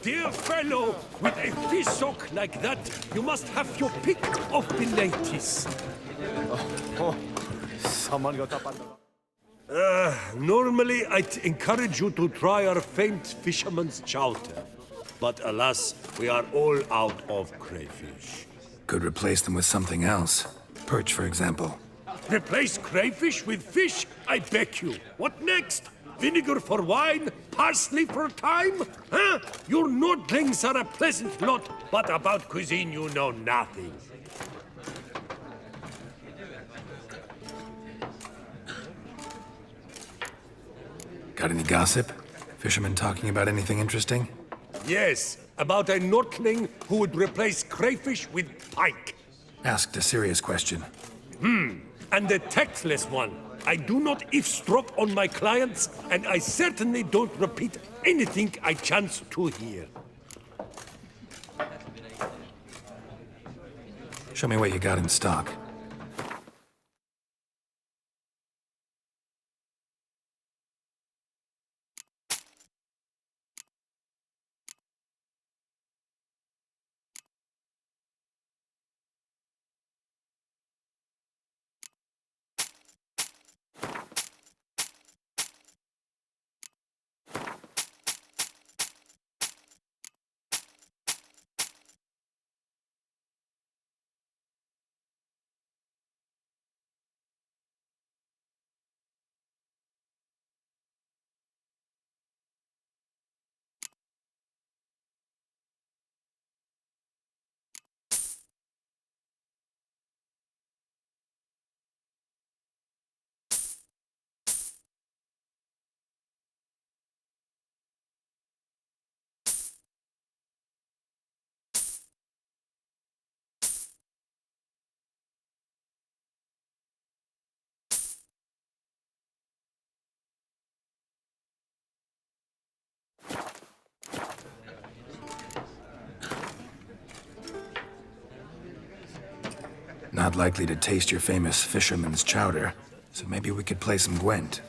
dear fellow, with a fish hook like that, you must have your pick of pilates. Normally, I'd encourage you to try our famed fisherman's chowder. But alas, we are all out of crayfish. Could replace them with something else. Perch, for example. Replace crayfish with fish? I beg you. What next? Vinegar for wine? Parsley for thyme? Huh? Your nordlings are a pleasant lot, but about cuisine you know nothing. Got any gossip? Fishermen talking about anything interesting? Yes, about a nordling who would replace crayfish with pike. Asked a serious question. And a tactless one. I do not eavesdrop on my clients, and I certainly don't repeat anything I chance to hear. Show me what you got in stock. Not likely to taste your famous fisherman's chowder, so maybe we could play some Gwent.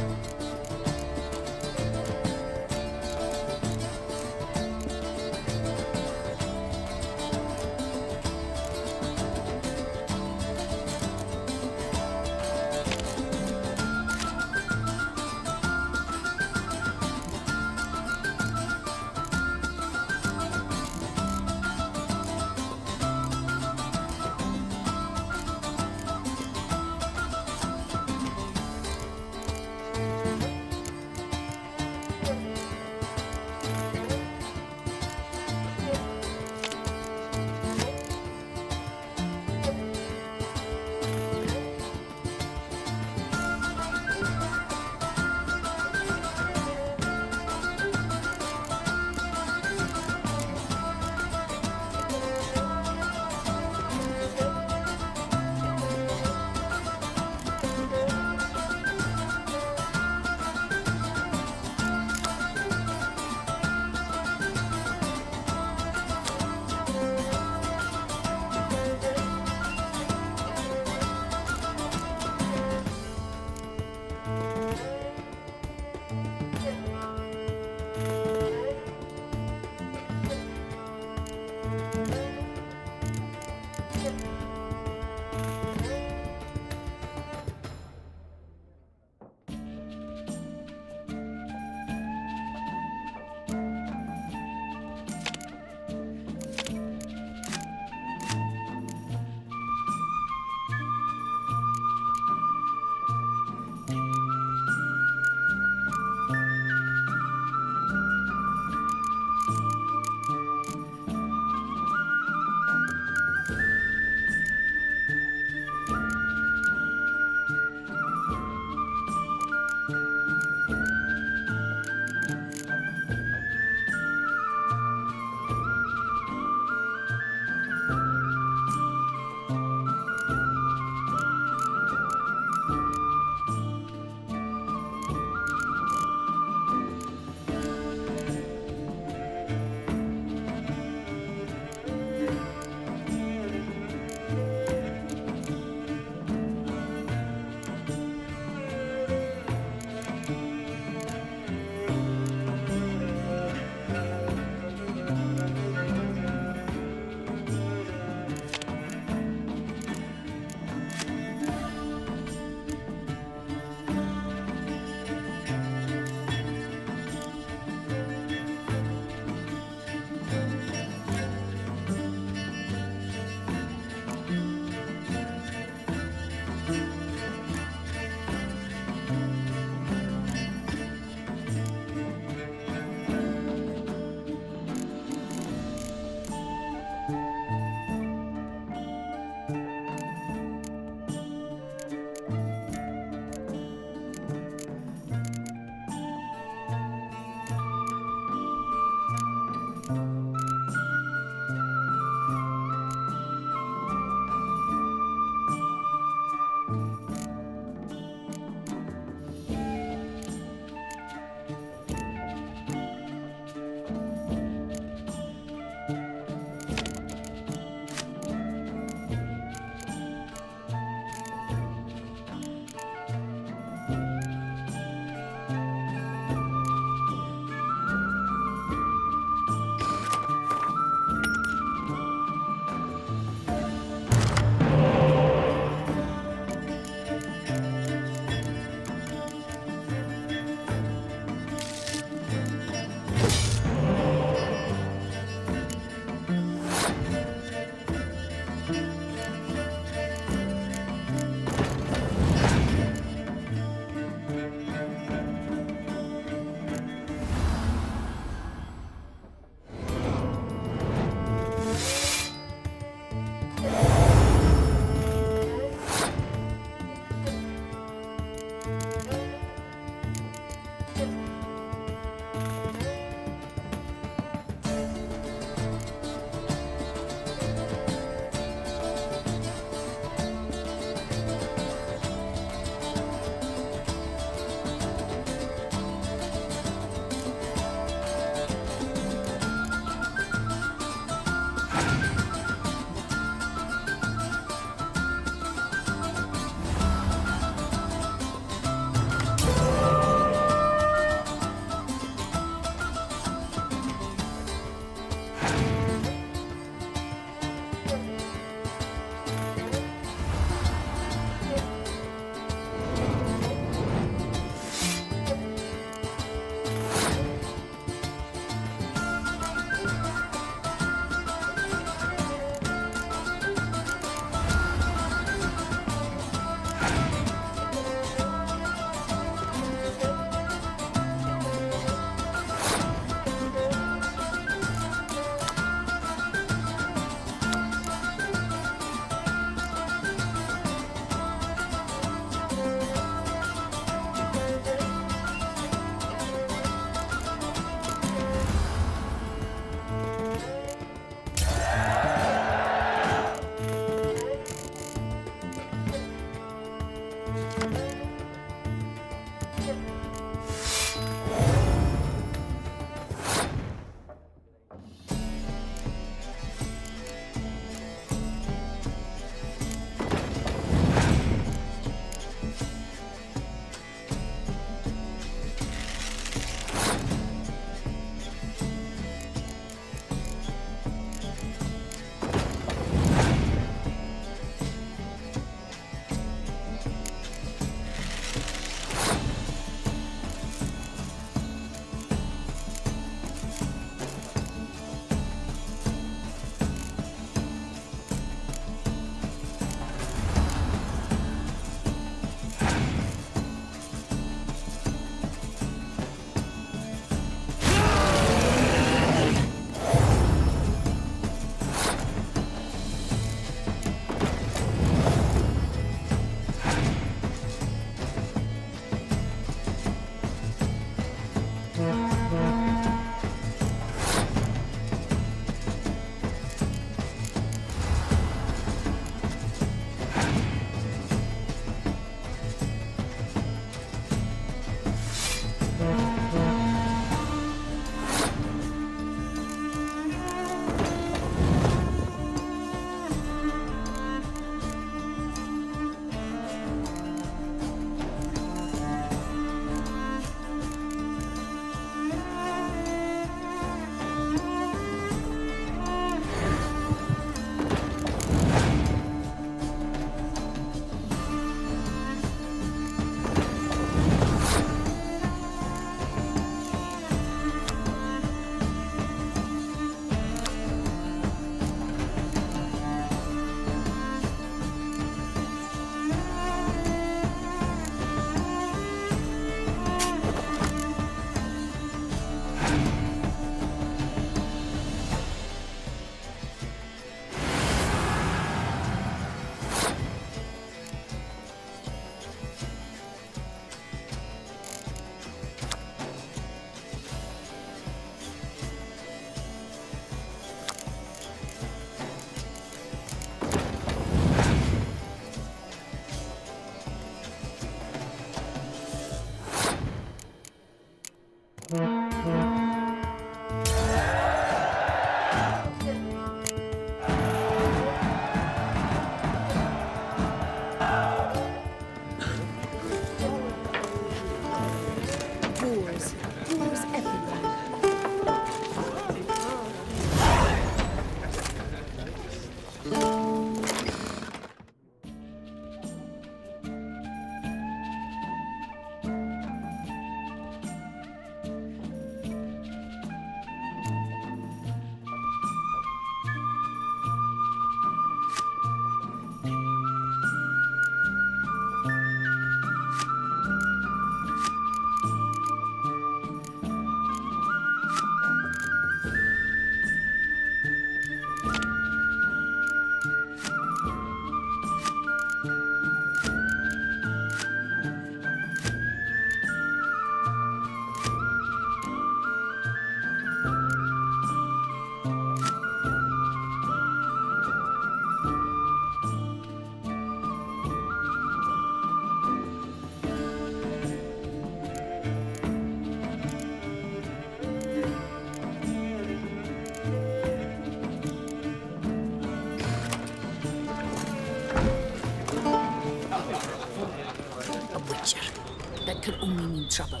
could only mean trouble.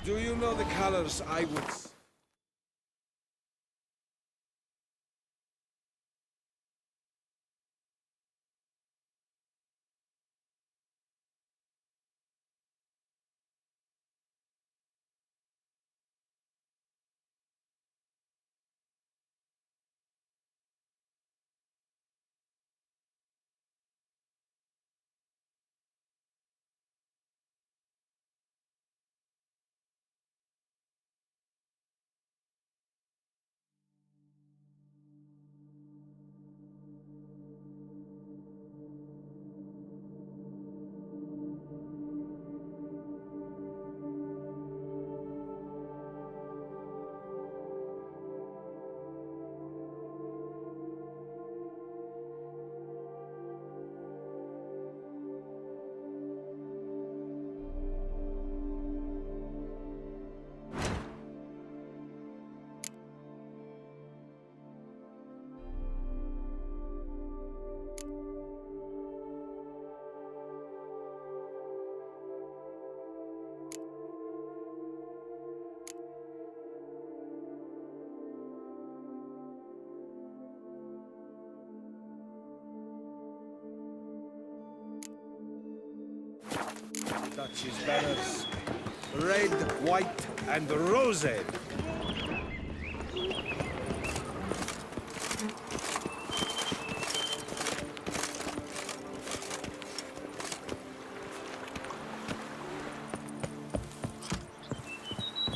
Do you know the colors I would... Duchy's banners. Red, white, and rosy.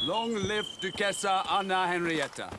Long live Duchessa Anna Henrietta.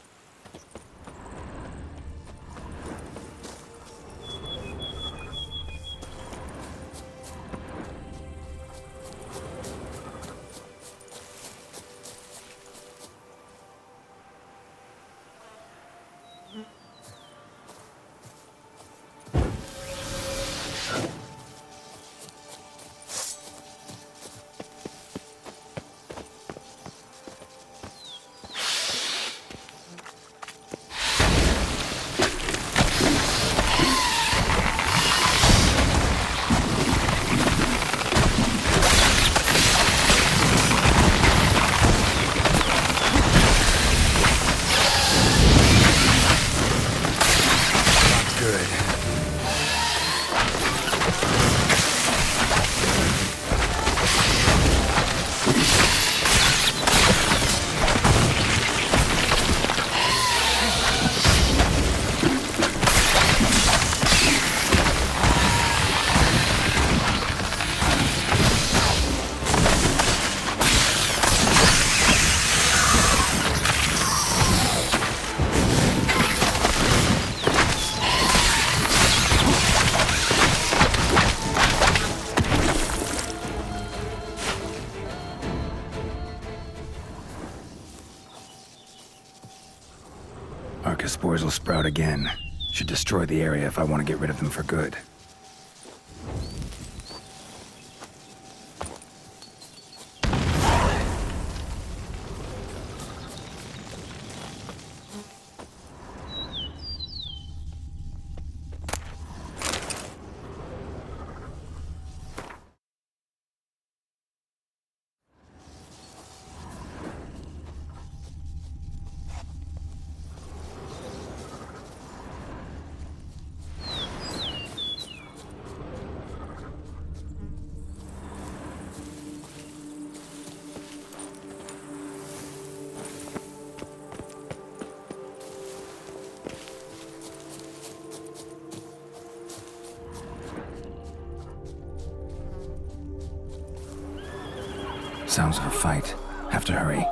Spores will sprout again. Should destroy the area if I want to get rid of them for good. Sounds of a fight. Have to hurry.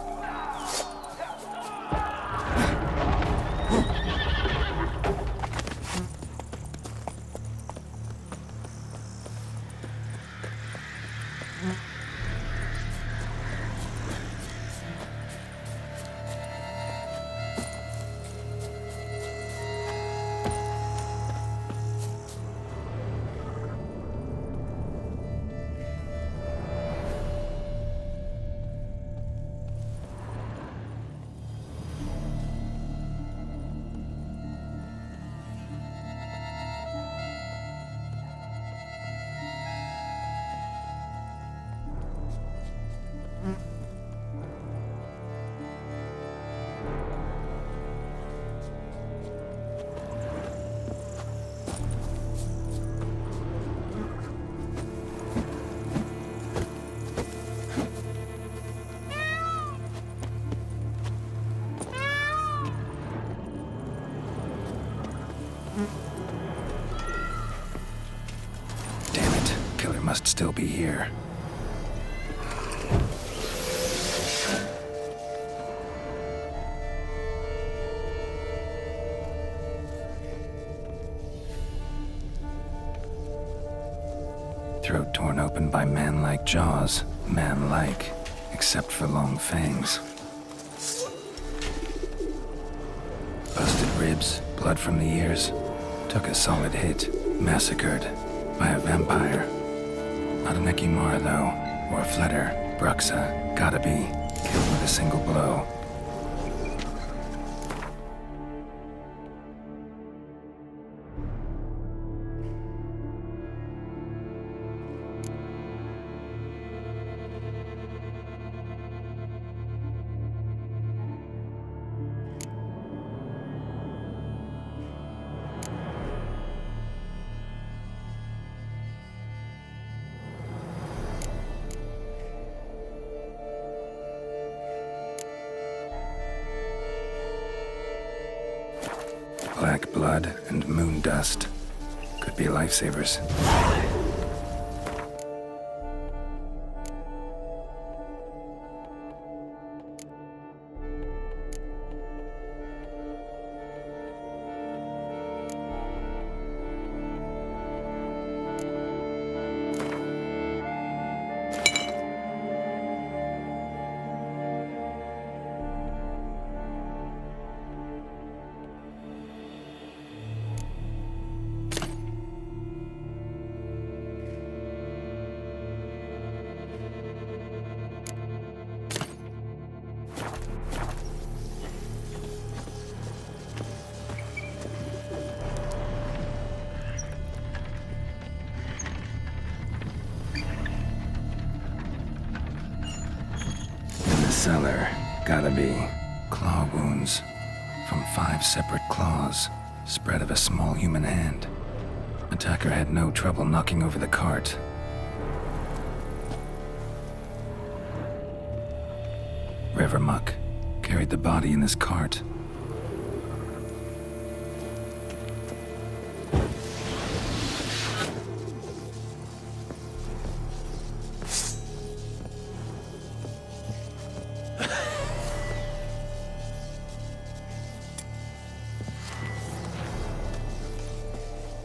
Damn it, killer must still be here. Throat torn open by man-like jaws. Man-like, except for long fangs. Busted ribs, blood from the ears. Took a solid hit. Massacred by a vampire. Not an Ekimara, though, or a Fletter. Bruxa, gotta be. Killed with a single blow. Black blood and moon dust. Could be lifesavers. Cellar, gotta be. Claw wounds from 5 separate claws, spread of a small human hand. Attacker had no trouble knocking over the cart. River muck carried the body in his cart.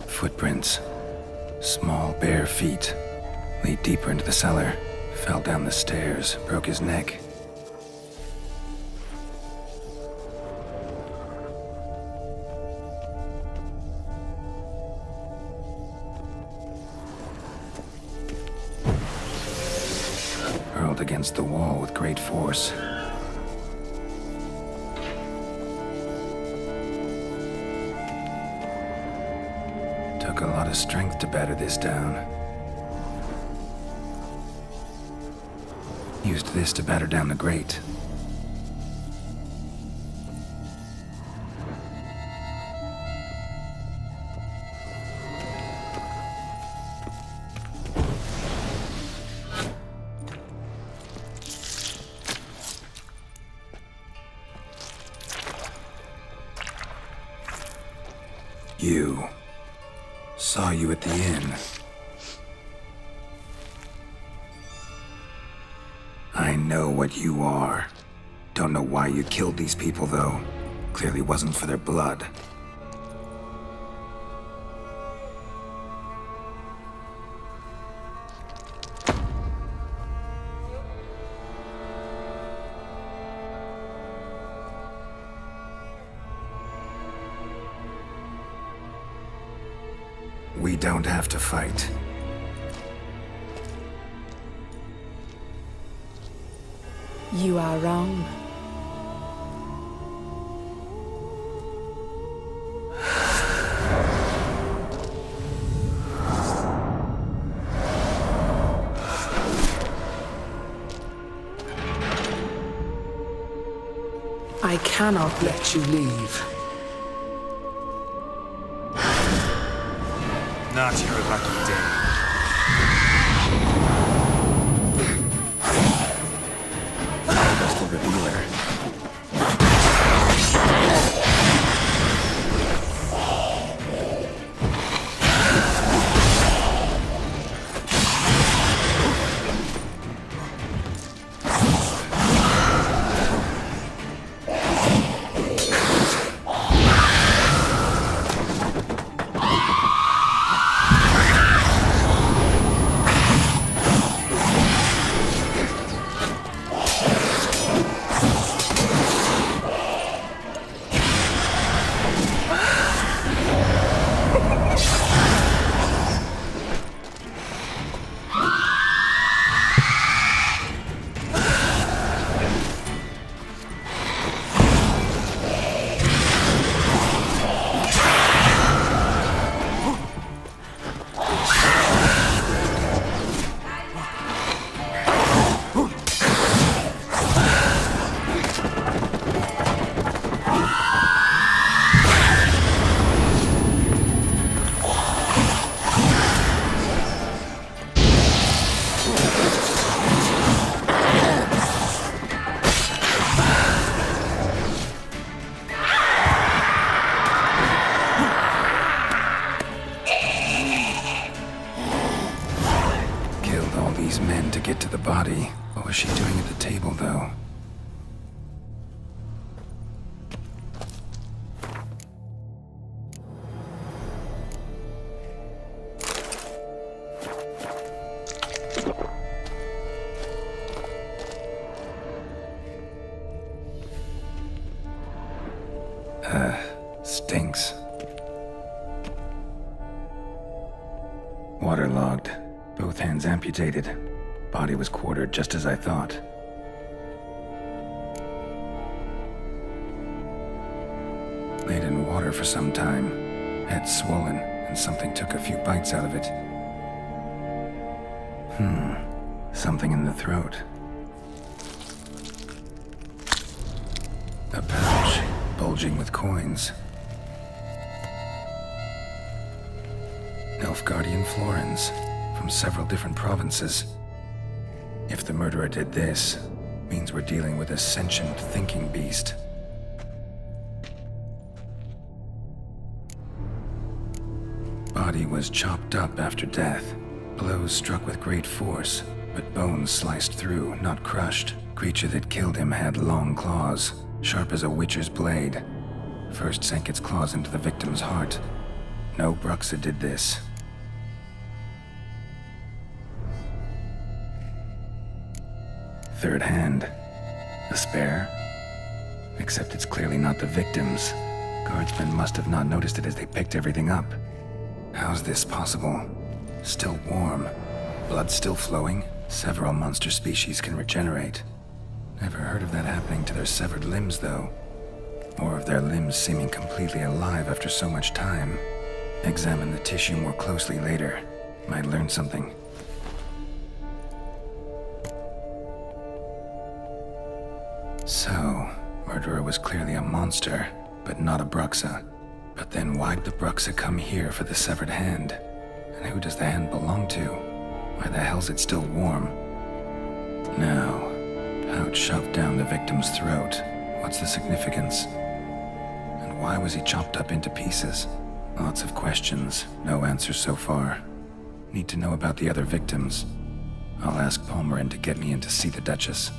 Footprints. Small, bare feet. Lead deeper into the cellar. Fell down the stairs, broke his neck. Hurled against the wall with great force. Took a lot of strength to batter this down. Used this to batter down the grate. You. Saw you at the inn. I know what you are. Don't know why you killed these people, though. Clearly wasn't for their blood. We don't have to fight. You are wrong. I cannot let you leave. Not your lucky day. That's the revealer. Stinks. Waterlogged. Both hands amputated. Body was quartered just as I thought. Laid in water for some time. Head swollen, and something took a few bites out of it. Something in the throat. A pouch, bulging with coins. Nilfgaardian florins, from several different provinces. If the murderer did this, means we're dealing with a sentient thinking beast. Body was chopped up after death. Blows struck with great force, but bones sliced through, not crushed. Creature that killed him had long claws, sharp as a witcher's blade. First sank its claws into the victim's heart. No Bruxa did this. Third hand. A spare? Except it's clearly not the victim's. Guardsmen must have not noticed it as they picked everything up. How's this possible? Still warm. Blood still flowing? Several monster species can regenerate. Never heard of that happening to their severed limbs, though. Or of their limbs seeming completely alive after so much time. Examine the tissue more closely later. Might learn something. So, murderer was clearly a monster, but not a Bruxa. But then why'd the Bruxa come here for the severed hand? And who does the hand belong to? Why the hell's it still warm? Now, pouch shoved down the victim's throat. What's the significance? And why was he chopped up into pieces? Lots of questions, no answers so far. Need to know about the other victims. I'll ask Palmerin to get me in to see the Duchess.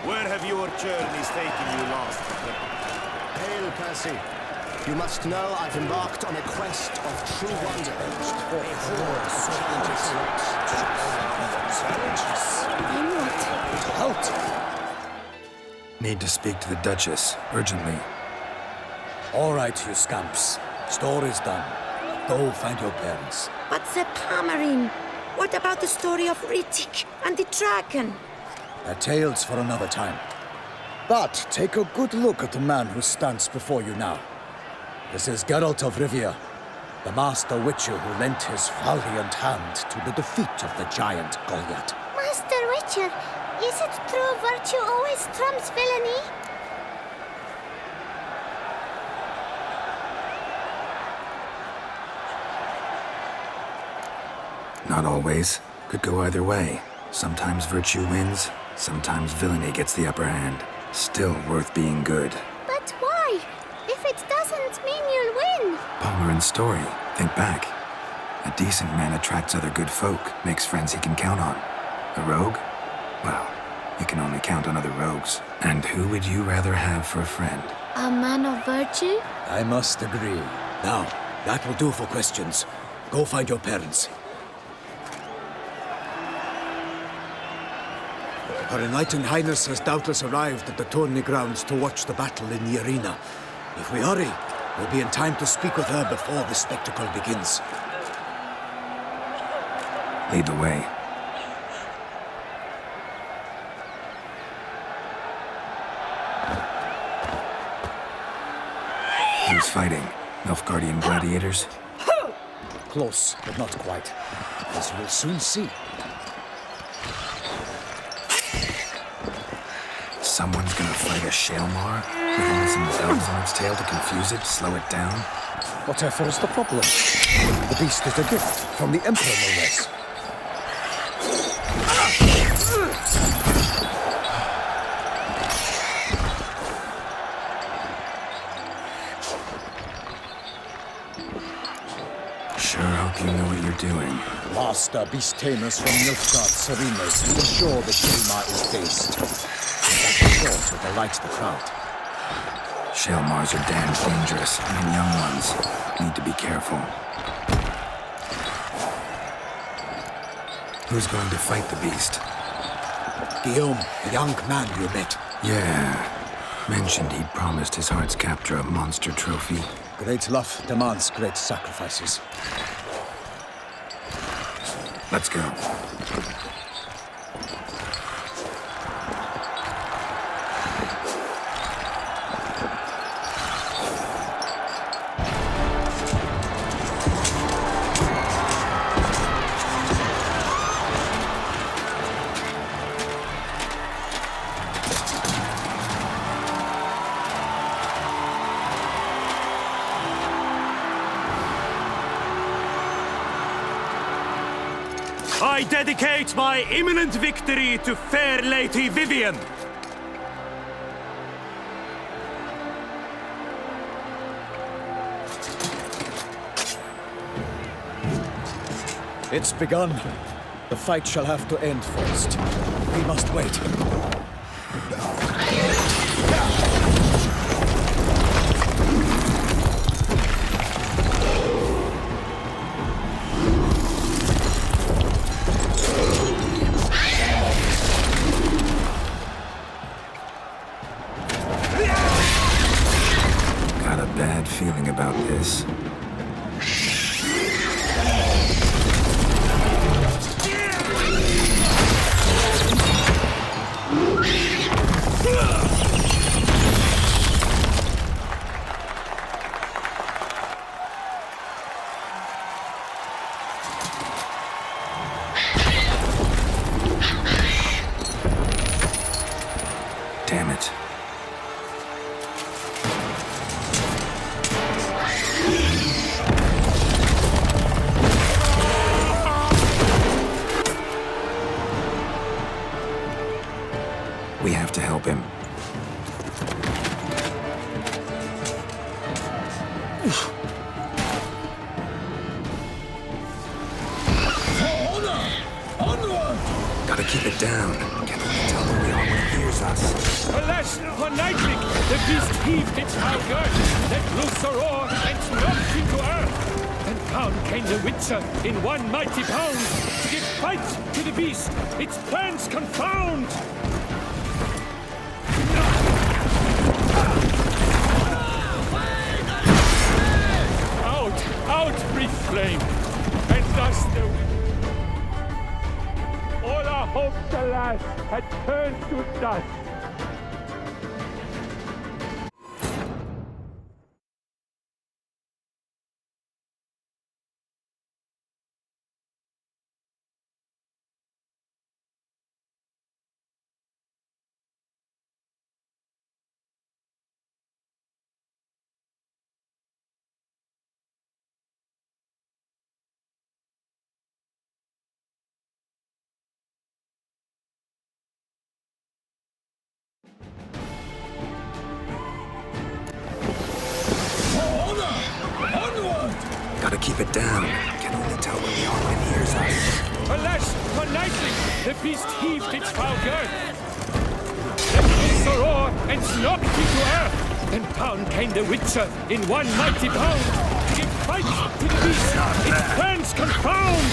Where have your journeys taken you last? Hail, Percy. You must know I've embarked on a quest of true wonder. Need to speak to the Duchess, urgently. All right, you scamps. Story's done. Go find your parents. But the Palmerine, what about the story of Rittik and the dragon? They're tales for another time. But take a good look at the man who stands before you now. This is Geralt of Rivia, the master witcher who lent his valiant hand to the defeat of the giant Goliath. Master Witcher, is it true virtue always trumps villainy? Not always. Could go either way. Sometimes virtue wins, sometimes villainy gets the upper hand. Still worth being good. But why? If it doesn't mean you'll win. Palmerin's story. Think back. A decent man attracts other good folk, makes friends he can count on. A rogue? Well, you can only count on other rogues. And who would you rather have for a friend? A man of virtue? I must agree. Now, that will do for questions. Go find your parents. Her Enlightened Highness has doubtless arrived at the tourney grounds to watch the battle in the arena. If we hurry, we'll be in time to speak with her before the spectacle begins. Lead the way. Who's fighting? Nilfgaardian gladiators? Close, but not quite. As we'll soon see. Someone's gonna fight a Shaelmar? With only some bells on its tail to confuse it, slow it down? Whatever is the problem? The beast is a gift from the Emperor, no less. Sure hope you know what you're doing. Master beast tamers from Nilfgaard's arenas will ensure the Shaelmar is faced. That is sure to delight the crowd. Shaelmars are damn dangerous, and young ones need to be careful. Who's going to fight the beast? Guillaume, the young man you met. Yeah. Mentioned he'd promised his heart's captor a monster trophy. Great love demands great sacrifices. Let's go. I dedicate my imminent victory to fair Lady Vivian. It's begun. The fight shall have to end first. We must wait. Got a bad feeling about this. Damn it. We have to help him. For honor! Onward! Gotta keep it down. Can only tell where we are when it hears us. Alas, for Nightling, the beast heaved its foul girth, let loose a roar, and knocked him to earth. Then down came the Witcher in one mighty bound, to give fight to the beast, its plans confound. Out, breathed flame, and thus the all our hopes, alas, had turned to dust. Gotta keep it down. Can only tell where we are when it hears us. Alas, for Nightling, the beast heaved its foul girth. Let loose a roar, and knocked him to earth. Then down came the Witcher in one mighty bound, to give fight to the beast, its plans confound.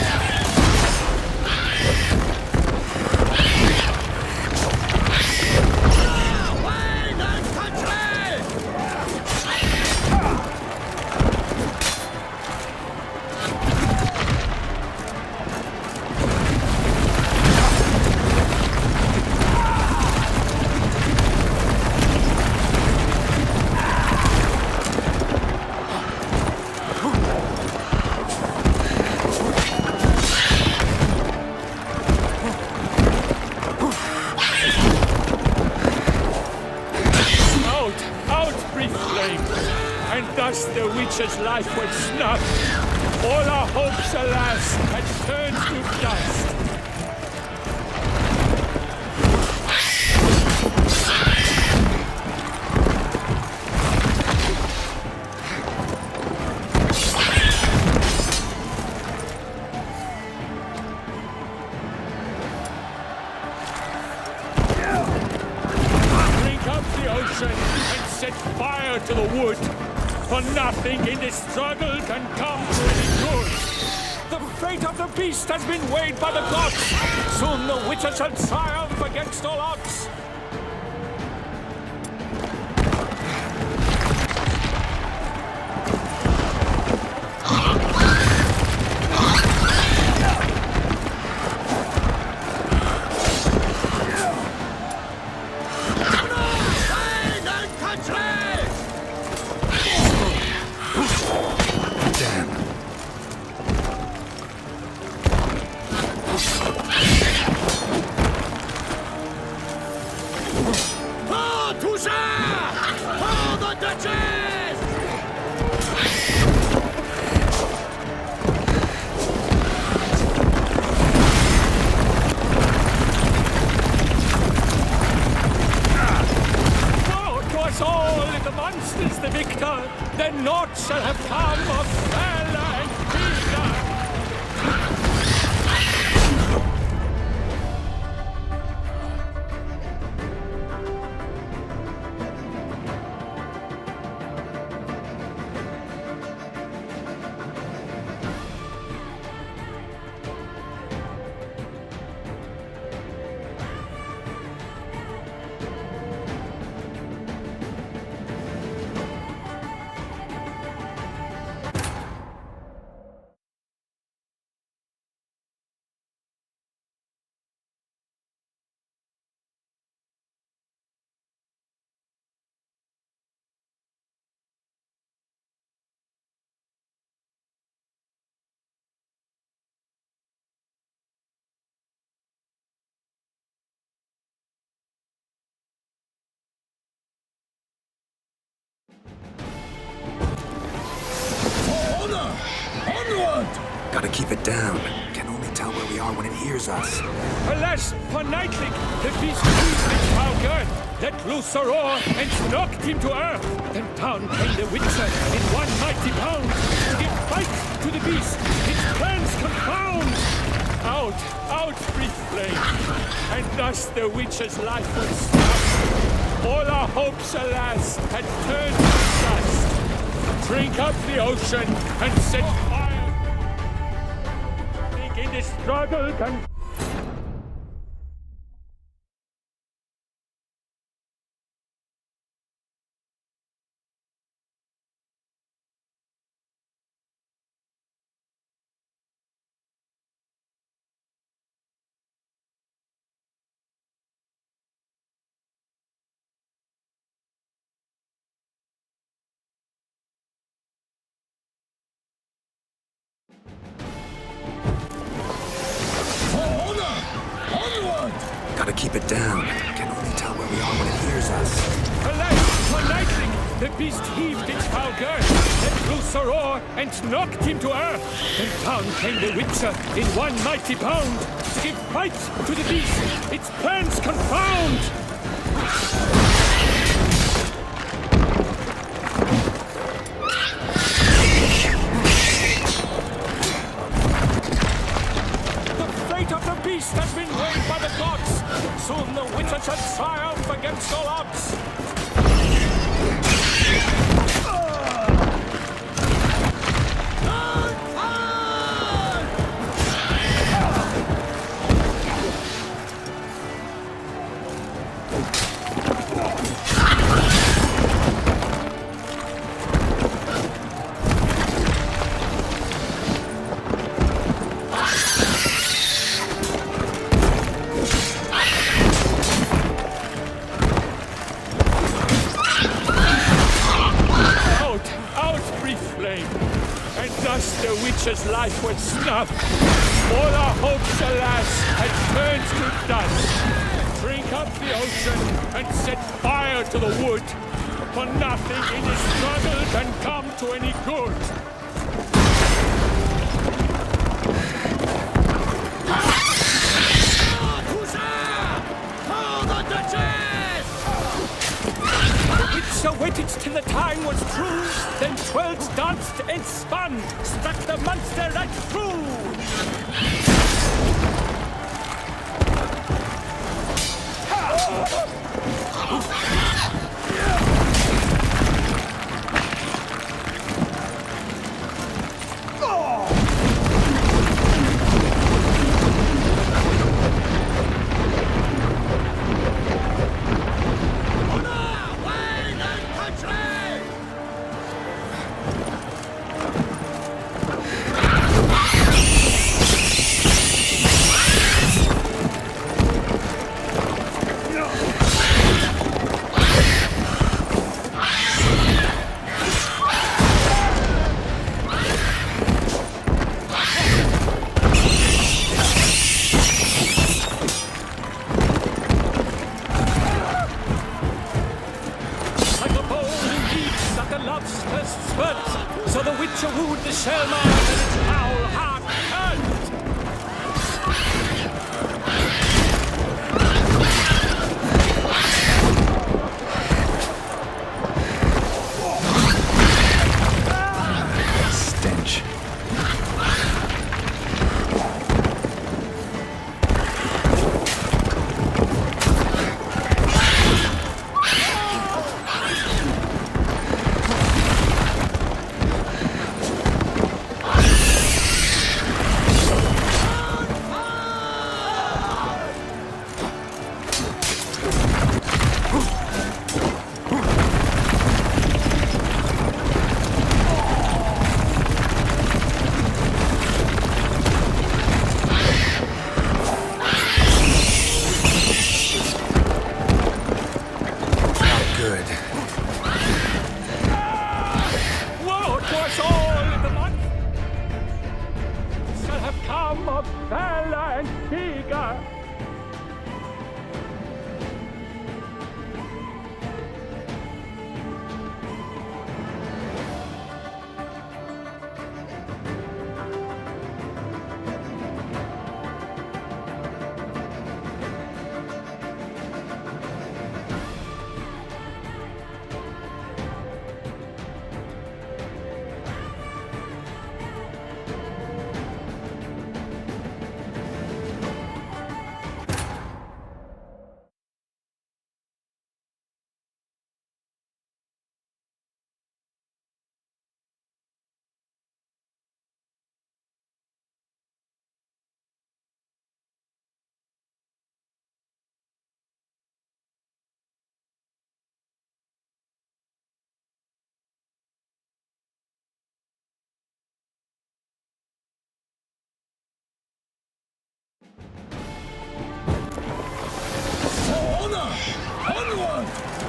And thus the witch's life was snuffed. All our hopes, alas, had turned to dust. Drink up the ocean and set fire to the wood. For nothing in this struggle can come to any good. The fate of the beast has been weighed by the gods. Soon the Witcher shall triumph against all odds. Monsters the victor, then naught shall have come of valor and vigor. Gotta keep it down. Can only tell where we are when it hears us. Alas, for Nightling, the beast heaved its foul girth, let loose a roar, and knocked him to earth. Then down came the Witcher in one mighty bound, to give fight to the beast, its plans confound. Out, breathed flame, And thus the witch's life was stopped. All our hopes, alas, had turned to dust. Drink up the ocean and set fire. Think in the struggle can... Gotta keep it down. Can only tell where we are when it hears us. Alas, for lightning, the beast heaved its foul girth, let loose a roar, and knocked him to earth. And down came the Witcher in one mighty bound, to give fight to the beast, its plans confound. Of the beast has been weighed by the gods. Soon the Witcher shall triumph against all odds. And thus the witch's life was snuffed. All our hopes, alas, had turned to dust. Drink up the ocean and set fire to the wood, for nothing in this struggle can come to any good. So waited till the time was true, then twirled, danced, and spun, struck the monster right through.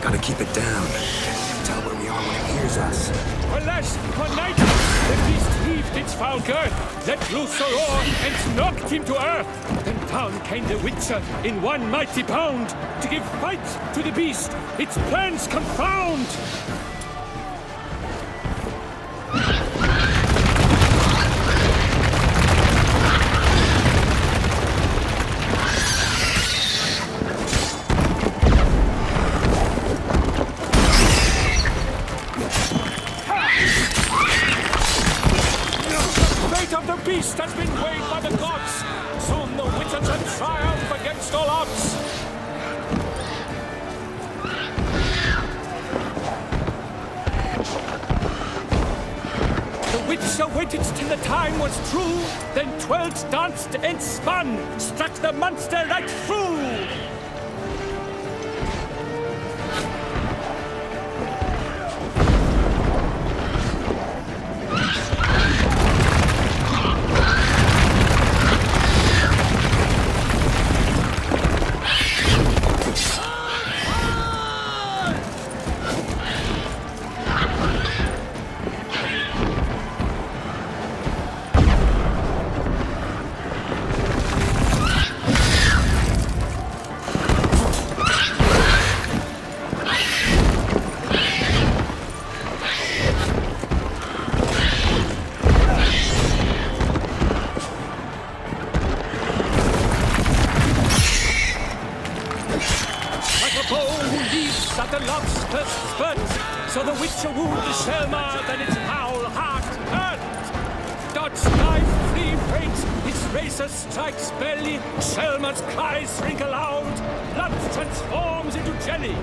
Gotta keep it down. Tell where we are when it hears us. Alas, one night, the beast heaved its foul girth, let loose a roar, and knocked him to earth. Then down came the Witcher in one mighty bound, to give fight to the beast, its plans confound. The beast has been weighed by the gods. Soon the Witcher shall triumph against all odds. The Witcher waited till the time was true, then twirled, danced, and spun, struck the monster right through. At the love's first spurt, so the Witcher wooed the Selma, then its foul heart hurt. Dodge knife, flee faint, its razor strikes belly, Selma's cries ring aloud, blood transforms into jelly.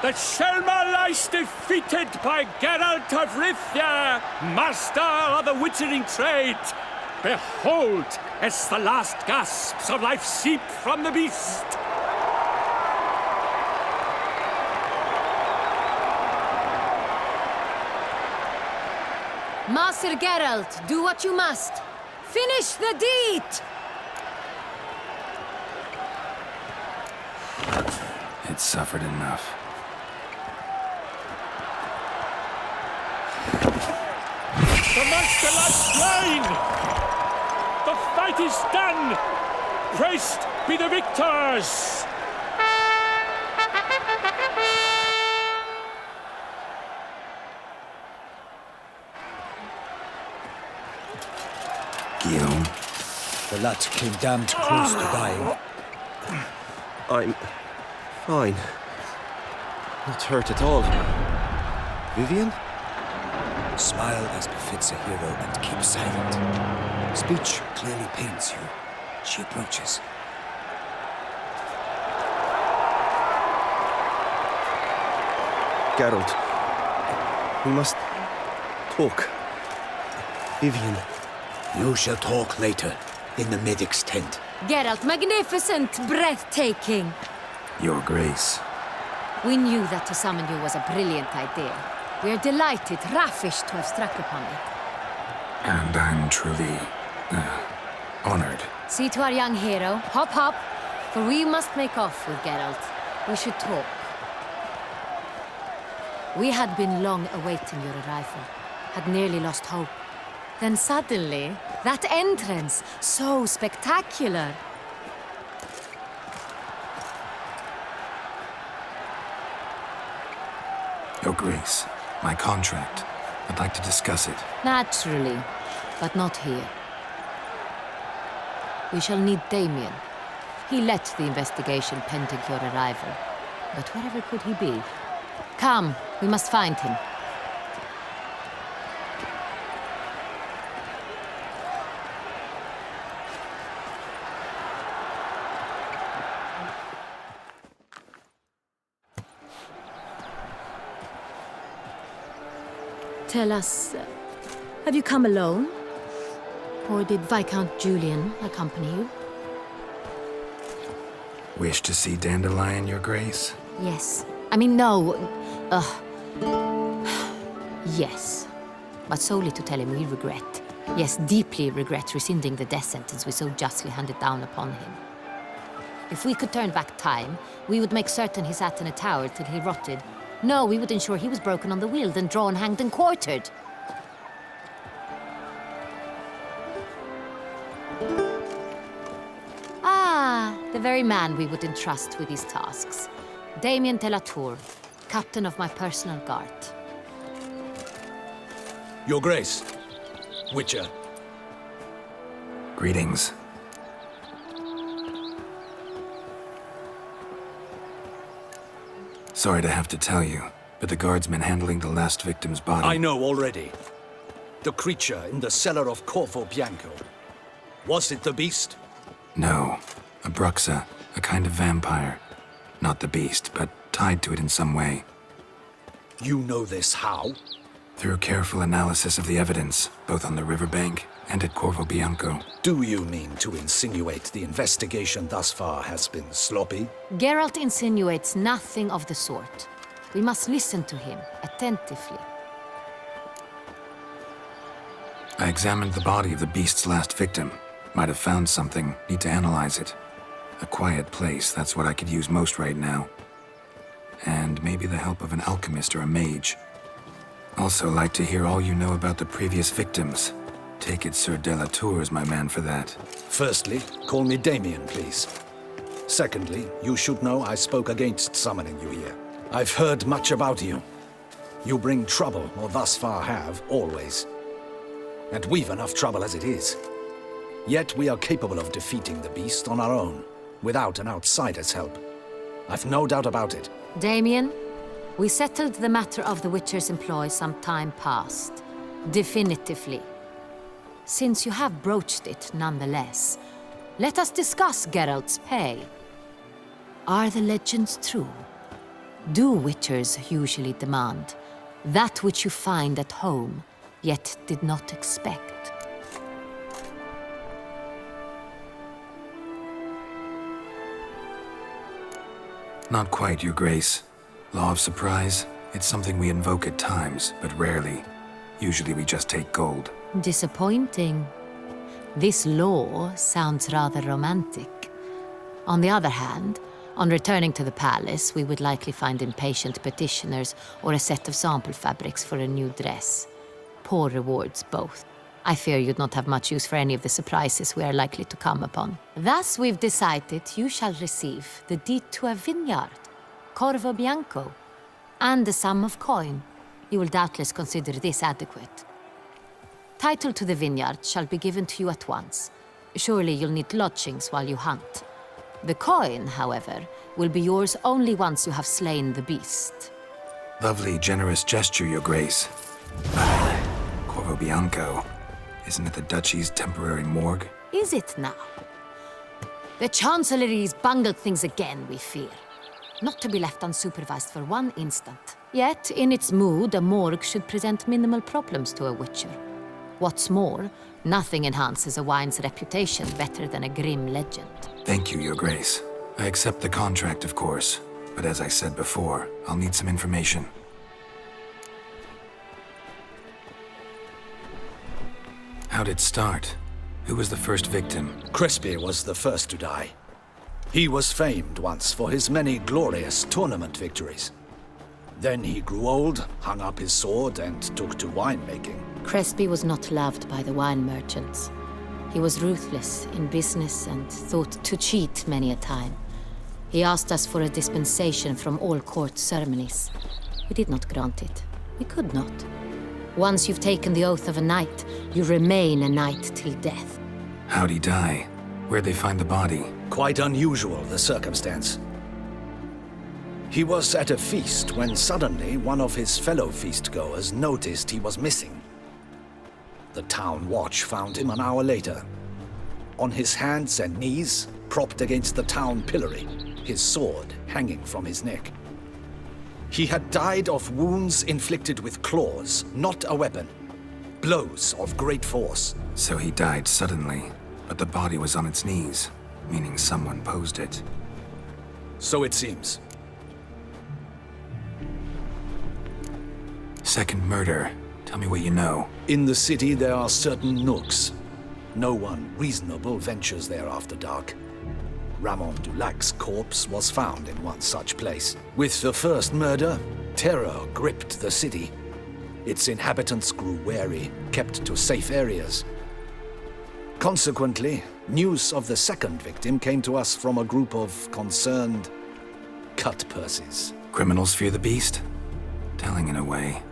The Selma lies defeated by Geralt of Rivia, master of the witchering trade. Behold, as the last gasps of life seep from the beast. Master Geralt, do what you must. Finish the deed! It's suffered enough. The monster lies slain! The fight is done! Praised be the victors! Guillaume? The lad came damned close to dying. I'm fine. Not hurt at all. Vivian? Smile as befits a hero and keep silent. Speech clearly pains you. She approaches. Geralt, we must talk. Vivian. You shall talk later, in the medic's tent. Geralt, magnificent, breathtaking. Your Grace. We knew that to summon you was a brilliant idea. We are delighted, ravished to have struck upon it. And I'm truly honored. See to our young hero. Hop, hop. For we must make off with Geralt. We should talk. We had been long awaiting your arrival. Had nearly lost hope. Then suddenly, that entrance, so spectacular. Your Grace, my contract. I'd like to discuss it. Naturally, but not here. We shall need Damien. He led the investigation pending your arrival. But wherever could he be? Come, we must find him. Tell us, have you come alone? Or did Viscount Julian accompany you? Wish to see Dandelion, Your Grace? Yes. I mean, no. Yes. But solely to tell him we regret. Yes, deeply regret rescinding the death sentence we so justly handed down upon him. If we could turn back time, we would make certain he sat in a tower till he rotted. No, we would ensure he was broken on the wheel, then drawn, hanged, and quartered. Ah, the very man we would entrust with these tasks. Damien de la Tour, captain of my personal guard. Your Grace. Witcher. Greetings. Sorry to have to tell you, but the guardsman handling the last victim's body... I know already. The creature in the cellar of Corvo Bianco. Was it the beast? No. A bruxa, a kind of vampire. Not the beast, but tied to it in some way. You know this how? Through careful analysis of the evidence, both on the riverbank and at Corvo Bianco. Do you mean to insinuate the investigation thus far has been sloppy? Geralt insinuates nothing of the sort. We must listen to him attentively. I examined the body of the beast's last victim. Might have found something. Need to analyze it. A quiet place, that's what I could use most right now. And maybe the help of an alchemist or a mage. Also like to hear all you know about the previous victims. Take it Sir de la Tour is my man for that. Firstly, call me Damien, please. Secondly, you should know I spoke against summoning you here. I've heard much about you. You bring trouble, or thus far have, always. And we've enough trouble as it is. Yet we are capable of defeating the beast on our own, without an outsider's help. I've no doubt about it. Damien, we settled the matter of the Witcher's employ some time past. Definitively. Since you have broached it nonetheless, let us discuss Geralt's pay. Are the legends true? Do Witchers usually demand that which you find at home, yet did not expect? Not quite, Your Grace. Law of surprise, it's something we invoke at times, but rarely. Usually we just take gold. Disappointing. This law sounds rather romantic. On the other hand, on returning to the palace, we would likely find impatient petitioners or a set of sample fabrics for a new dress. Poor rewards, both. I fear you'd not have much use for any of the surprises we are likely to come upon. Thus, we've decided you shall receive the deed to a vineyard, Corvo Bianco, and a sum of coin. You will doubtless consider this adequate. Title to the vineyard shall be given to you at once. Surely you'll need lodgings while you hunt. The coin, however, will be yours only once you have slain the beast. Lovely, generous gesture, Your Grace. Corvo Bianco. Isn't it the Duchy's temporary morgue? Is it now? The Chancellery's bungled things again, we fear. Not to be left unsupervised for one instant. Yet, in its mood, a morgue should present minimal problems to a Witcher. What's more, nothing enhances a wine's reputation better than a grim legend. Thank you, Your Grace. I accept the contract, of course. But as I said before, I'll need some information. How'd it start? Who was the first victim? Crespi was the first to die. He was famed once for his many glorious tournament victories. Then he grew old, hung up his sword, and took to winemaking. Crespi was not loved by the wine merchants. He was ruthless in business and thought to cheat many a time. He asked us for a dispensation from all court ceremonies. We did not grant it. We could not. Once you've taken the oath of a knight, you remain a knight till death. How'd he die? Where'd they find the body? Quite unusual, the circumstance. He was at a feast when suddenly one of his fellow feastgoers noticed he was missing. The town watch found him an hour later. On his hands and knees, propped against the town pillory, his sword hanging from his neck. He had died of wounds inflicted with claws, not a weapon. Blows of great force. So he died suddenly, but the body was on its knees, meaning someone posed it. So it seems. Second murder. Tell me what you know. In the city there are certain nooks. No one reasonable ventures there after dark. Ramon Dulac's corpse was found in one such place. With the first murder, terror gripped the city. Its inhabitants grew wary, kept to safe areas. Consequently, news of the second victim came to us from a group of concerned cut-purses. Criminals fear the beast? Telling in a way.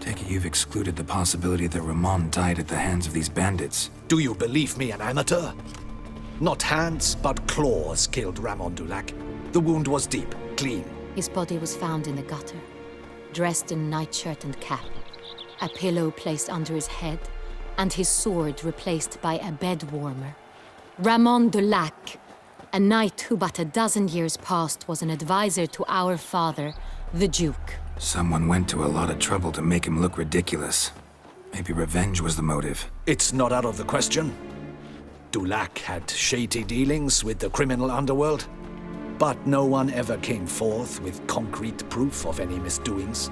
Take it you've excluded the possibility that Ramon died at the hands of these bandits. Do you believe me an amateur? Not hands, but claws killed Ramon Dulac. The wound was deep, clean. His body was found in the gutter, dressed in nightshirt and cap, a pillow placed under his head, and his sword replaced by a bed warmer. Ramon Dulac, a knight who but a dozen years past was an advisor to our father, the Duke. Someone went to a lot of trouble to make him look ridiculous. Maybe revenge was the motive. It's not out of the question. Dulac had shady dealings with the criminal underworld, but no one ever came forth with concrete proof of any misdoings.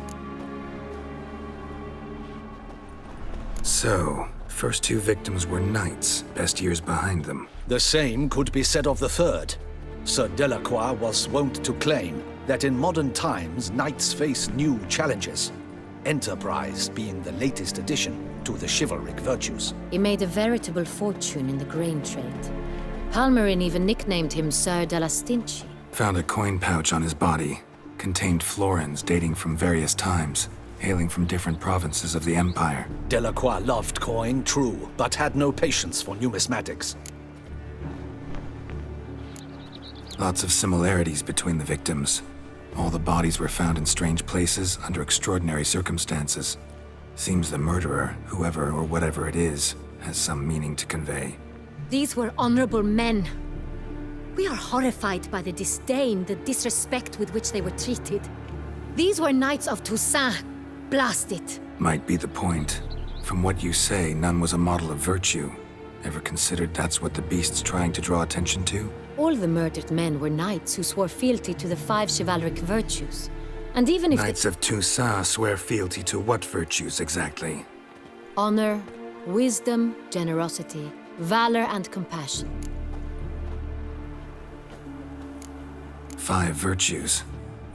So, first two victims were knights, best years behind them. The same could be said of the third. Sir Delacroix was wont to claim that in modern times knights face new challenges, enterprise being the latest addition to the chivalric virtues. He made a veritable fortune in the grain trade. Palmerin even nicknamed him Sir de la Stinchi. Found a coin pouch on his body. Contained florins dating from various times, hailing from different provinces of the Empire. Delacroix loved coin, true, but had no patience for numismatics. Lots of similarities between the victims. All the bodies were found in strange places under extraordinary circumstances. Seems the murderer, whoever or whatever it is, has some meaning to convey. These were honorable men. We are horrified by the disdain, the disrespect with which they were treated. These were knights of Toussaint. Blast it. Might be the point. From what you say, none was a model of virtue. Ever considered that's what the beast's trying to draw attention to? All the murdered men were knights who swore fealty to the 5 chivalric virtues. And even if Knights of Toussaint swear fealty to what virtues exactly? honor, wisdom, generosity, valor, and compassion. 5 virtues.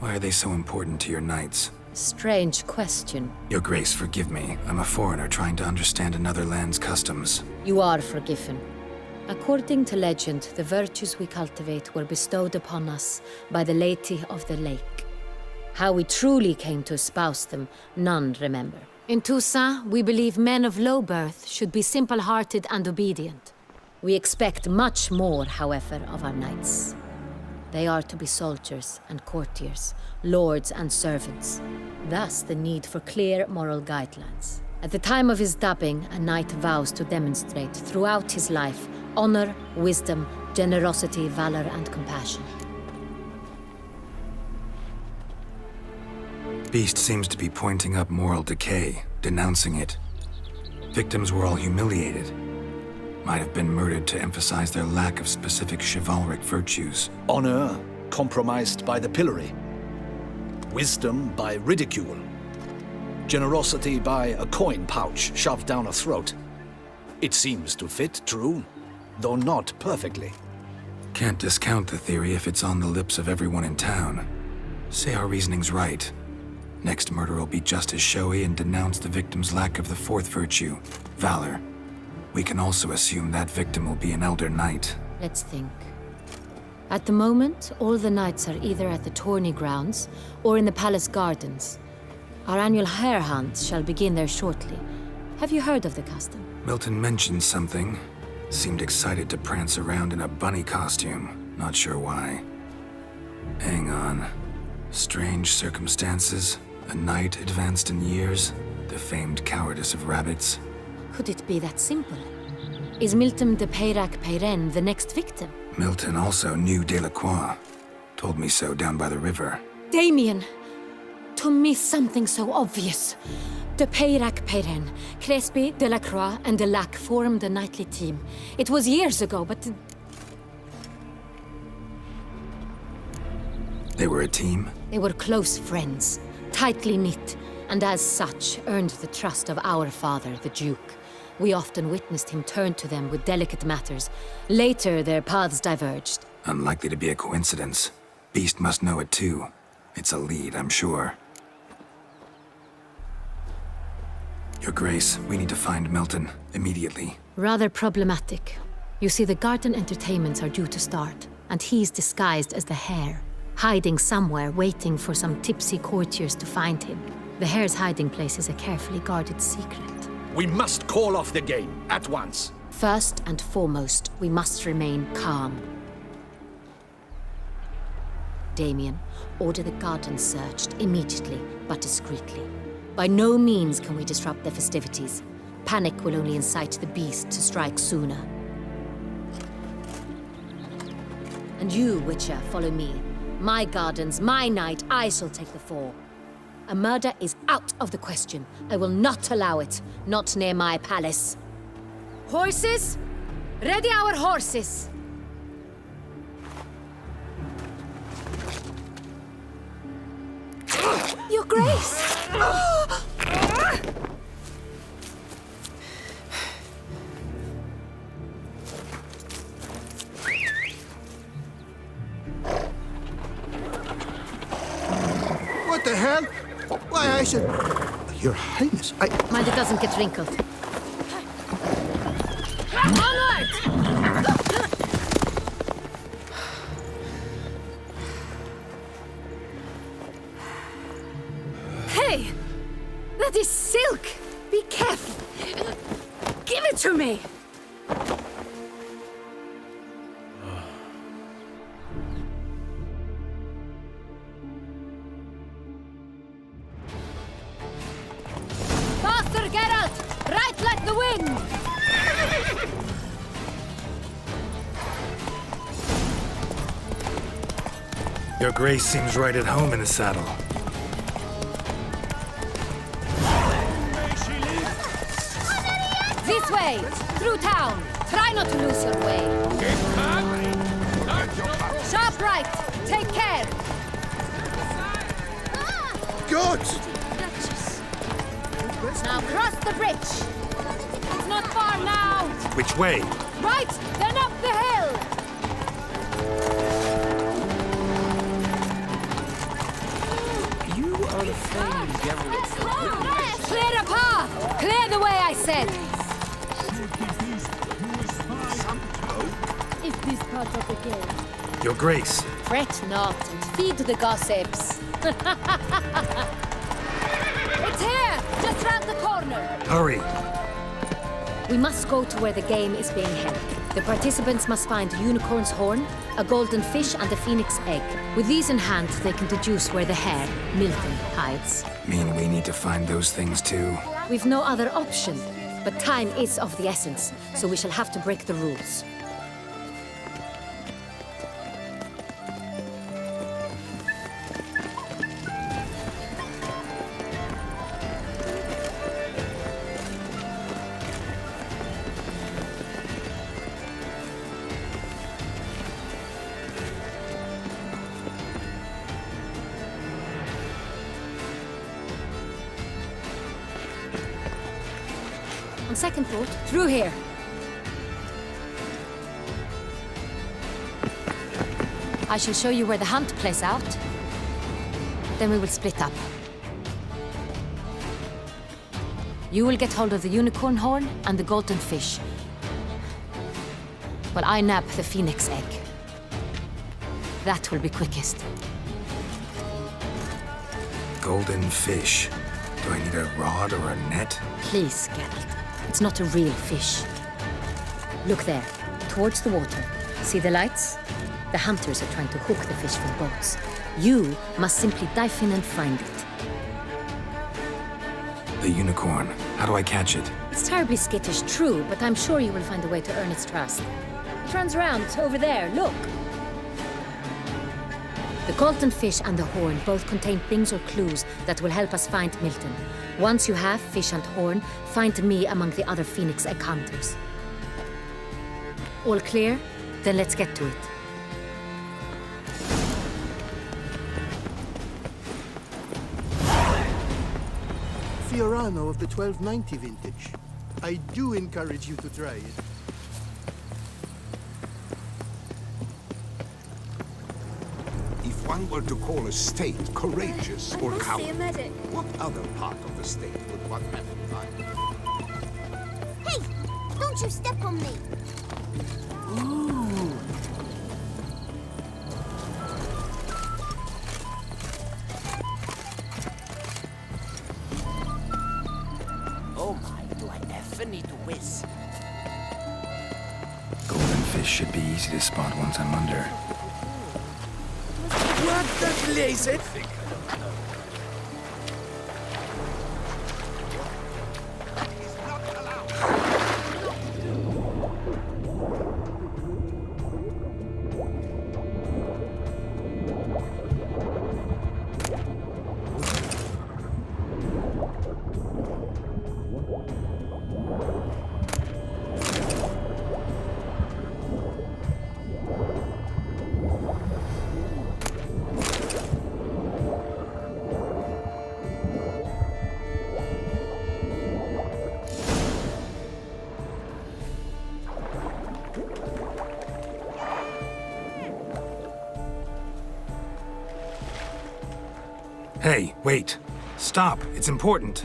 Why are they so important to your knights? Strange question. Your Grace, forgive me. I'm a foreigner trying to understand another land's customs. You are forgiven. According to legend, the virtues we cultivate were bestowed upon us by the Lady of the Lake. How we truly came to espouse them, none remember. In Toussaint, we believe men of low birth should be simple-hearted and obedient. We expect much more, however, of our knights. They are to be soldiers and courtiers, lords and servants. Thus, the need for clear moral guidelines. At the time of his dubbing, a knight vows to demonstrate throughout his life honor, wisdom, generosity, valor, and compassion. Beast seems to be pointing up moral decay, denouncing it. Victims were all humiliated. Might have been murdered to emphasize their lack of specific chivalric virtues. Honor compromised by the pillory. Wisdom by ridicule. Generosity by a coin pouch shoved down a throat. It seems to fit, true, though not perfectly. Can't discount the theory if it's on the lips of everyone in town. Say our reasoning's right. Next murder will be just as showy and denounce the victim's lack of the 4th virtue, valor. We can also assume that victim will be an elder knight. Let's think. At the moment, all the knights are either at the tourney grounds or in the palace gardens. Our annual hare hunt shall begin there shortly. Have you heard of the custom? Milton mentioned something. Seemed excited to prance around in a bunny costume. Not sure why. Hang on. Strange circumstances. A knight advanced in years. The famed cowardice of rabbits. Could it be that simple? Is Milton de Peyrac-Peyren the next victim? Milton also knew Delacroix. Told me so down by the river. Damien! to miss something so obvious? De Peyrac-Perrin, Crespi, Delacroix, and Delac formed the nightly team. It was years ago, but... They were a team? They were close friends, tightly knit, and as such earned the trust of our father, the Duke. We often witnessed him turn to them with delicate matters. Later, their paths diverged. Unlikely to be a coincidence. Beast must know it too. It's a lead, I'm sure. Your Grace, we need to find Milton, immediately. Rather problematic. You see, the garden entertainments are due to start, and he's disguised as the Hare, hiding somewhere, waiting for some tipsy courtiers to find him. The Hare's hiding place is a carefully guarded secret. We must call off the game, at once. First and foremost, we must remain calm. Damien, order the garden searched immediately, but discreetly. By no means can we disrupt the festivities. Panic will only incite the beast to strike sooner. And you, Witcher, follow me. My gardens, my night, I shall take the fall. A murder is out of the question. I will not allow it. Not near my palace. Horses? Ready our horses! Your Grace! What the hell? Why, I said... Your Highness, Mind it doesn't get wrinkled. Onward! Hey! That is silk! Be careful! Give it to me! Faster, Geralt! Right like the wind! Your Grace seems right at home in the saddle. This way! Through town! Try not to lose your way! Sharp right! Take care! Good! Now cross the bridge! It's not far now! Which way? Right! Then up the hill! You are the flame Geralt. Clear a path! Clear the way, I said! Is this part of the game? Your Grace. Fret not and feed the gossips. It's here! Just round the corner! Hurry! We must go to where the game is being held. The participants must find a unicorn's horn, a golden fish, and a phoenix egg. With these in hand, they can deduce where the Hare, Milton, hides. Mean we need to find those things too? We've no other option. But time is of the essence, so we shall have to break the rules. On second thought, through here. I shall show you where the hunt plays out. Then we will split up. You will get hold of the unicorn horn and the golden fish, while I nab the phoenix egg. That will be quickest. Golden fish. Do I need a rod or a net? Please, Geralt. It's not a real fish. Look there, towards the water. See the lights? The hunters are trying to hook the fish with boats. You must simply dive in and find it. The unicorn. How do I catch it? It's terribly skittish, true, but I'm sure you will find a way to earn its trust. It runs around over there, look. The Colton fish and the horn both contain things or clues that will help us find Milton. Once you have fish and horn, find me among the other Phoenix egg hunters. All clear? Then let's get to it. Fiorano of the 1290 vintage. I do encourage you to try it. If one were to call a state courageous or cowardly, what other part of the state would one have in mind? Hey! Don't you step on me! Ooh. Oh my, do I ever need to whiz? Golden fish should be easy to spot once I'm under. What the blazes? Hey, wait. Stop. It's important.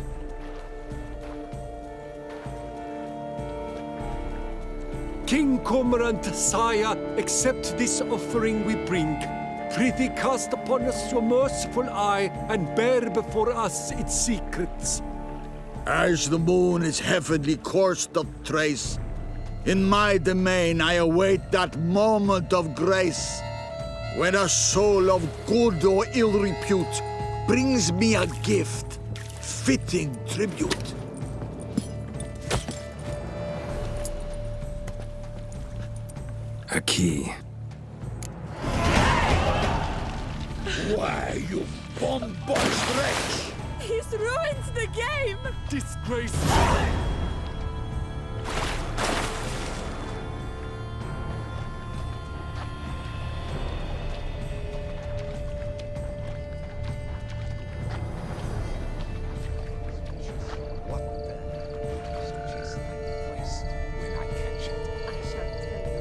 King Cormorant, sire, accept this offering we bring. Prithee cast upon us your merciful eye, and bear before us its secrets. As the moon is heavenly coursed of trace, in my domain I await that moment of grace, when a soul of good or ill repute brings me a gift, fitting tribute. A key. Why, you bomb-box wretch! He's ruined the game! Disgrace!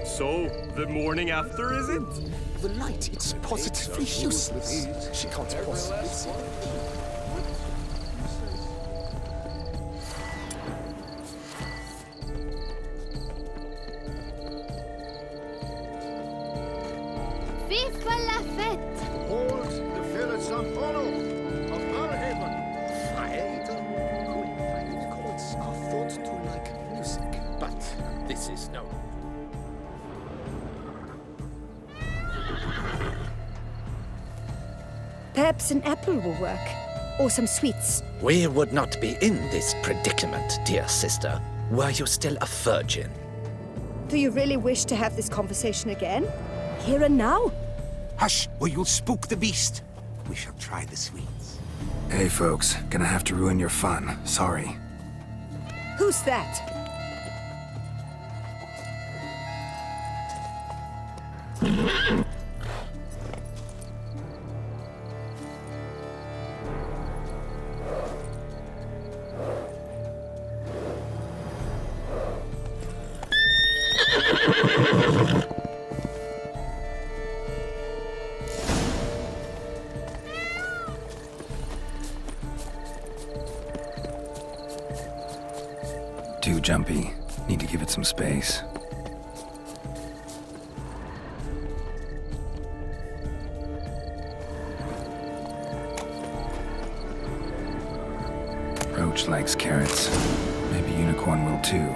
So, the morning after, is it? The light, it's positively useless. She can't possibly see. Viva la fête! Hold the fair San Paulo of Barhaven. Chords are thought to like music, but this is no. Perhaps an apple will work. Or some sweets. We would not be in this predicament, dear sister, were you still a virgin. Do you really wish to have this conversation again? Here and now? Hush, or you'll spook the beast. We shall try the sweets. Hey, folks. Gonna have to ruin your fun. Sorry. Who's that? Too jumpy. Need to give it some space. Roach likes carrots. Maybe Unicorn will too.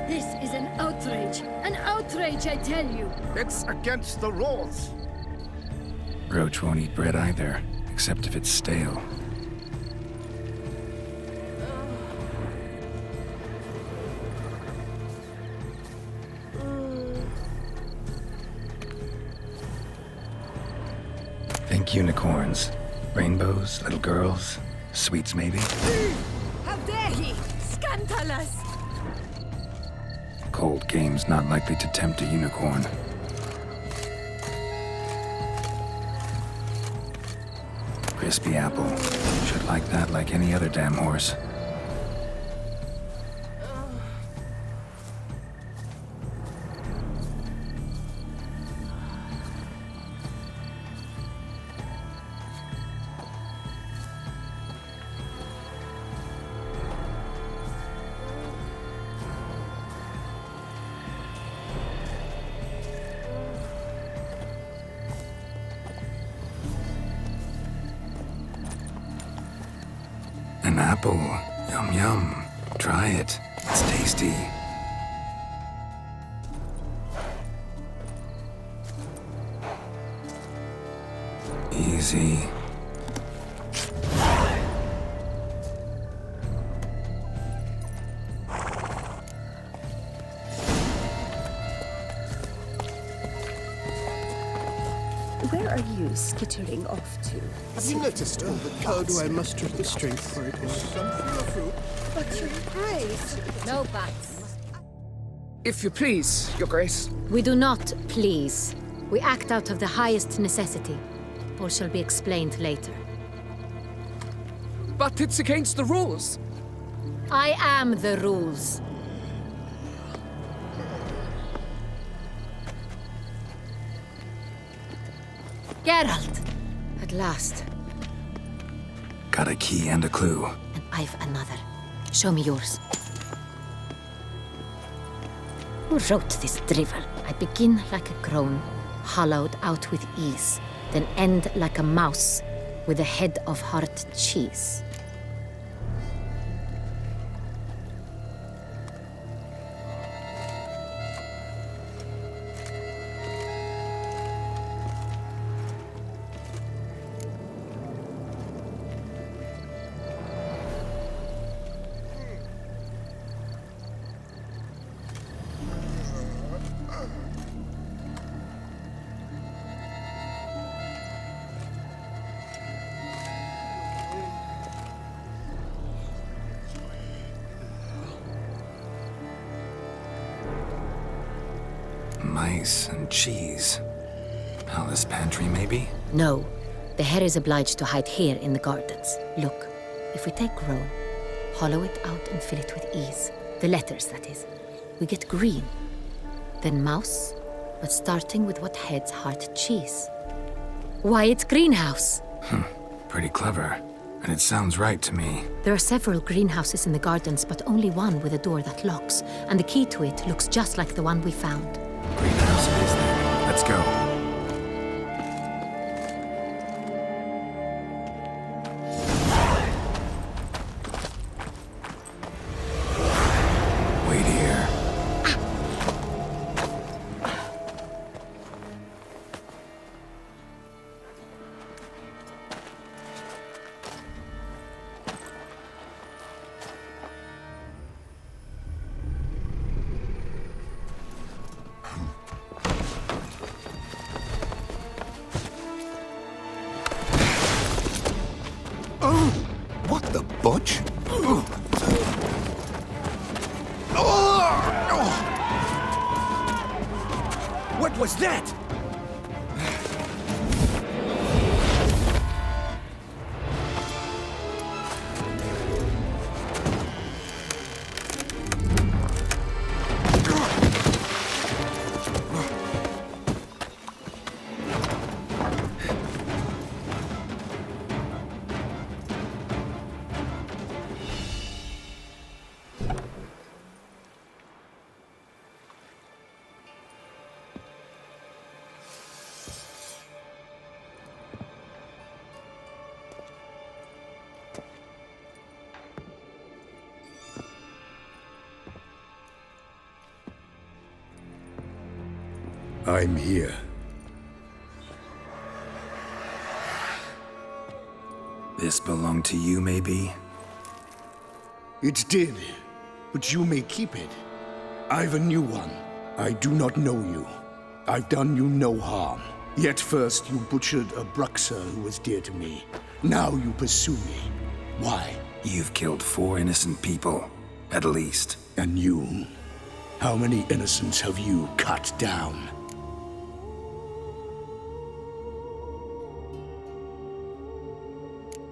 This is an outrage. An outrage, I tell you. It's against the rules. Roach won't eat bread either, except if it's stale. Pink unicorns. Rainbows, little girls. Sweets, maybe? How dare he! Scandalous! Cold game's not likely to tempt a unicorn. Crispy apple. Should like that like any other damn horse. An apple. Yum yum. Try it. It's tasty. Easy. Where are you skittering off to? Have you noticed all the How do I muster the strength for it? But your grace. No bats. If you please, Your Grace. We do not please. We act out of the highest necessity. All shall be explained later. But it's against the rules. I am the rules. Geralt! At last. Got a key and a clue. And I've another. Show me yours. Who wrote this drivel? I begin like a crone, hollowed out with ease, then end like a mouse, with a head of hard cheese. Mice and cheese. Palace pantry, maybe? No. The hare is obliged to hide here in the gardens. Look, if we take Rome, hollow it out and fill it with ease. The letters, that is. We get green. Then mouse, but starting with what heads hard cheese. Why, it's greenhouse. Pretty clever. And it sounds right to me. There are several greenhouses in the gardens, but only one with a door that locks. And the key to it looks just like the one we found. Greenhouse it is then. Let's go. Wait here. What the butch? What was that? I'm here. This belonged to you, maybe? It did, but you may keep it. I've a new one. I do not know you. I've done you no harm. Yet first you butchered a Bruxer who was dear to me. Now you pursue me. Why? You've killed 4 innocent people, at least. And you? How many innocents have you cut down?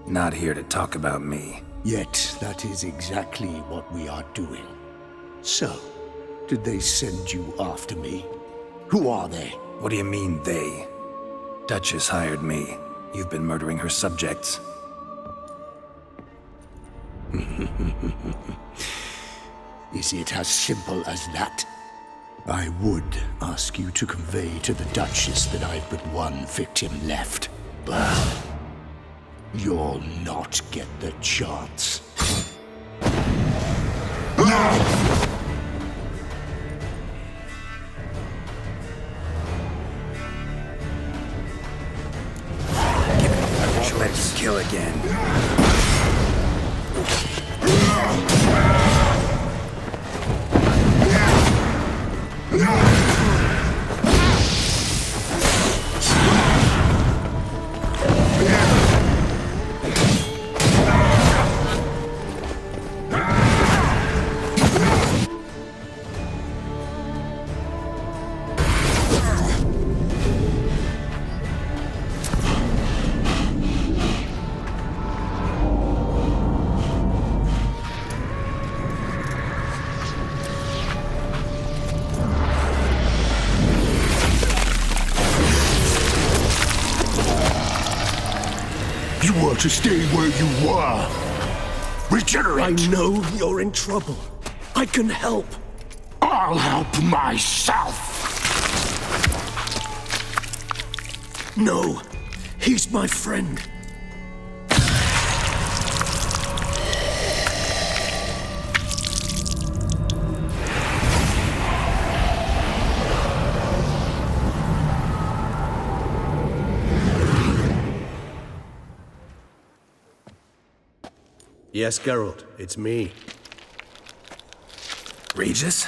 Not here to talk about me. Yet that is exactly what we are doing. So, did they send you after me? Who are they? What do you mean, they? Duchess hired me. You've been murdering her subjects. Is it as simple as that? I would ask you to convey to the Duchess that I've but one victim left, but you'll not get the chance. She'll let you kill again. You were to stay where you were. Regenerate! I know you're in trouble. I can help. I'll help myself. No, he's my friend. Yes, Geralt, it's me. Regis?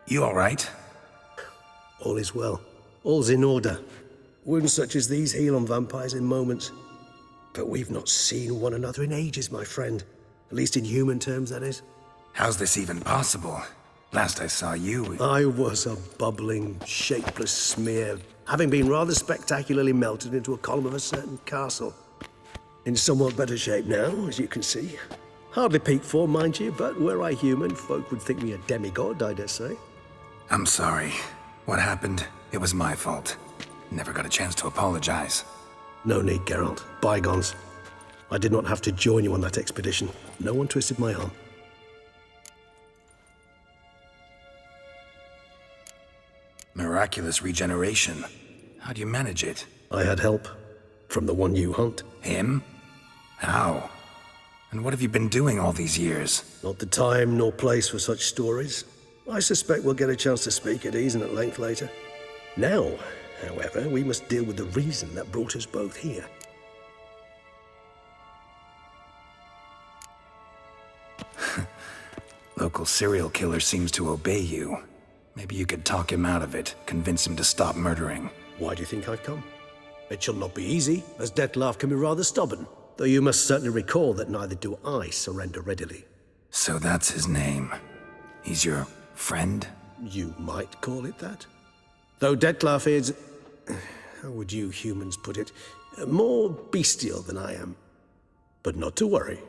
You all right? All is well. All's in order. Wounds such as these heal on vampires in moments. But we've not seen one another in ages, my friend. At least in human terms, that is. How's this even possible? Last I saw you... I was a bubbling, shapeless smear, having been rather spectacularly melted into a column of a certain castle. In somewhat better shape now, as you can see. Hardly peak form, mind you, but were I human, folk would think me a demigod, I dare say. I'm sorry. What happened? It was my fault. Never got a chance to apologize. No need, Geralt. Bygones. I did not have to join you on that expedition. No one twisted my arm. Miraculous regeneration. How do you manage it? I had help. From the one you hunt. Him? How? And what have you been doing all these years? Not the time nor place for such stories. I suspect we'll get a chance to speak at ease and at length later. Now, however, we must deal with the reason that brought us both here. Local serial killer seems to obey you. Maybe you could talk him out of it, convince him to stop murdering. Why do you think I've come? It shall not be easy, as Dettlaff can be rather stubborn. Though you must certainly recall that neither do I surrender readily. So that's his name. He's your friend? You might call it that. Though Dettlaff is... how would you humans put it? More bestial than I am. But not to worry.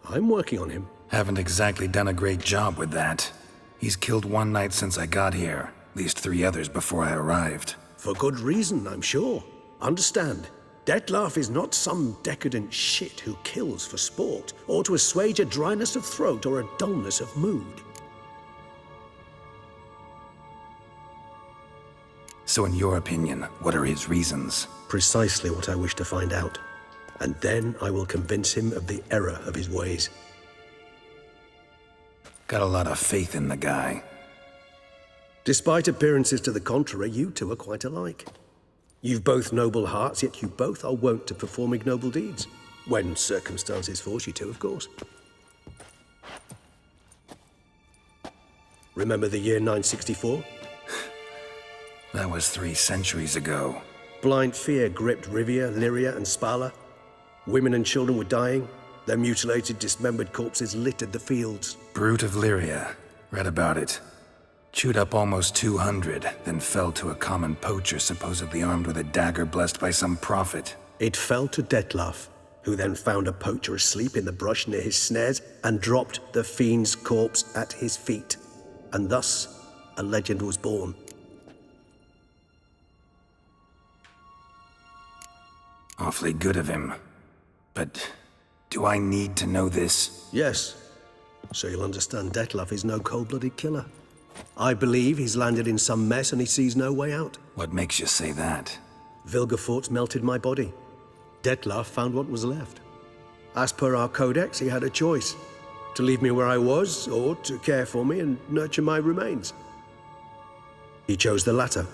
I'm working on him. Haven't exactly done a great job with that. He's killed one knight since I got here. At least 3 others before I arrived. For good reason, I'm sure. Understand, Dettlaff is not some decadent shit who kills for sport, or to assuage a dryness of throat or a dullness of mood. So in your opinion, what are his reasons? Precisely what I wish to find out. And then I will convince him of the error of his ways. Got a lot of faith in the guy. Despite appearances to the contrary, you two are quite alike. You've both noble hearts, yet you both are wont to perform ignoble deeds. When circumstances force you to, of course. Remember the year 964? That was 3 centuries ago. Blind fear gripped Rivia, Lyria, and Spala. Women and children were dying. Their mutilated, dismembered corpses littered the fields. Brute of Lyria. Read about it. Chewed up almost 200, then fell to a common poacher supposedly armed with a dagger blessed by some prophet. It fell to Detlaf, who then found a poacher asleep in the brush near his snares and dropped the fiend's corpse at his feet. And thus, a legend was born. Awfully good of him. But do I need to know this? Yes. So you'll understand Detlaf is no cold-blooded killer. I believe he's landed in some mess and he sees no way out. What makes you say that? Vilgefortz melted my body. Detlaf found what was left. As per our codex, he had a choice. To leave me where I was, or to care for me and nurture my remains. He chose the latter.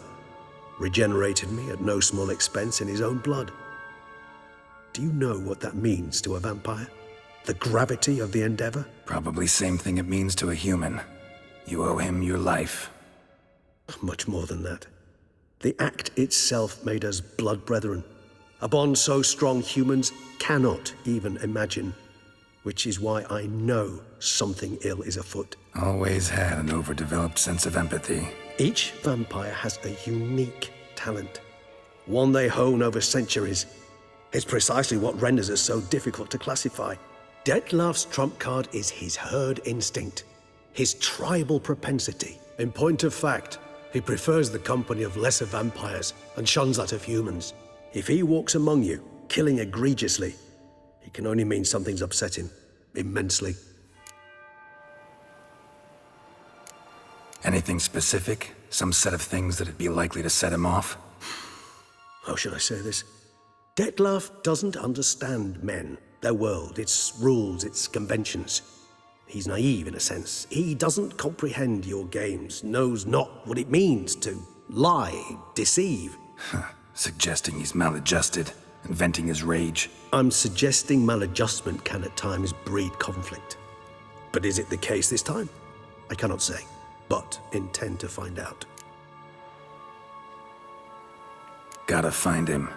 Regenerated me at no small expense in his own blood. Do you know what that means to a vampire? The gravity of the endeavor? Probably same thing it means to a human. You owe him your life. Much more than that. The act itself made us blood brethren. A bond so strong humans cannot even imagine. Which is why I know something ill is afoot. Always had an overdeveloped sense of empathy. Each vampire has a unique talent. One they hone over centuries. It's precisely what renders us so difficult to classify. Detlaf's trump card is his herd instinct. His tribal propensity. In point of fact, he prefers the company of lesser vampires and shuns that of humans. If he walks among you, killing egregiously, it can only mean something's upset him, immensely. Anything specific? Some set of things that'd be likely to set him off? How should I say this? Detlaf doesn't understand men, their world, its rules, its conventions. He's naive in a sense. He doesn't comprehend your games, knows not what it means to lie, deceive. Suggesting he's maladjusted and venting his rage. I'm suggesting maladjustment can at times breed conflict. But is it the case this time? I cannot say, but intend to find out. Gotta find him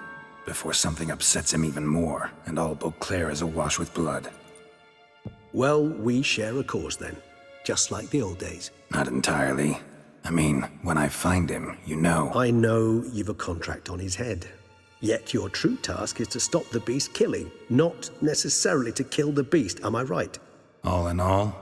before something upsets him even more and all Beauclair is awash with blood. Well, we share a cause then, just like the old days. Not entirely. I mean, when I find him, you know. I know you've a contract on his head. Yet your true task is to stop the beast killing, not necessarily to kill the beast, am I right? All in all,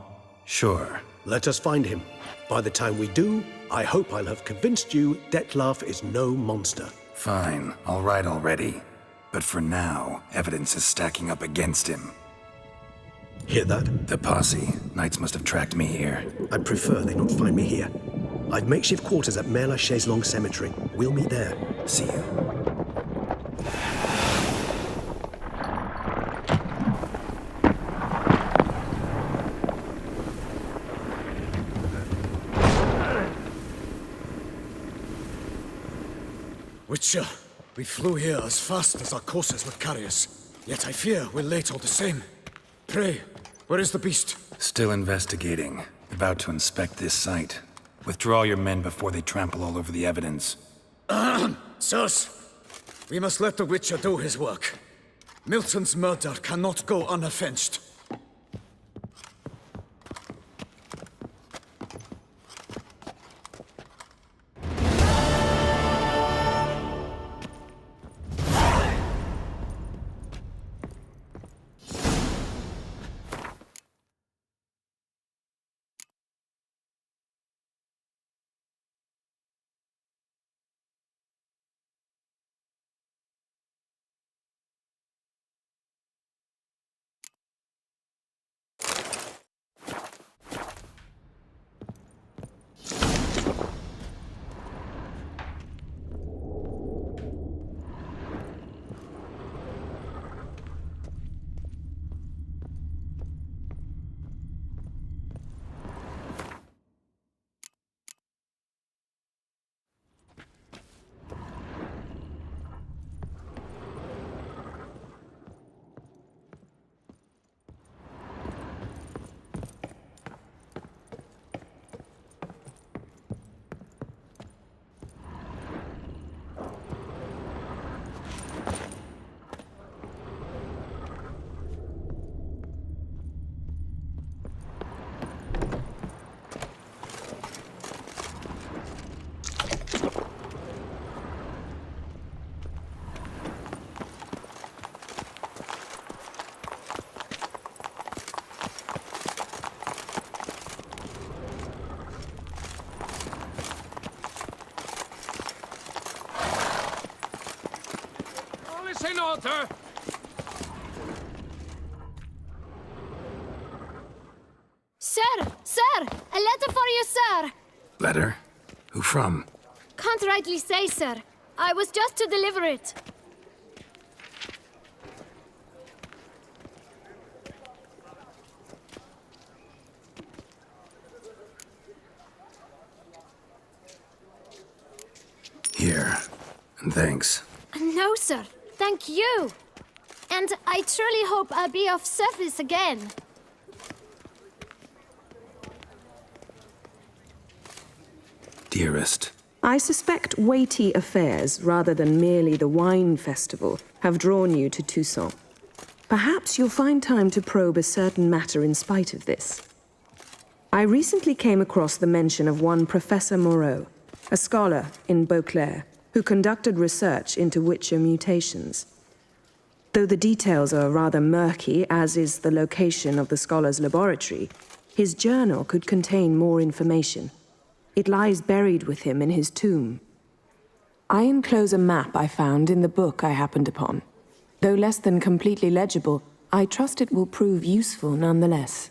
sure. Let us find him. By the time we do, I hope I'll have convinced you Detlaf is no monster. Fine, all right already. But for now, evidence is stacking up against him. Hear that? The posse. Knights must have tracked me here. I'd prefer they not find me here. I've makeshift quarters at Mère Lachaise Long Cemetery. We'll meet there. See you. Witcher, we flew here as fast as our courses would carry us. Yet I fear we're late all the same. Pray, where is the beast? Still investigating. About to inspect this site. Withdraw your men before they trample all over the evidence. Sirs, we must let the Witcher do his work. Milton's murder cannot go unavenged. House in order! Sir! Sir! A letter for you, sir! Letter? Who from? Can't rightly say, sir. I was just to deliver it. Here. And thanks. No, sir. Thank you. And I truly hope I'll be of service again. Dearest. I suspect weighty affairs, rather than merely the wine festival, have drawn you to Toussaint. Perhaps you'll find time to probe a certain matter in spite of this. I recently came across the mention of one Professor Moreau, a scholar in Beauclair, who conducted research into Witcher mutations. Though the details are rather murky, as is the location of the scholar's laboratory, his journal could contain more information. It lies buried with him in his tomb. I enclose a map I found in the book I happened upon. Though less than completely legible, I trust it will prove useful nonetheless.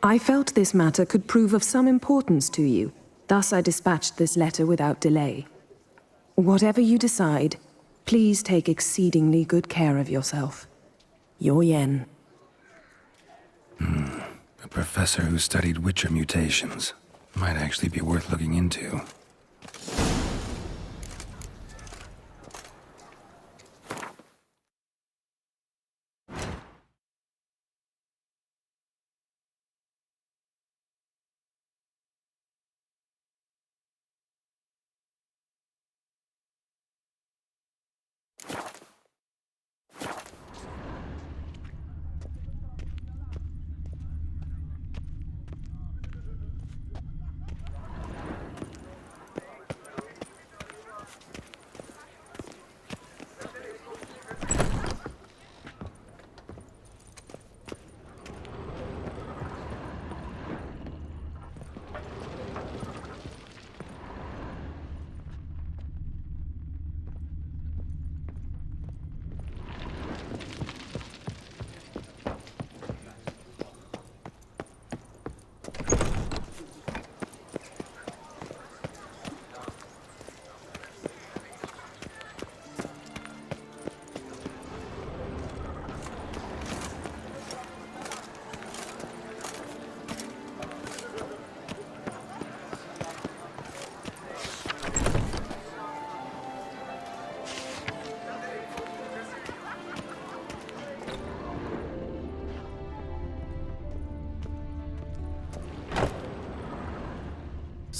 I felt this matter could prove of some importance to you, thus I dispatched this letter without delay. Whatever you decide, please take exceedingly good care of yourself. Your Yen. A professor who studied Witcher mutations. Might actually be worth looking into.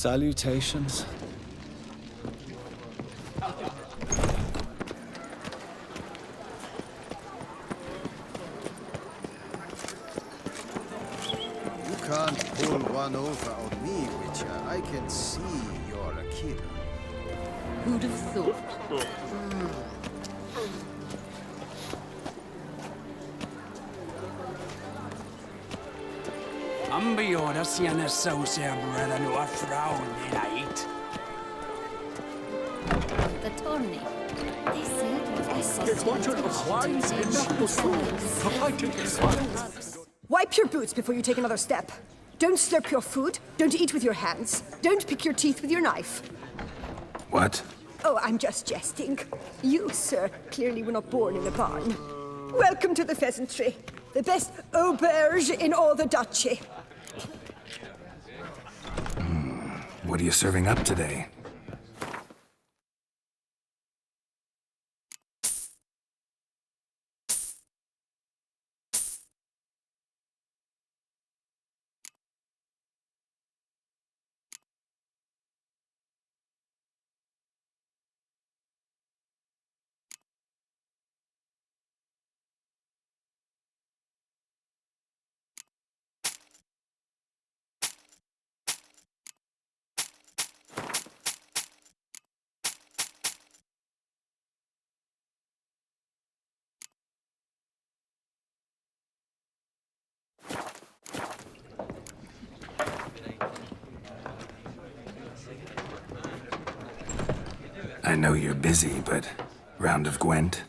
Salutations. You can't pull one over on me, Witcher. I can see you're a killer. Who'd have thought? Ambioda sian associate brother no a frown night. The Tony. They said A quarter of wine is enough for fighting this. Wipe your boots before you take another step. Don't slurp your food. Don't eat with your hands. Don't pick your teeth with your knife. What? Oh, I'm just jesting. You, sir, clearly were not born in a barn. Welcome to the pheasantry. The best auberge in all the duchy. What are you serving up today? I know you're busy, but Round of Gwent.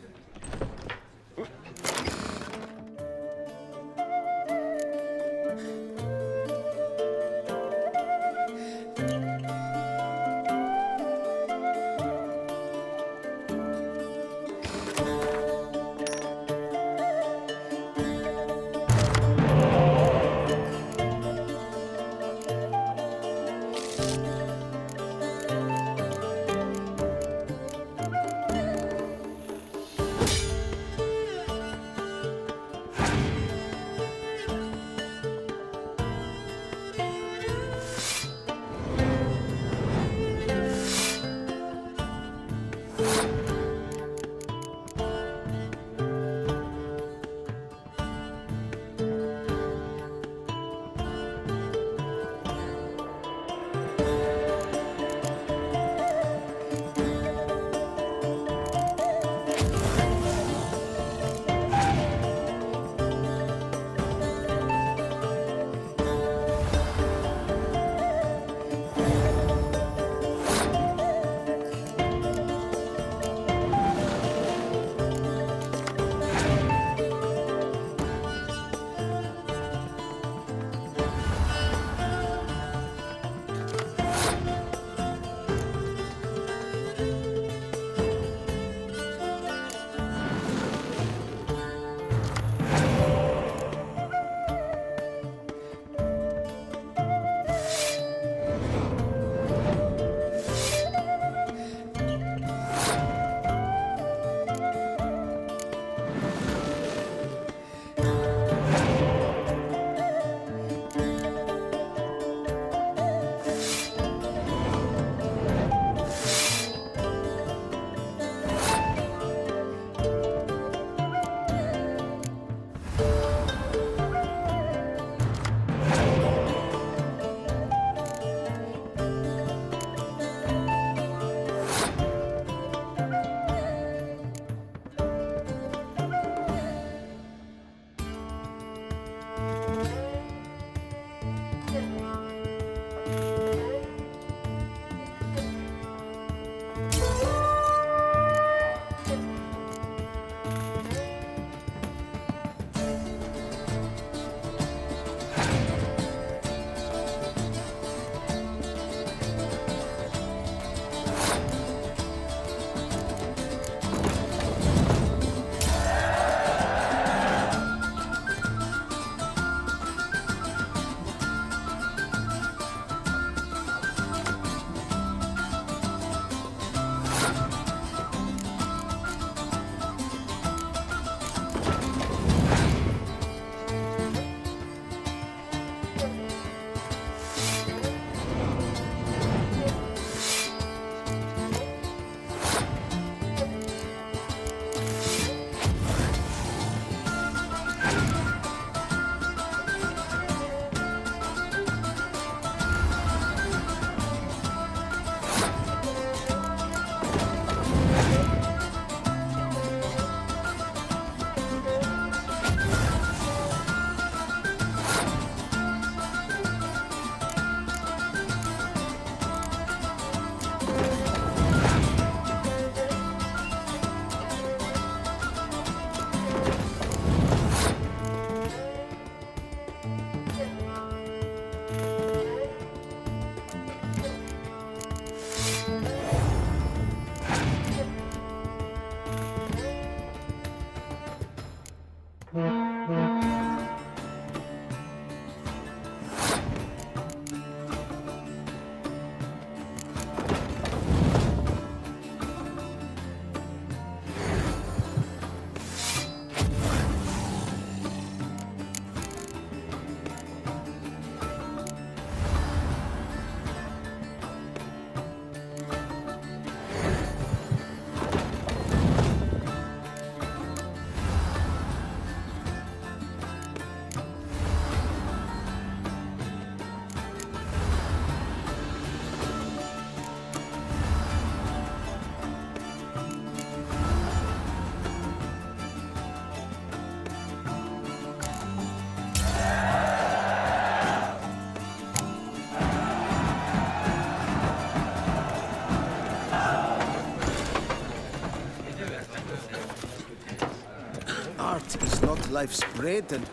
Art is not life's bread and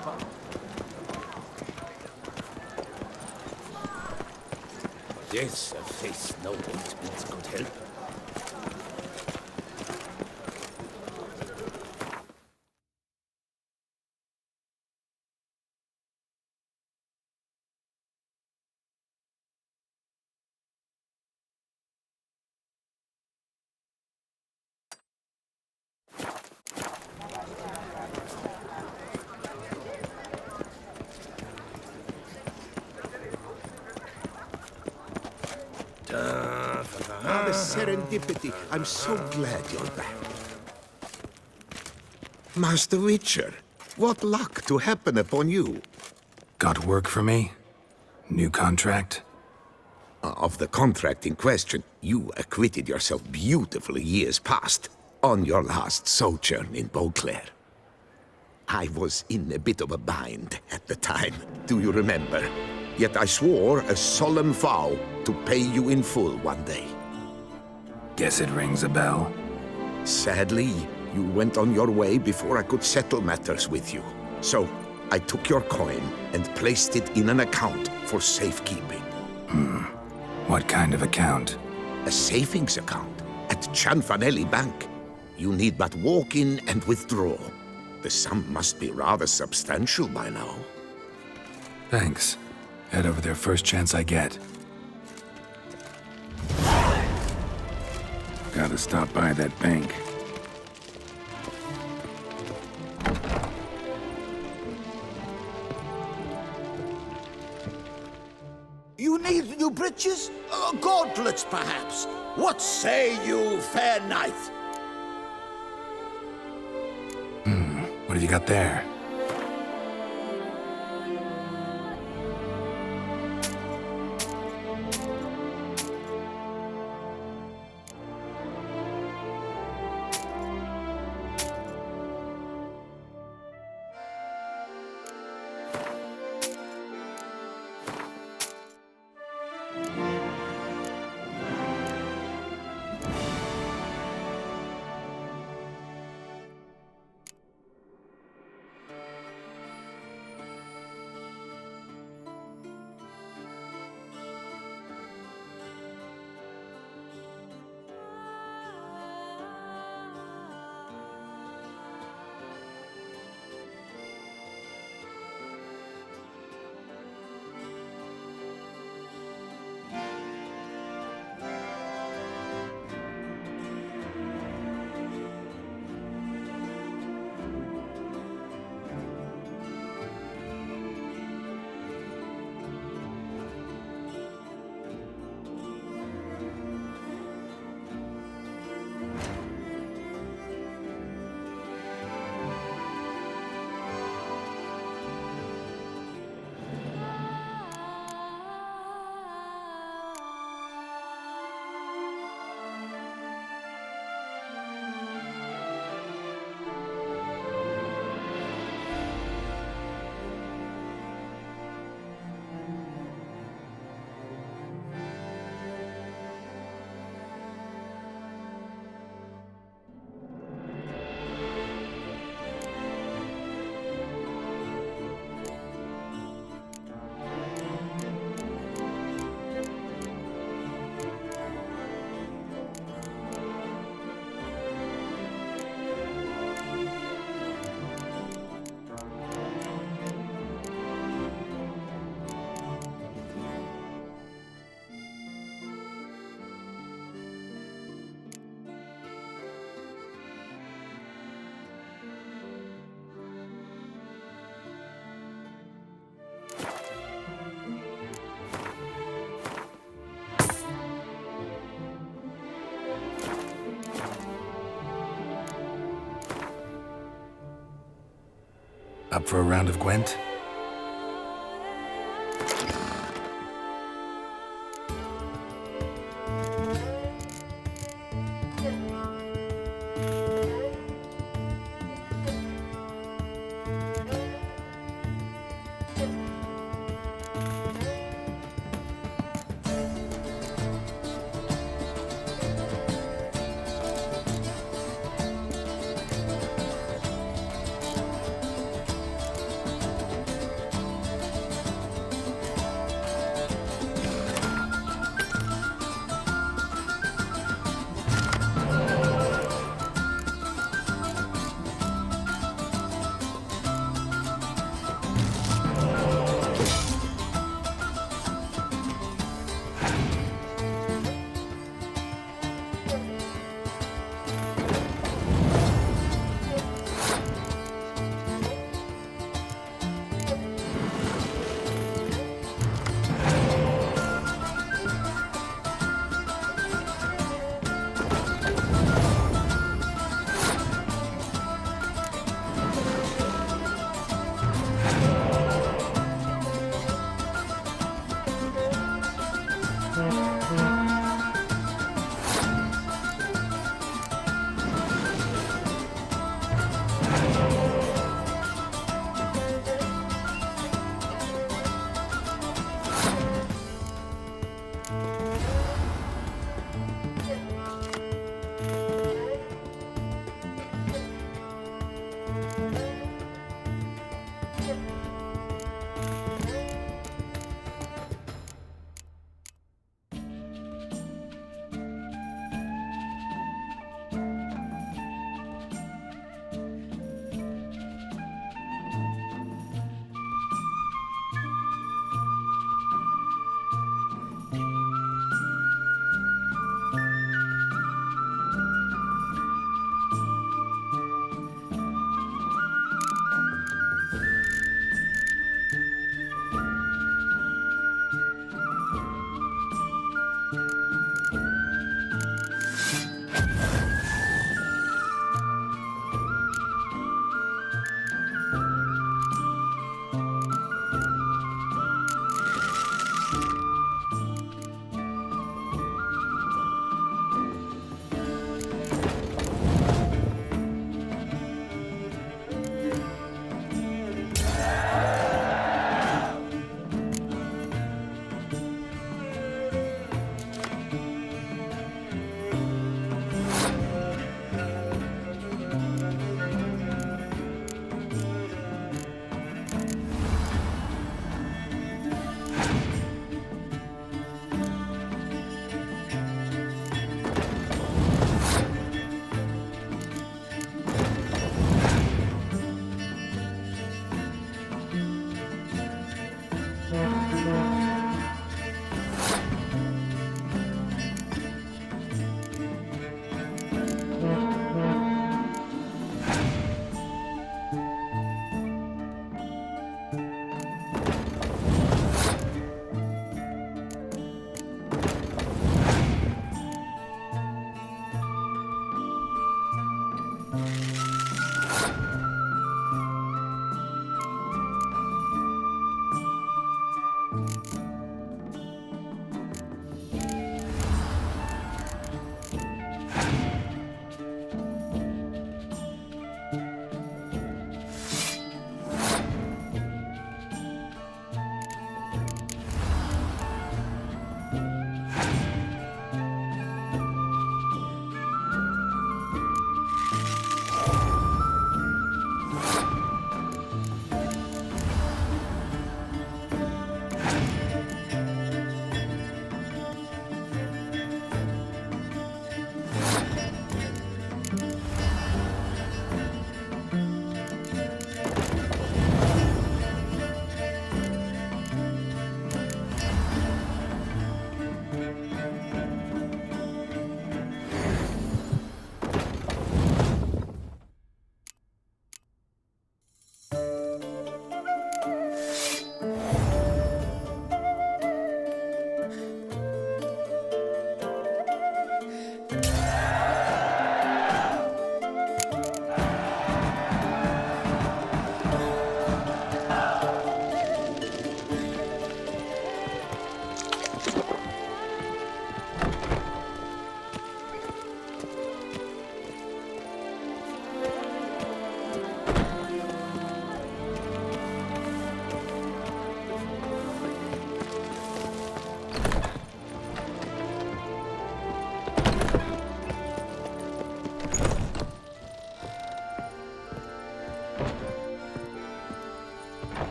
Yes, a face no ointment could help. The serendipity. I'm so glad you're back. Master Witcher, what luck to happen upon you. Got work for me? New contract? Of the contract in question, you acquitted yourself beautifully years past, on your last sojourn in Beauclair. I was in a bit of a bind at the time, do you remember? Yet I swore a solemn vow to pay you in full one day. Guess it rings a bell. Sadly, you went on your way before I could settle matters with you. So, I took your coin and placed it in an account for safekeeping. What kind of account? A savings account at Cianfanelli Bank. You need but walk in and withdraw. The sum must be rather substantial by now. Thanks. Head over there first chance I get. Gotta stop by that bank. You need new breeches? Gauntlets, perhaps? What say you, fair knight? What have you got there? Up for a round of Gwent?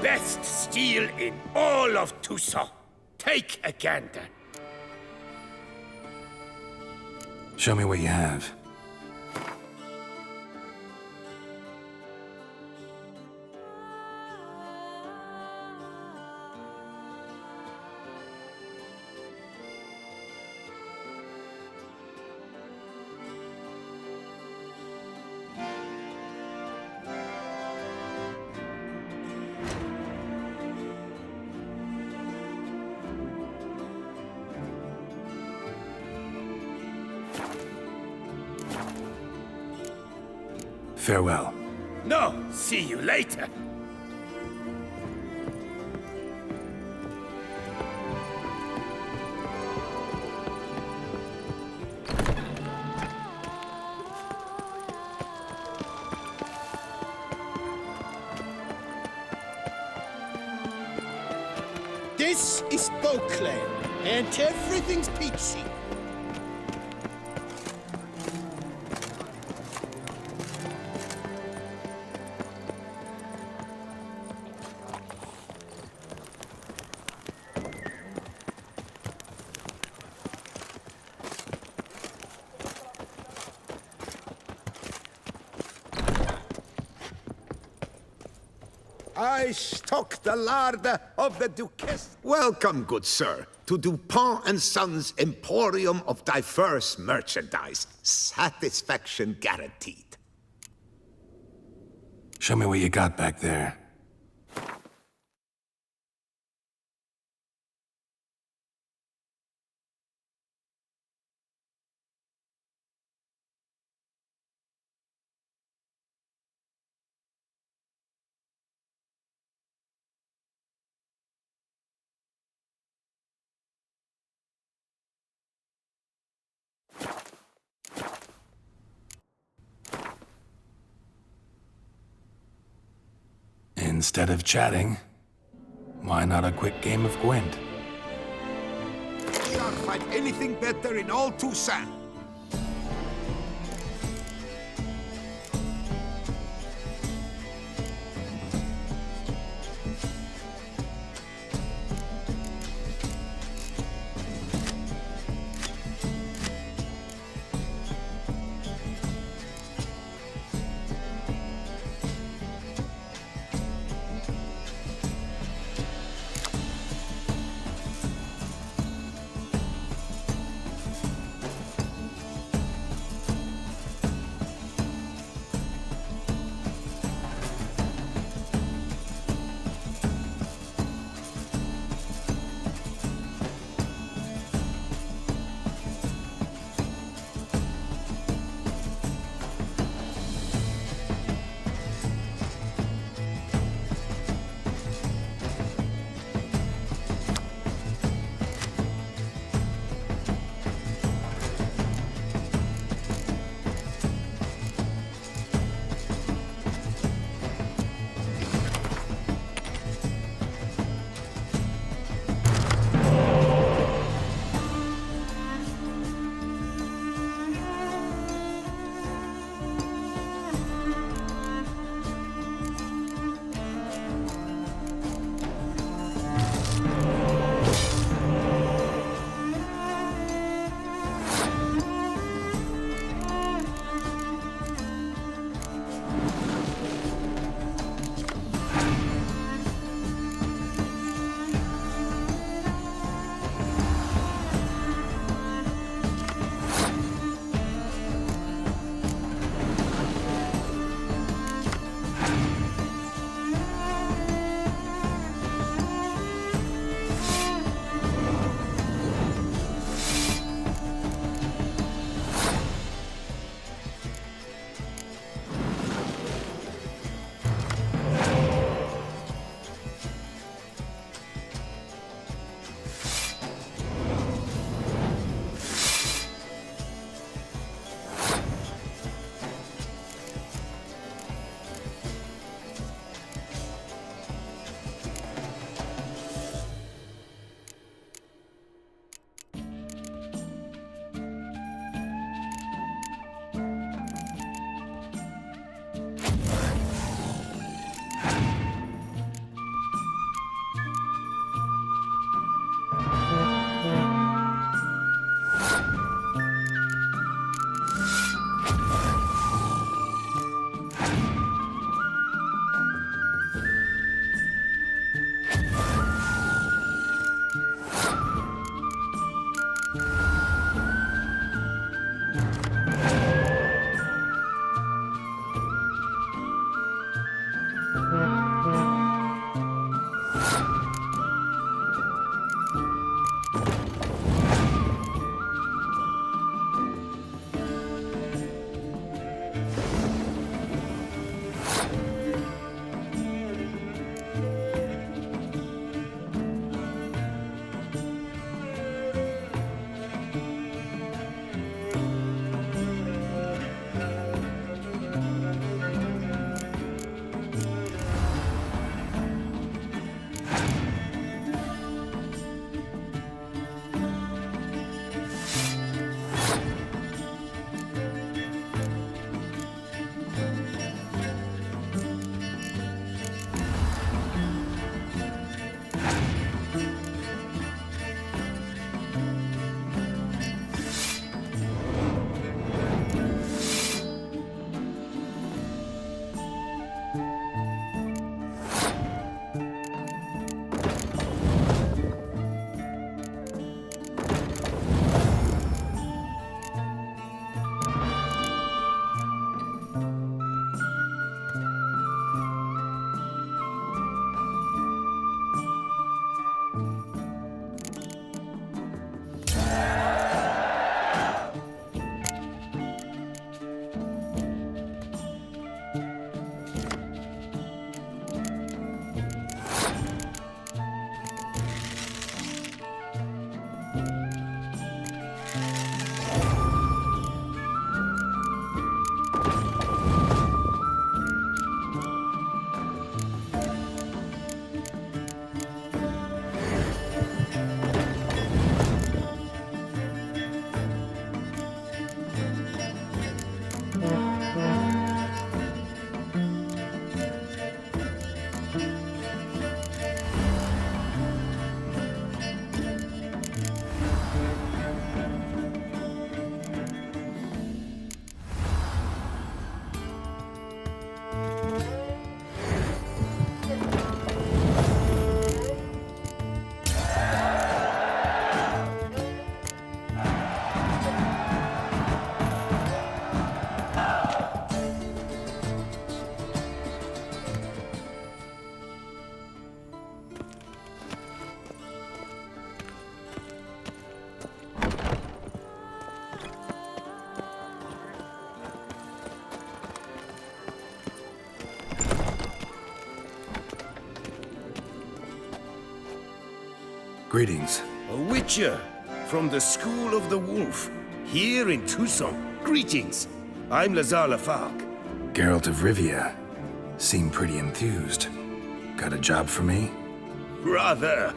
Best steel in all of Tucson. Take a gander. Show me what you have. Farewell. No, see you later. This is Beauclair, and everything's peachy. I stock the larder of the Duchess. Welcome, good sir, to Dupont and Sons' Emporium of diverse merchandise. Satisfaction guaranteed. Show me what you got back there. Instead of chatting, why not a quick game of Gwent? Can't find anything better in all Tucson. Greetings. A witcher from the School of the Wolf, here in Tucson. Greetings. I'm Lazar Lafargue. Geralt of Rivia. Seem pretty enthused. Got a job for me? Rather.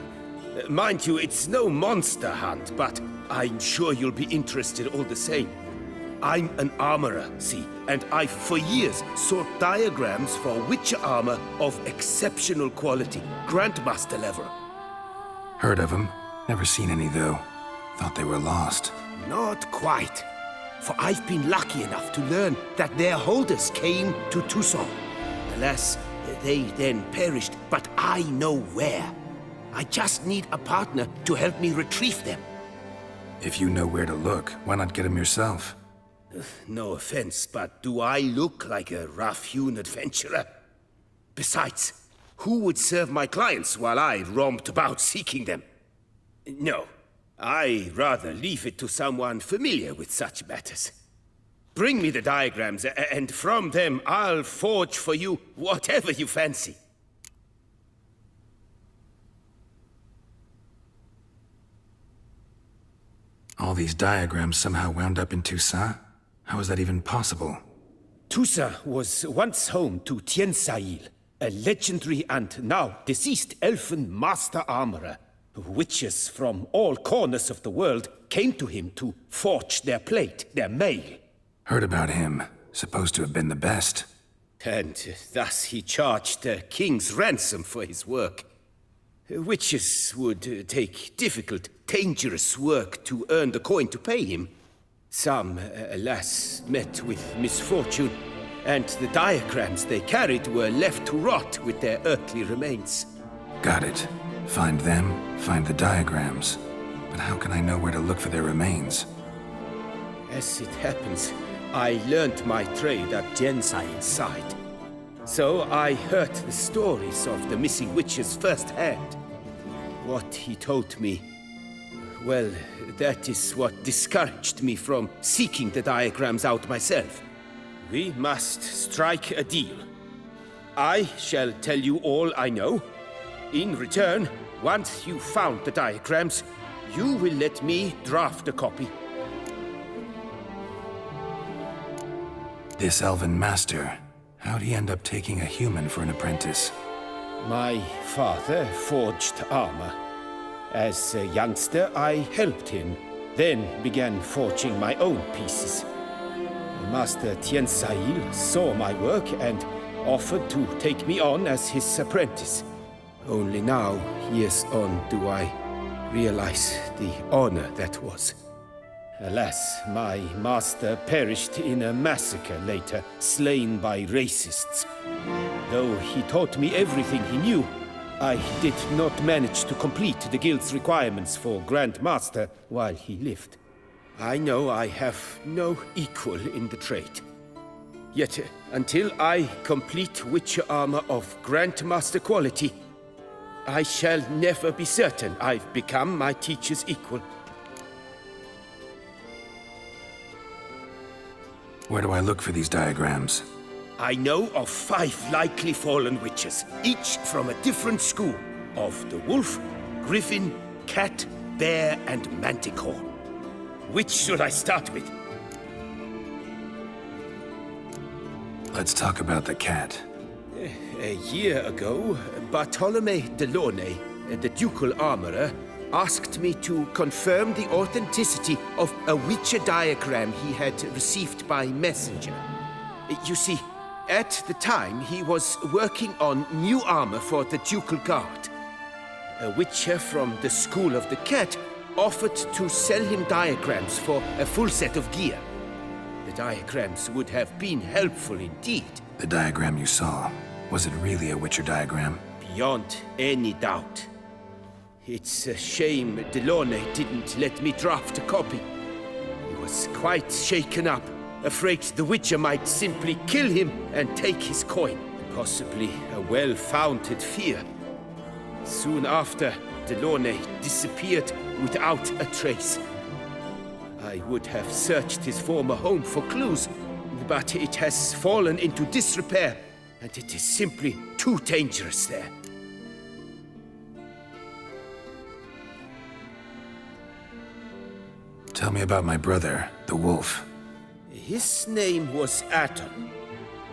Mind you, it's no monster hunt, but I'm sure you'll be interested all the same. I'm an armorer, see, and I've for years sought diagrams for witcher armor of exceptional quality, Grandmaster level. Heard of them. Never seen any, though. Thought they were lost. Not quite. For I've been lucky enough to learn that their holders came to Tucson. Alas, they then perished, but I know where. I just need a partner to help me retrieve them. If you know where to look, why not get them yourself? No offense, but do I look like a rough-hewn adventurer? Besides, who would serve my clients while I romped about seeking them? No, I rather leave it to someone familiar with such matters. Bring me the diagrams, and from them I'll forge for you whatever you fancy. All these diagrams somehow wound up in Toussaint? How is that even possible? Toussaint was once home to Tiensail, a legendary and now deceased elfin master armorer. Witches from all corners of the world came to him to forge their plate, their mail. Heard about him. Supposed to have been the best. And thus he charged a king's ransom for his work. Witches would take difficult, dangerous work to earn the coin to pay him. Some, alas, met with misfortune, and the diagrams they carried were left to rot with their earthly remains. Got it. Find them, find the diagrams. But how can I know where to look for their remains? As it happens, I learned my trade at Jensail's side. So I heard the stories of the missing witches firsthand. What he told me, well, that is what discouraged me from seeking the diagrams out myself. We must strike a deal. I shall tell you all I know. In return, once you've found the diagrams, you will let me draft a copy. This elven master, how'd he end up taking a human for an apprentice? My father forged armor. As a youngster, I helped him, then began forging my own pieces. Master Tiensail saw my work and offered to take me on as his apprentice. Only now, years on, do I realize the honor that was. Alas, my master perished in a massacre later, slain by racists. Though he taught me everything he knew, I did not manage to complete the guild's requirements for Grand Master while he lived. I know I have no equal in the trade. Yet, until I complete Witcher armor of Grandmaster quality, I shall never be certain I've become my teacher's equal. Where do I look for these diagrams? I know of 5 likely fallen witches, each from a different school of the wolf, griffin, cat, bear, and manticore. Which should I start with? Let's talk about the cat. A year ago, Bartolome de Launay, the ducal armorer, asked me to confirm the authenticity of a witcher diagram he had received by messenger. You see, at the time he was working on new armor for the ducal guard. A witcher from the School of the Cat offered to sell him diagrams for a full set of gear. The diagrams would have been helpful indeed. The diagram you saw, was it really a Witcher diagram? Beyond any doubt. It's a shame Delaunay didn't let me draft a copy. He was quite shaken up, afraid the Witcher might simply kill him and take his coin. Possibly a well-founded fear. Soon after, Delaunay disappeared without a trace. I would have searched his former home for clues, but it has fallen into disrepair, and it is simply too dangerous there. Tell me about my brother, the wolf. His name was Aton.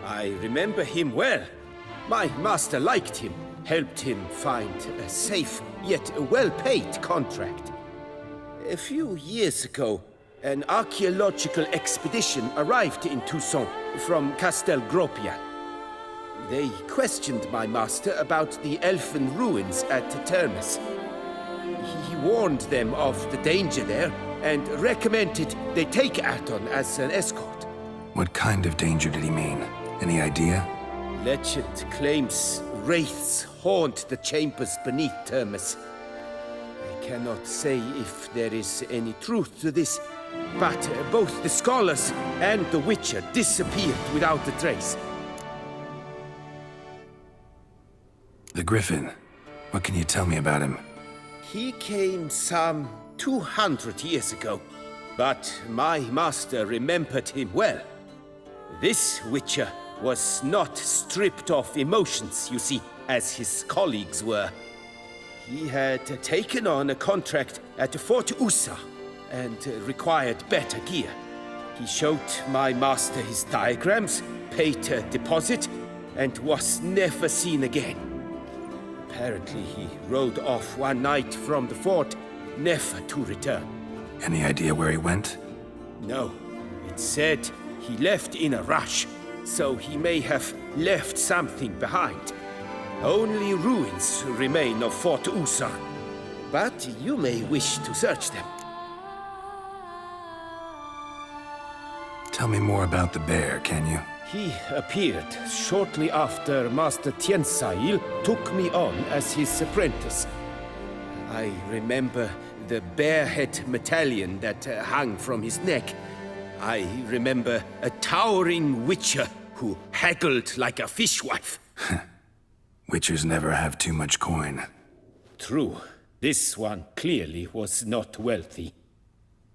I remember him well. My master liked him, helped him find a safe, yet well-paid contract. A few years ago, an archaeological expedition arrived in Toussaint from Castel Gropian. They questioned my master about the elfin ruins at Termes. He warned them of the danger there and recommended they take Aton as an escort. What kind of danger did he mean? Any idea? Legend claims wraiths haunt the chambers beneath Termes. I cannot say if there is any truth to this, but both the scholars and the Witcher disappeared without a trace. The Griffin. What can you tell me about him? He came some 200 years ago, but my master remembered him well. This Witcher was not stripped of emotions, you see, as his colleagues were. He had taken on a contract at Fort Usa and required better gear. He showed my master his diagrams, paid a deposit, and was never seen again. Apparently, he rode off one night from the fort, never to return. Any idea where he went? No. It said he left in a rush, so he may have left something behind. Only ruins remain of Fort Usa, but you may wish to search them. Tell me more about the bear, can you? He appeared shortly after Master Tiensail took me on as his apprentice. I remember the bear-head medallion that hung from his neck. I remember a towering witcher who haggled like a fishwife. Witchers never have too much coin. True. This one clearly was not wealthy.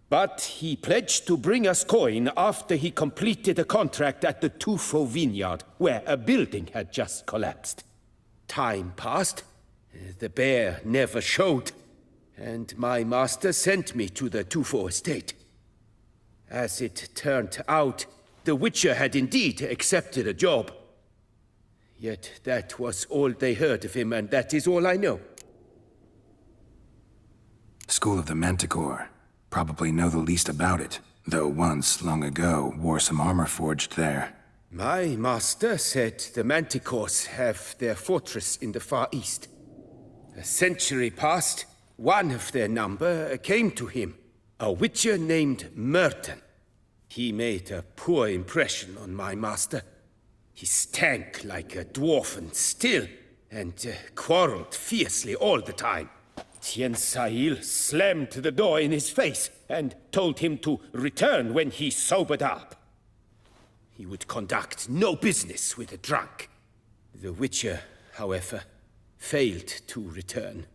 But he pledged to bring us coin after he completed a contract at the Tufo vineyard, where a building had just collapsed. Time passed. The bear never showed, and my master sent me to the Tufo estate. As it turned out, the Witcher had indeed accepted a job. Yet that was all they heard of him, and that is all I know. School of the Manticore. Probably know the least about it, though once, long ago, wore some armor forged there. My master said the Manticores have their fortress in the Far East. A century passed, one of their number came to him, a witcher named Merton. He made a poor impression on my master. He stank like a dwarfen still, and quarreled fiercely all the time. Tiensail slammed the door in his face and told him to return when he sobered up. He would conduct no business with a drunk. The Witcher, however, failed to return.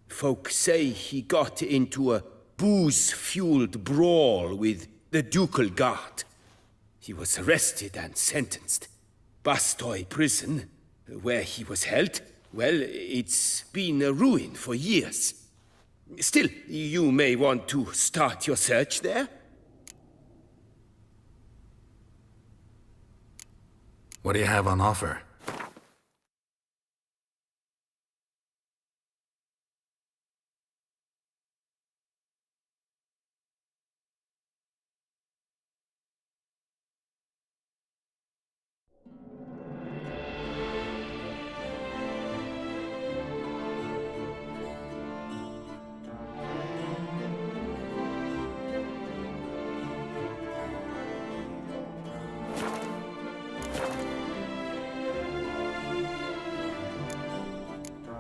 Folk say he got into a booze-fueled brawl with the ducal guard. He was arrested and sentenced. Bastoy prison, where he was held, well, it's been a ruin for years. Still, you may want to start your search there. What do you have on offer?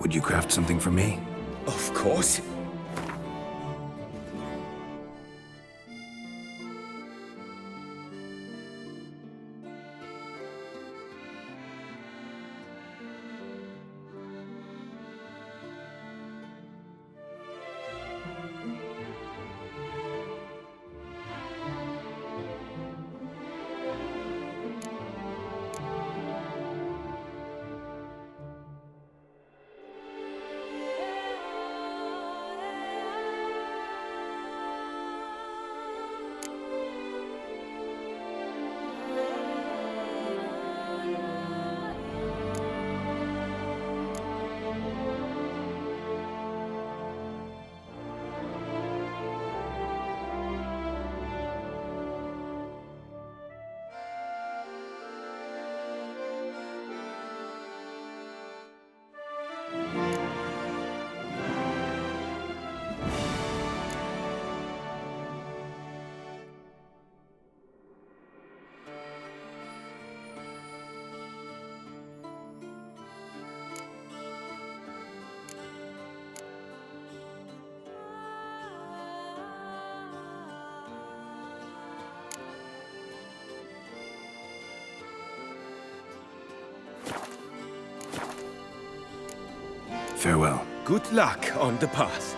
Would you craft something for me? Of course. Farewell. Good luck on the path.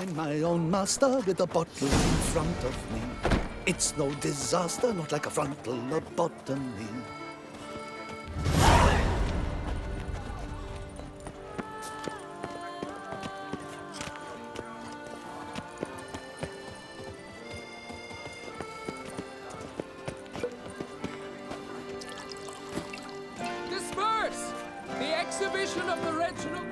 I'm my own master with a bottle in front of me. It's no disaster, not like a frontal lobotomy. Disperse! The exhibition of the regional...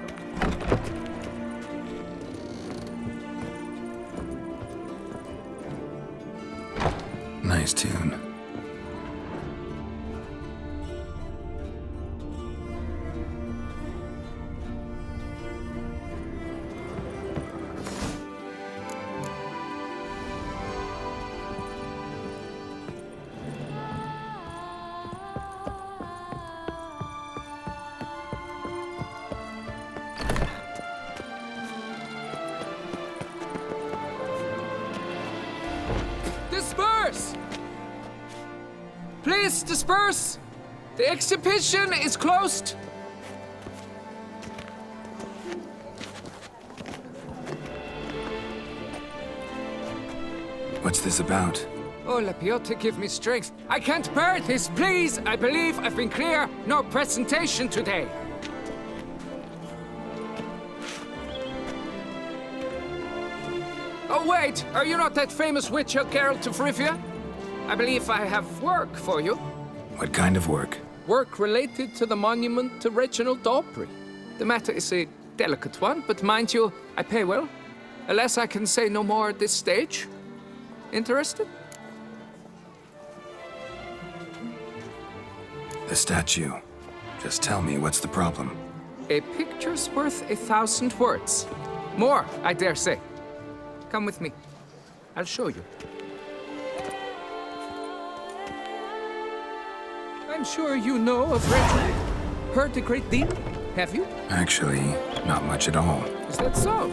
Nice tune. Disperse! Please disperse! The exhibition is closed! What's this about? Oh, Lapiote, give me strength. I can't bear this, please! I believe I've been clear. No presentation today. Oh, wait! Are you not that famous witcher, Geralt of Rivia? I believe I have work for you. What kind of work? Work related to the monument to Reginald Aubrey. The matter is a delicate one, but mind you, I pay well. Alas, I can say no more at this stage. Interested? The statue. Just tell me, what's the problem? A picture's worth 1,000 words. More, I dare say. Come with me. I'll show you. I'm sure you know of Reginald. Heard a great deal, have you? Actually, not much at all. Is that so?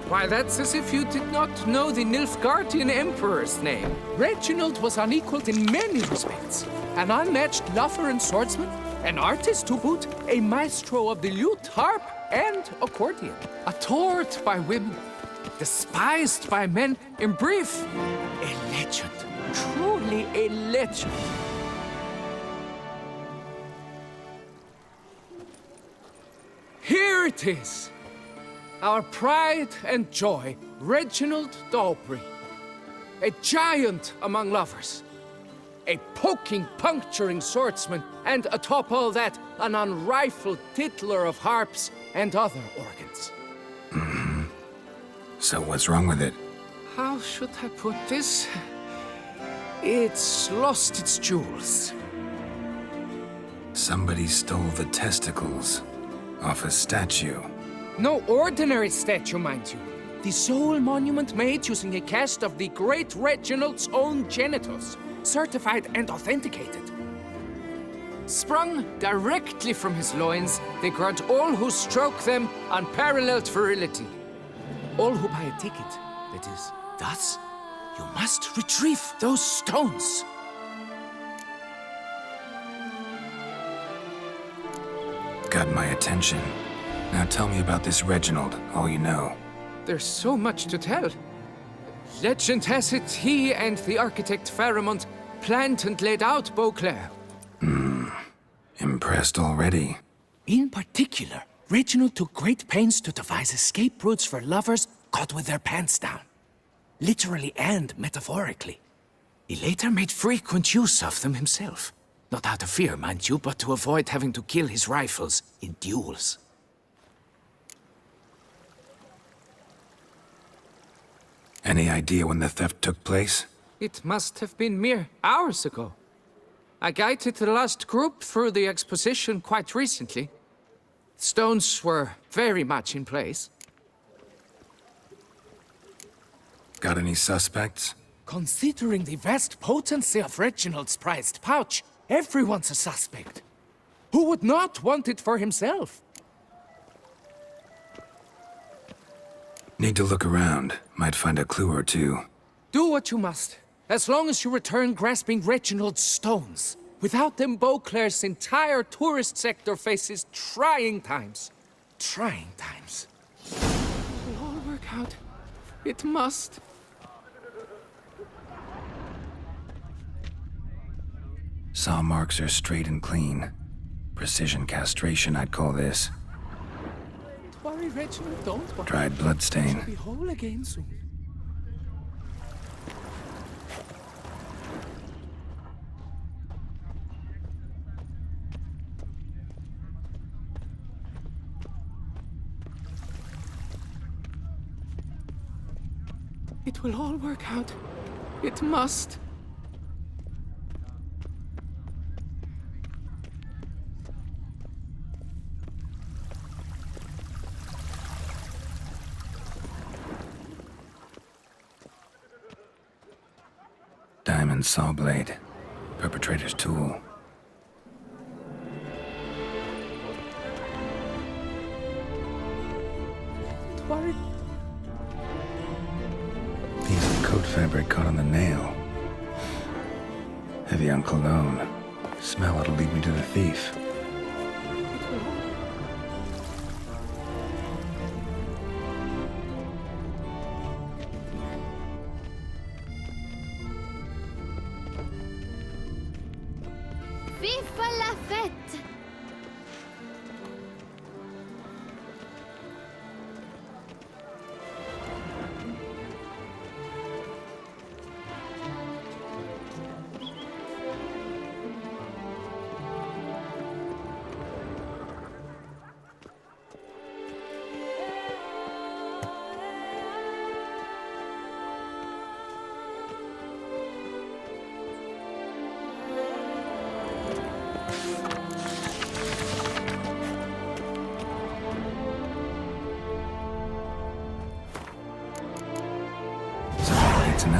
Why, that's as if you did not know the Nilfgaardian Emperor's name. Reginald was unequaled in many respects. An unmatched lover and swordsman, an artist to boot, a maestro of the lute, harp, and accordion. Adored by women, despised by men. In brief, a legend. Truly a legend. Here it is. Our pride and joy, Reginald Dalbury. A giant among lovers. A poking, puncturing swordsman, and atop all that, an unrifled tittler of harps and other organs. So what's wrong with it? How should I put this? It's lost its jewels. Somebody stole the testicles off a statue. No ordinary statue, mind you. The sole monument made using a cast of the great Reginald's own genitals, certified and authenticated. Sprung directly from his loins, they grant all who stroke them unparalleled virility. All who buy a ticket, that is. Thus, you must retrieve those stones. Got my attention. Now tell me about this Reginald, all you know. There's so much to tell. Legend has it he and the architect Faramond planned and laid out Beauclair. Impressed already. In particular, Reginald took great pains to devise escape routes for lovers caught with their pants down. Literally and metaphorically. He later made frequent use of them himself. Not out of fear, mind you, but to avoid having to kill his rivals in duels. Any idea when the theft took place? It must have been mere hours ago. I guided the last group through the exposition quite recently. Stones were very much in place. Got any suspects? Considering the vast potency of Reginald's prized pouch, everyone's a suspect. Who would not want it for himself? Need to look around. Might find a clue or two. Do what you must, as long as you return grasping Reginald's stones. Without them, Beauclair's entire tourist sector faces trying times. Trying times. It'll all work out. It must. Saw marks are straight and clean. Precision castration, I'd call this. Don't worry, Reginald, don't worry. Dried bloodstain. You'll be whole again soon. It will all work out. It must. Diamond saw blade. Perpetrator's tool. Don't worry. Piece of coat fabric caught on the nail. Heavy on cologne. Smell it'll lead me to the thief. Vive la fête!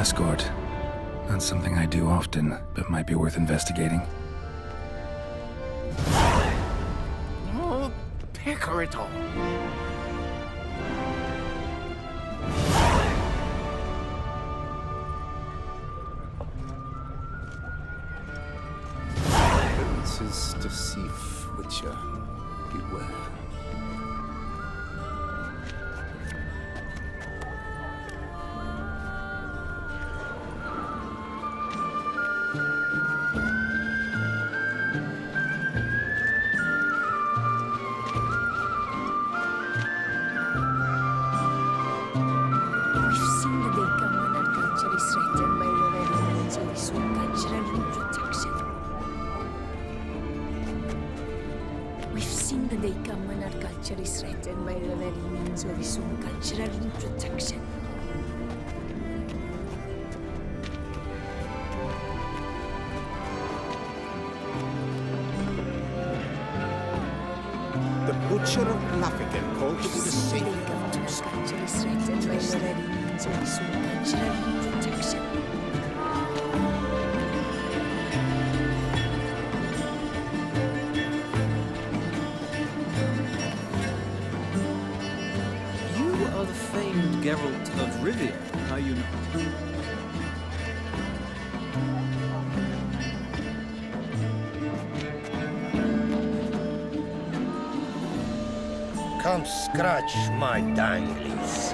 escort. Not something I do often, but might be worth investigating. Oh, pecker it all. This is deceit, Witcher. Beware. We've seen the Deka when our culture is threatened by the very means of its own cultural reproduction. The Butcher of Laffigan called to be the savior of Tucson. Culture is threatened by the very means of its own cultural reproduction. You are the famed Geralt of Rivia, are you not? Come scratch my danglies.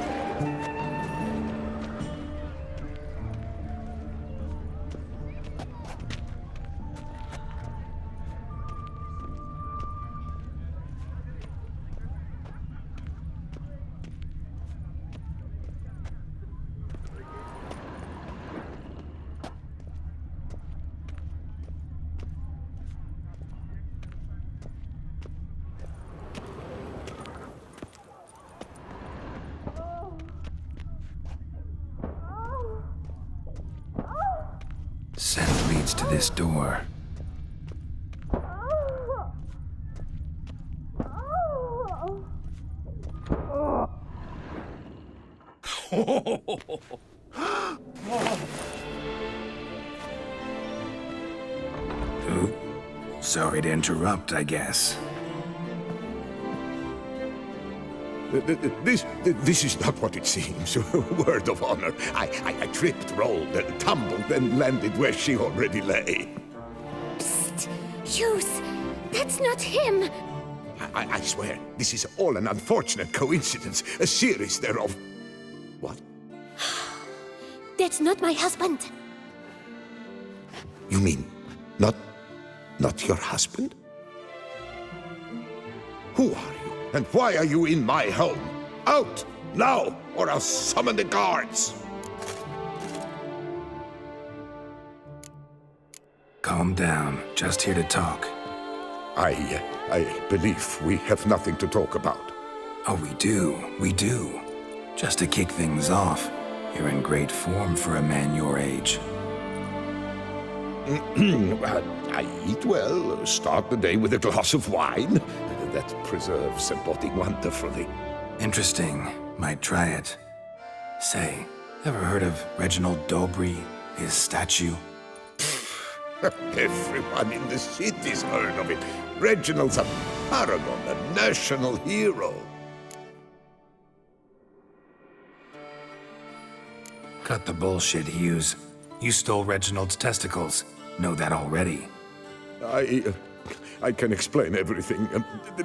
Scent leads to this door. Ooh, sorry to interrupt, I guess. This is not what it seems. Word of honor. I tripped, rolled, tumbled, and landed where she already lay. Psst! Hughes! That's not him! I swear, this is all an unfortunate coincidence. A series thereof. What? That's not my husband! You mean, not your husband? Who are you? And why are you in my home? Out! Now! Or I'll summon the guards! Calm down. Just here to talk. I believe we have nothing to talk about. Oh, we do. Just to kick things off, you're in great form for a man your age. I eat well, start the day with a glass of wine. That preserves a body wonderfully. Interesting. Might try it. Say, ever heard of Reginald Dobry, his statue? Everyone in the city's heard of it. Reginald's a paragon, a national hero. Cut the bullshit, Hughes. You stole Reginald's testicles. Know that already. I can explain everything.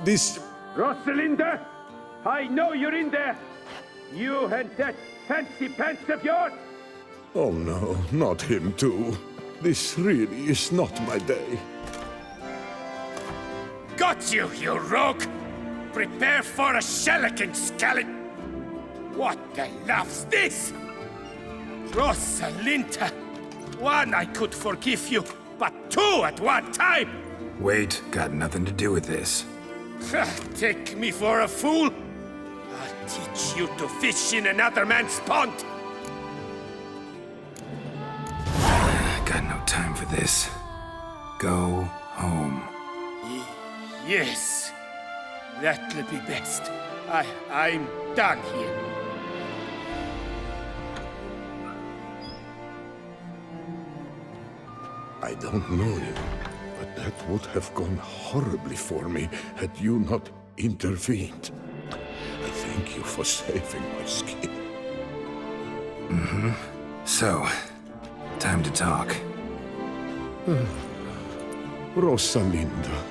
This... Rosalinda! I know you're in there! You and that fancy pants of yours! Oh no, not him too. This really is not my day. Got you, you rogue! Prepare for a shellacking, scallop! What the love's this? Rosalinda! One, I could forgive you, but two at one time! Wait, got nothing to do with this. Take me for a fool? I'll teach you to fish in another man's pond! Got no time for this. Go home. Yes, that'll be best. I'm done here. I don't know you, but that would have gone horribly for me had you not intervened. I thank you for saving my skin. Mm-hmm. So, time to talk. Rosalinda,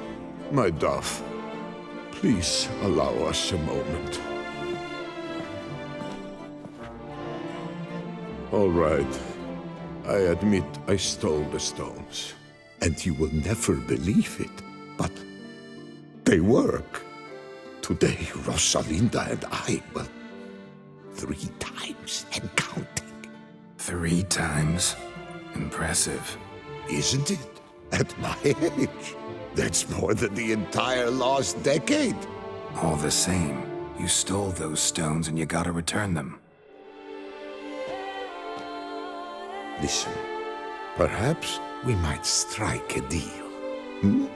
my dove, please allow us a moment. All right. I admit I stole the stones. And you will never believe it, but they work. Today, Rosalinda and I, well, 3 times and counting. 3 times? Impressive. Isn't it? At my age. That's more than the entire last decade. All the same, you stole those stones and you gotta return them. Listen, perhaps we might strike a deal. Hmm?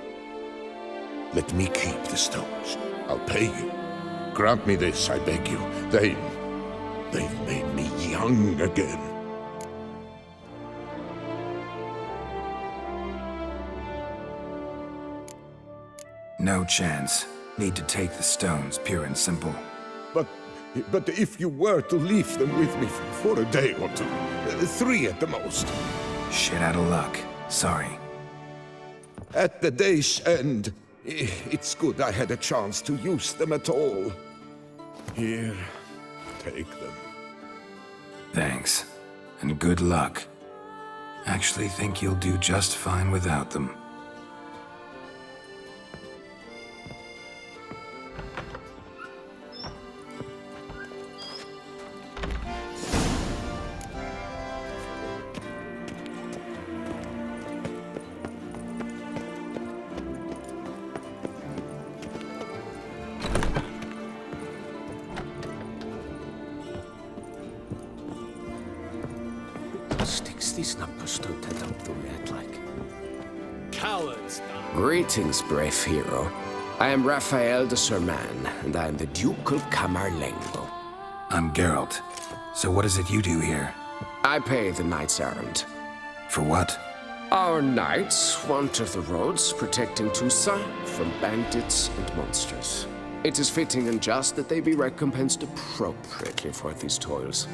Let me keep the stones. I'll pay you. Grant me this, I beg you. They've made me young again. No chance. Need to take the stones, pure and simple. But if you were to leave them with me for a day or 2, 3 at the most. Shit out of luck. Sorry. At the day's end, it's good I had a chance to use them at all. Here, take them. Thanks. And good luck. Actually think you'll do just fine without them. Cowards! Greetings, brave hero. I am Raphael de Serman, and I am the Duke of Camarlengo. I'm Geralt. So what is it you do here? I pay the knights errant. For what? Our knights wander the roads, protecting Toussaint from bandits and monsters. It is fitting and just that they be recompensed appropriately for these toils.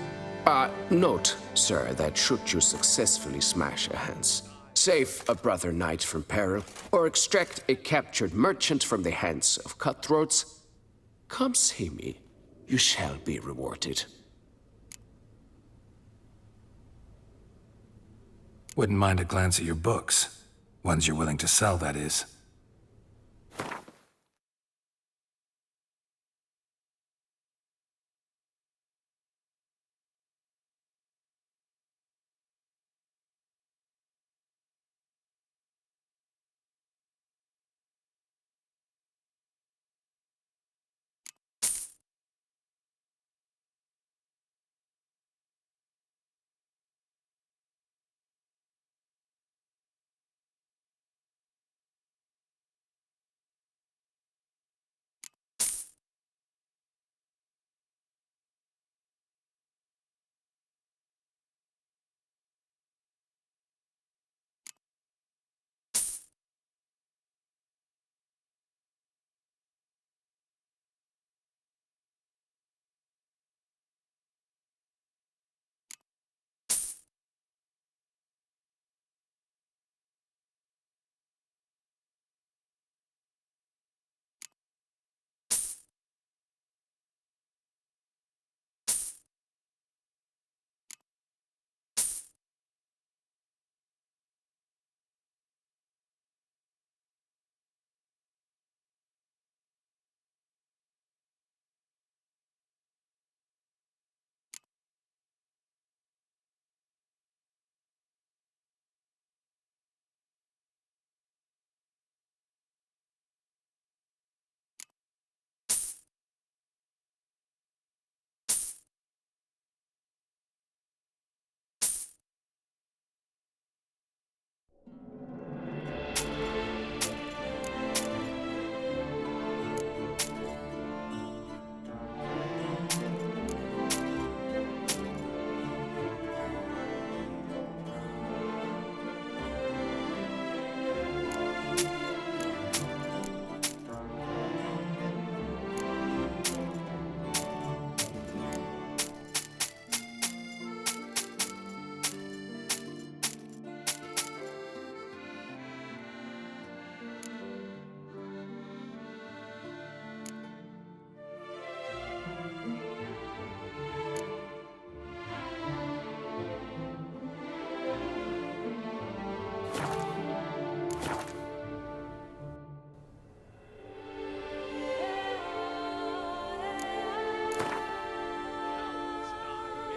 Note, sir, that should you successfully smash a Hans, save a brother knight from peril, or extract a captured merchant from the hands of cutthroats, come see me. You shall be rewarded. Wouldn't mind a glance at your books. Ones you're willing to sell, that is.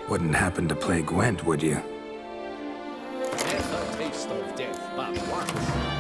Wouldn't happen to play Gwent, would you? Never taste of death but once.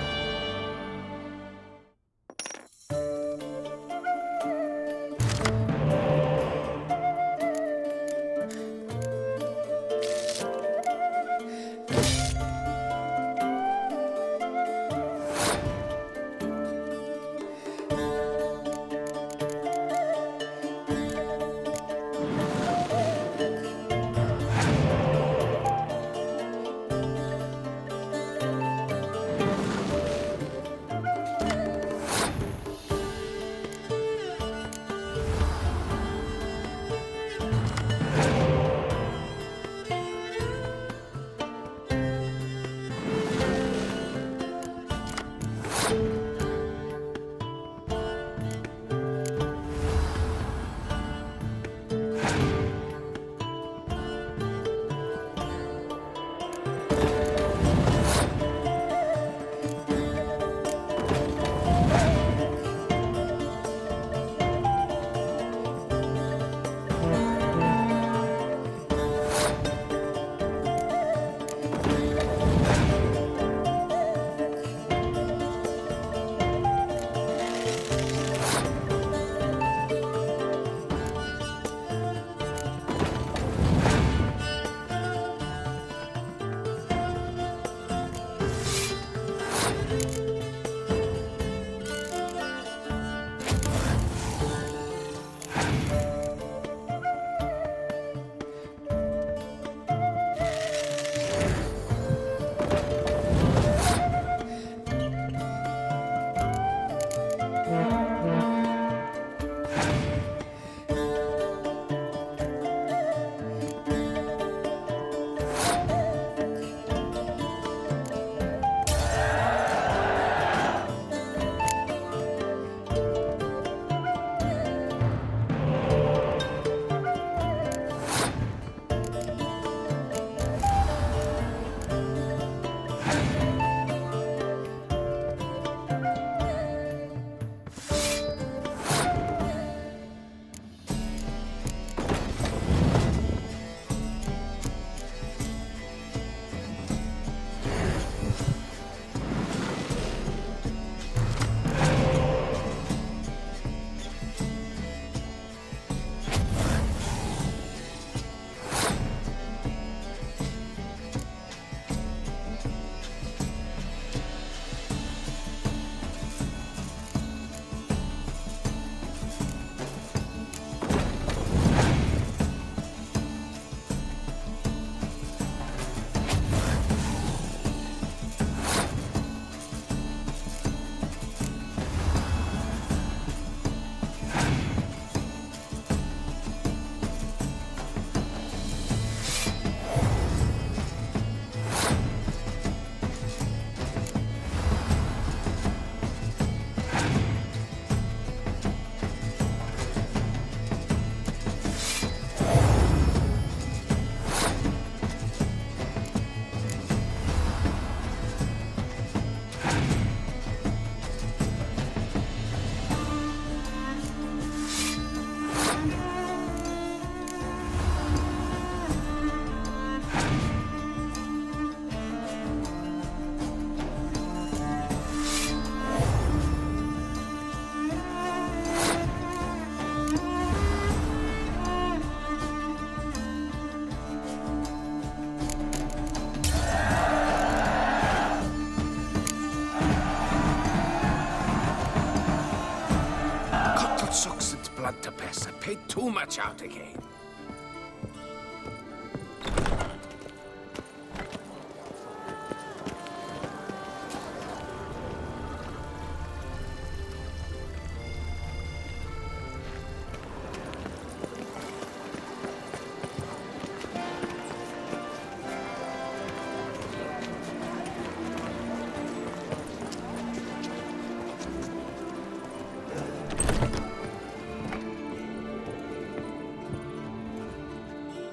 I paid too much out again.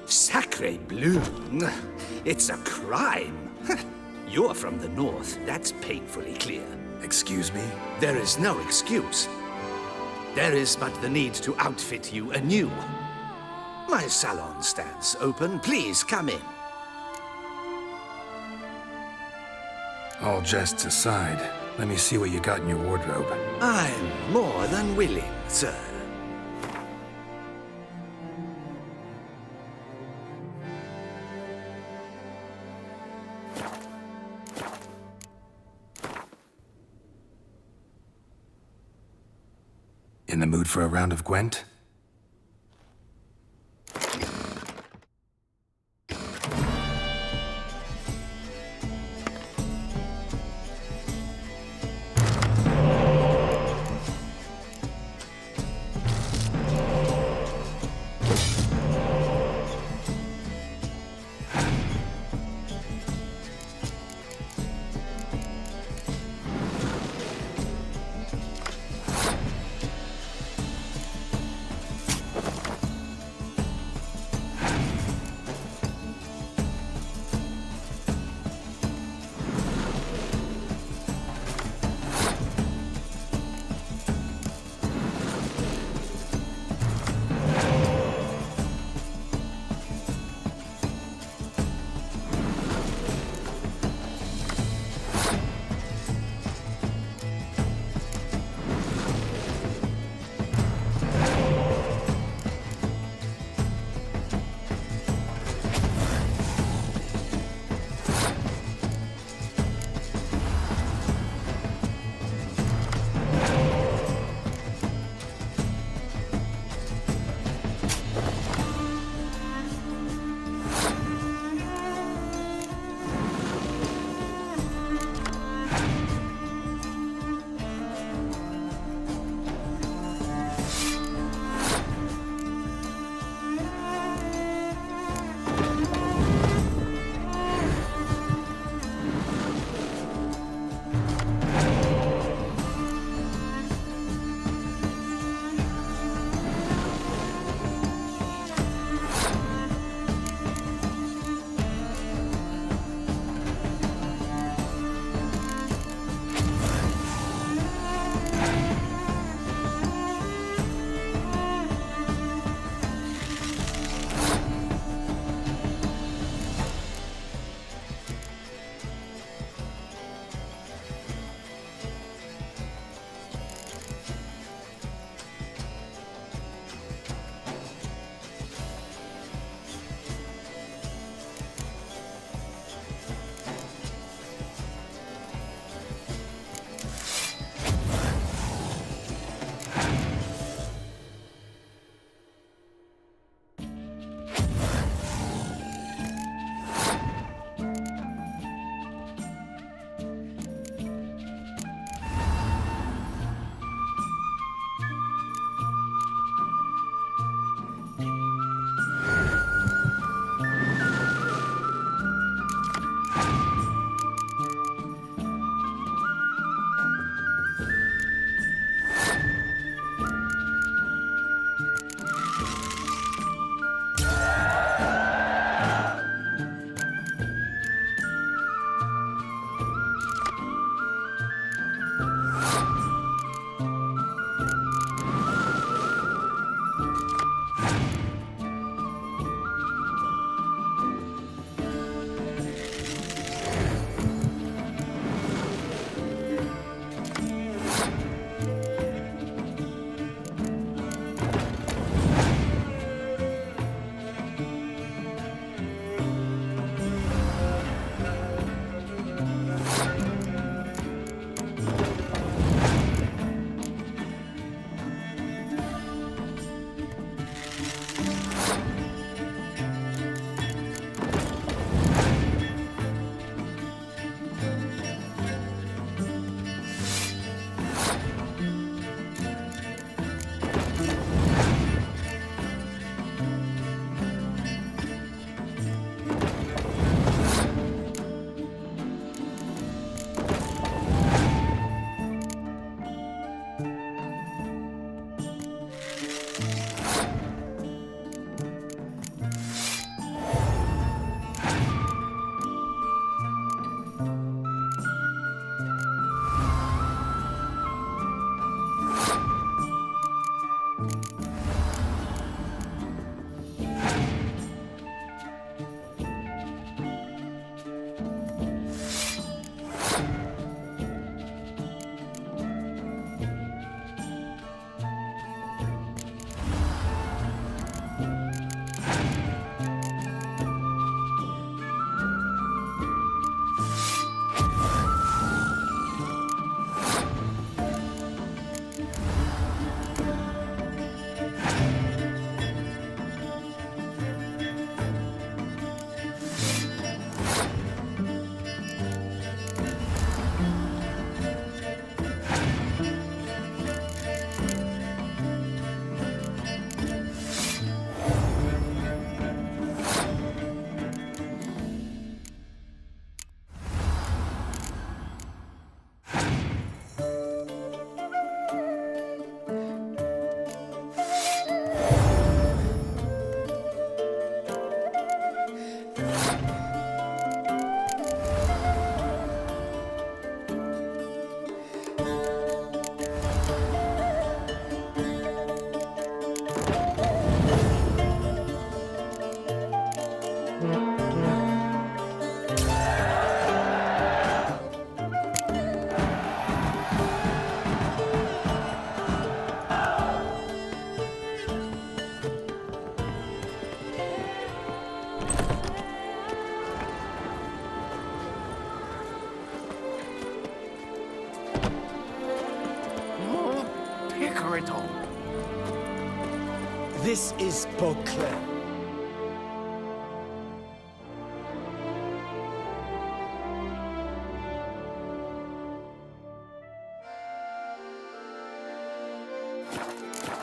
Sacre bleu! It's a crime! You're from the north, that's painfully clear. Excuse me? There is no excuse. There is but the need to outfit you anew. My salon stands open. Please come in. All jests aside, let me see what you got in your wardrobe. I'm more than willing, sir. In the mood for a round of Gwent? for it all. This is Beauclair.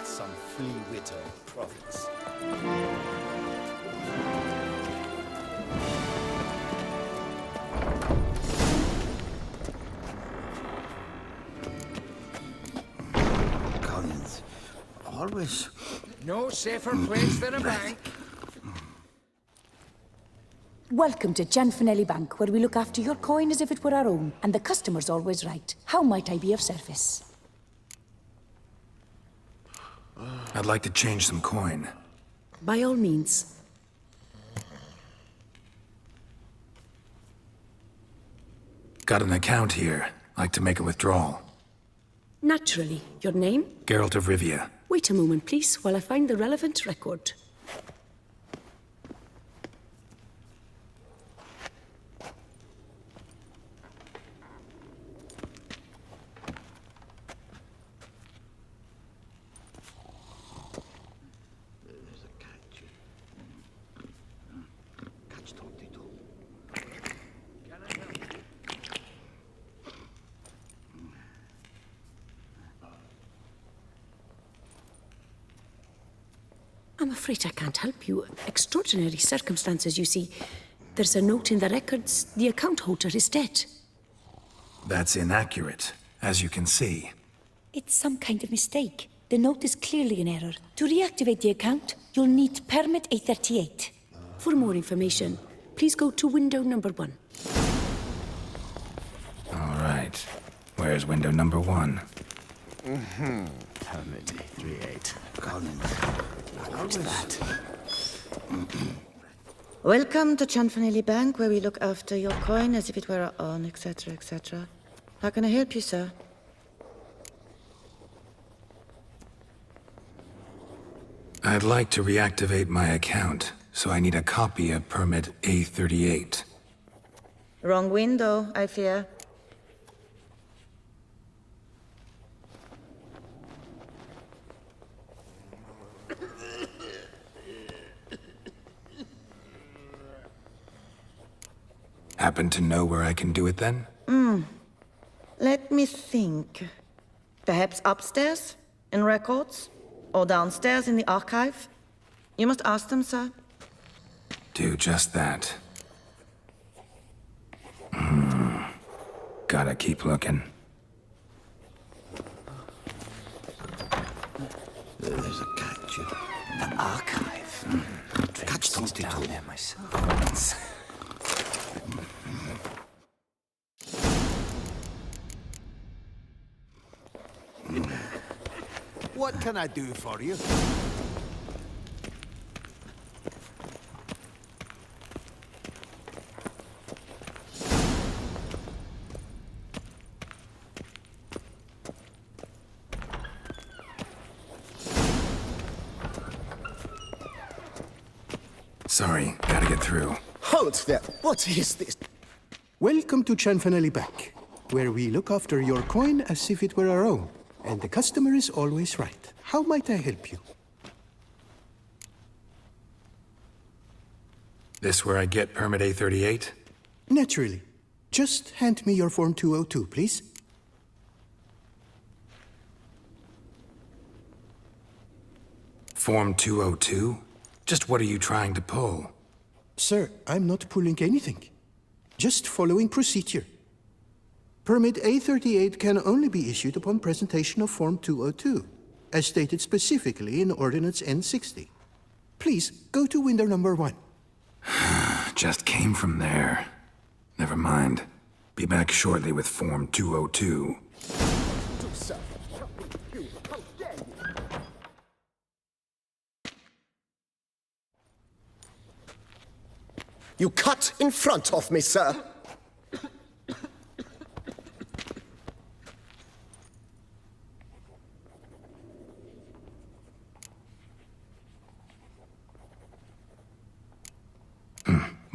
Some flea-witter province. Collins, always. No safer place than a bank. Welcome to Gianfinelli Bank, where we look after your coin as if it were our own, and the customer's always right. How might I be of service? I'd like to change some coin. By all means. Got an account here. Like to make a withdrawal. Naturally. Your name? Geralt of Rivia. Wait a moment, please, while I find the relevant record. I'm afraid I can't help you. Extraordinary circumstances, you see. There's a note in the records. The account holder is dead. That's inaccurate, as you can see. It's some kind of mistake. The note is clearly an error. To reactivate the account, you'll need permit A38. For more information, please go to window number 1. All right. Where's window number 1? Permit A38. How's that? Welcome to Gianfinelli Bank, where we look after your coin as if it were our own, etc., etc. How can I help you, sir? I'd like to reactivate my account, so I need a copy of permit A38. Wrong window, I fear. Happen to know where I can do it then? Let me think. Perhaps upstairs, in records? Or downstairs in the archive? You must ask them, sir. Do just that. Gotta keep looking. There's a catch. The archive. Catch something down there myself. What can I do for you? Sorry, gotta get through. Hold there. What is this? Welcome to Gianfinelli Bank, where we look after your coin as if it were our own, and the customer is always right. How might I help you? This where I get permit A38? Naturally. Just hand me your Form 202, please. Form 202? Just what are you trying to pull? Sir, I'm not pulling anything. Just following procedure. Permit A38 can only be issued upon presentation of Form 202, as stated specifically in Ordinance N60. Please, go to window number 1. Just came from there. Never mind. Be back shortly with Form 202. You cut in front of me, sir.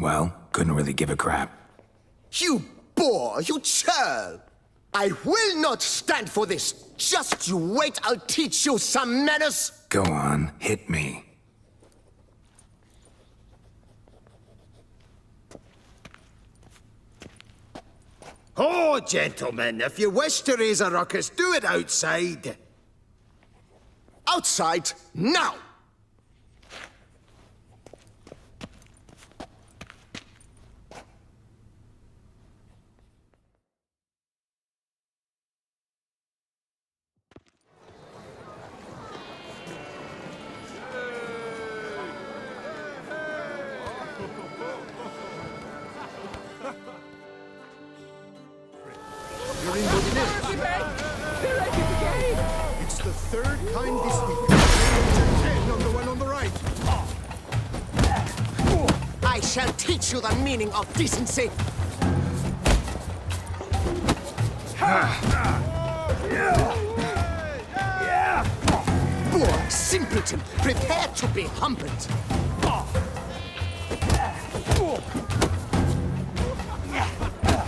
Well, couldn't really give a crap. You boor! You churl! I will not stand for this! Just you wait, I'll teach you some manners! Go on, hit me. Oh, gentlemen, if you wish to raise a ruckus, do it outside. Outside, now! You're in Bodinette. It's the third time this week. 10 on the one on the right. I shall teach you the meaning of decency. Poor simpleton, prepare to be humbled.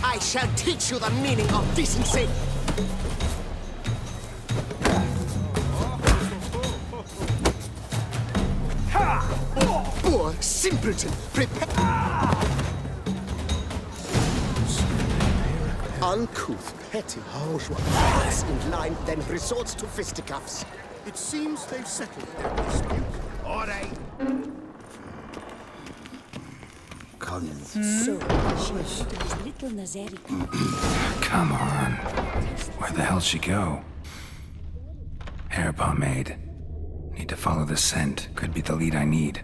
I shall teach you the meaning of decency. Poor simpleton, prepare. Uncouth, petty bourgeois. Falls in line, then resorts to fisticuffs. It seems they've settled their dispute. All right. So, she is little Nazeri. Come on. Where the hell'd she go? Hair pomade. Need to follow the scent. Could be the lead I need.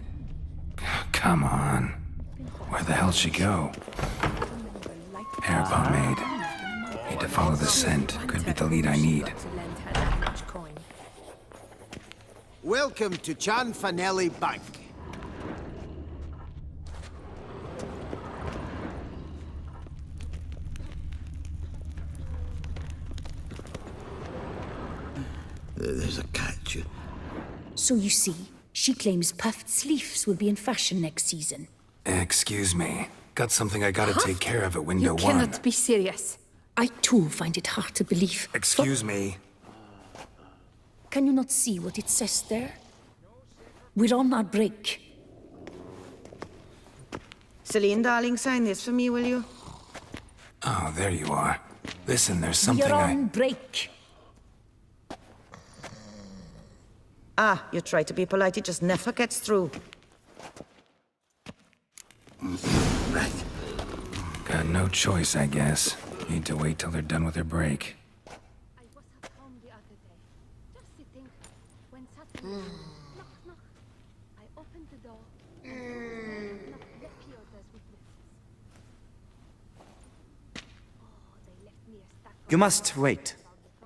Come on. Where the hell'd she go? Hair pomade. Need to follow the scent. Could be the lead I need. Welcome to Cianfanelli Bank. There's a catch. So you see, she claims puffed sleeves will be in fashion next season. Excuse me. Got something I gotta take care of at window You one. cannot be serious. I too find it hard to believe. Excuse me. Can you not see what it says there? We're on our break. Celine, darling, sign this for me, will you? Oh, there you are. Listen, there's something We're on break. Ah, you try to be polite, it just never gets through. Right. Got no choice, I guess. Need to wait till they're done with their break. You must wait.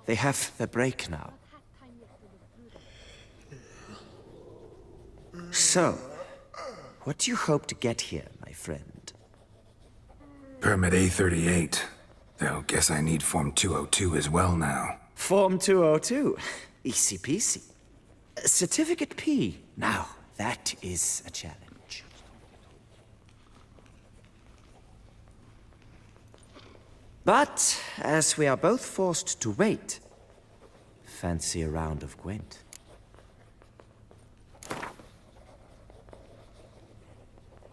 They have their break now. So, what do you hope to get here, my friend? Permit A38. Though, guess I need Form 202 as well now. Form 202. Easy peasy. Certificate P. Now, that is a challenge. But, as we are both forced to wait, fancy a round of Gwent.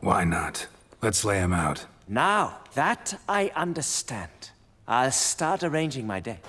Why not? Let's lay him out. Now, that I understand. I'll start arranging my day.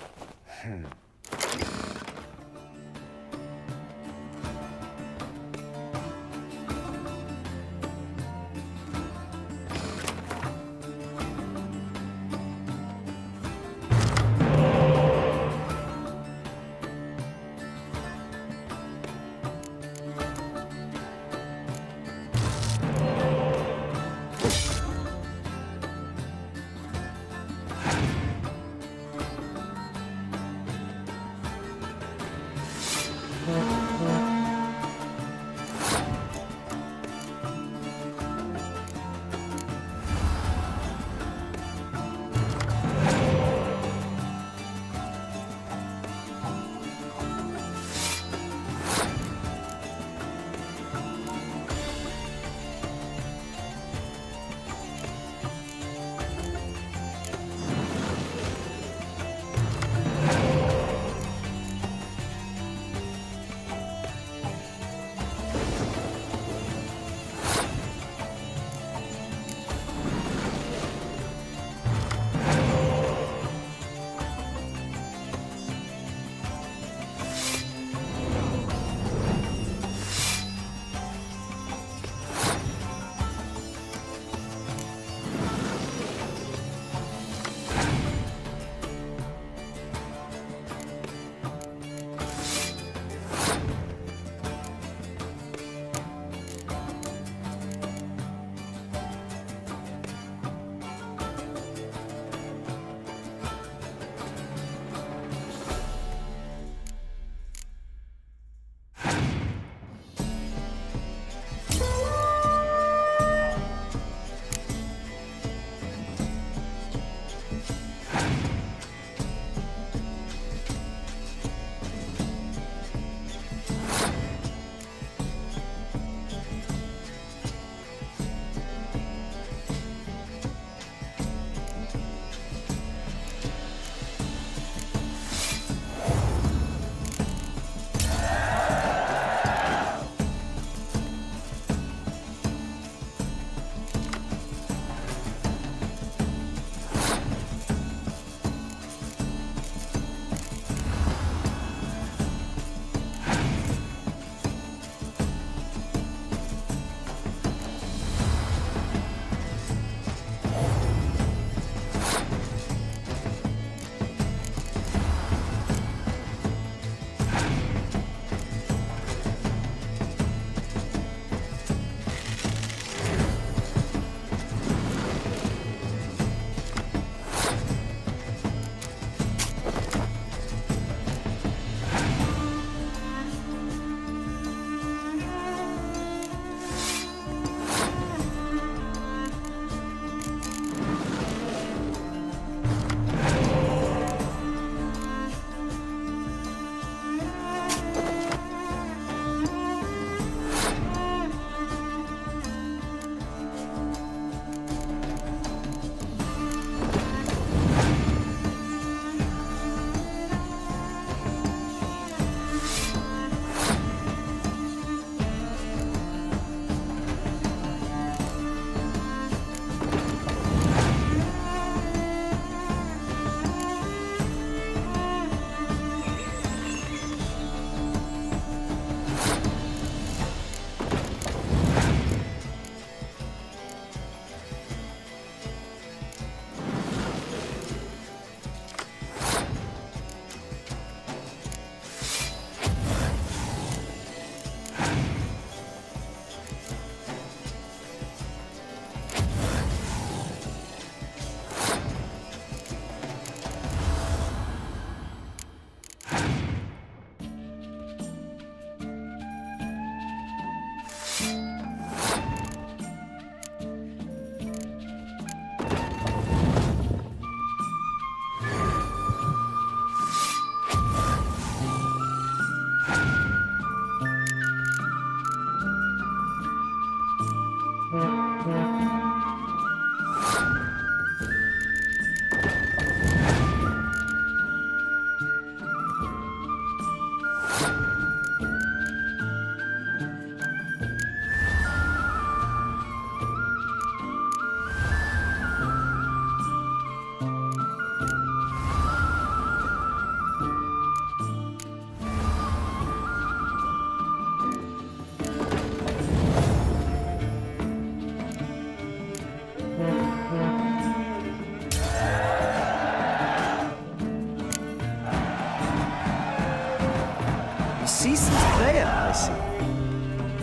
seasoned player, I see.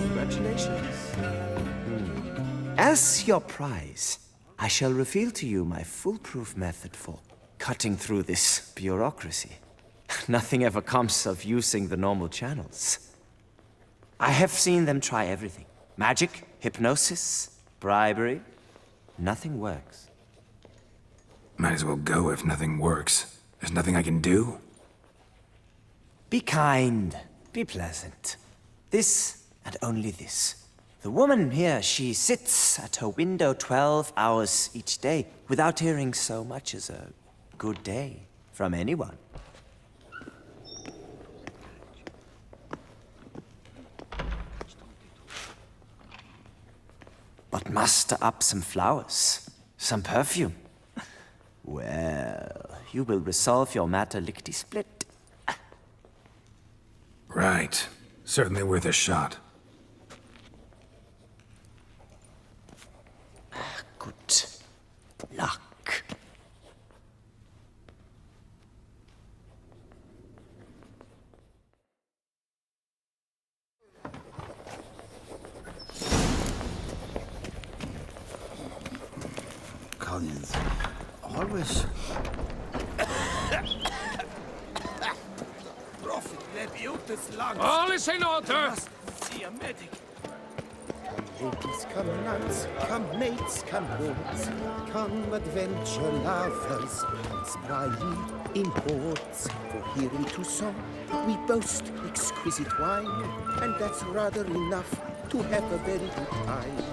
Congratulations. As your prize, I shall reveal to you my foolproof method for cutting through this bureaucracy. Nothing ever comes of using the normal channels. I have seen them try everything. Magic, hypnosis, bribery. Nothing works. Might as well go if nothing works. There's nothing I can do. Be kind. Be pleasant. This and only this. The woman here, she sits at her window 12 hours each day without hearing so much as a good day from anyone. But muster up some flowers, some perfume. Well, you will resolve your matter lickety-split. Right. Certainly worth a shot. Good luck. Collins, always. Prophet Leviutus lungs. All is in order. See a medic. Ladies, come nuns, come mates, come lords, come adventure lovers, spry ye in hordes. For here in Tucson we boast exquisite wine, and that's rather enough to have a very good time.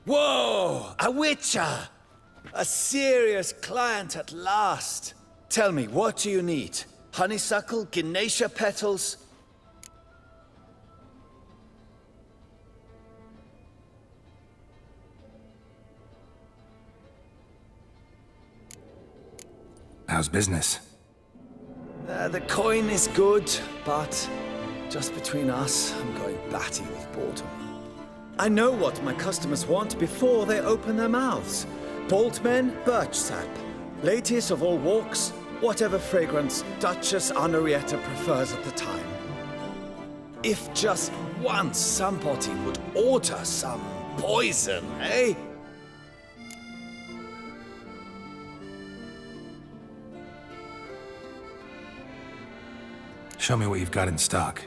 Whoa! A witcher! A serious client at last. Tell me, what do you need? Honeysuckle, Ganesha petals? How's business? The coin is good, but just between us, I'm going batty with boredom. I know what my customers want before they open their mouths. Boltmen, birch sap. Ladies of all walks, whatever fragrance Duchess Henrietta prefers at the time. If just once somebody would order some poison, eh? Show me what you've got in stock.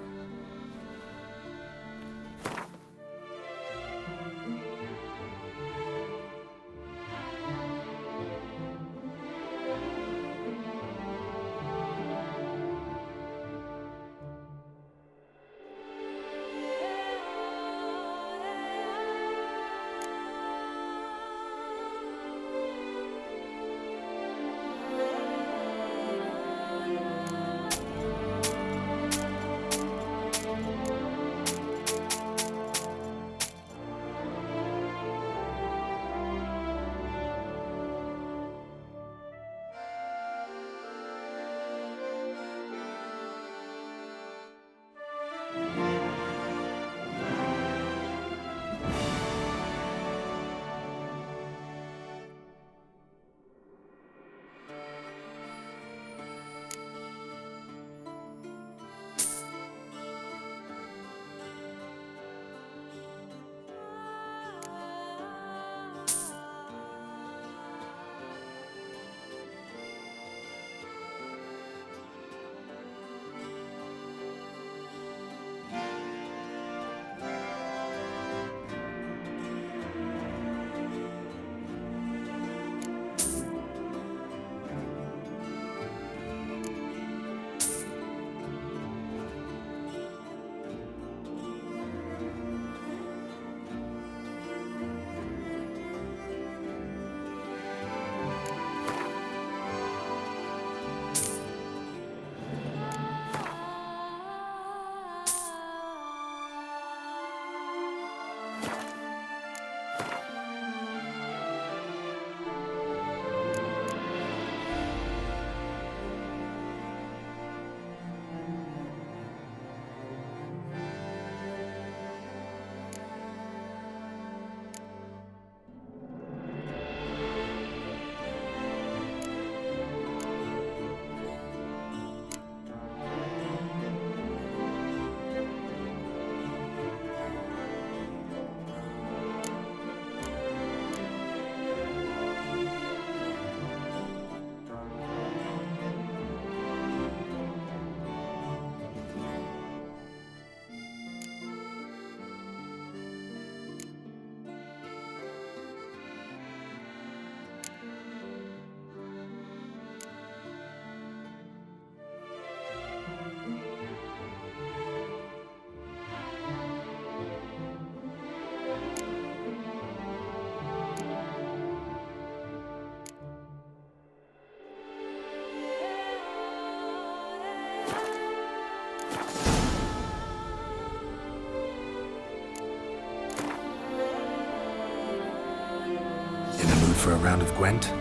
for a round of Gwent?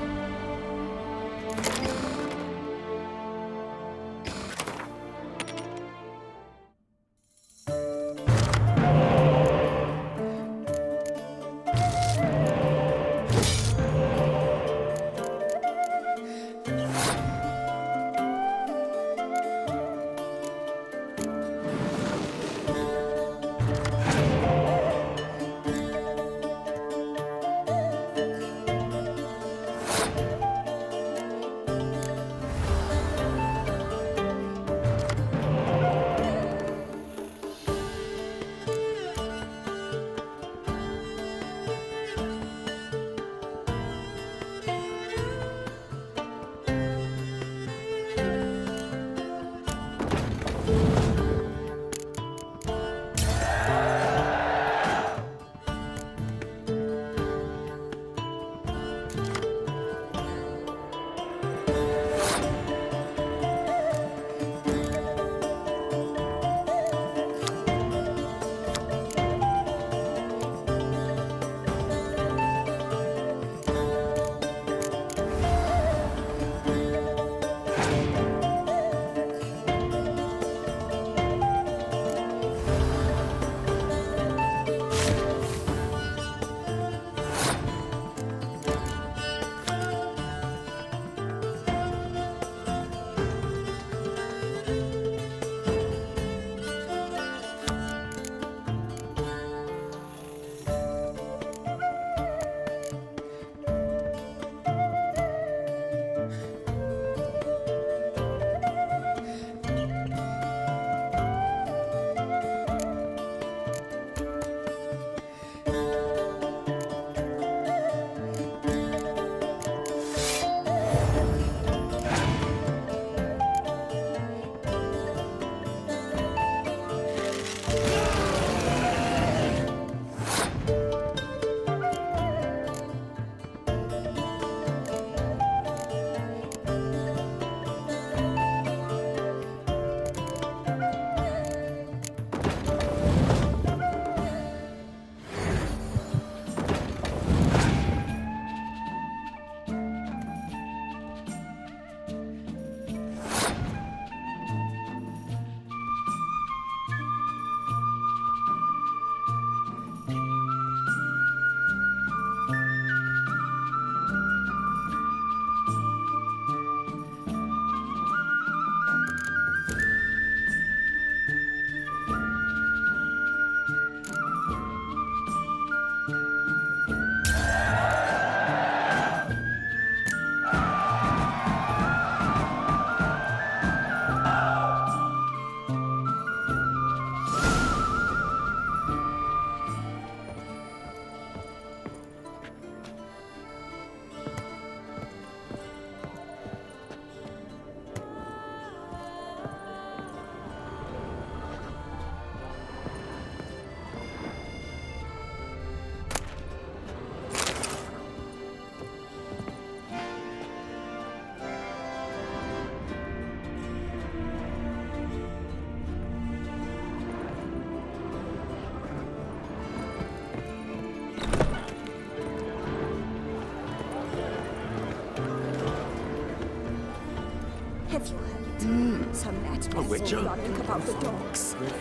Have you heard? Some madman Witcher? running about the docks. It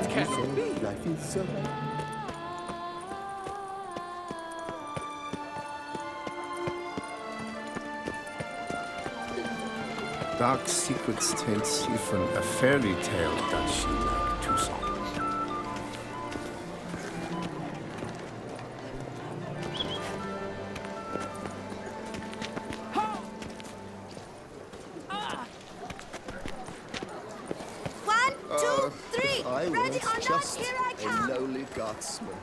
can't be. Life is Dark secrets tells even a fairy tale that she like Tucson. Just a lowly guardsman.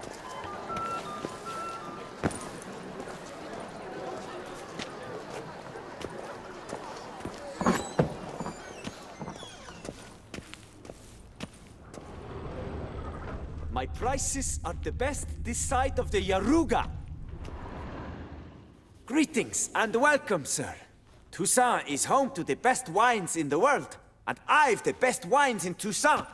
My prices are the best this side of the Yaruga. Greetings and welcome, sir. Toussaint is home to the best wines in the world, and I've the best wines in Toussaint.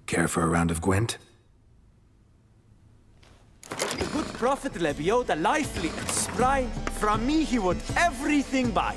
Care for a round of Gwent? The good prophet Lebio, the lively and spry, from me he would everything buy.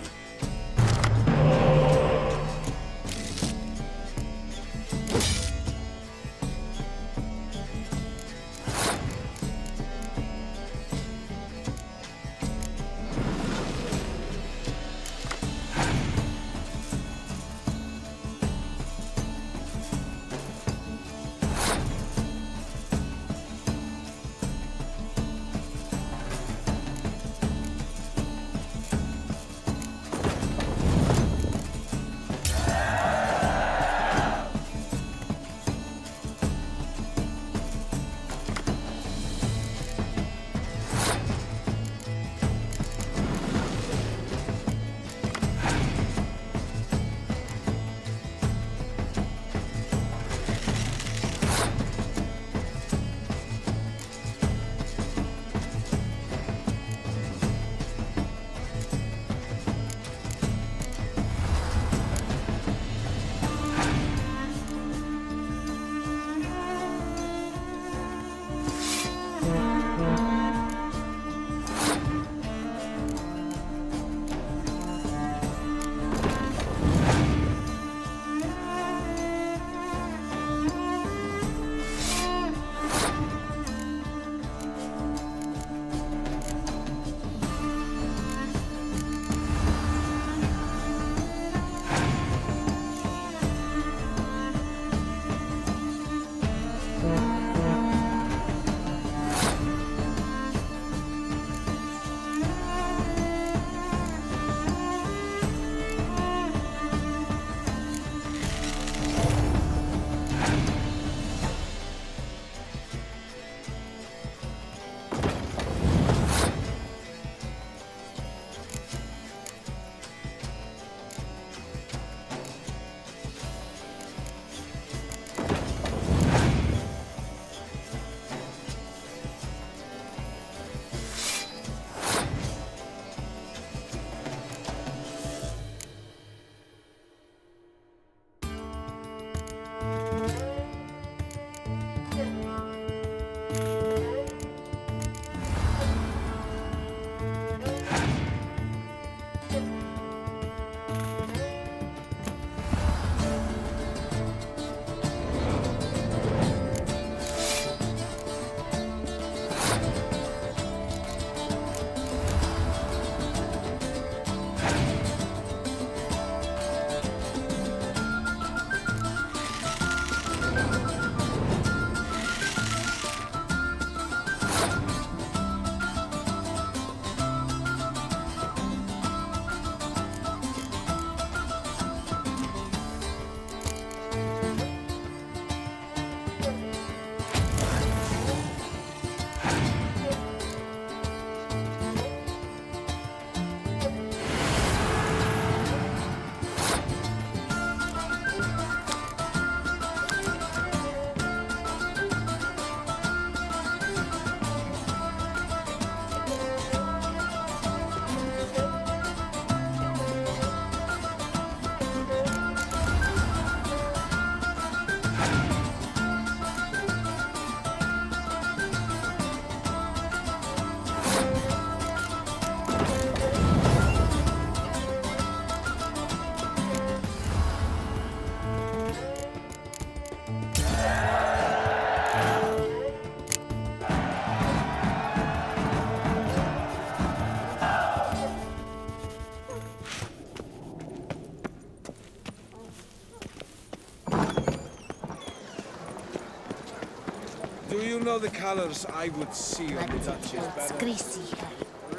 Do you know the colors I would see on the Duchess banner? Greasy hair,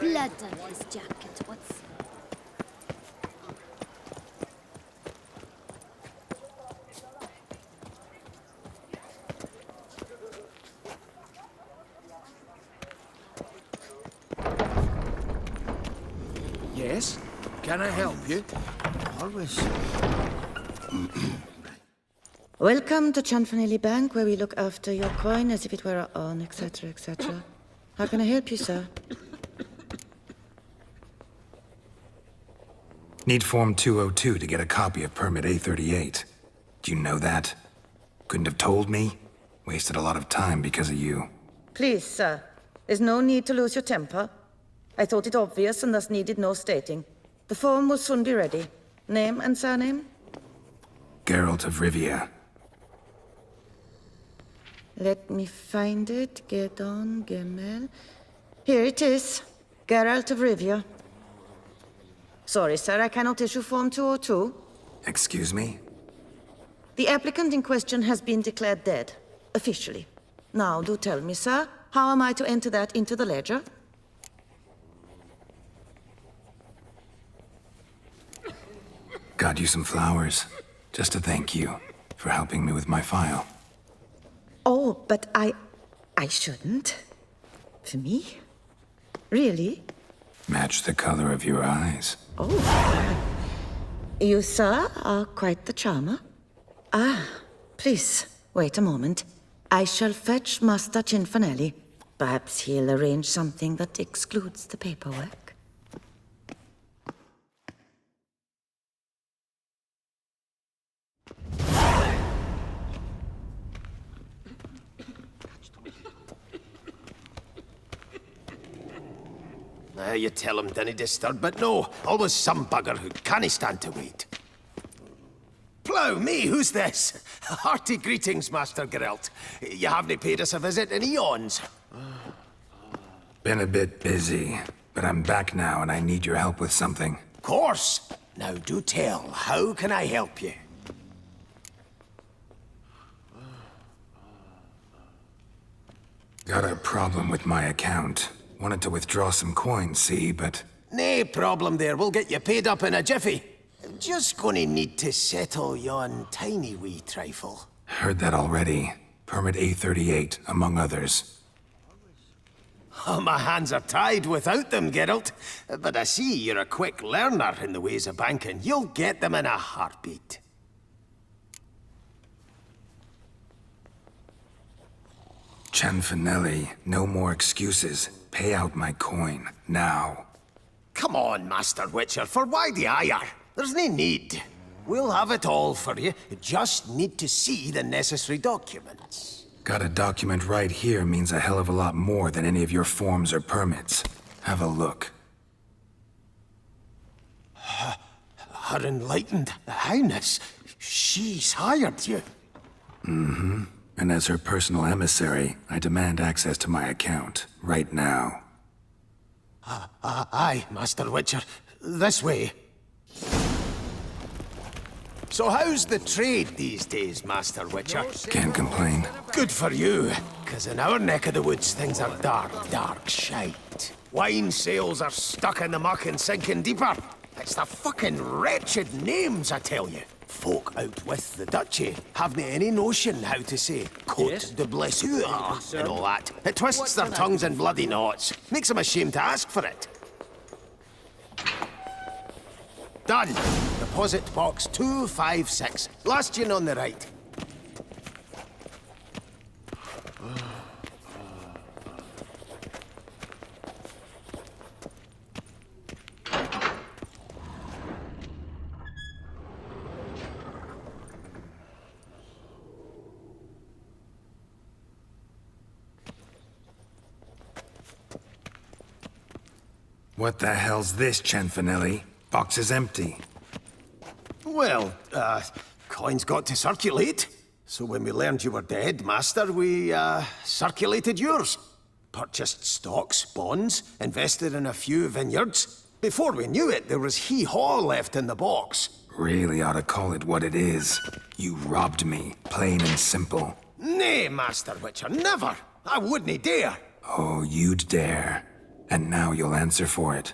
blood on his jacket. What's... Yes? Can I help you? Always. Welcome to Chanfanelli Bank, where we look after your coin as if it were our own, etc., etc. How can I help you, sir? Need Form 202 to get a copy of Permit A38. Do you know that? Couldn't have told me? Wasted a lot of time because of you. Please, sir. There's no need to lose your temper. I thought it obvious and thus needed no stating. The form will soon be ready. Name and surname? Geralt of Rivia. Let me find it. Gedon, Gemel. Here it is. Geralt of Rivia. Sorry, sir, I cannot issue Form 202. Excuse me? The applicant in question has been declared dead, officially. Now, do tell me, sir, how am I to enter that into the ledger? Got you some flowers, just to thank you for helping me with my file. Oh, but I shouldn't. For me? Really? Match the color of your eyes. Oh. You, sir, are quite the charmer. Ah, please, wait a moment. I shall fetch Master Cinfanelli. Perhaps he'll arrange something that excludes the paperwork. You tell him dinna disturb, but no, always some bugger who can't stand to wait. Plough me, who's this? Hearty greetings, Master Geralt. You haven't paid us a visit in eons. Been a bit busy, but I'm back now and I need your help with something. Of course. Now do tell, how can I help you? Got a problem with my account. Wanted to withdraw some coins, see, but... Nae problem there, we'll get you paid up in a jiffy. I'm just gonna need to settle yon tiny wee trifle. Heard that already. Permit A38, among others. Oh, my hands are tied without them, Geralt. But I see you're a quick learner in the ways of banking. You'll get them in a heartbeat. Cinfanelli, no more excuses. Pay out my coin, now. Come on, Master Witcher, for why the ire? There's no need. We'll have it all for you. You just need to see the necessary documents. Got a document right here means a hell of a lot more than any of your forms or permits. Have a look. Her Enlightened Highness, she's hired you. Mm-hmm. And as her personal emissary, I demand access to my account, right now. Aye, Master Witcher. This way. So how's the trade these days, Master Witcher? Can't complain. Good for you, because in our neck of the woods, things are dark, dark shite. Wine sales are stuck in the muck and sinking deeper. It's the fucking wretched names, I tell you. Folk out with the duchy haven't any notion how to say Côte de Blessure and all that. It twists their tongues in bloody knots. Makes them ashamed to ask for it. Done. Deposit box 256. Last yin on the right. What the hell's this, Cinfanelli? Box is empty. Well, coins got to circulate. So when we learned you were dead, Master, we, circulated yours. Purchased stocks, bonds, invested in a few vineyards. Before we knew it, there was hee-haw left in the box. Really ought to call it what it is. You robbed me, plain and simple. Nay, Master Witcher, never! I wouldn't dare! Oh, you'd dare. And now you'll answer for it.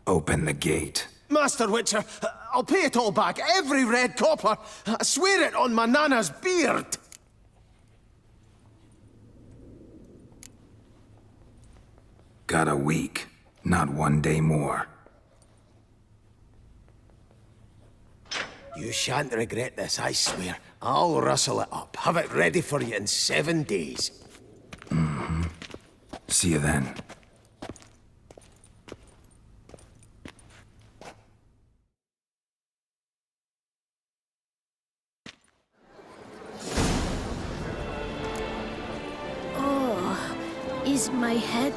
Open the gate. Master Witcher, I'll pay it all back, every red copper. I swear it on my nana's beard. Got a week, not 1 day more. You shan't regret this, I swear. I'll rustle it up, have it ready for you in 7 days. Mm-hmm. See you then. Is my head,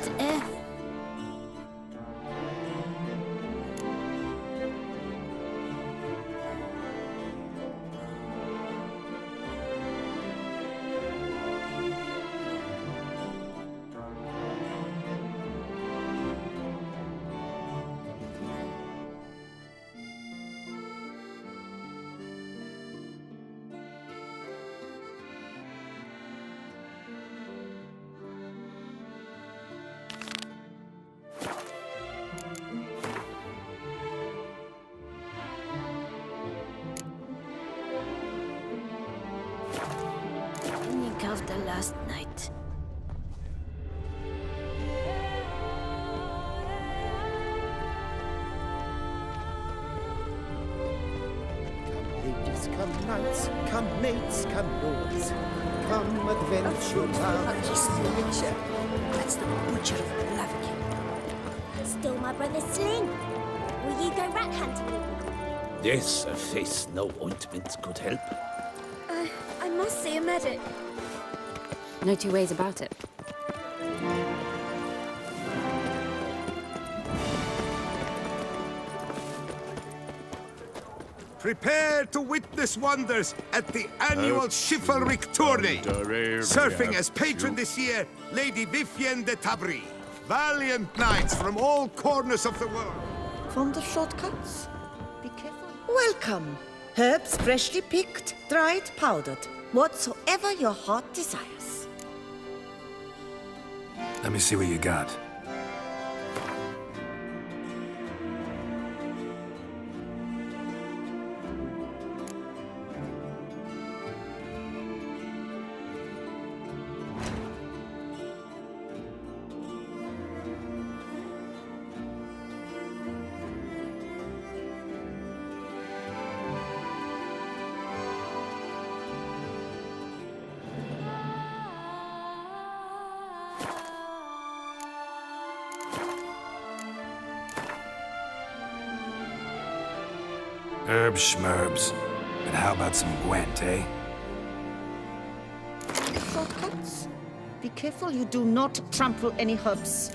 Think of the last night. Ladies, come knights, come mates, come lords, come adventure lovers. That's the butcher of Blaviken. Still my brother's sling. Will you go rat hunting with me? Yes, a face no ointment could help. I must see a medic. No two ways about it. Prepare to witness wonders at the annual chivalric tourney. Surfing as patron this year, Lady Vivienne de Tabry. Valiant knights from all corners of the world. From the shortcuts? Be careful. Welcome. Herbs freshly picked, dried, powdered. Whatsoever your heart desires. Let me see what you got. Herbs schmerbs. But how about some Gwent, eh? Shortcuts? Be careful you do not trample any herbs.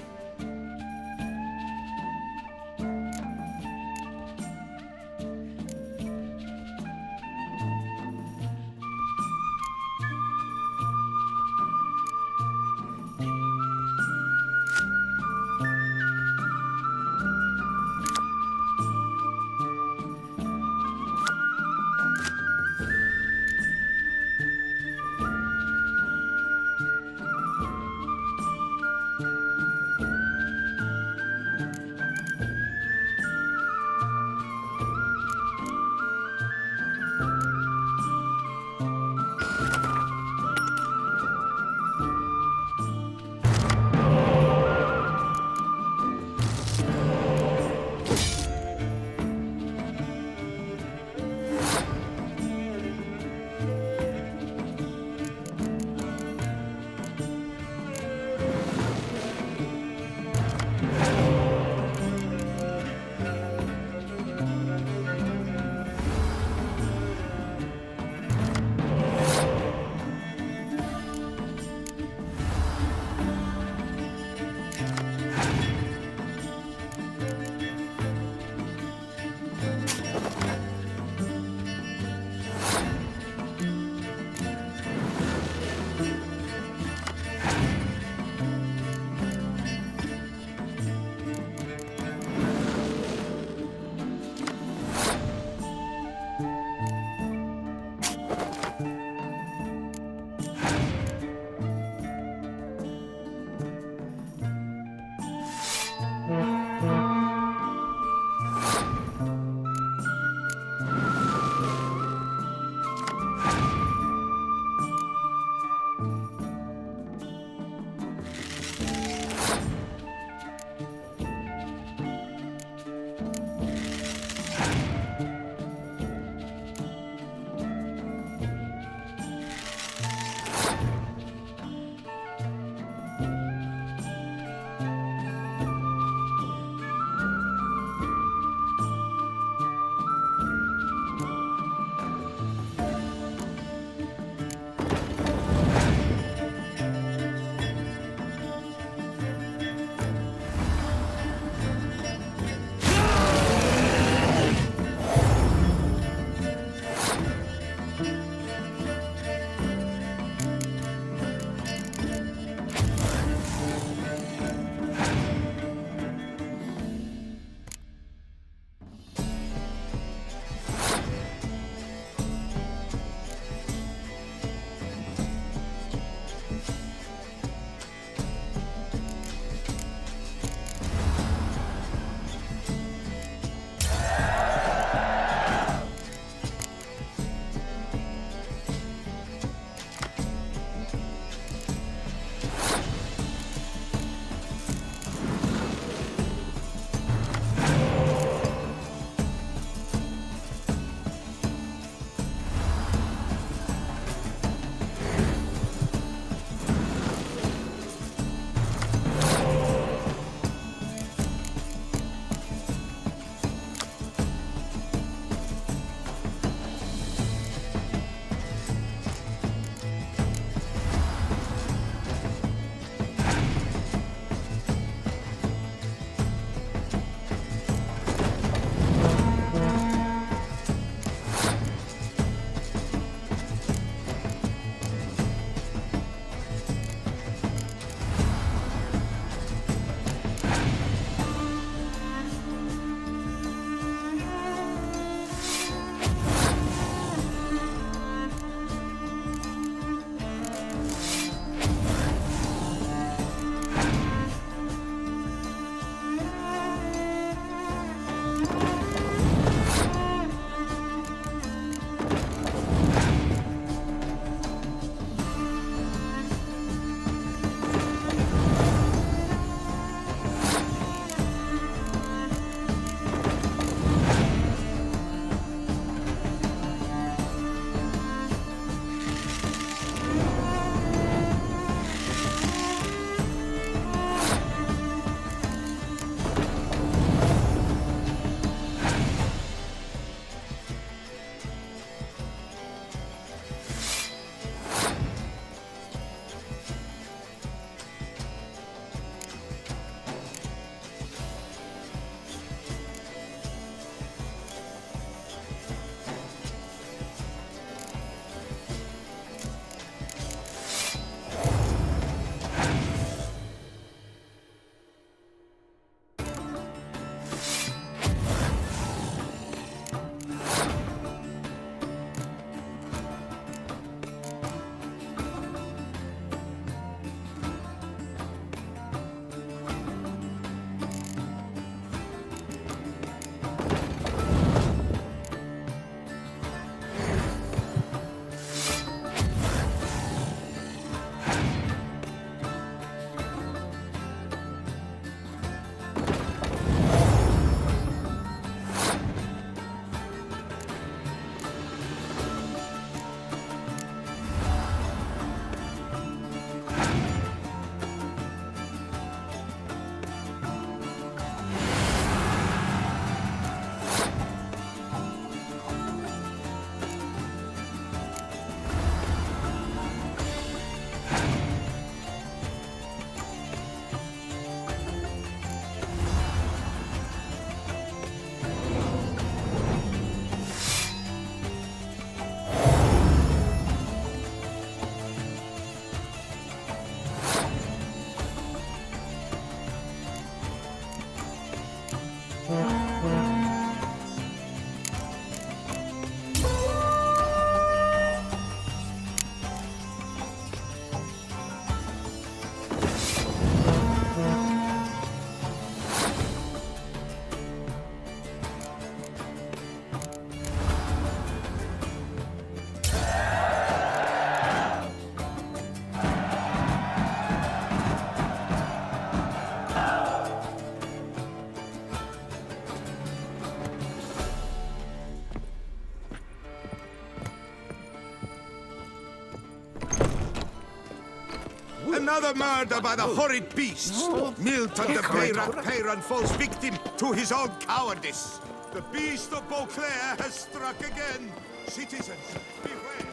Another murder by the horrid beasts. Milton the Peyran falls victim to his own cowardice. The beast of Beauclair has struck again. Citizens, beware.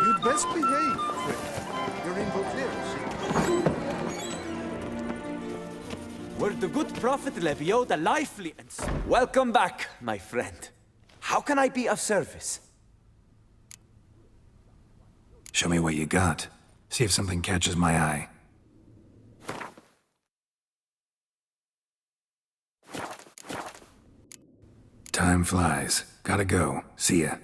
You'd best behave, Fred. You're in Beauclair, see? Were the good prophet Levioda lively and... Welcome back, my friend. How can I be of service? Show me what you got. See if something catches my eye. Time flies. Gotta go. See ya.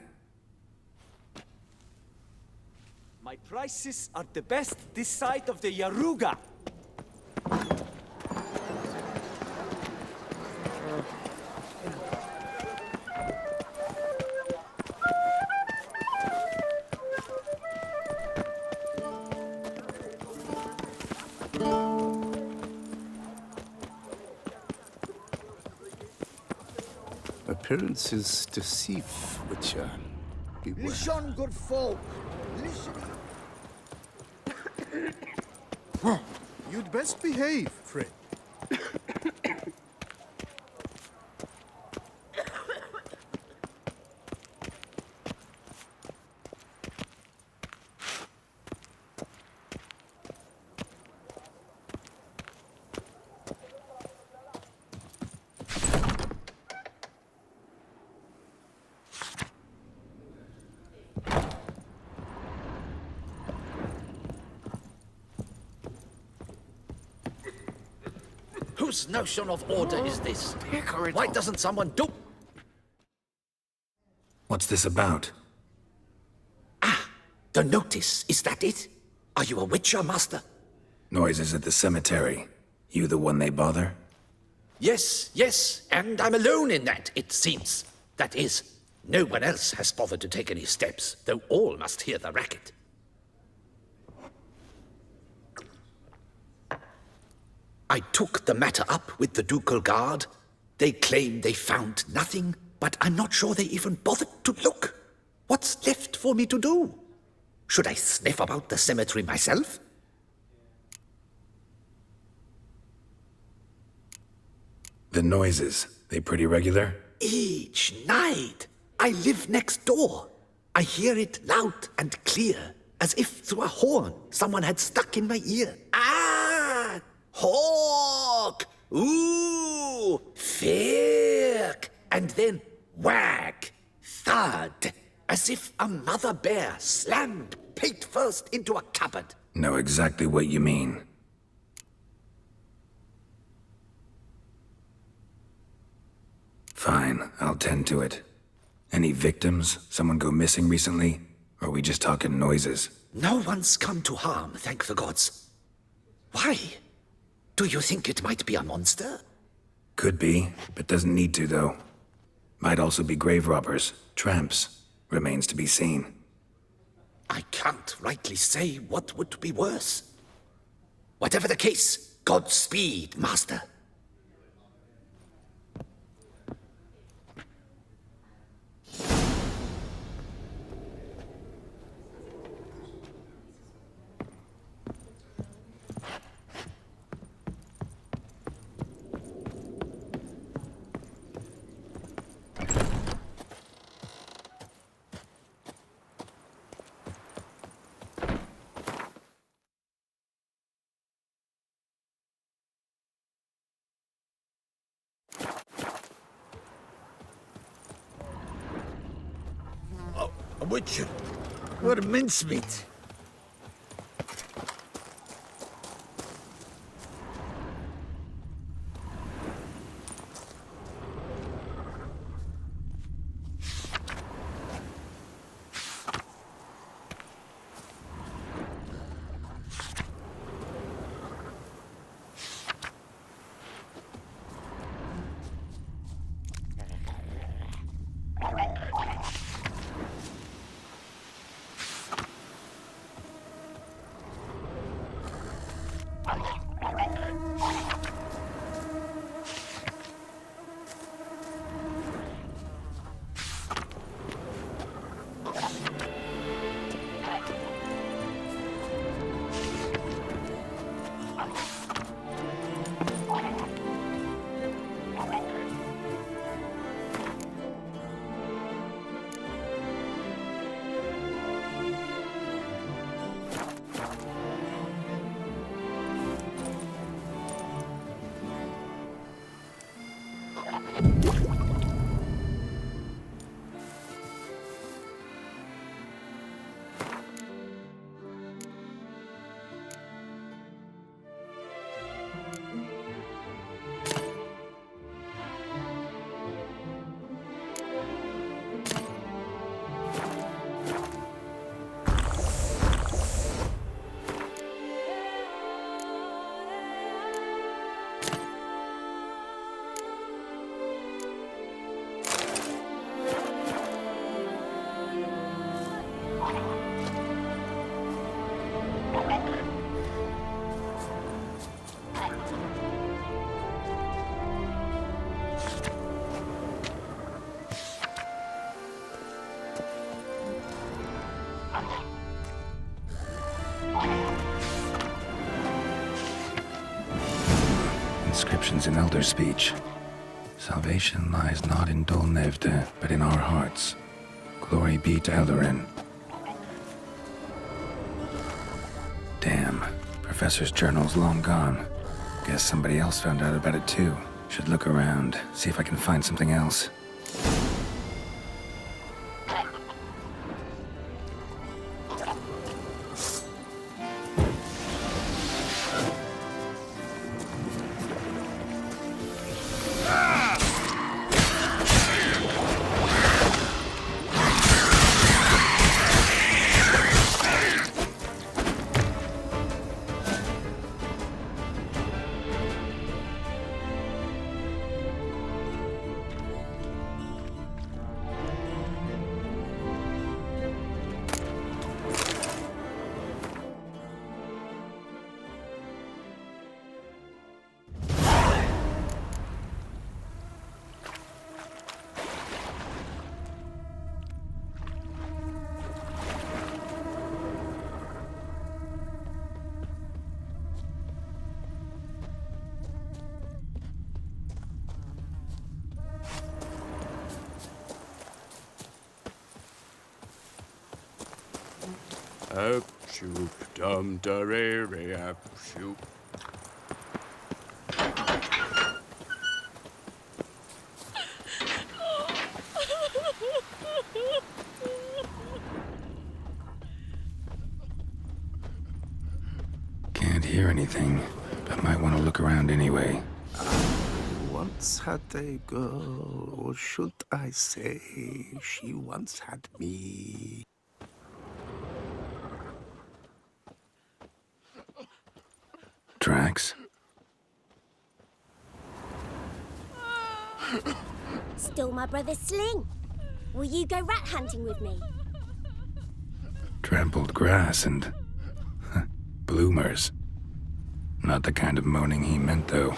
My prices are the best this side of the Yaruga. Appearances deceive, Witcher. Beware. Listen, good folk. Listen. You'd best behave, Fred. Whose notion of order is this? Why doesn't someone do... What's this about? The notice, is that it? Are you a Witcher, Master? Noises at the cemetery. You the one they bother? Yes, yes, and I'm alone in that, it seems. That is, no one else has bothered to take any steps, though all must hear the racket. I took the matter up with the Ducal Guard. They claim they found nothing, but I'm not sure they even bothered to look. What's left for me to do? Should I sniff about the cemetery myself? The noises, they pretty regular? Each night. I live next door. I hear it loud and clear, as if through a horn someone had stuck in my ear. Ah! Hawk! Ooh! Firk! And then whack! Thud! As if a mother bear slammed pate first into a cupboard. Know exactly what you mean. Fine, I'll tend to it. Any victims? Someone go missing recently? Or are we just talking noises? No one's come to harm, thank the gods. Why? Do you think it might be a monster? Could be, but doesn't need to, though. Might also be grave robbers, tramps. Remains to be seen. I can't rightly say what would be worse. Whatever the case, Godspeed, Master. A Witcher. What mincemeat. inscriptions in Elder speech. Salvation lies not in Dolnevde, but in our hearts. Glory be to Eldarin. Damn, Professor's journal's long gone. Guess somebody else found out about it too. Should look around, see if I can find something else. Up, shoop, dum, da, re, re, up, shoop. Can't hear anything, but might want to look around anyway. Once had a girl, or should I say, she once had me. Tracks? Stole my brother's sling. Will you go rat hunting with me? Trampled grass and... bloomers. Not the kind of moaning he meant, though.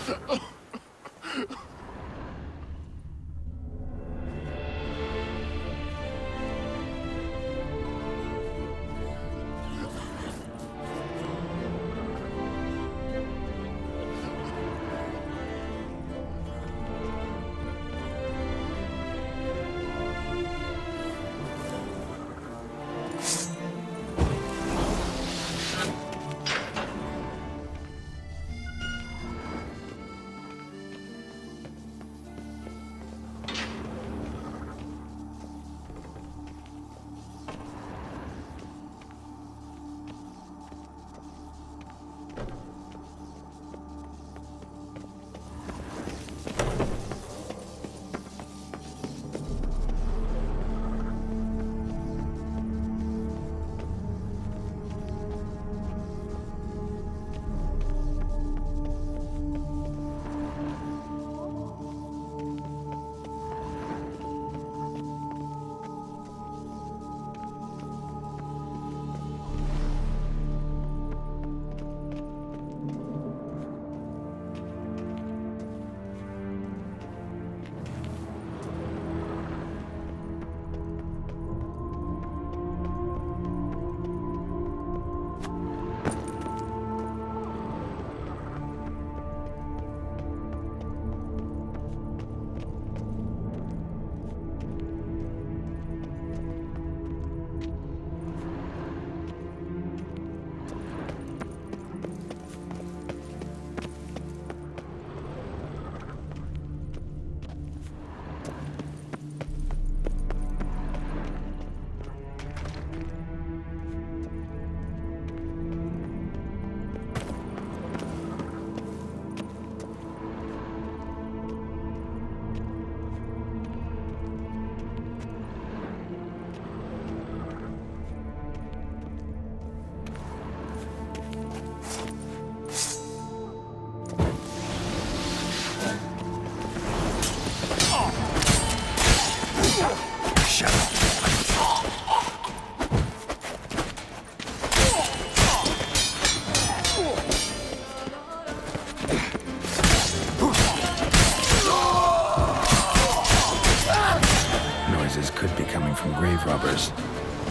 grave robbers.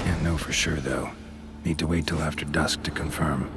Can't know for sure, though. Need to wait till after dusk to confirm.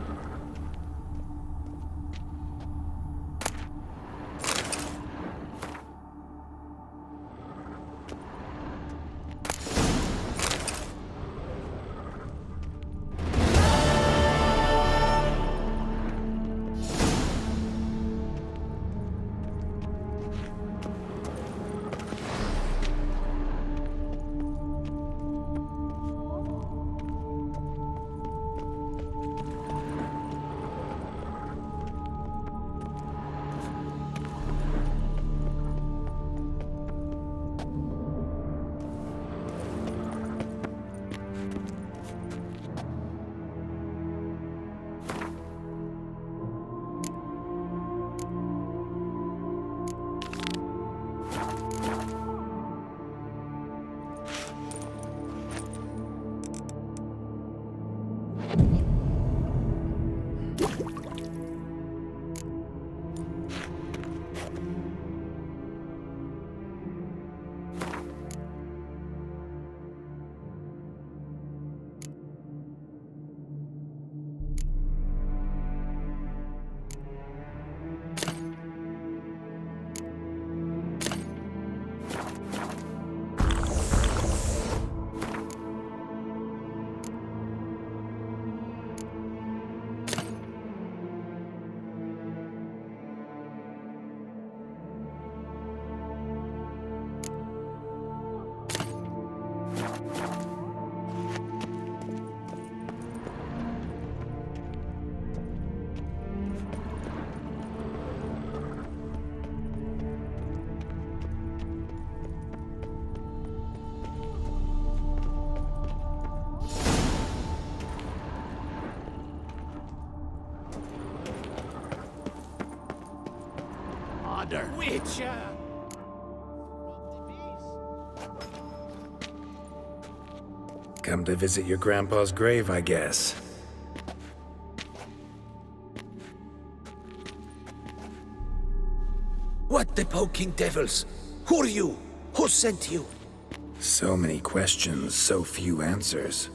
Witcher! Come to visit your grandpa's grave, I guess. What the poking devils? Who are you? Who sent you? So many questions, so few answers.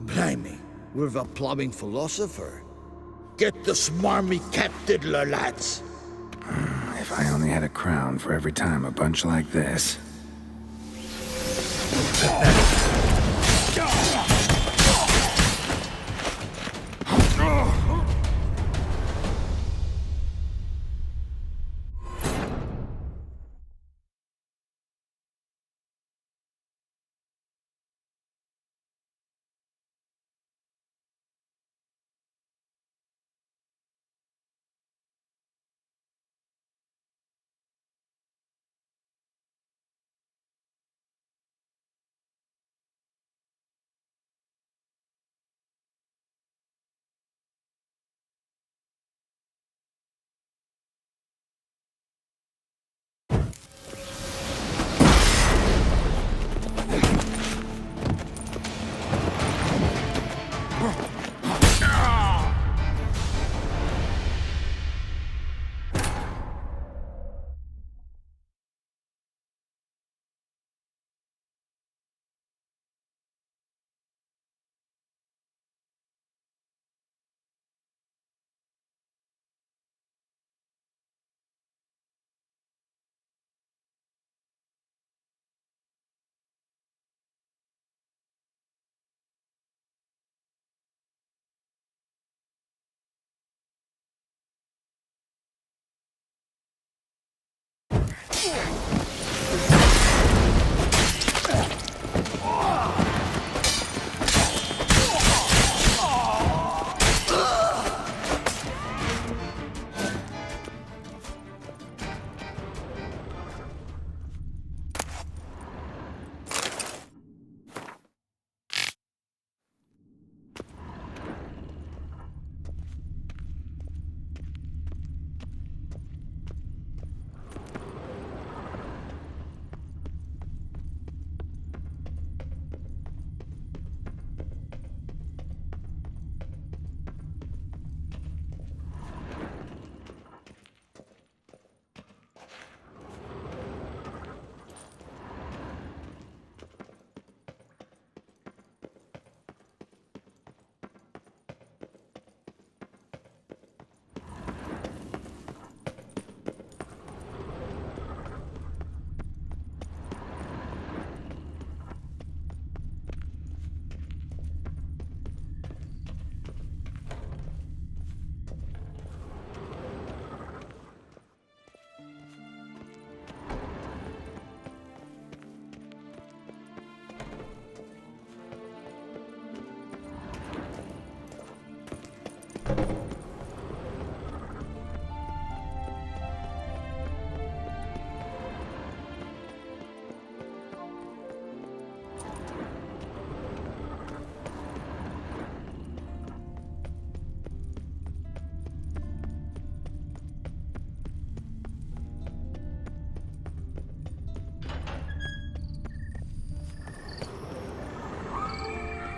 Blimey, we're the plumbing philosopher. Get the smarmy cat diddler, lads. If I only had a crown for every time a bunch like this.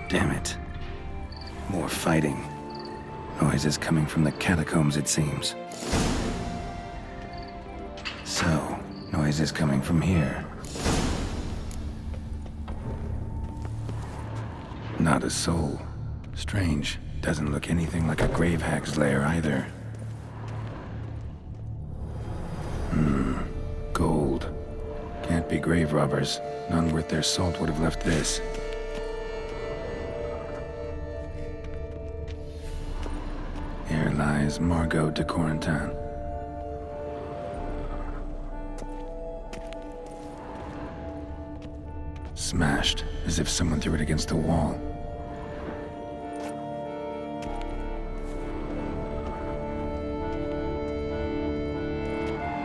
Damn it. More fighting. Noises coming from the catacombs, it seems. So, noises coming from here. Not a soul. Strange. Doesn't look anything like a grave hag's lair either. Gold. Can't be grave robbers. None worth their salt would have left this. Here lies Margot de Corentin. Smashed, as if someone threw it against the wall.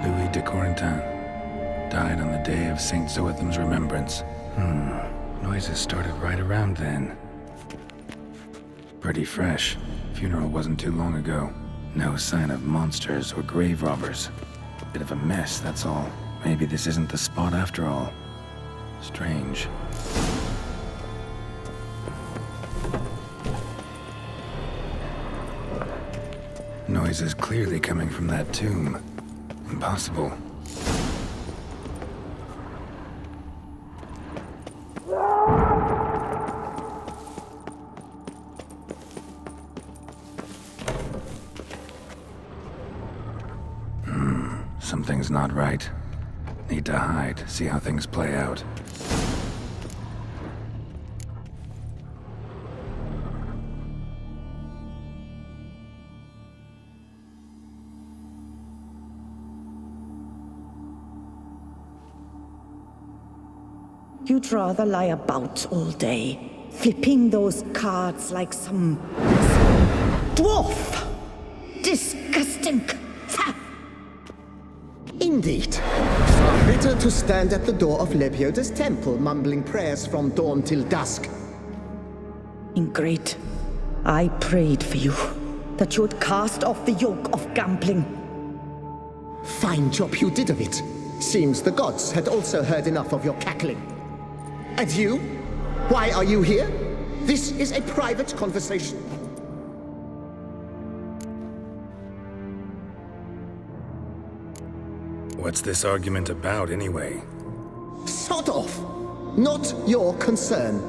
Louis de Corentin died on the day of Saint Zoetham's remembrance. Noises started right around then. Pretty fresh. Funeral wasn't too long ago. No sign of monsters or grave robbers. Bit of a mess, that's all. Maybe this isn't the spot after all. Strange. Noise is clearly coming from that tomb. Impossible. Something's not right. Need to hide, see how things play out. You'd rather lie about all day, flipping those cards like some dwarf. Disgusting. Indeed. Far better to stand at the door of Lepioda's temple, mumbling prayers from dawn till dusk. Ingrid, I prayed for you, that you would cast off the yoke of gambling. Fine job you did of it. Seems the gods had also heard enough of your cackling. And you? Why are you here? This is a private conversation. What's this argument about, anyway? Sod off! Not your concern.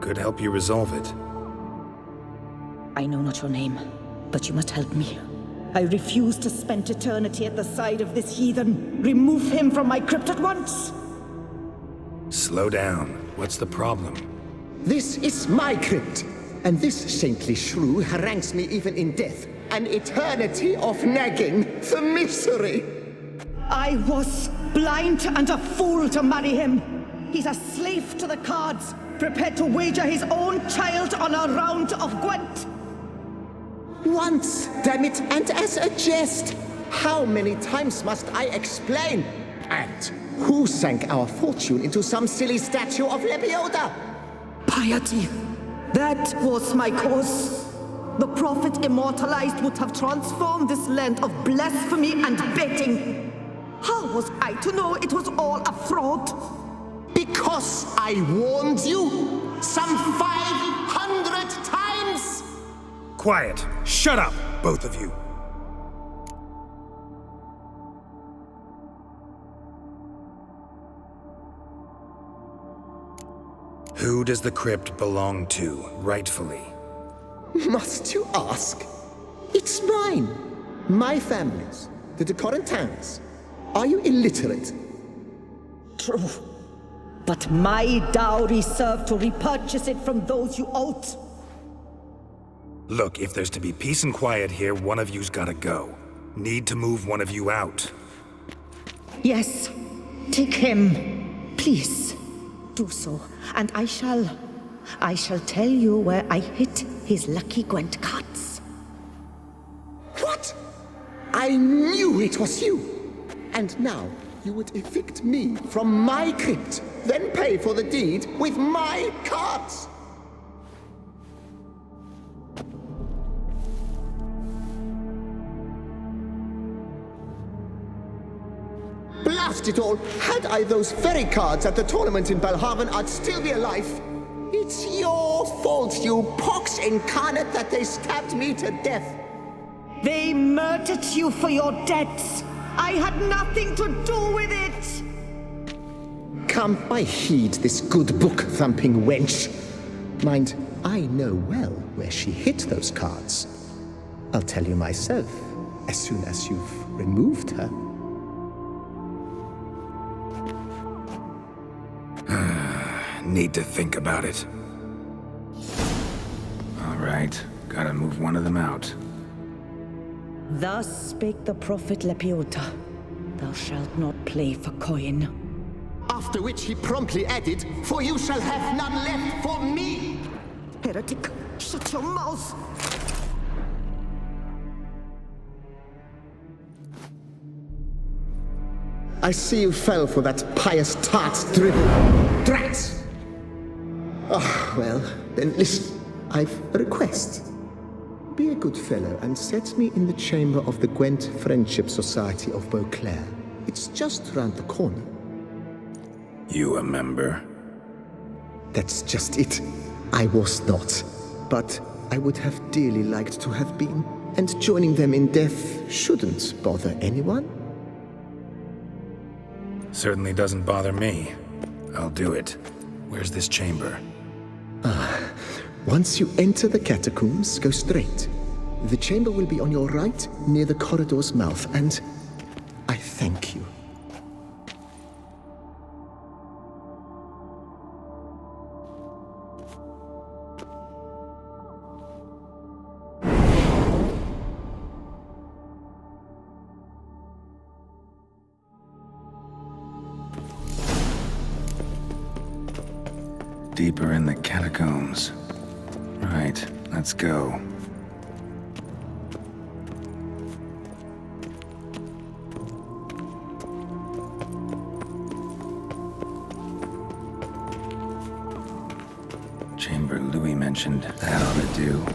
Could help you resolve it. I know not your name, but you must help me. I refuse to spend eternity at the side of this heathen. Remove him from my crypt at once! Slow down. What's the problem? This is my crypt, and this saintly shrew harangues me even in death. An eternity of nagging, the misery! I was blind and a fool to marry him. He's a slave to the cards, prepared to wager his own child on a round of Gwent. Once, damn it, and as a jest. How many times must I explain? And who sank our fortune into some silly statue of Lepioda? Piety. That was my cause. The prophet immortalized would have transformed this land of blasphemy and betting. How was I to know it was all a fraud? Because I warned you some 500 times! Quiet. Shut up, both of you. Who does the crypt belong to, rightfully? Must you ask? It's mine. My family's. The de Corentins. Are you illiterate? True. But my dowry served to repurchase it from those you owed. Look, if there's to be peace and quiet here, one of you's gotta go. Need to move one of you out. Yes. Take him. Please. Do so. And I shall tell you where I hid his lucky Gwent cards. What? I knew it was you! And now you would evict me from my crypt, then pay for the deed with my cards! Blast it all! Had I those very cards at the tournament in Belhaven, I'd still be alive. It's your fault, you pox incarnate, that they stabbed me to death. They murdered you for your debts. I had nothing to do with it! Come, I heed this good book-thumping wench. Mind, I know well where she hid those cards. I'll tell you myself, as soon as you've removed her. Need to think about it. All right, gotta move one of them out. Thus spake the prophet Lepioda. Thou shalt not play for coin. After which he promptly added, "For you shall have none left for me!" Heretic, shut your mouth! I see you fell for that pious tart's dribble. Drats! Oh, well, then listen. I've a request. be a good fellow and set me in the chamber of the Gwent Friendship Society of Beauclair. It's just round the corner. You a member? That's just it. I was not. But I would have dearly liked to have been. And joining them in death shouldn't bother anyone. Certainly doesn't bother me. I'll do it. Where's this chamber? Once you enter the catacombs, go straight. The chamber will be on your right, near the corridor's mouth, and I thank you. Deeper in the catacombs. Right, let's go. Chamber Louis mentioned. That ought to do.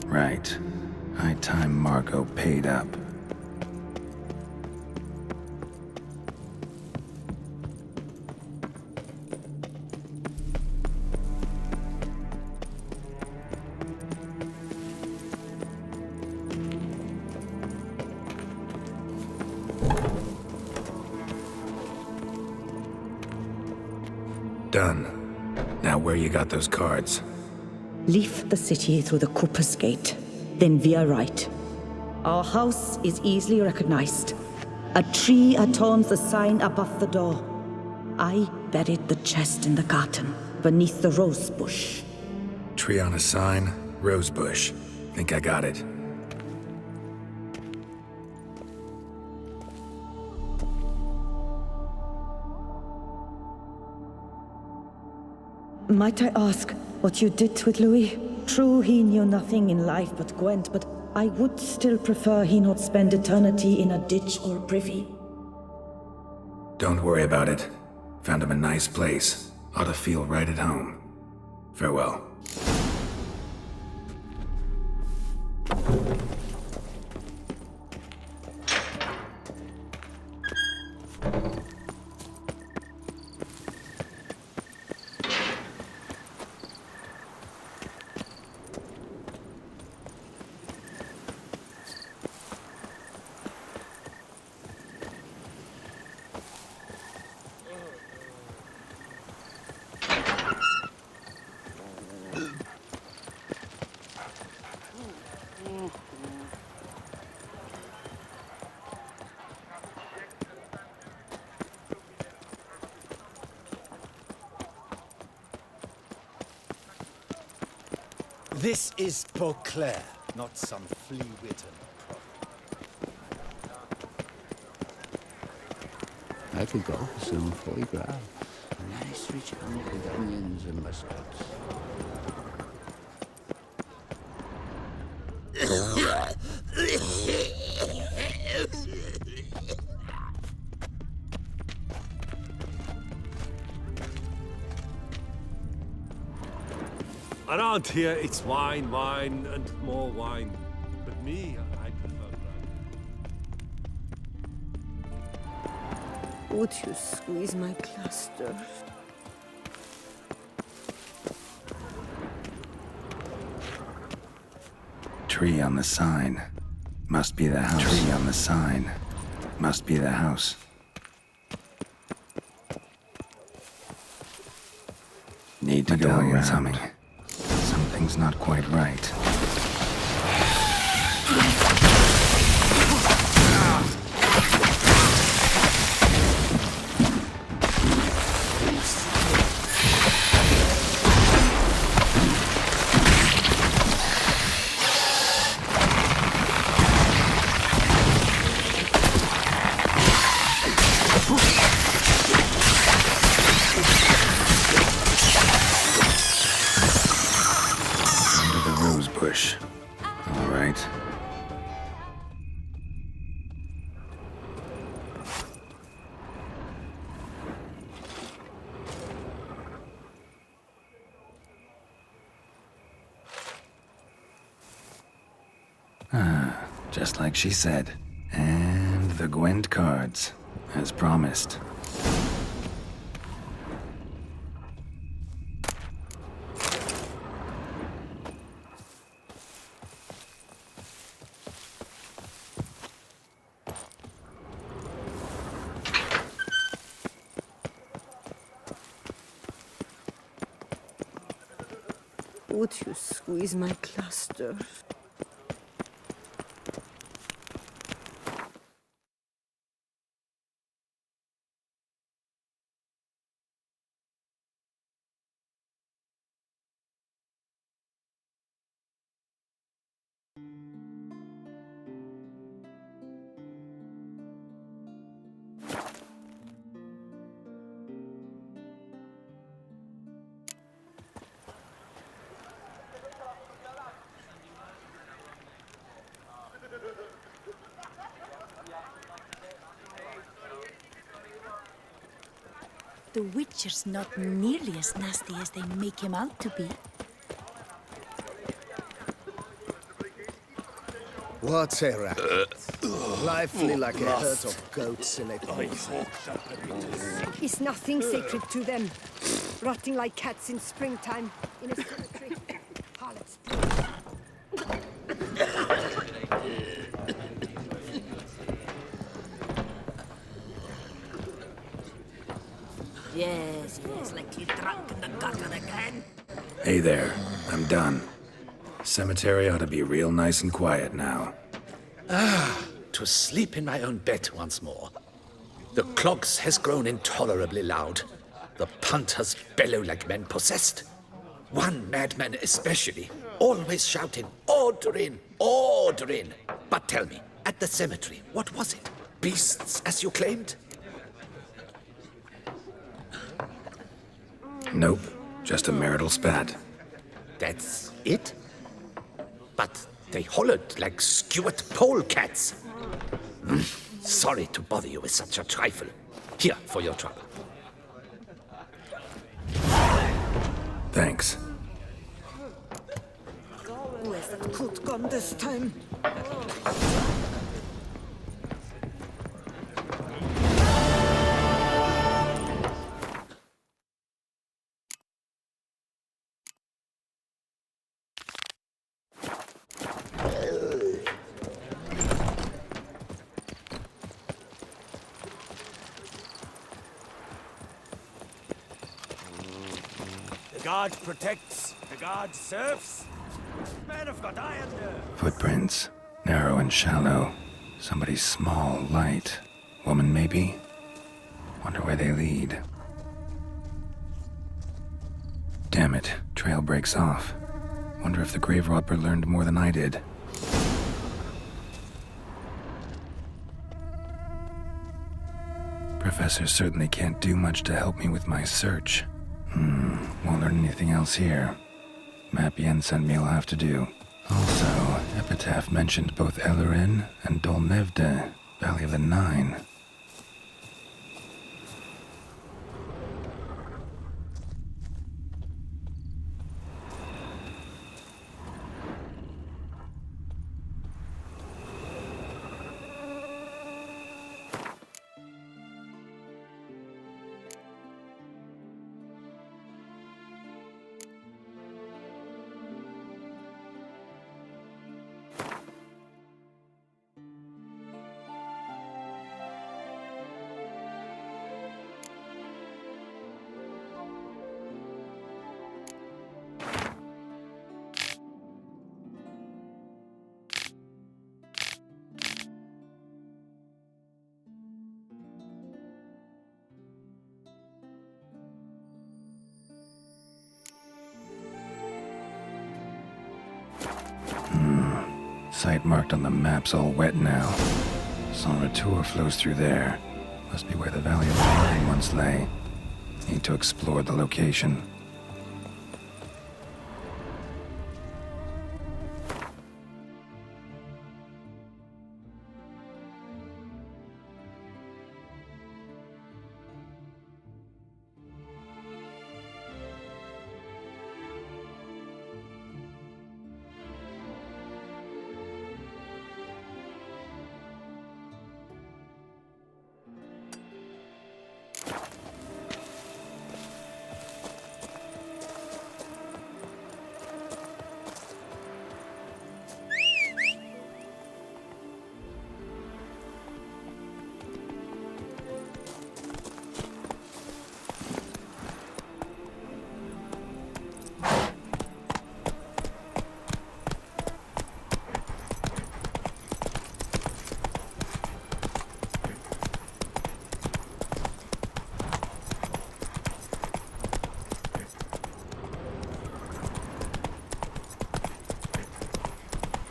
Right. High time Margot paid up. Done. Now where you got those cards? Leave the city through the Cooper's Gate, then via right. Our house is easily recognized. A tree adorns the sign above the door. I buried the chest in the garden, beneath the rose bush. Tree on a sign, rose bush. Think I got it. Might I ask what you did with Louis? True, he knew nothing in life but Gwent, but I would still prefer he not spend eternity in a ditch or privy. Don't worry about it. Found him a nice place. Ought to feel right at home. Farewell. This is Beauclair, not some flea-bitten. I could go for some foie gras. A nice rich hunk with onions and mustards. Around here, it's wine, wine, and more wine. But me, I prefer brandy. Would you squeeze my cluster? Tree on the sign. Must be the house. Tree on the sign. Must be the house. Need to go around. Something. Something's not quite right. All right. just like she said. And the Gwent cards, as promised. Would you squeeze my cluster? The Witcher's not nearly as nasty as they make him out to be. What a rat. Lively like a herd of goats in a cornfield. Is nothing sacred to them. Rotting like cats in springtime in a cemetery. Harlots. Yes, like you drunk in the gutter again. Hey there, I'm done. Cemetery ought to be real nice and quiet now. To sleep in my own bed once more. The clogs has grown intolerably loud. The punters bellow like men possessed. One madman especially, always shouting, "Order in! Order in!" But tell me, at the cemetery, what was it? Beasts, as you claimed? Nope, just a marital spat. That's it? But they hollered like skewered polecats. Sorry to bother you with such a trifle. Here, for your trouble. Thanks. Where's that coat gone this time? The guard protects, the guard serves. Men have got iron there. Footprints, narrow and shallow. Somebody small, light. Woman, maybe? Wonder where they lead. Damn it, trail breaks off. Wonder if the grave robber learned more than I did. Professor certainly can't do much to help me with my search. Won't learn anything else here. Map Yen sent me will have to do. Also, Epitaph mentioned both Ellerin and Dolnevde, Valley of the Nine. Site marked on the map's all wet now. Sans Retour flows through there. Must be where the Valley of the Nine once lay. Need to explore the location.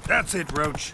That's it, Roach.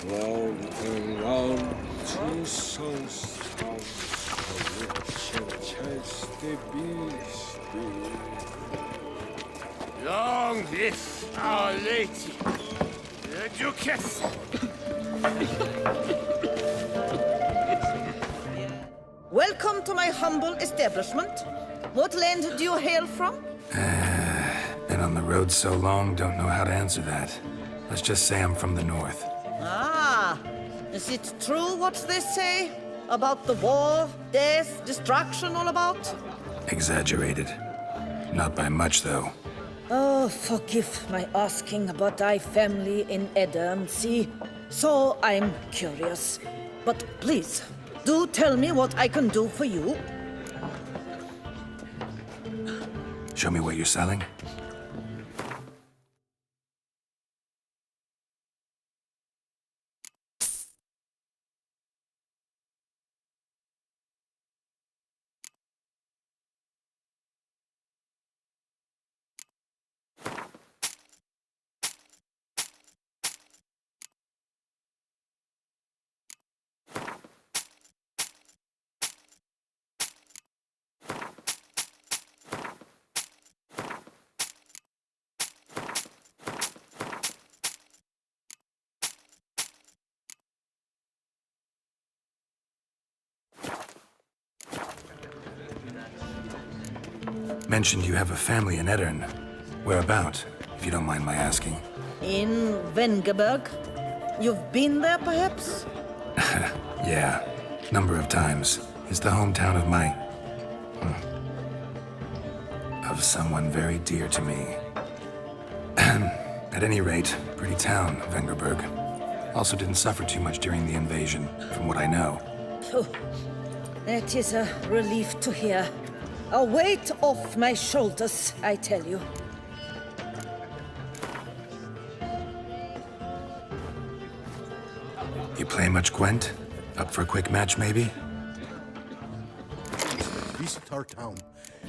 Round and round, two sons come, a witch and chase the beast. Long live Our Lady, the Duchess! Welcome to my humble establishment. What land do you hail from? Been on the road so long, don't know how to answer that. Let's just say I'm from the north. Ah, is it true what they say about the war, death, destruction all about? Exaggerated. Not by much, though. Oh, forgive my asking about thy family in Eddern, see? So I'm curious. But please, do tell me what I can do for you. Show me what you're selling. Mentioned you have a family in Eddern. Whereabout, if you don't mind my asking? In Vengerberg? You've been there, perhaps? Yeah, number of times. It's the hometown of my... of someone very dear to me. At any rate, pretty town, Vengerberg. Also didn't suffer too much during the invasion, from what I know. Phew. That is a relief to hear. A weight off my shoulders, I tell you. You play much Gwent? Up for a quick match, maybe? Visit our town.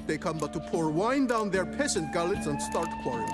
They come but to pour wine down their peasant gullets and start quarrels.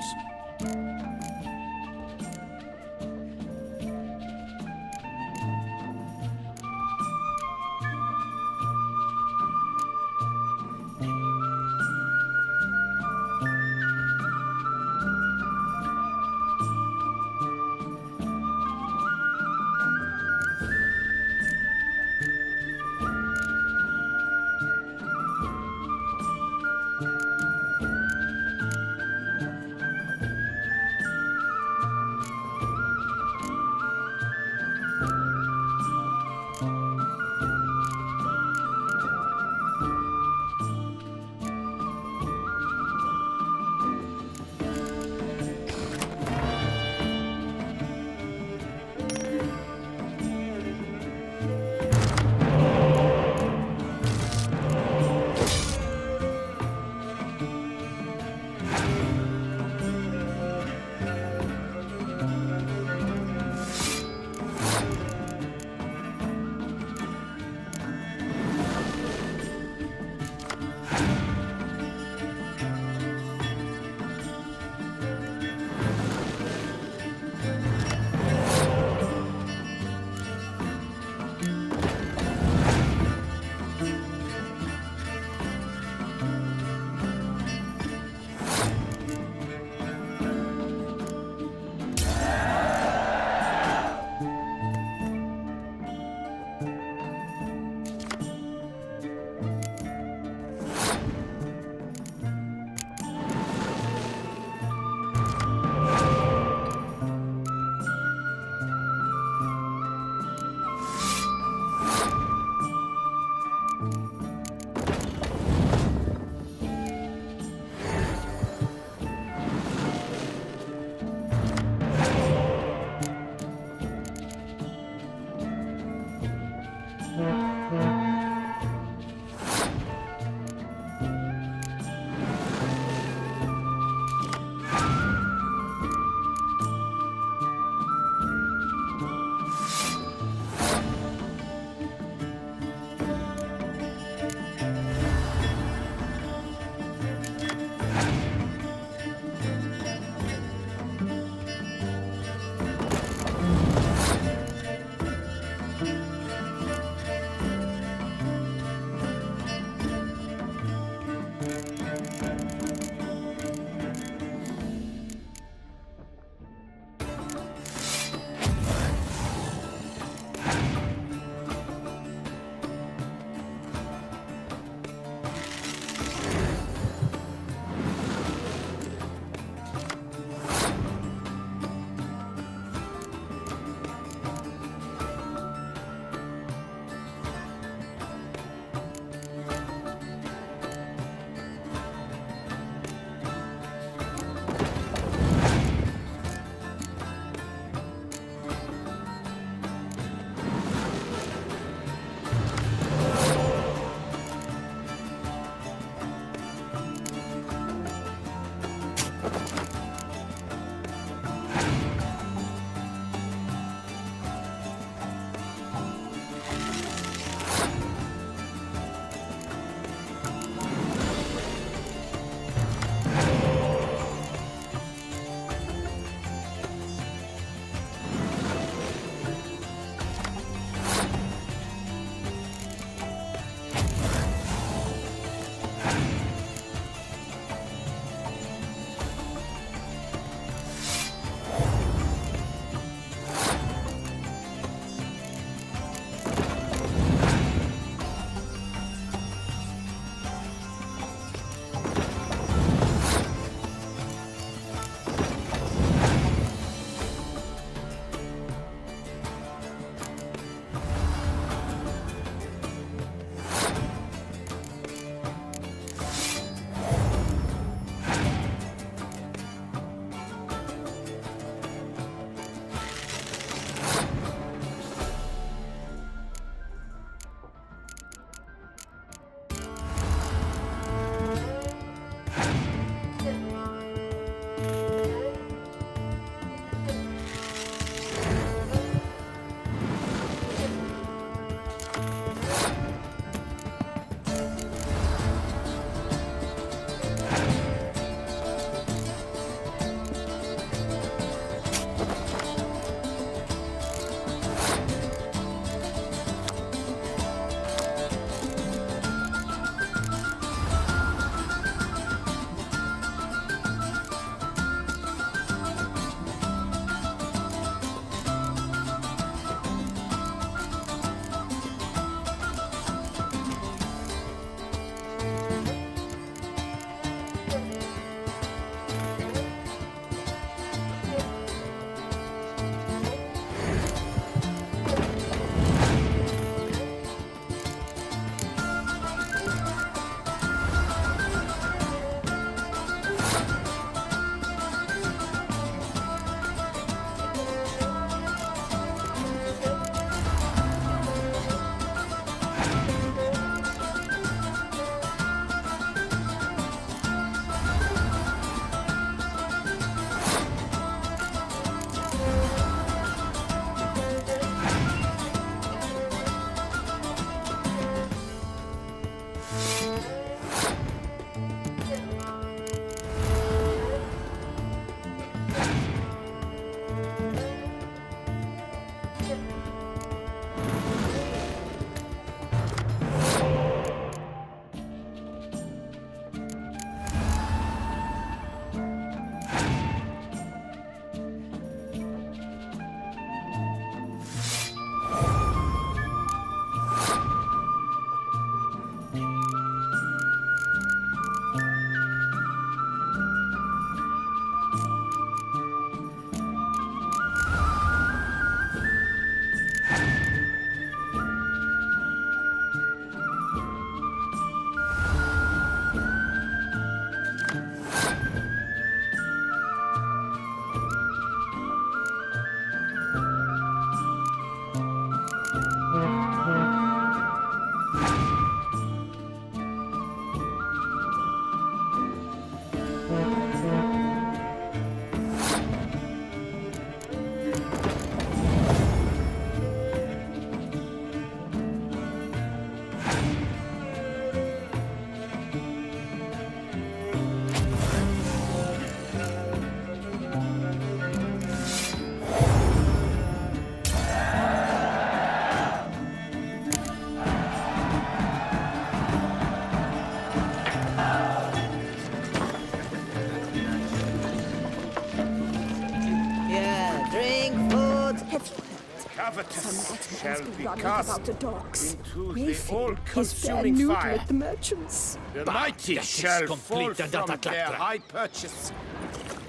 Bring food. Have you heard? Covetous Some madman shall has be been running cast about the docks. into We the fear his all-consuming bad noodle fire. at the merchants. The Bah, mighty that is shall complete fall and from utter their claptrap. high perches,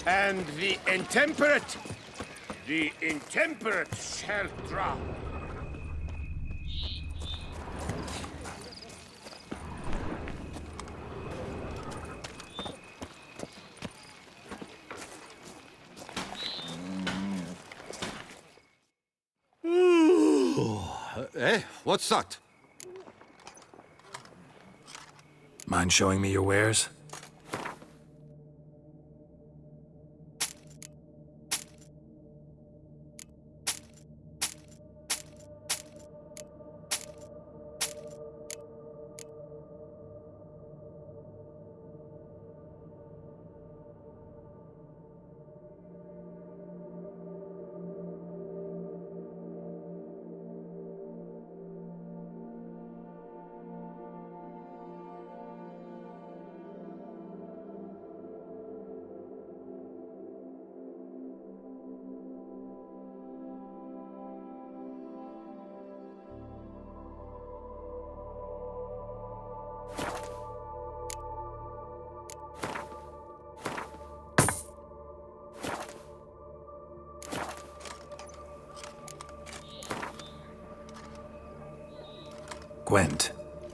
and the intemperate shall drown. Eh? What's that? Mind showing me your wares? Gwent,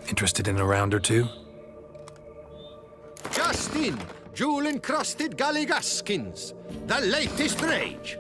interested in a round or two? Just in, jewel-encrusted galligaskins. The latest rage.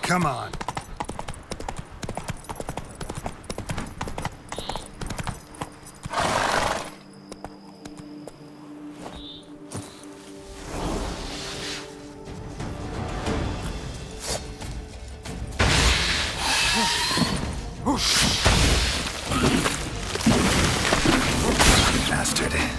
Come on. Bastard.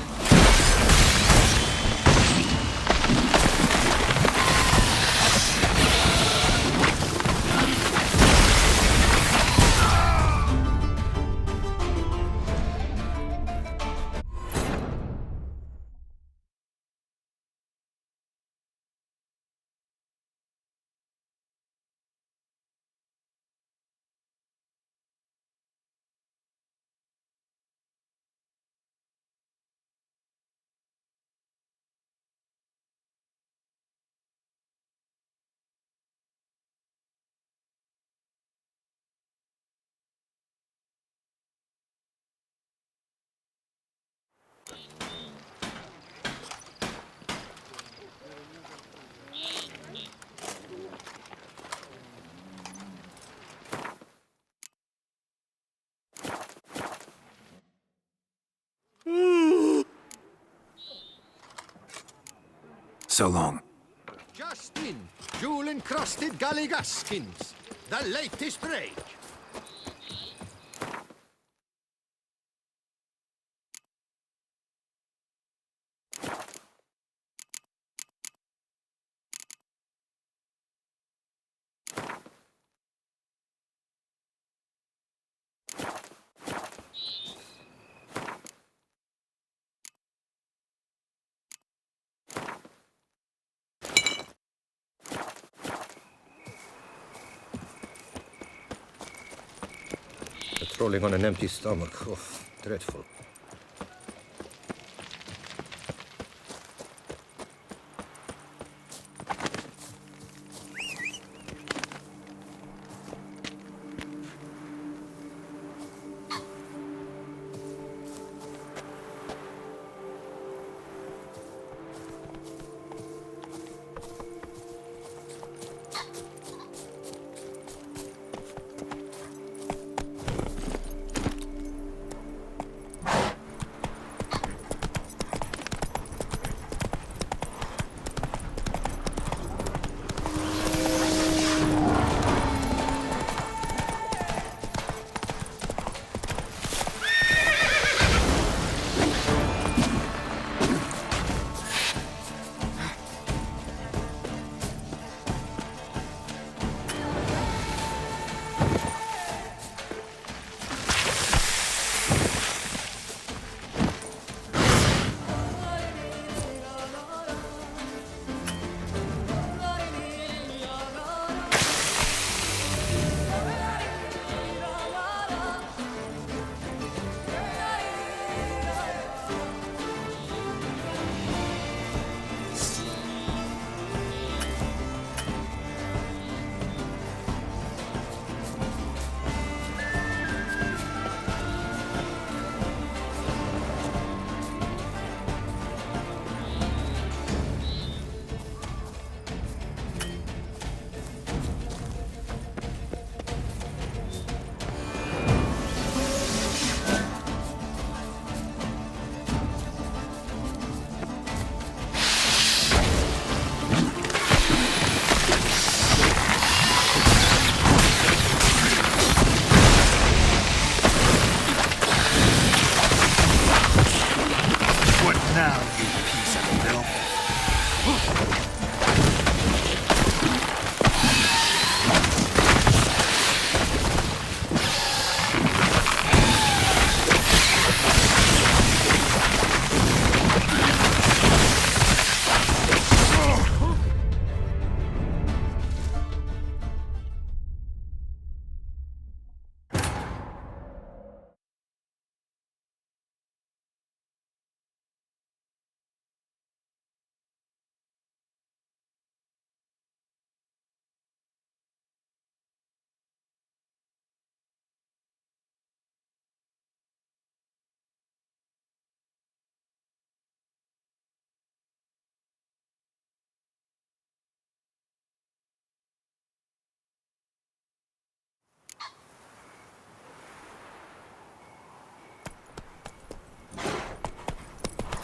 So long. Just in, jewel-encrusted galligaskins, the latest rage. Patrolling on an empty stomach. Oh, dreadful.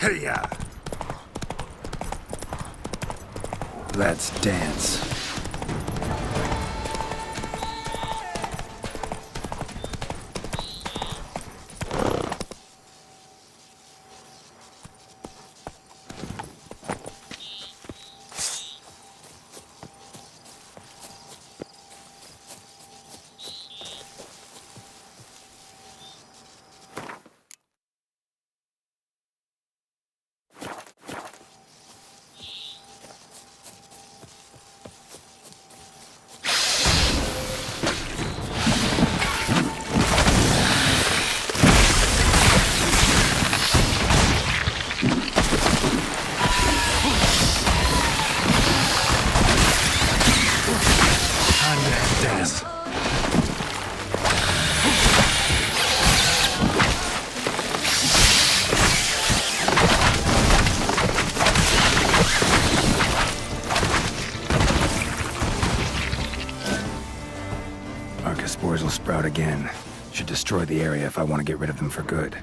Hey-ya! Let's dance. Spores will sprout again. Should destroy the area if I want to get rid of them for good.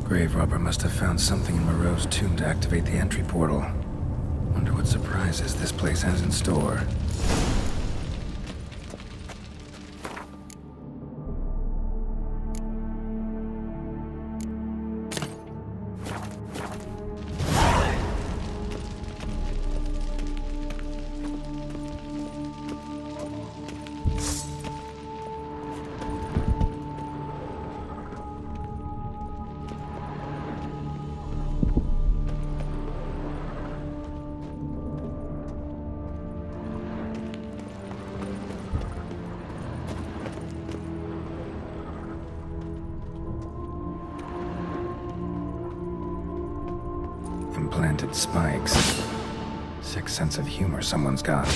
Grave robber must have found something in Moreau's tomb to activate the entry portal. Wonder what surprises this place has in store. Implanted spikes. Sick sense of humor someone's got.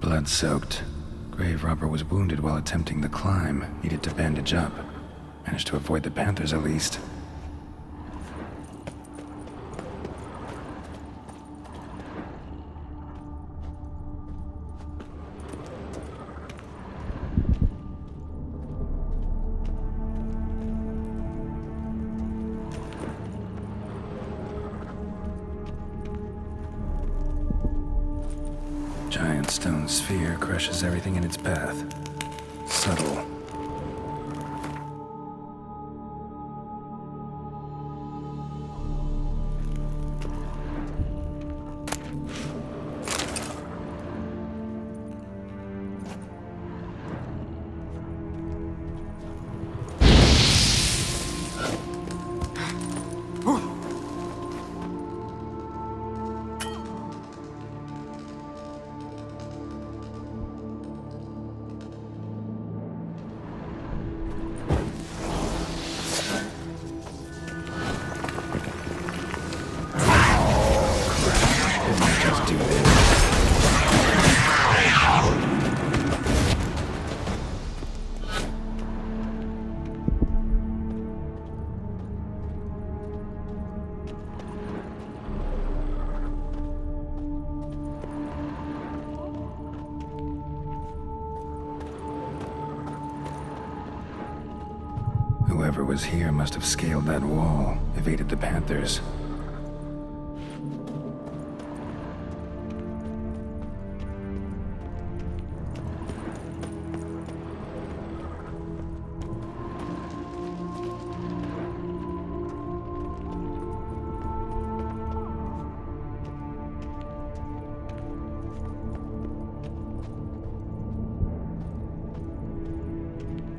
Blood-soaked. Grave robber was wounded while attempting the climb. Needed to bandage up. Managed to avoid the Panthers at least. Giant stone sphere crushes everything in its path. Subtle. Whoever was here must have scaled that wall, evaded the Panthers.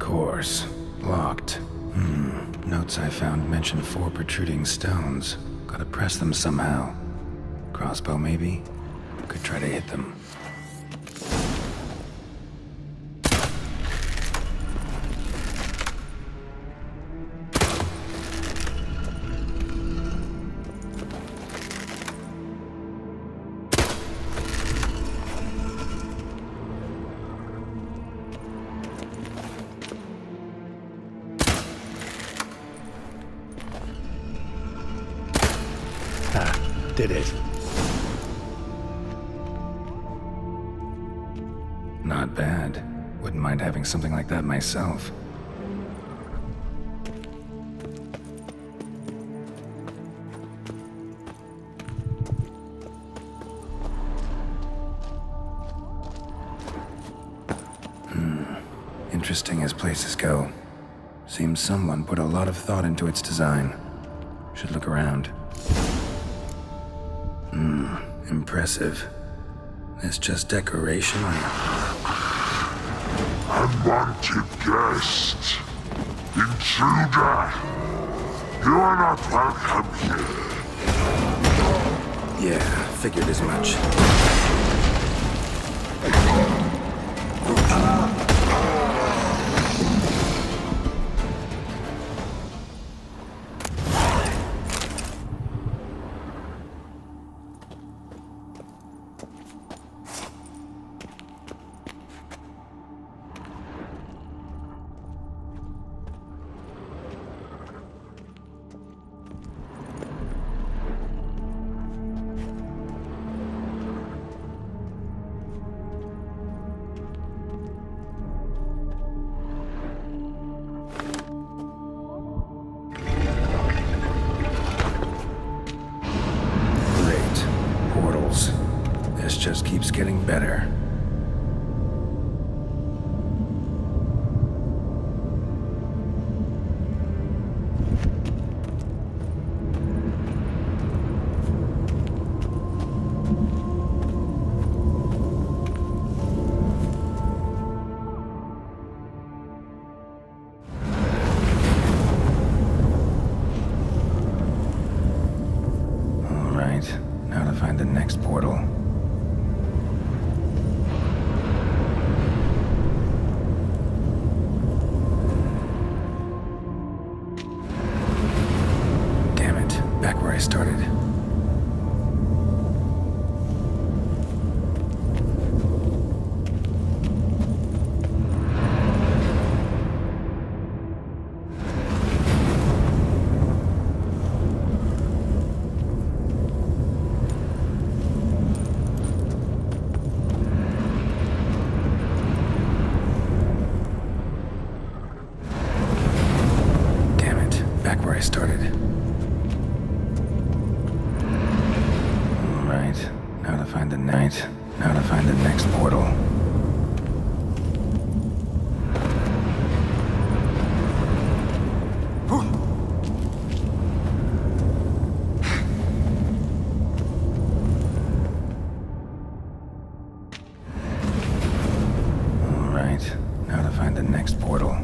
course. Locked. Notes I found mention 4 protruding stones. Gotta press them somehow. Crossbow, maybe? Could try to hit them. Did it. Not bad. Wouldn't mind having something like that myself. Interesting as places go. Seems someone put a lot of thought into its design. Should look around. Impressive. It's just decoration. Unwanted guest. Intruder. You are not welcome here. Yeah, figured as much. This just keeps getting better. All right, now to find the next portal. Back where I started. Damn it, back where I started. Now to find the next portal. All right, now to find the next portal.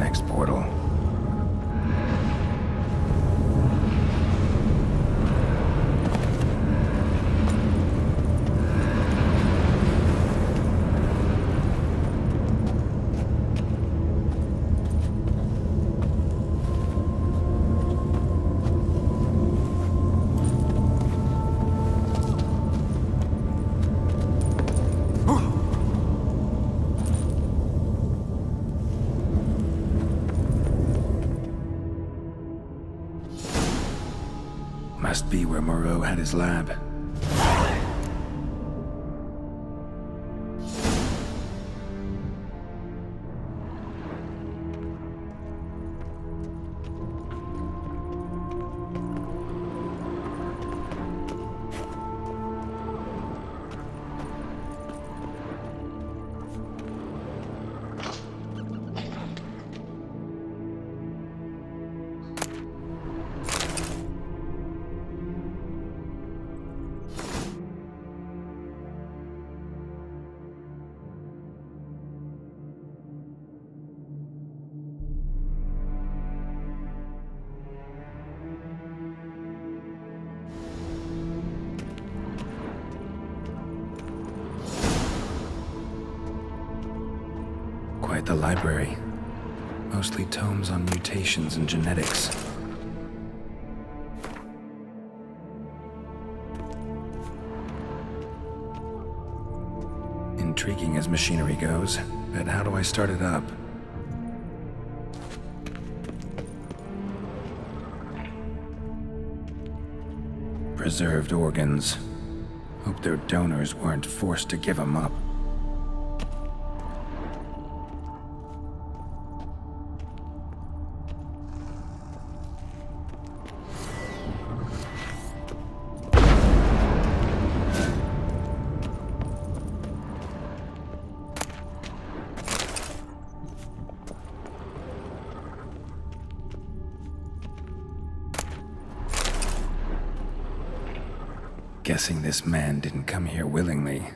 next portal. Must be where Moreau had his lab. Quite the library. Mostly tomes on mutations and genetics. Intriguing as machinery goes, but how do I start it up? Preserved organs. Hope their donors weren't forced to give them up. Guessing this man didn't come here willingly.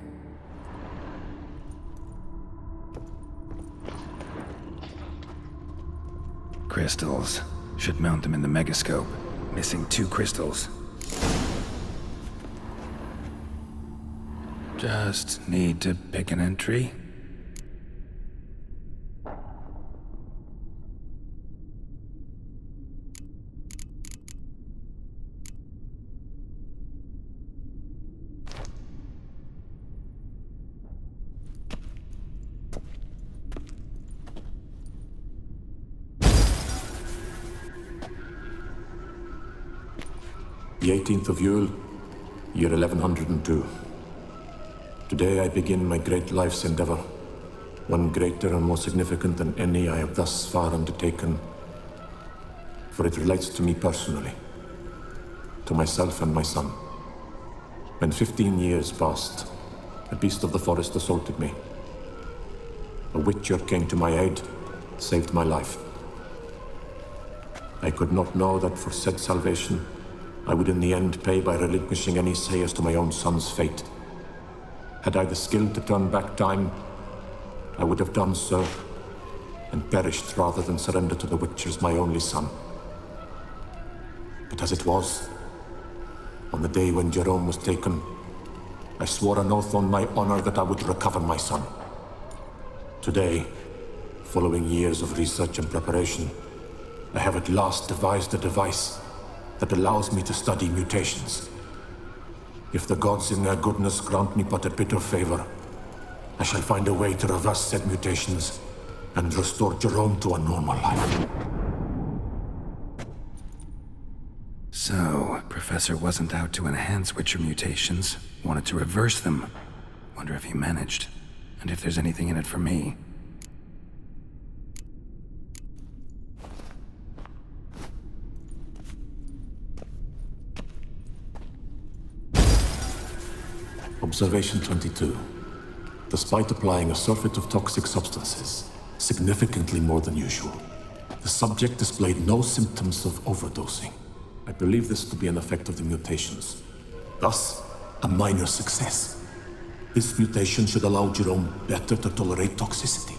Crystals. Should mount them in the megascope. Missing 2 crystals. Just need to pick an entry. The 18th of Yule, year 1102. Today I begin my great life's endeavor, one greater and more significant than any I have thus far undertaken, for it relates to me personally, to myself and my son. When 15 years passed, a beast of the forest assaulted me. A witcher came to my aid, saved my life. I could not know that for said salvation, I would in the end pay by relinquishing any say as to my own son's fate. Had I the skill to turn back time, I would have done so, and perished rather than surrender to the Witchers my only son. But as it was, on the day when Jerome was taken, I swore an oath on my honor that I would recover my son. Today, following years of research and preparation, I have at last devised a device that allows me to study mutations. If the gods in their goodness grant me but a bit of favor, I shall find a way to reverse said mutations and restore Jerome to a normal life. So, Professor wasn't out to enhance Witcher mutations, wanted to reverse them. Wonder if he managed, and if there's anything in it for me. Observation 22. Despite applying a surfeit of toxic substances, significantly more than usual, the subject displayed no symptoms of overdosing. I believe this to be an effect of the mutations. Thus, a minor success. This mutation should allow Jerome better to tolerate toxicity.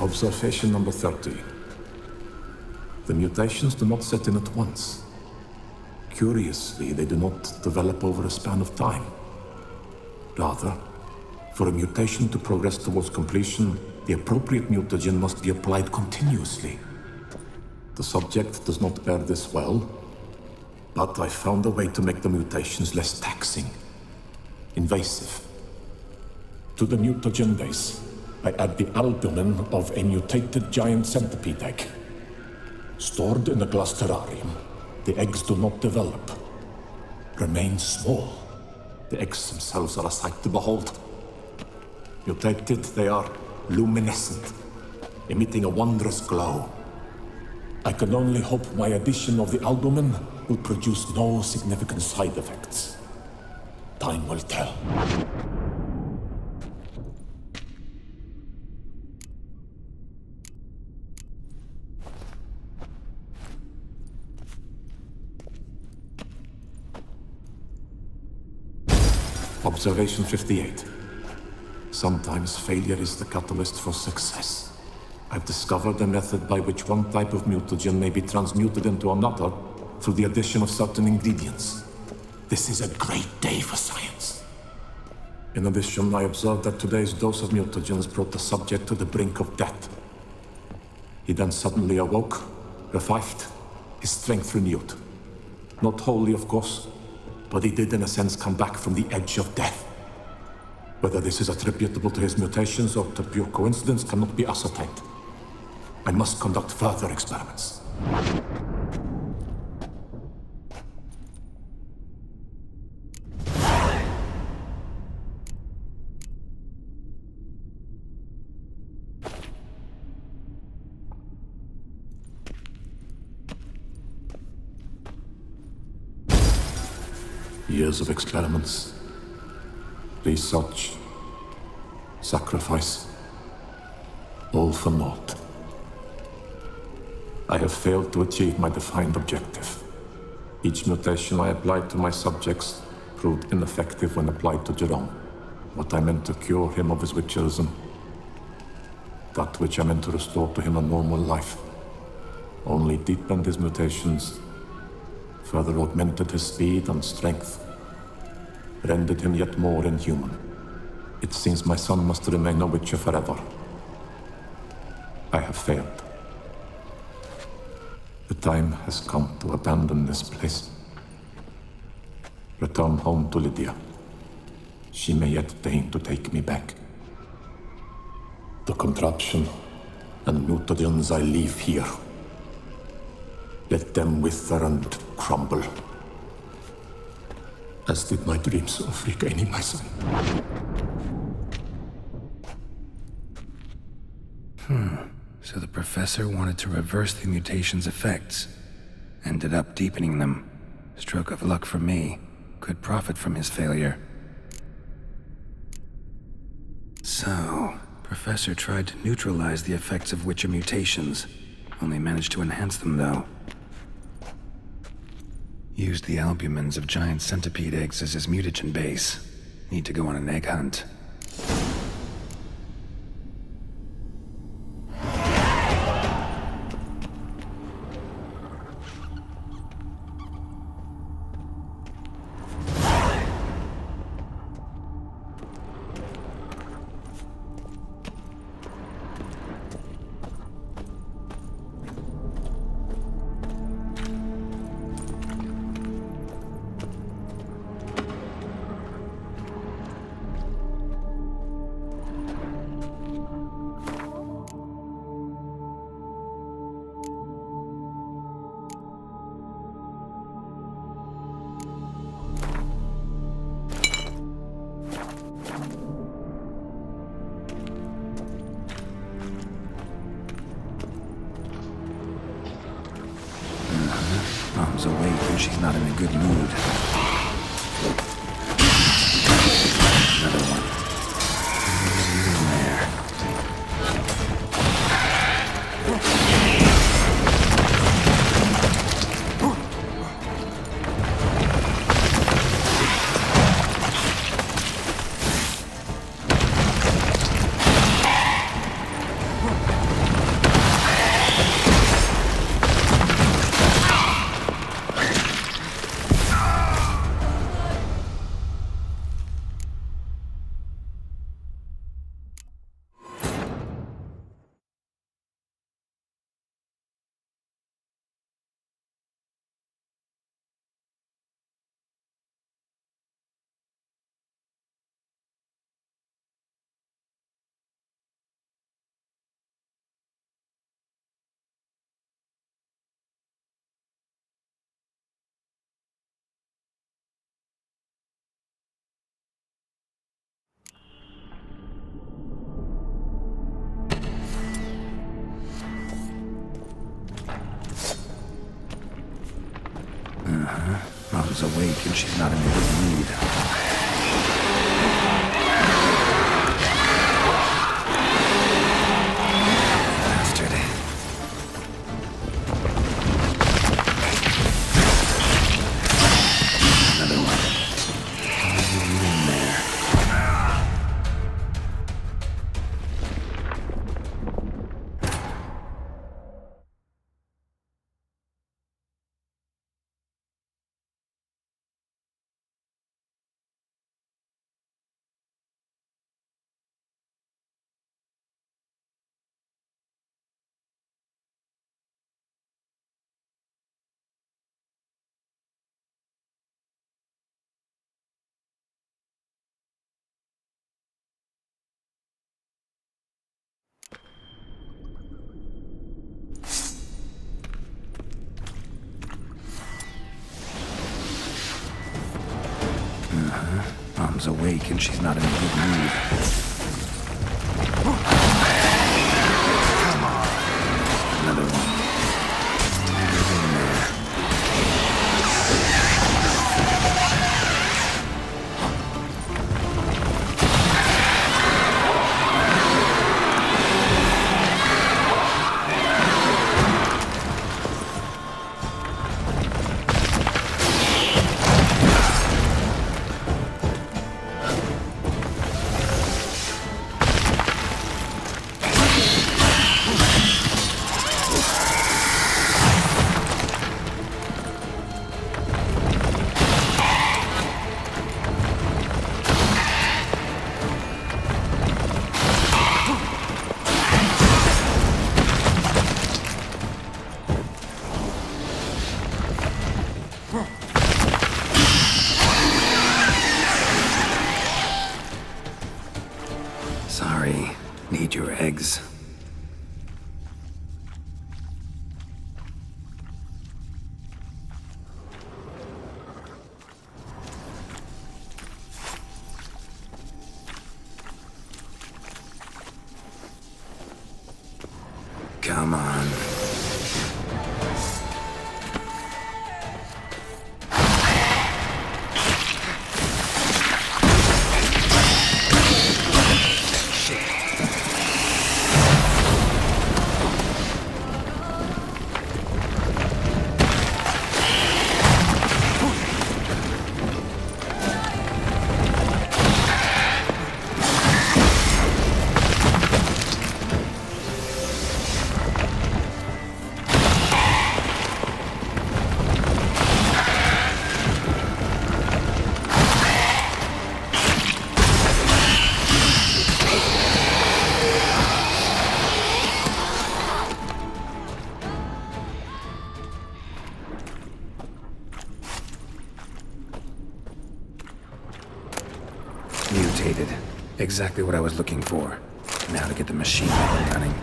Observation number 30. The mutations do not set in at once. Curiously, they do not develop over a span of time. Rather, for a mutation to progress towards completion, the appropriate mutagen must be applied continuously. The subject does not bear this well, but I found a way to make the mutations less taxing, invasive. To the mutagen base, I add the albumin of a mutated giant centipede egg. Stored in a glass terrarium, the eggs do not develop, remain small. The eggs themselves are a sight to behold. Mutated, they are luminescent, emitting a wondrous glow. I can only hope my addition of the albumin will produce no significant side effects. Time will tell. Observation 58. Sometimes failure is the catalyst for success. I've discovered a method by which one type of mutagen may be transmuted into another through the addition of certain ingredients. This is a great day for science. In addition, I observed that today's dose of mutagens brought the subject to the brink of death. He then suddenly awoke, revived, his strength renewed. Not wholly, of course, but he did in a sense come back from the edge of death. Whether this is attributable to his mutations or to pure coincidence cannot be ascertained. I must conduct further experiments. Years of experiments, research, sacrifice, all for naught. I have failed to achieve my defined objective. Each mutation I applied to my subjects proved ineffective when applied to Jerome. What I meant to cure him of his witcherism, that which I meant to restore to him a normal life, only deepened his mutations, further augmented his speed and strength, rendered him yet more inhuman. It seems my son must remain a witcher forever. I have failed. The time has come to abandon this place. Return home to Lydia. She may yet deign to take me back. The contraption and mutagens I leave here. Let them wither and crumble. As did my dreams of regaining my son. So the professor wanted to reverse the mutation's effects. Ended up deepening them. Stroke of luck for me. Could profit from his failure. So, Professor tried to neutralize the effects of Witcher mutations. Only managed to enhance them, though. Used the albumins of giant centipede eggs as his mutagen base. Need to go on an egg hunt. Mom's awake and she's not in a good mood. Another one. In there. Mom's awake and she's not in a good mood. Bastard. Another one. Why are you in there? Mom's awake and she's not in a good mood. Come on. Another one. Who's in there? Sorry. Need your eggs. Come on. Mutated. Exactly what I was looking for. Now to get the machine up and running.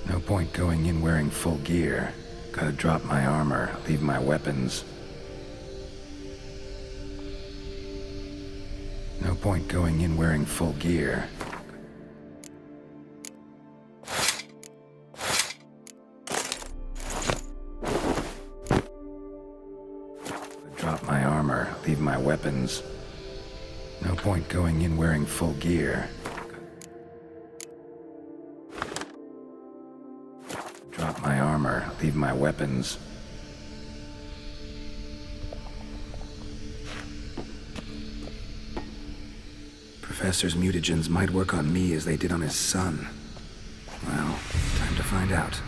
No point going in wearing full gear. Gotta drop my armor, leave my weapons. No point going in wearing full gear. Drop my armor, leave my weapons. No point going in wearing full gear. Drop my armor, leave my weapons. Professor's mutagens might work on me as they did on his son. Well, time to find out.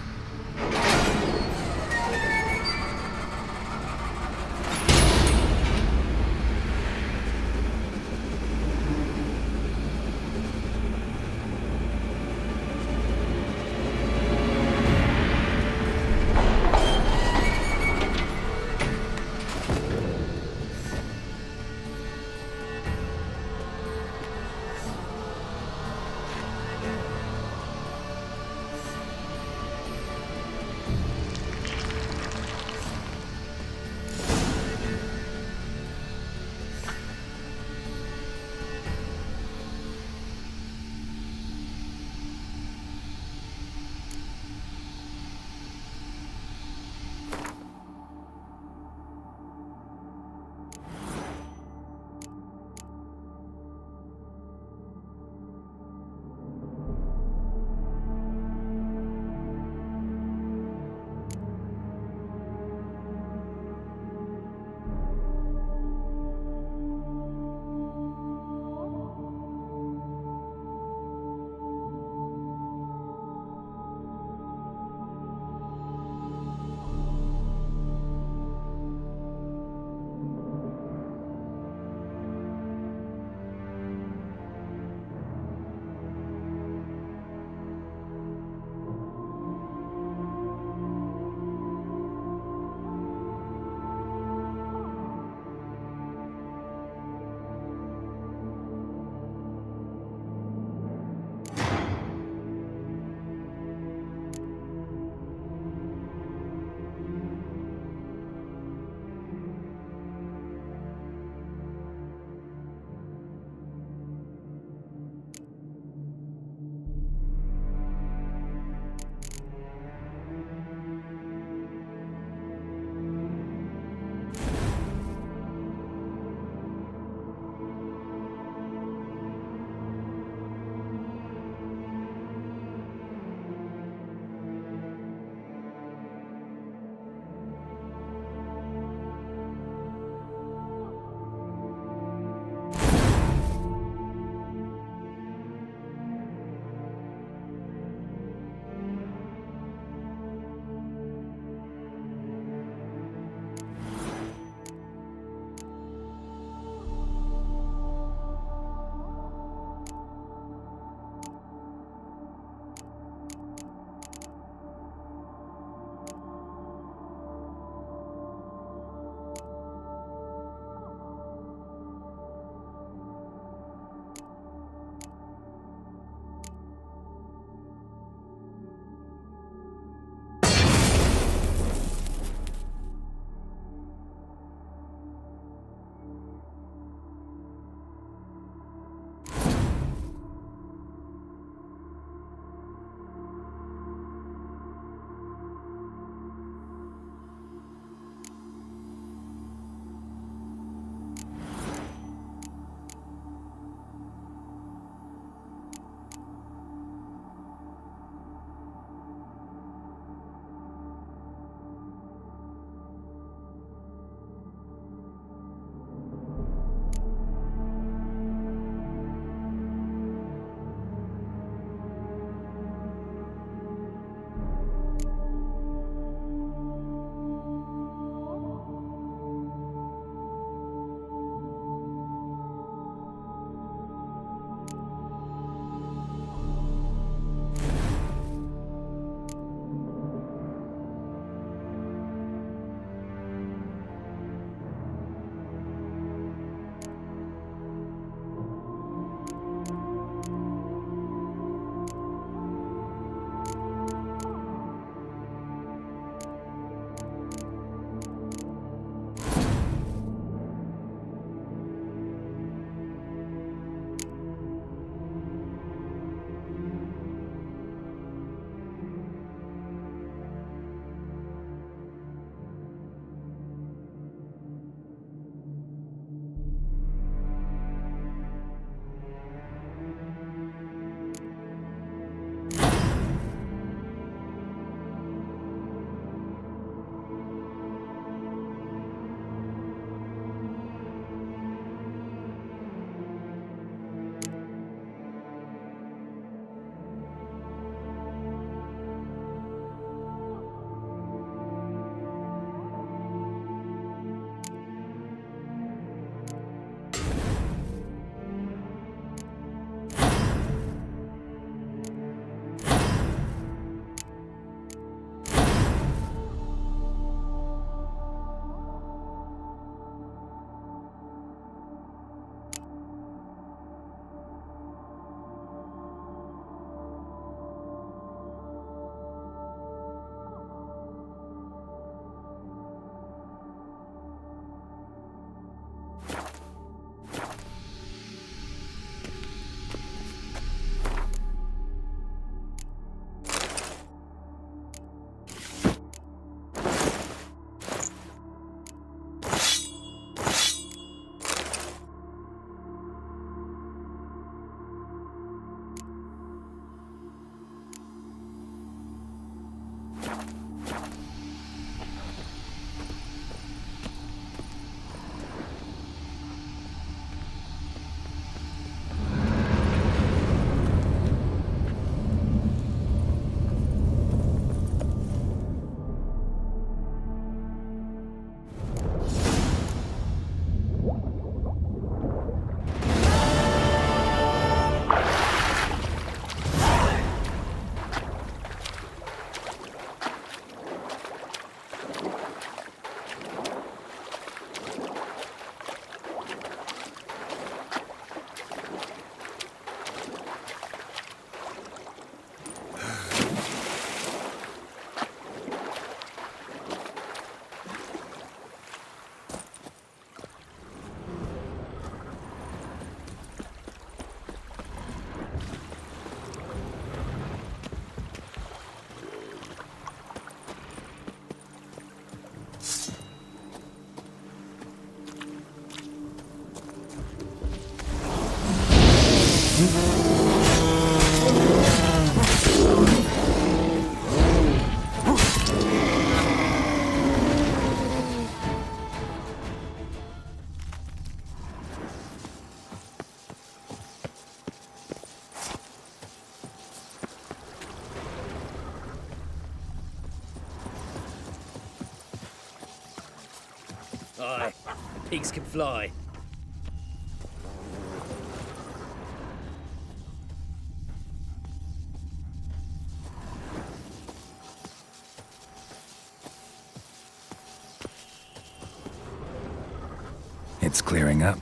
Aye, and pigs can fly. It's clearing up.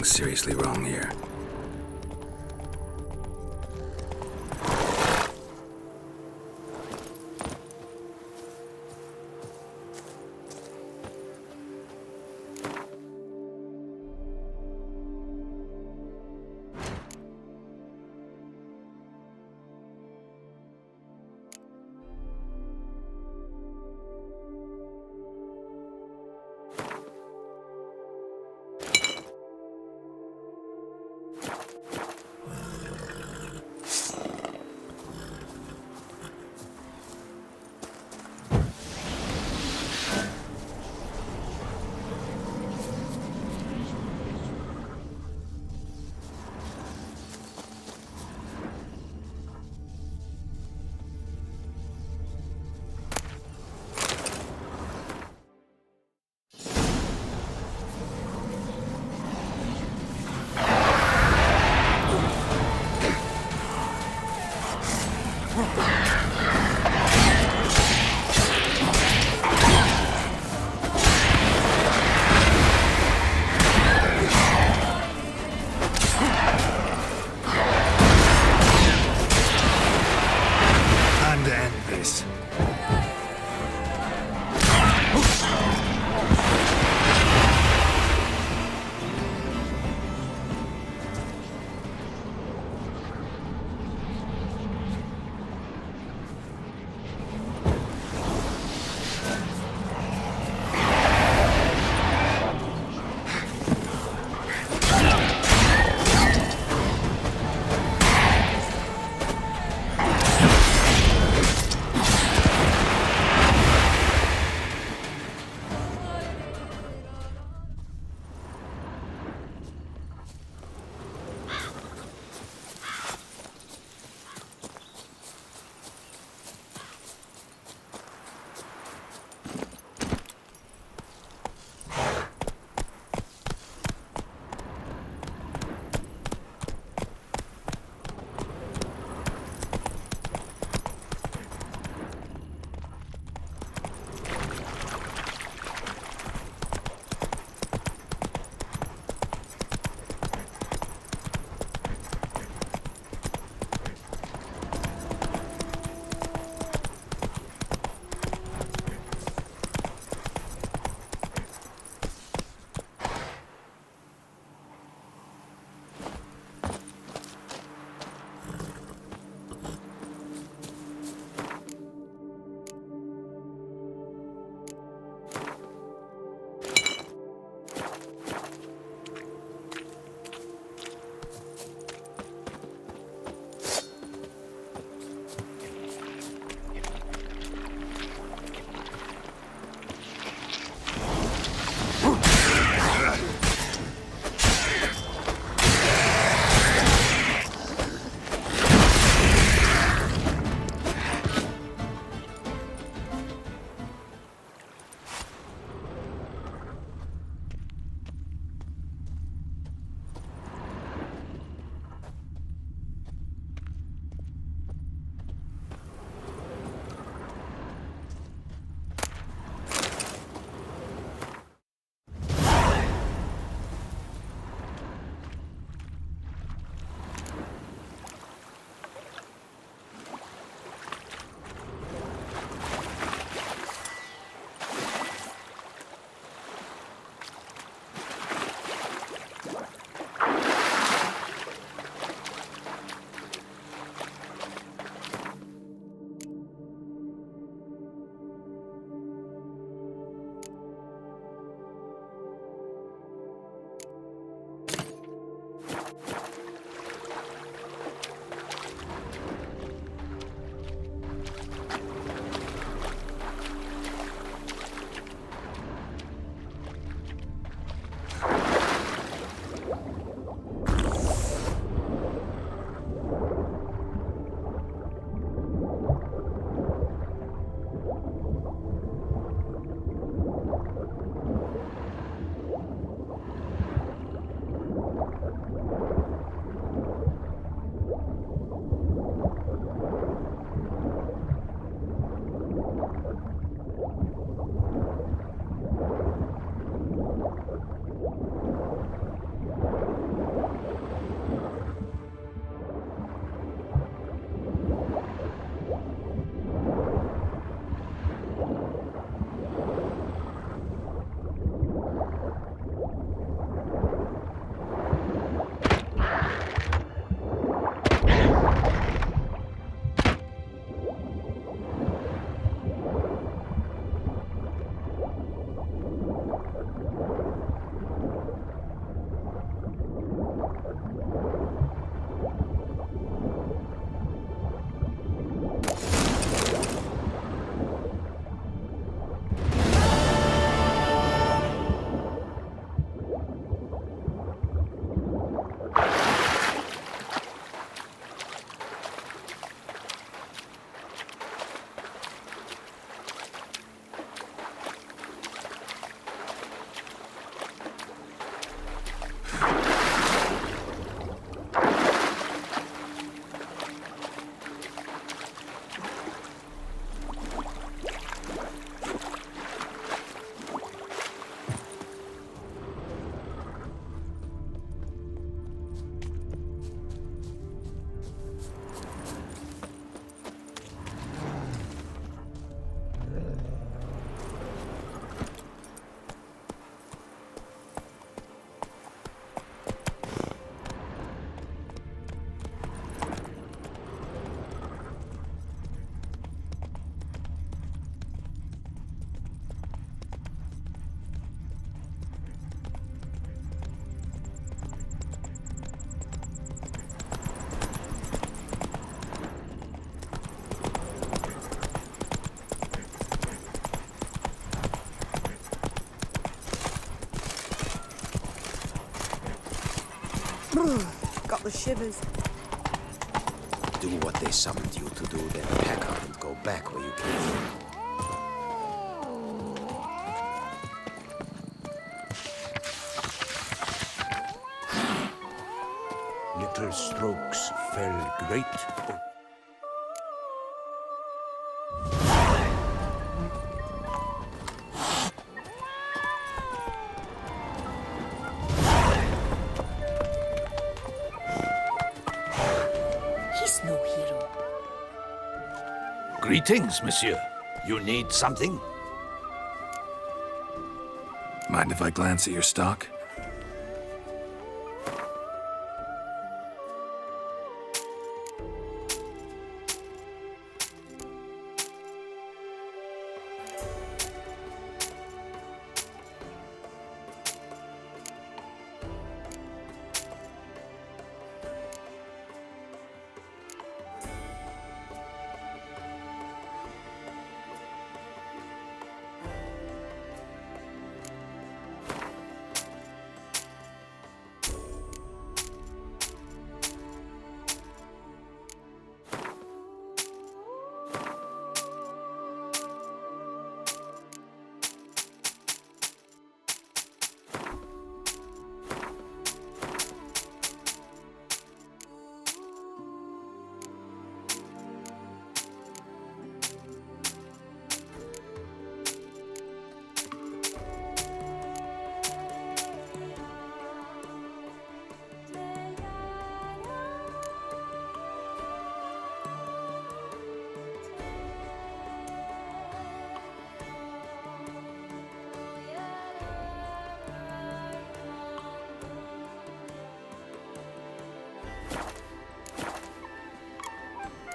Something's seriously wrong here. shivers. Do what they summoned you to do, then pack up and go back where you came from. Little strokes fell great. He's no hero. Greetings, monsieur. You need something? Mind if I glance at your stock?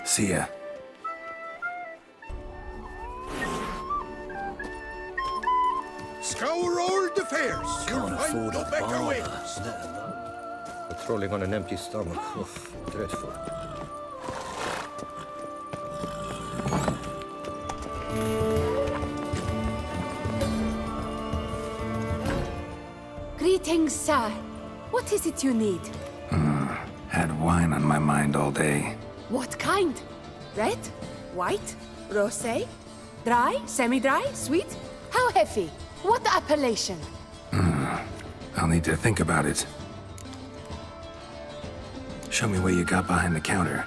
See ya. Scour all the fairs. Can't afford a better way. bar, let alone patrolling on an empty stomach. Oof, dreadful. Greetings, sir. What is it you need? Had wine on my mind all day. What kind? Red? White? Rosé? Dry? Semi-dry? Sweet? How heavy? What appellation? I'll need to think about it. Show me what you got behind the counter.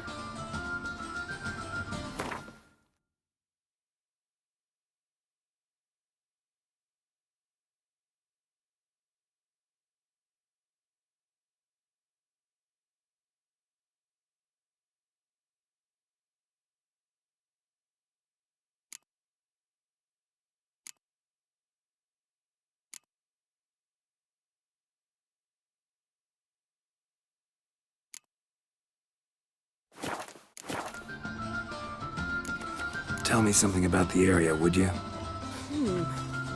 Tell me something about the area, would you?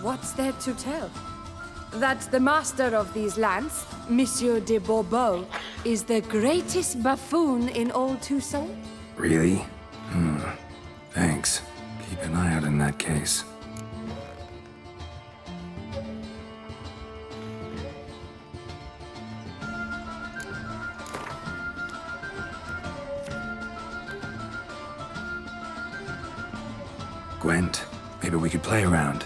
What's there to tell? That the master of these lands, Monsieur de Bourbeau, is the greatest buffoon in old Toussaint? Really? Thanks. Keep an eye out in that case. Gwent, maybe we could play around.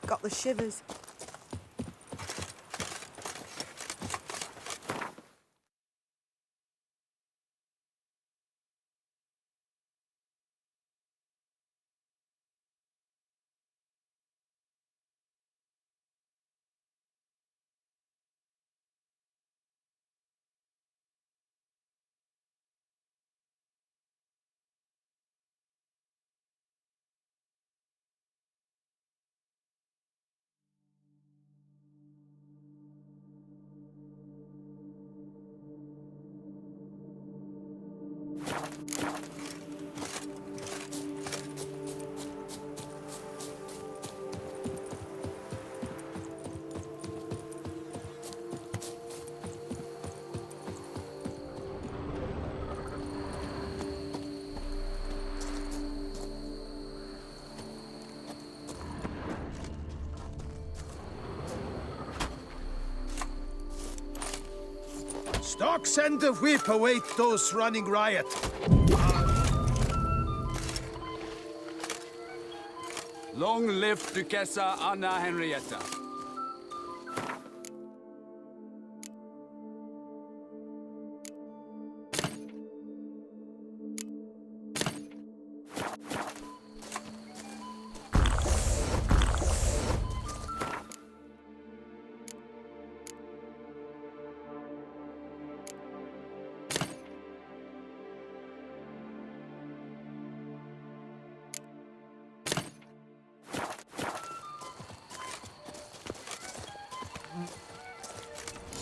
Got the shivers. Stocks and the whip await those running riot. Long live Duchessa Anna Henrietta.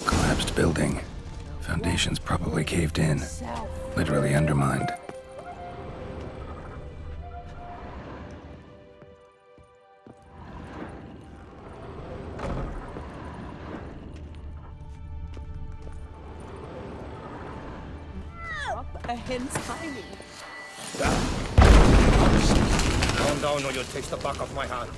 Collapsed building. Foundations probably caved in. Literally undermined. A hen's hiding. Calm down or you'll taste the back of my hand.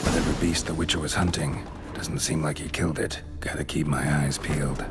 Whatever beast the Witcher was hunting, doesn't seem like he killed it. Gotta keep my eyes peeled.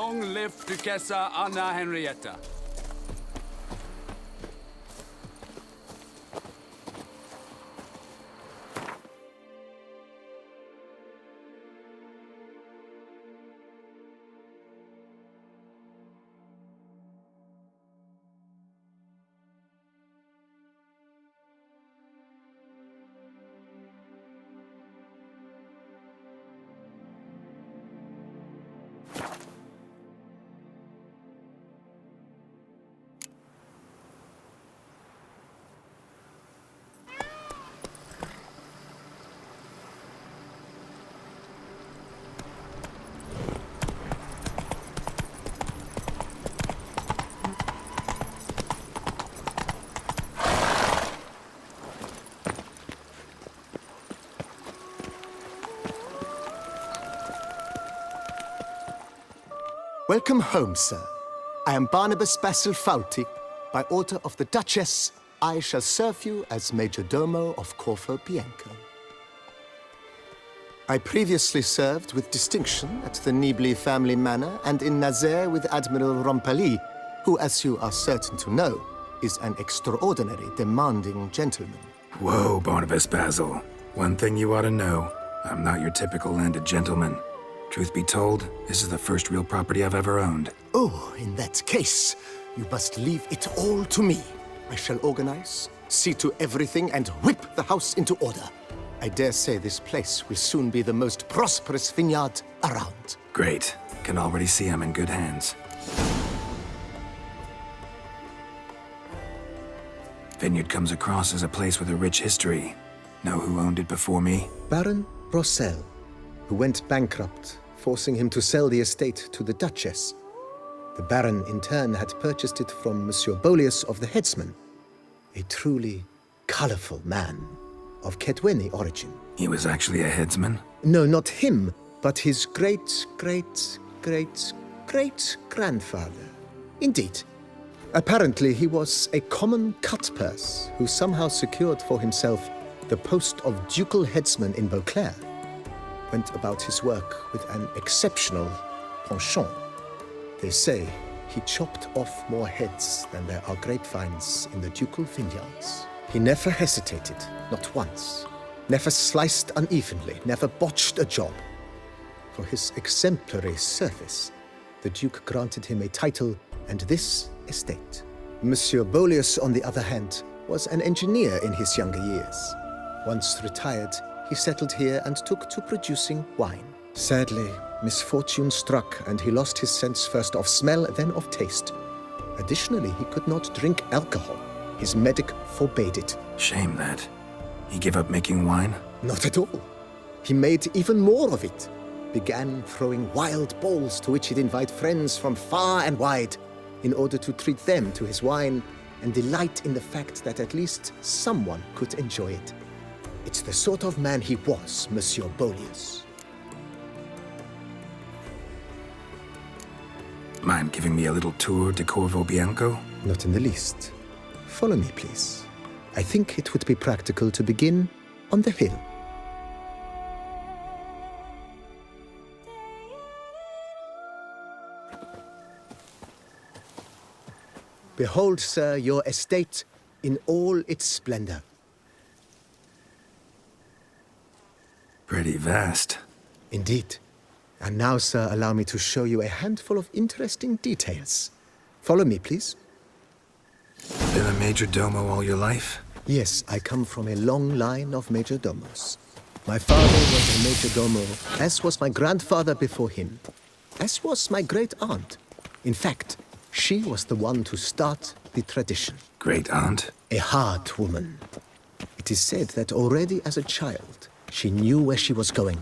Long live Duchessa Anna Henrietta. Welcome home, sir. I am Barnabas Basil Fauti. By order of the Duchess, I shall serve you as Major Domo of Corvo Bianco. I previously served with distinction at the Nibli family manor and in Nazaire with Admiral Rompali, who, as you are certain to know, is an extraordinary demanding gentleman. Whoa, Barnabas Basil. One thing you ought to know. I'm not your typical landed gentleman. Truth be told, this is the first real property I've ever owned. Oh, in that case, you must leave it all to me. I shall organize, see to everything, and whip the house into order. I dare say this place will soon be the most prosperous vineyard around. Great. Can already see I'm in good hands. Vineyard comes across as a place with a rich history. Know who owned it before me? Baron Rossel, who went bankrupt, forcing him to sell the estate to the Duchess. The Baron, in turn, had purchased it from Monsieur Bolius of the Headsman, a truly colorful man of Kedweni origin. He was actually a headsman? No, not him, but his great-great-great-great-grandfather. Indeed. Apparently, he was a common cut-purse who somehow secured for himself the post of ducal headsman in Beauclair. Went about his work with an exceptional penchant. They say he chopped off more heads than there are grapevines in the ducal vineyards. He never hesitated, not once. Never sliced unevenly, never botched a job. For his exemplary service, the Duke granted him a title and this estate. Monsieur Bolius, on the other hand, was an engineer in his younger years. Once retired, he settled here and took to producing wine. Sadly, misfortune struck and he lost his sense first of smell, then of taste. Additionally, he could not drink alcohol. His medic forbade it. Shame that. He gave up making wine? Not at all. He made even more of it. Began throwing wild balls to which he'd invite friends from far and wide in order to treat them to his wine and delight in the fact that at least someone could enjoy it. It's the sort of man he was, Monsieur Bolius. Mind giving me a little tour de Corvo Bianco? Not in the least. Follow me, please. I think it would be practical to begin on the hill. Behold, sir, your estate in all its splendor. Pretty vast. Indeed. And now, sir, allow me to show you a handful of interesting details. Follow me, please. Been a major domo all your life? Yes, I come from a long line of major domos. My father was a major domo, as was my grandfather before him, as was my great-aunt. In fact, she was the one to start the tradition. Great-aunt? A hard woman. It is said that already as a child, she knew where she was going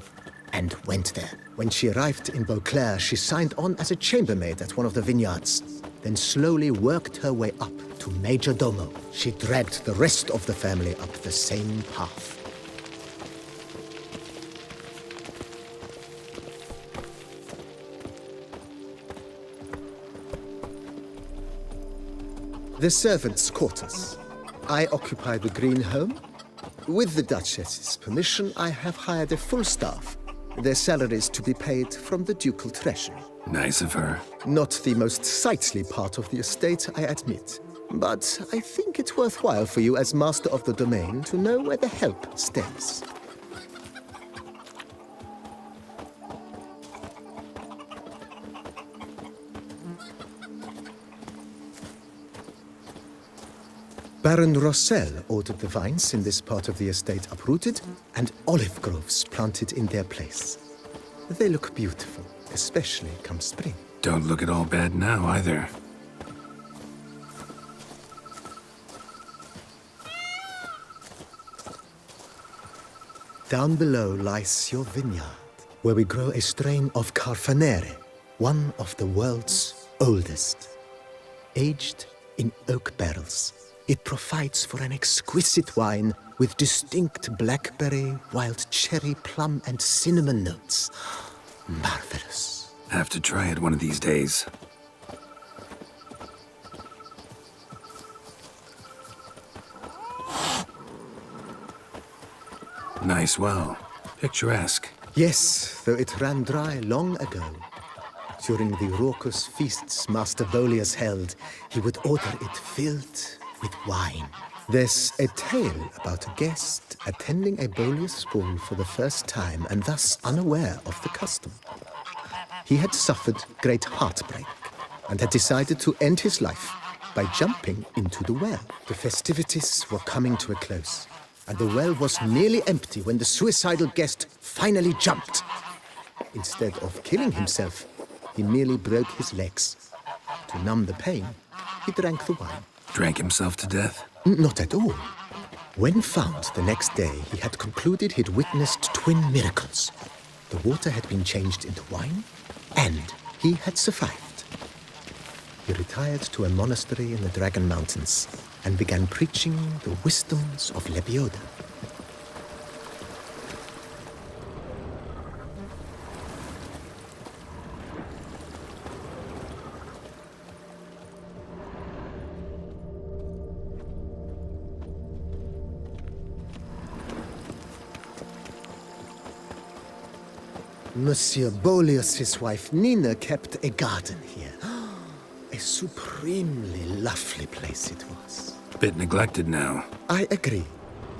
and went there. When she arrived in Beauclair, she signed on as a chambermaid at one of the vineyards, then slowly worked her way up to major domo. She dragged the rest of the family up the same path. The servants' quarters. I occupy the green home. With the Duchess's permission, I have hired a full staff, their salaries to be paid from the ducal treasury. Nice of her. Not the most sightly part of the estate, I admit. But I think it's worthwhile for you as master of the domain to know where the help stands. Baron Rossel ordered the vines in this part of the estate uprooted and olive groves planted in their place. They look beautiful, especially come spring. Don't look at all bad now, either. Down below lies your vineyard, where we grow a strain of Carfanere, one of the world's oldest. Aged in oak barrels, it provides for an exquisite wine with distinct blackberry, wild cherry, plum, and cinnamon notes. Marvelous. Have to try it one of these days. Nice well. Picturesque. Yes, though it ran dry long ago. During the raucous feasts Master Bolius held, he would order it filled with wine. There's a tale about a guest attending a Bolius ball for the first time and thus unaware of the custom. He had suffered great heartbreak and had decided to end his life by jumping into the well. The festivities were coming to a close, and the well was nearly empty when the suicidal guest finally jumped. Instead of killing himself, he merely broke his legs. To numb the pain, he drank the wine. Drank himself to death? Not at all. When found the next day, he had concluded he'd witnessed twin miracles. The water had been changed into wine, and he had survived. He retired to a monastery in the Dragon Mountains and began preaching the wisdoms of Lebioda. Monsieur Bolius' wife Nina kept a garden here. A supremely lovely place it was. Bit neglected now. I agree.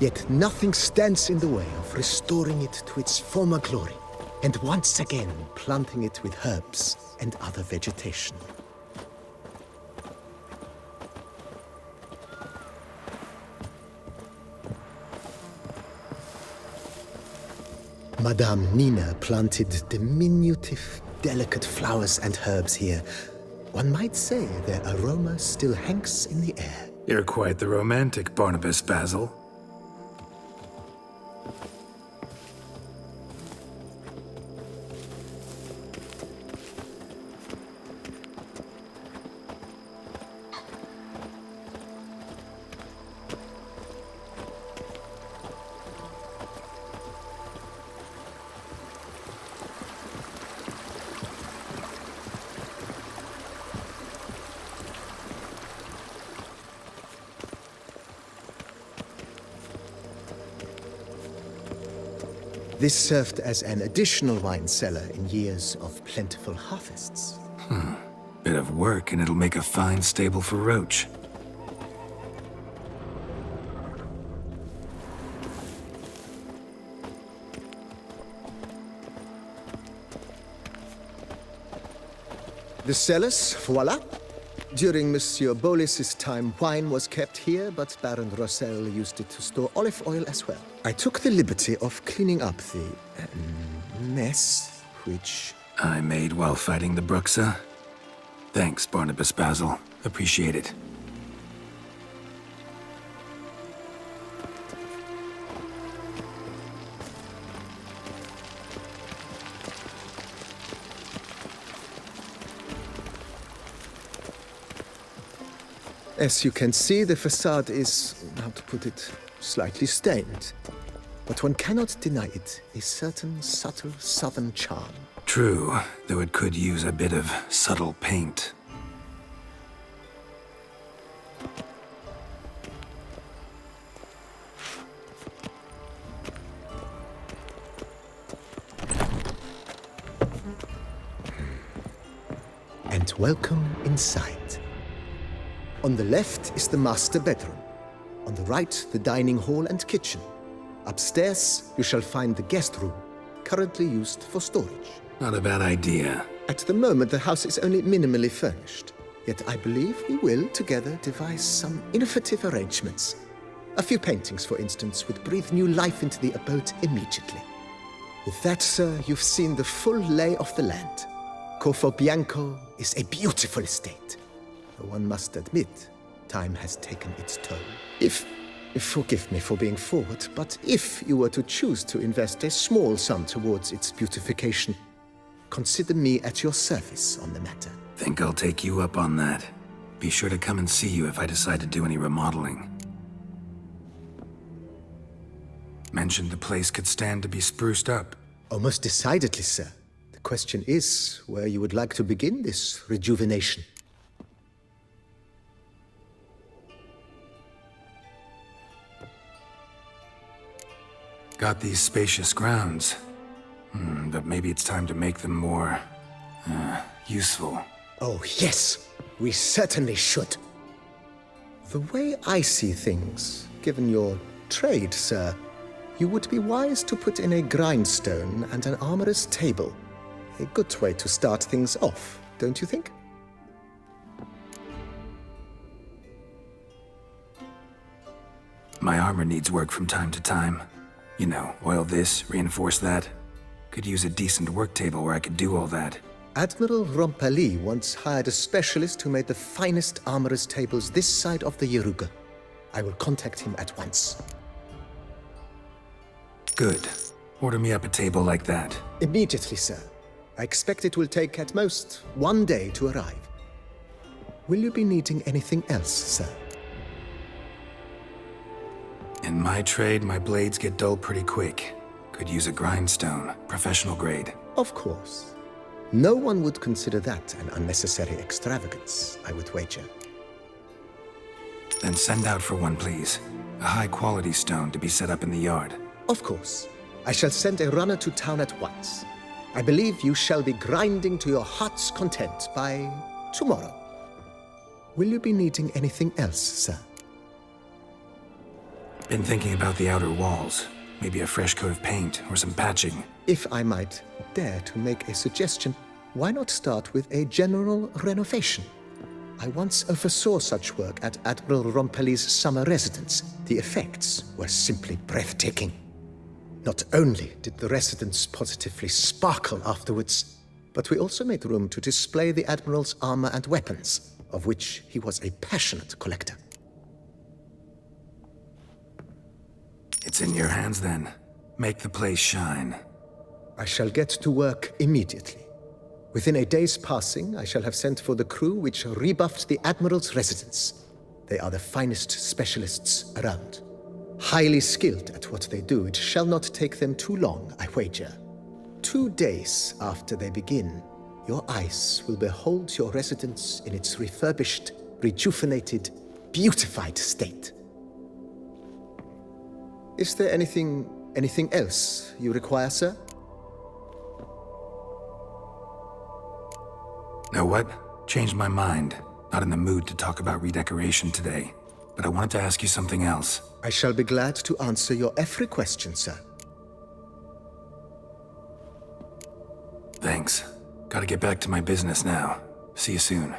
Yet nothing stands in the way of restoring it to its former glory, and once again planting it with herbs and other vegetation. Madame Nina planted diminutive, delicate flowers and herbs here. One might say their aroma still hangs in the air. You're quite the romantic, Barnabas Basil. This served as an additional wine cellar in years of plentiful harvests. Bit of work and it'll make a fine stable for Roach. The cellars, voila. During Monsieur Bolis's time, wine was kept here, but Baron Rossel used it to store olive oil as well. I took the liberty of cleaning up the mess, which I made while fighting the Bruxa. Thanks, Barnabas Basil. Appreciate it. As you can see, the facade is, how to put it, slightly stained. But one cannot deny it a certain subtle southern charm. True, though it could use a bit of subtle paint. but welcome inside. On the left is the master bedroom. On the right, the dining hall and kitchen. Upstairs, you shall find the guest room, currently used for storage. Not a bad idea. At the moment, the house is only minimally furnished. Yet I believe we will, together, devise some innovative arrangements. A few paintings, for instance, would breathe new life into the abode immediately. With that, sir, you've seen the full lay of the land. Corfo Bianco is a beautiful estate. Though one must admit, time has taken its toll. Forgive me for being forward, but if you were to choose to invest a small sum towards its beautification, consider me at your service on the matter. Think I'll take you up on that. Be sure to come and see you if I decide to do any remodeling. Mentioned the place could stand to be spruced up. Oh, most decidedly, sir. The question is where you would like to begin this rejuvenation. Got these spacious grounds. But maybe it's time to make them more... useful. Oh, yes. We certainly should. The way I see things, given your trade, sir, you would be wise to put in a grindstone and an armorer's table. A good way to start things off, don't you think? My armor needs work from time to time. You know, oil this, reinforce that. Could use a decent work table where I could do all that. Admiral Rompali once hired a specialist who made the finest armorer's tables this side of the Yaruga. I will contact him at once. Good. Order me up a table like that. Immediately, sir. I expect it will take at most 1 day to arrive. Will you be needing anything else, sir? In my trade, my blades get dull pretty quick. Could use a grindstone, professional grade. Of course. No one would consider that an unnecessary extravagance, I would wager. Then send out for one, please. A high-quality stone to be set up in the yard. Of course. I shall send a runner to town at once. I believe you shall be grinding to your heart's content by tomorrow. Will you be needing anything else, sir? Been thinking about the outer walls. Maybe a fresh coat of paint or some patching. If I might dare to make a suggestion, why not start with a general renovation? I once oversaw such work at Admiral Rompeli's summer residence. The effects were simply breathtaking. Not only did the residence positively sparkle afterwards, but we also made room to display the Admiral's armor and weapons, of which he was a passionate collector. It's in your hands then. Make the place shine. I shall get to work immediately. Within a day's passing, I shall have sent for the crew which rebuffed the Admiral's residence. They are the finest specialists around. Highly skilled at what they do, it shall not take them too long, I wager. 2 days after they begin, your eyes will behold your residence in its refurbished, rejuvenated, beautified state. Is there anything else you require, sir? Know what? Changed my mind. Not in the mood to talk about redecoration today. But I wanted to ask you something else. I shall be glad to answer your every question, sir. Thanks. Gotta get back to my business now. See you soon.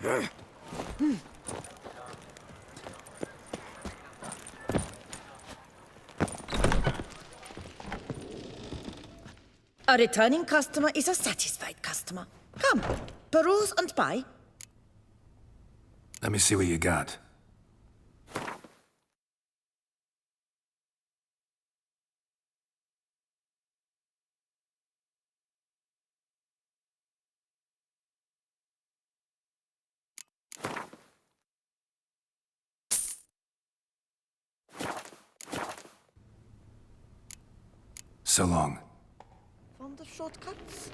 A returning customer is a satisfied customer. Come, peruse and buy. Let me see what you got. So long. From the shortcuts.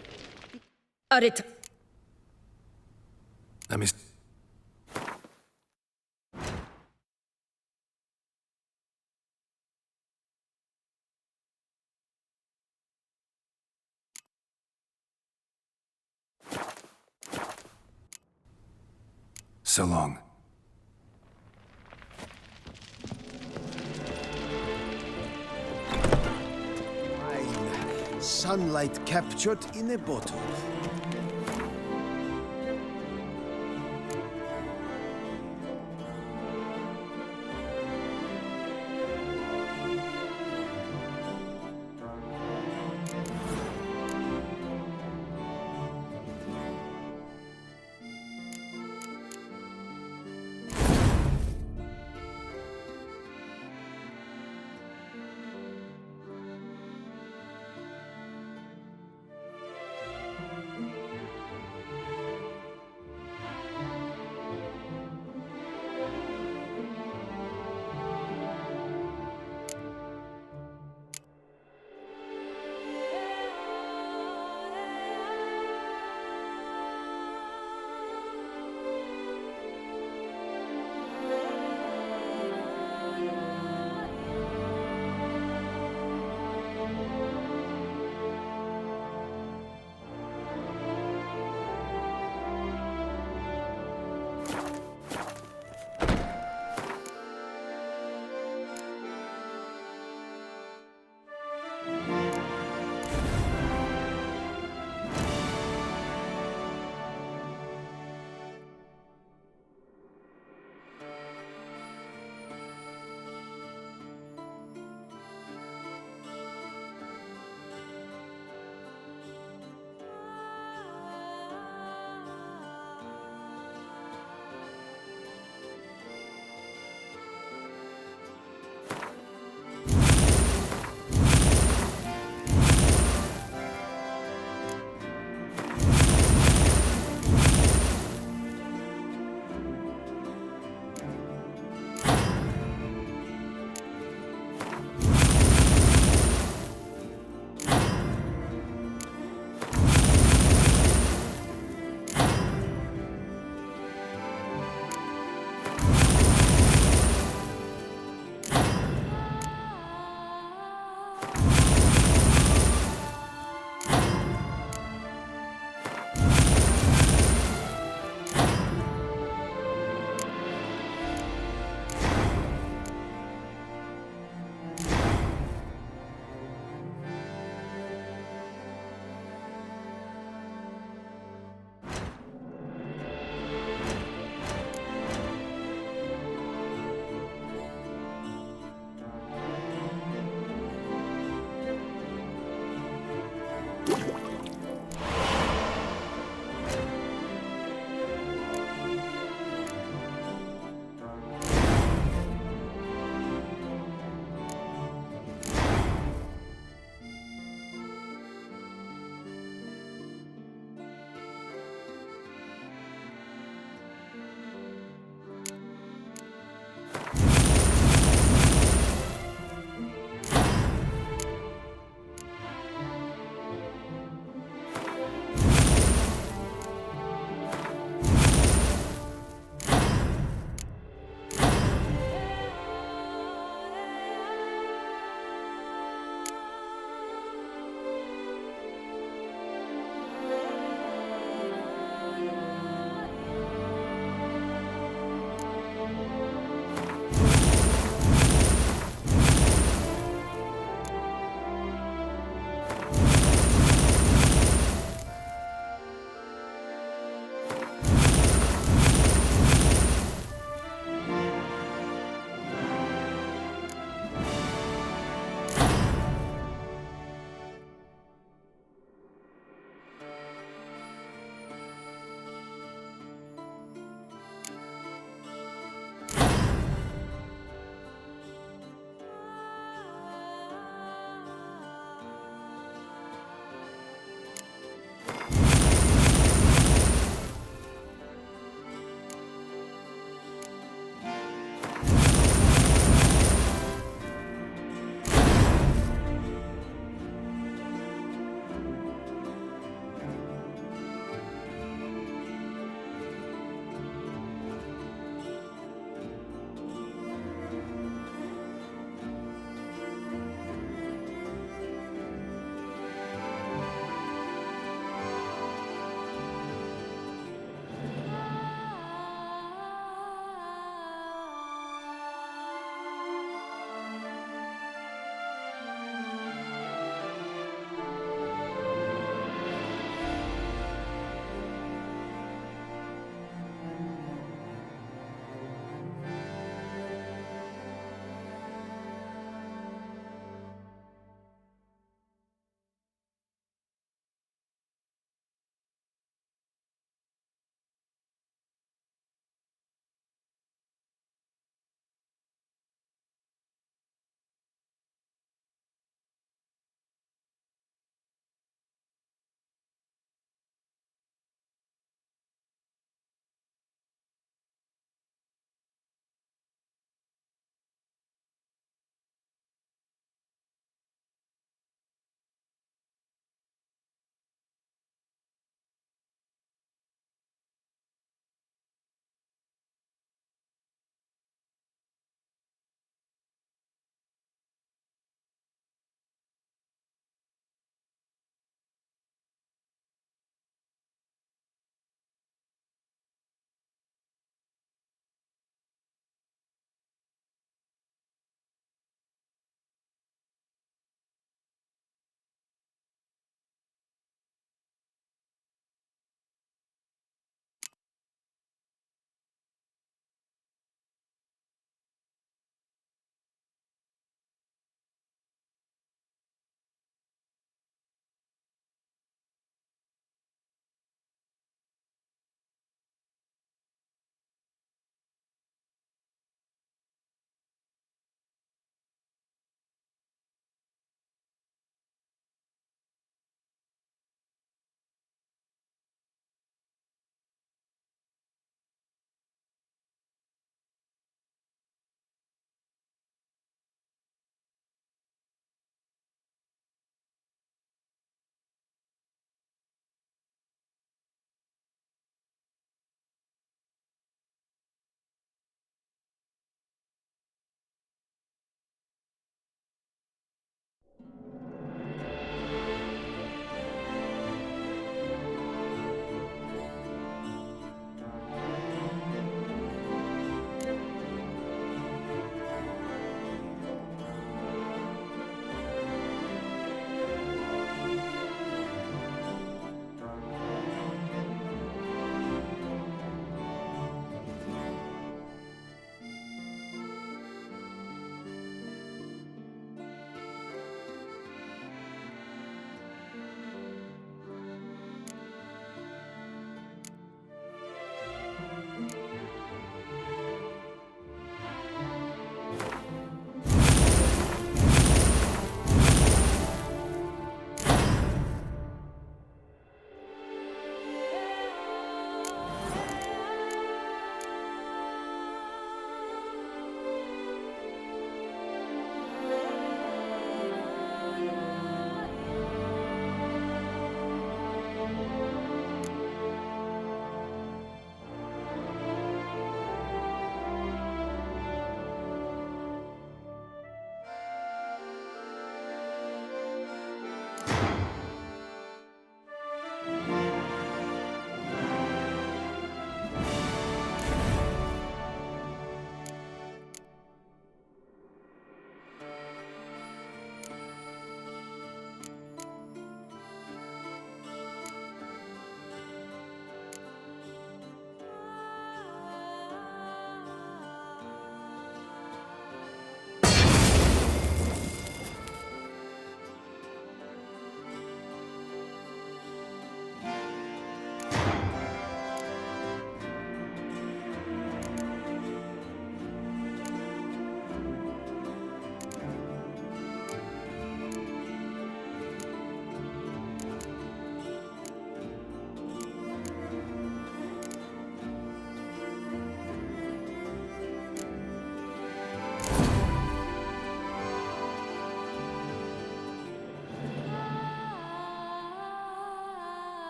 Let me... So long. Sunlight captured in a bottle.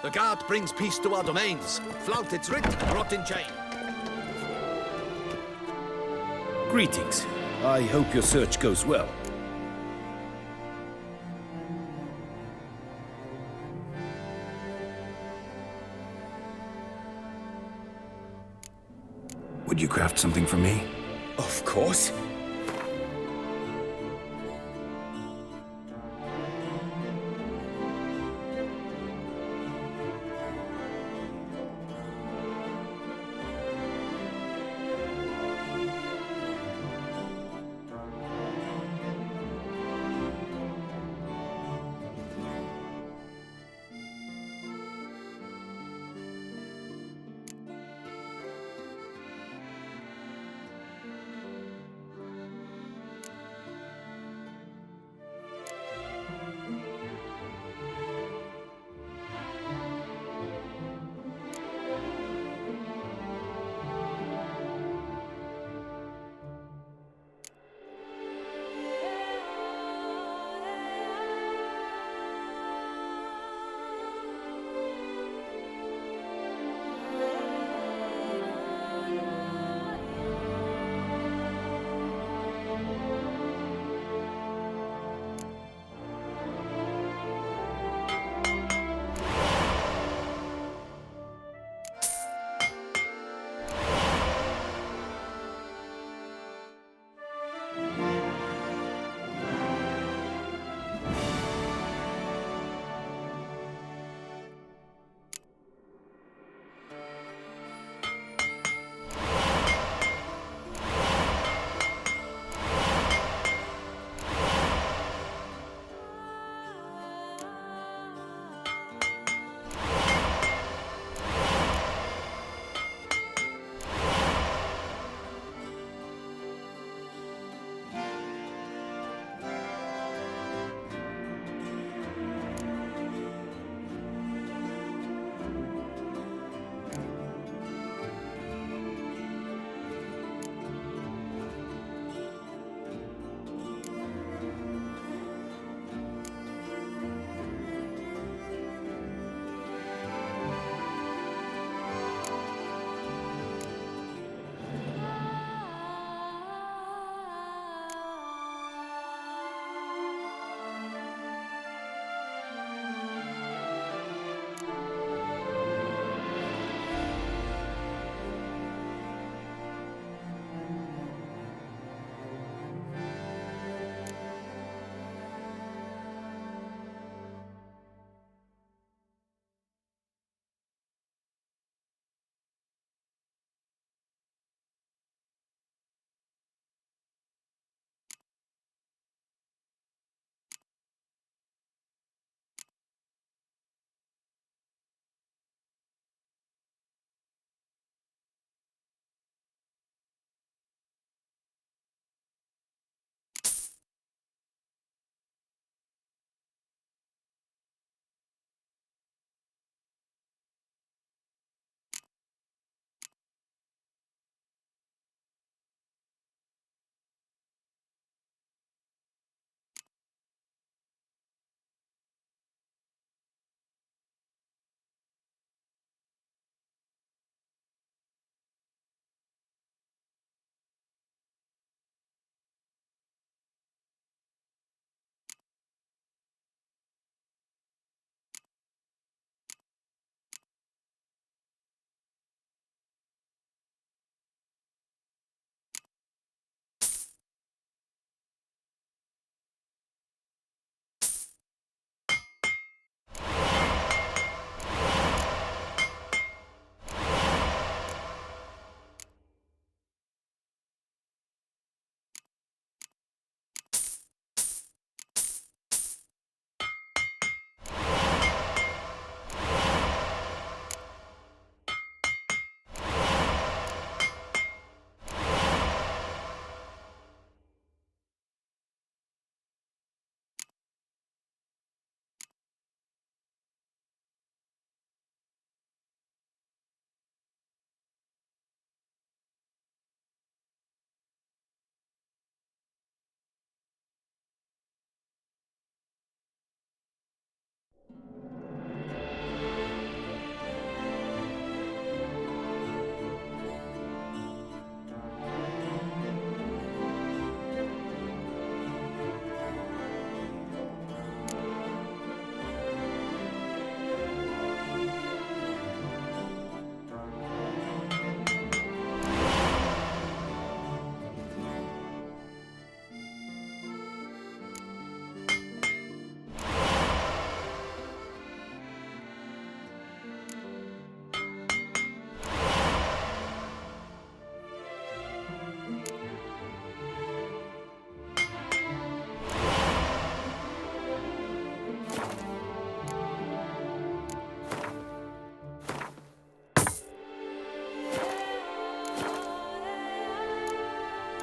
The guard brings peace to our domains. Flout its writ and rot in chain. Greetings. I hope your search goes well. Would you craft something for me? Of course.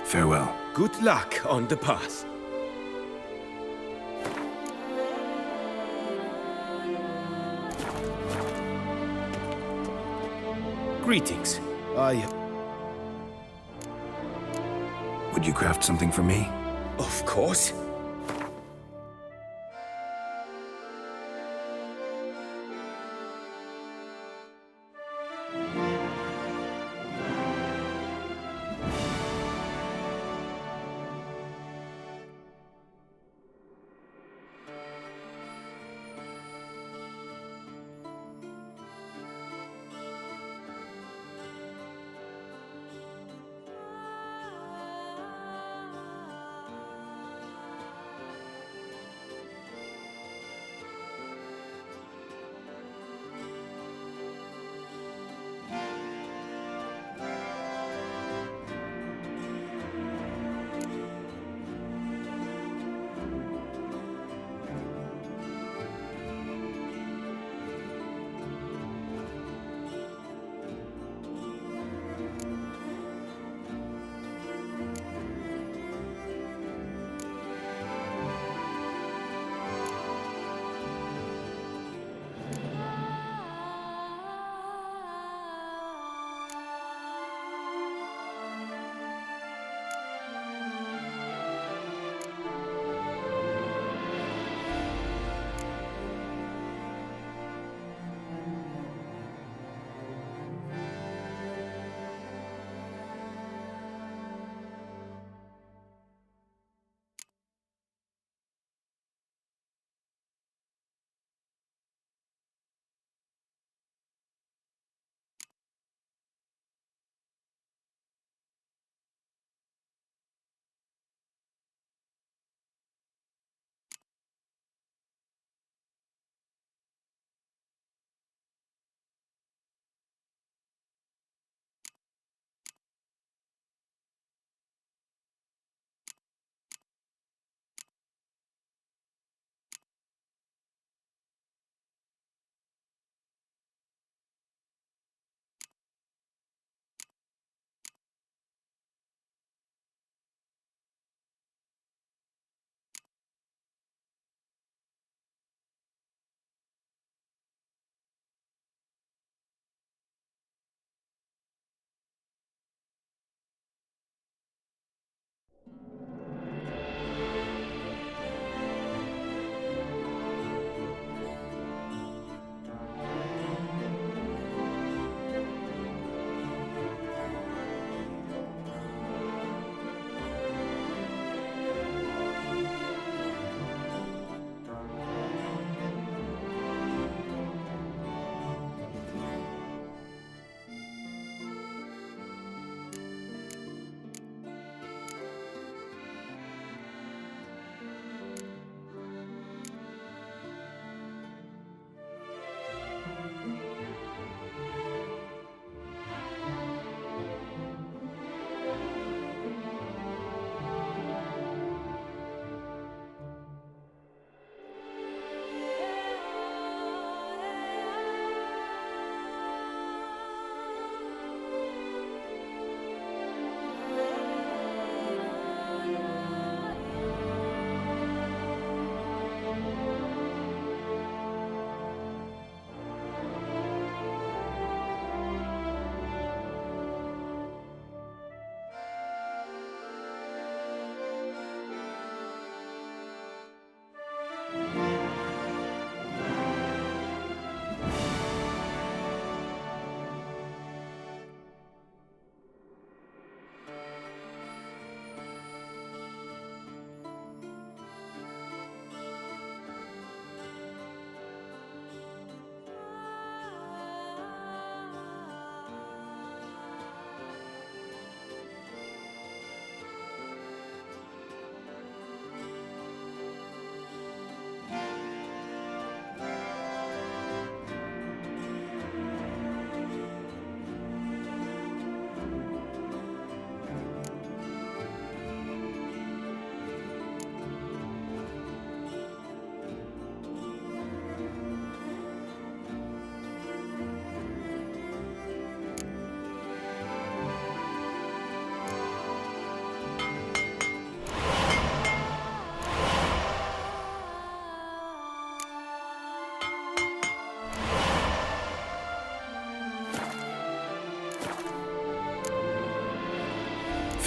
Farewell. Good luck on the path. Greetings. Would you craft something for me? Of course.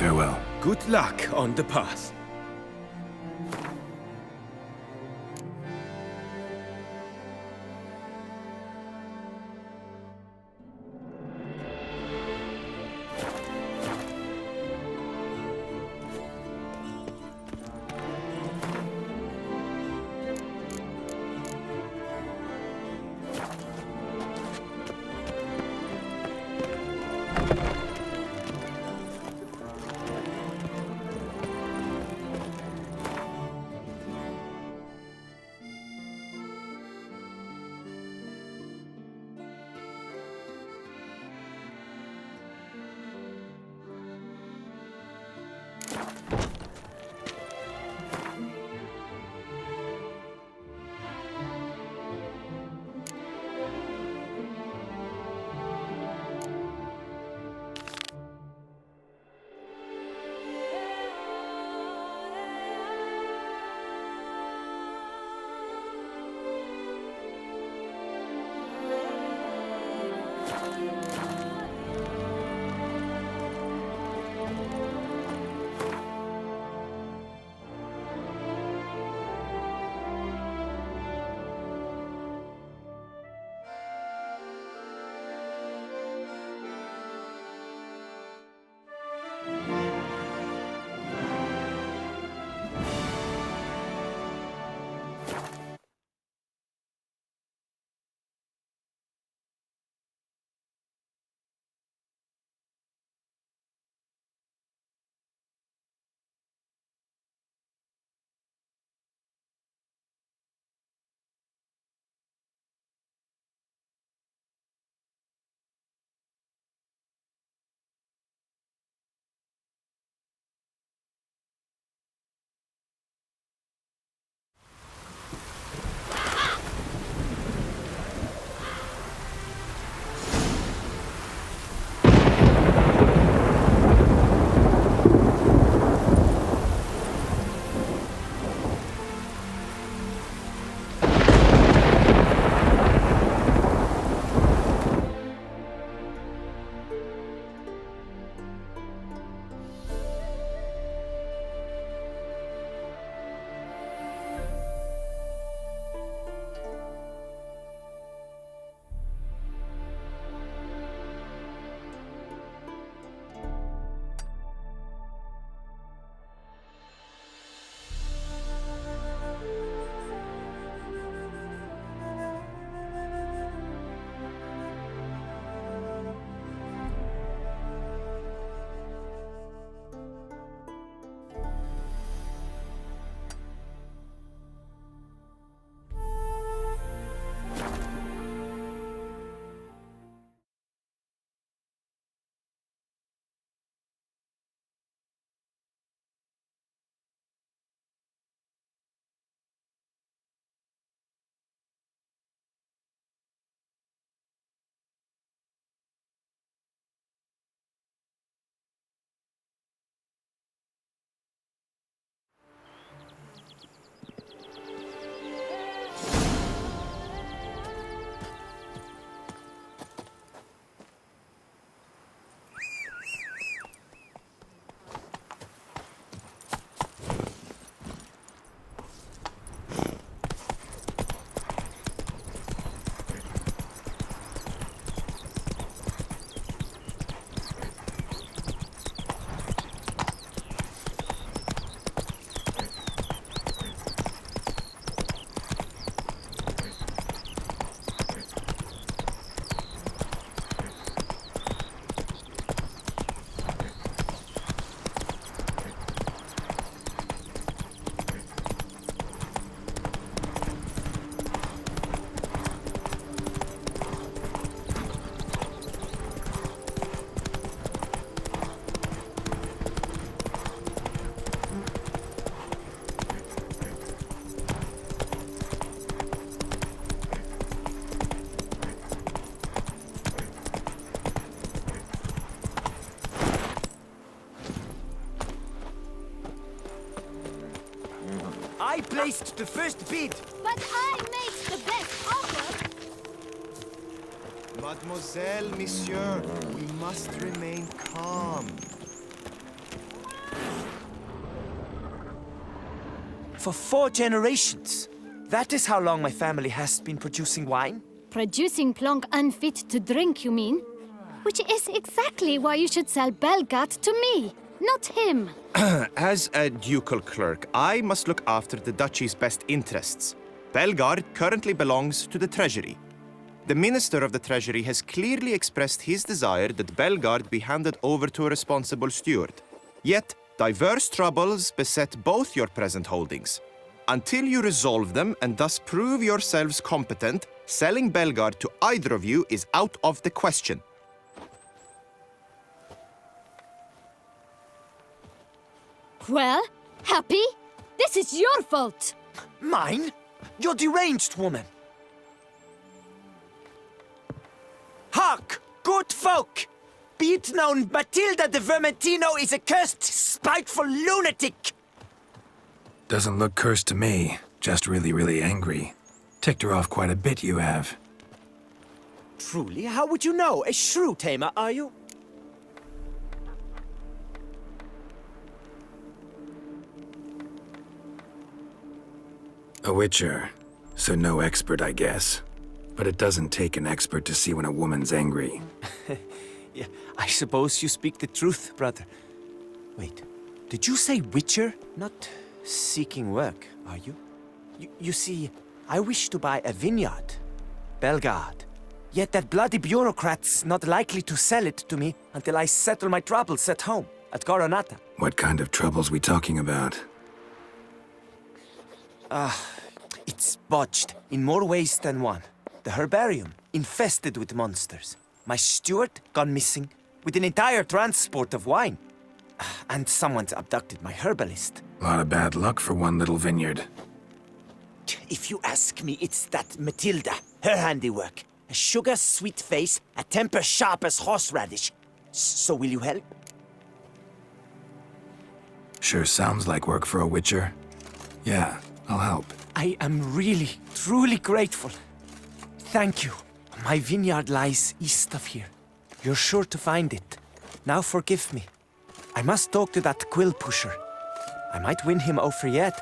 Farewell. Good luck on the path. I placed the first bid. But I made the best offer. Mademoiselle, monsieur, we must remain calm. For 4 generations. That is how long my family has been producing wine. Producing plonk unfit to drink, you mean? Which is exactly why you should sell Belgard to me, not him. As a ducal clerk, I must look after the duchy's best interests. Belgard currently belongs to the treasury. The Minister of the Treasury has clearly expressed his desire that Belgard be handed over to a responsible steward. Yet, diverse troubles beset both your present holdings. Until you resolve them and thus prove yourselves competent, selling Belgard to either of you is out of the question. Well, happy? This is your fault! Mine? You're deranged, woman! Hark, good folk! Be it known, Matilda de Vermentino is a cursed, spiteful lunatic! Doesn't look cursed to me. Just really, really angry. Ticked her off quite a bit, you have. Truly? How would you know? A shrew tamer, are you? A witcher, so no expert, I guess. But it doesn't take an expert to see when a woman's angry. Yeah, I suppose you speak the truth, brother. Wait, did you say witcher? Not seeking work, are you? You see, I wish to buy a vineyard. Belgard. Yet that bloody bureaucrat's not likely to sell it to me until I settle my troubles at home, at Coronata. What kind of troubles we talking about? It's botched in more ways than one. The herbarium, infested with monsters. My steward gone missing, with an entire transport of wine. And someone's abducted my herbalist. A lot of bad luck for one little vineyard. If you ask me, it's that Matilda, her handiwork. A sugar-sweet face, a temper sharp as horseradish. So will you help? Sure sounds like work for a witcher. Yeah, I'll help. I am really, truly grateful. Thank you. My vineyard lies east of here. You're sure to find it. Now forgive me. I must talk to that quill pusher. I might win him over yet.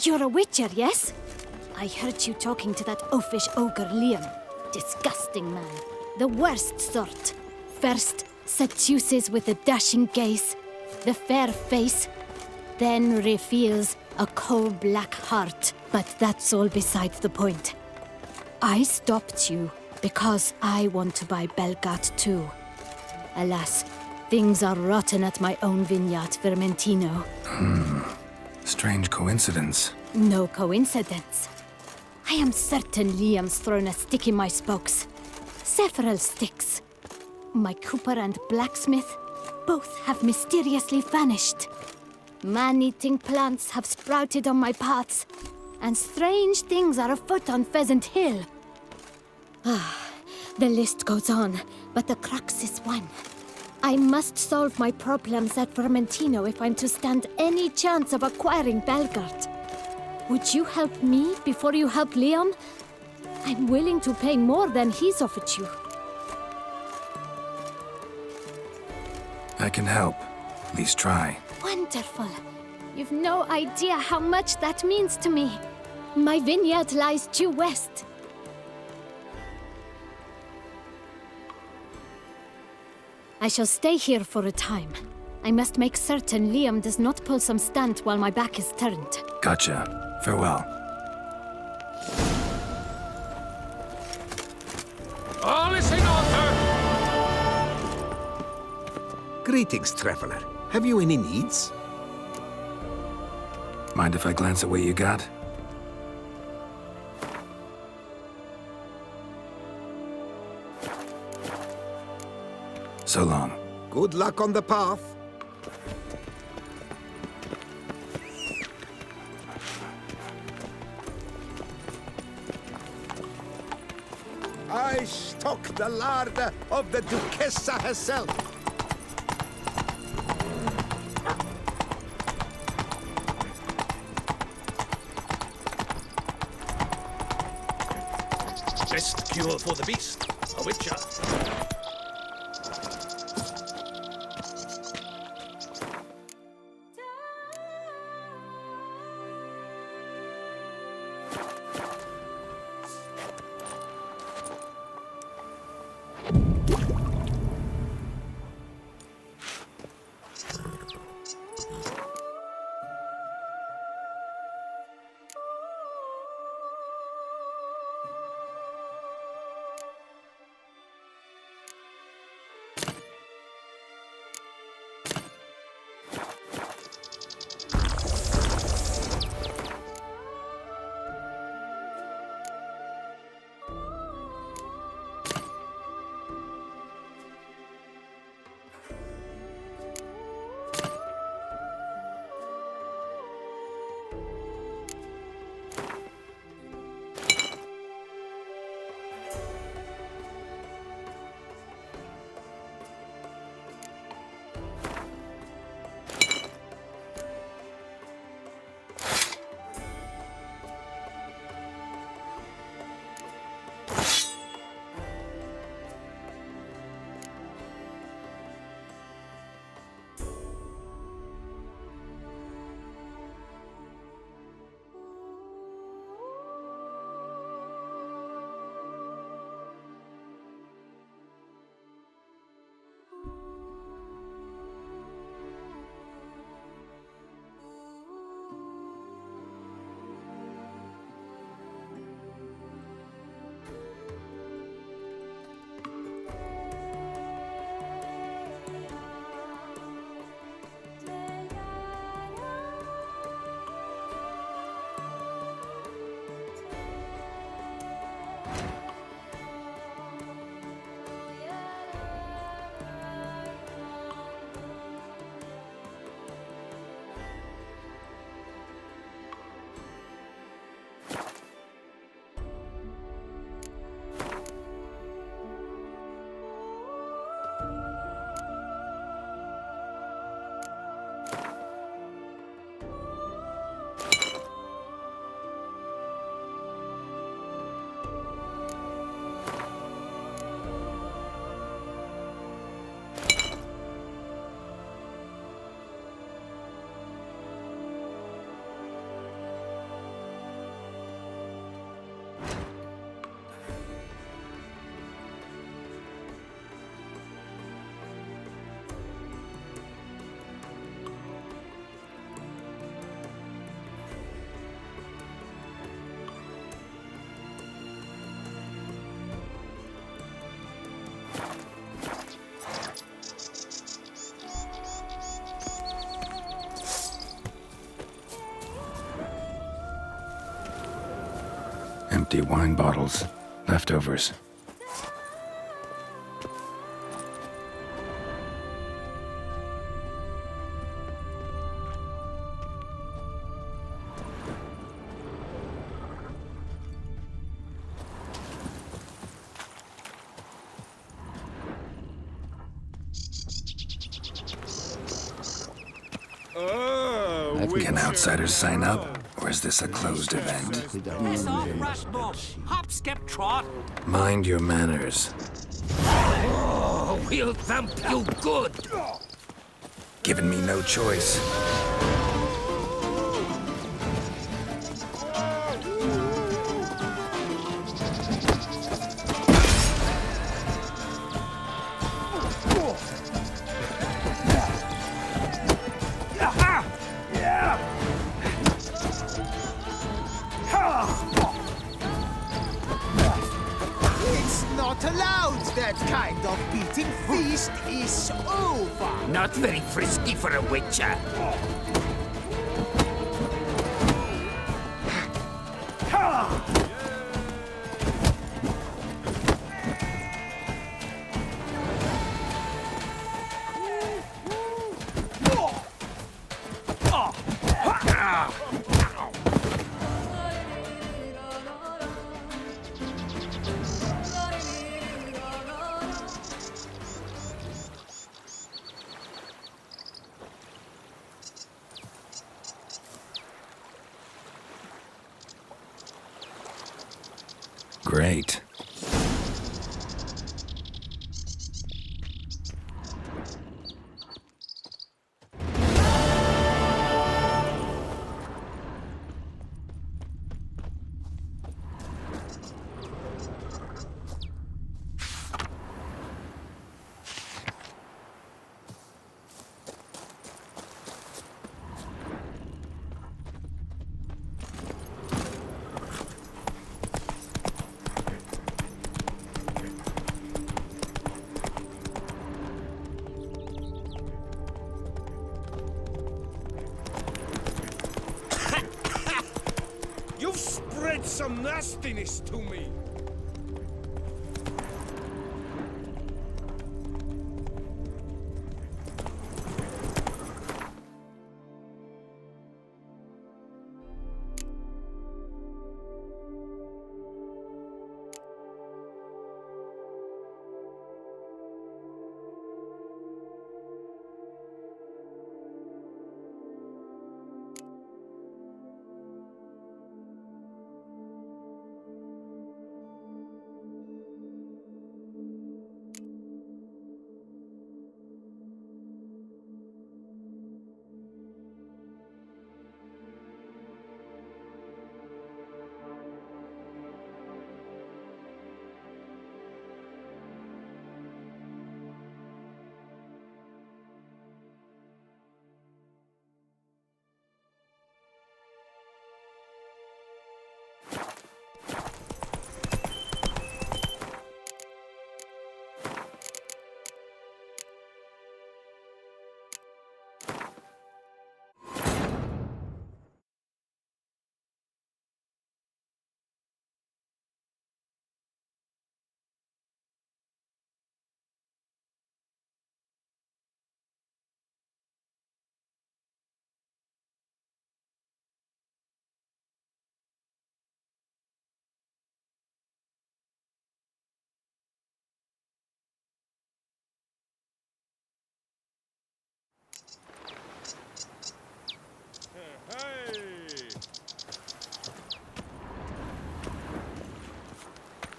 You're a witcher, yes? I heard you talking to that oafish ogre Liam. Disgusting man. The worst sort. First, seduces with a dashing gaze, the fair face, then reveals a coal-black heart. But that's all beside the point. I stopped you because I want to buy Belgard too. Alas, things are rotten at my own vineyard, Vermentino. Strange coincidence. No coincidence. I am certain Liam's thrown a stick in my spokes. Several sticks. My cooper and blacksmith both have mysteriously vanished. Man-eating plants have sprouted on my paths, and strange things are afoot on Pheasant Hill. The list goes on, but the crux is one. I must solve my problems at Vermentino if I'm to stand any chance of acquiring Belgard. Would you help me before you help Leon? I'm willing to pay more than he's offered you. I can help. At least try. Wonderful. You've no idea how much that means to me. My vineyard lies due west. I shall stay here for a time. I must make certain Liam does not pull some stunt while my back is turned. Gotcha. Farewell. All is in order! Greetings, traveler. Have you any needs? Mind if I glance at what you got? So long. Good luck on the path. I I stock the larder of the Duchessa herself. Best cure for the beast, a witcher. Empty wine bottles. Leftovers. Can outsiders sign up, or is this a closed event? Piss off, Rushmore! Hop, skip, trot! Mind your manners. Oh, we'll thump you good! Giving me no choice. That kind of beating feast is over. Not very frisky for a witcher. Great. You've spread some nastiness to me.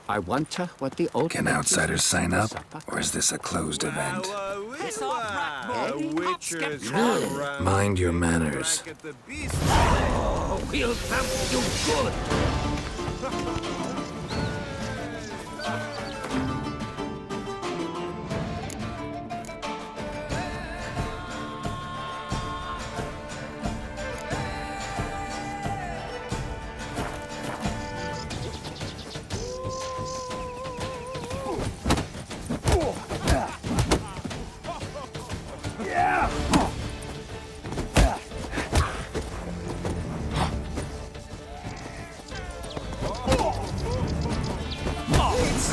I wonder what the old... Can outsiders sign up, or is this a closed event? Mind your manners. Oh, we'll thump you good.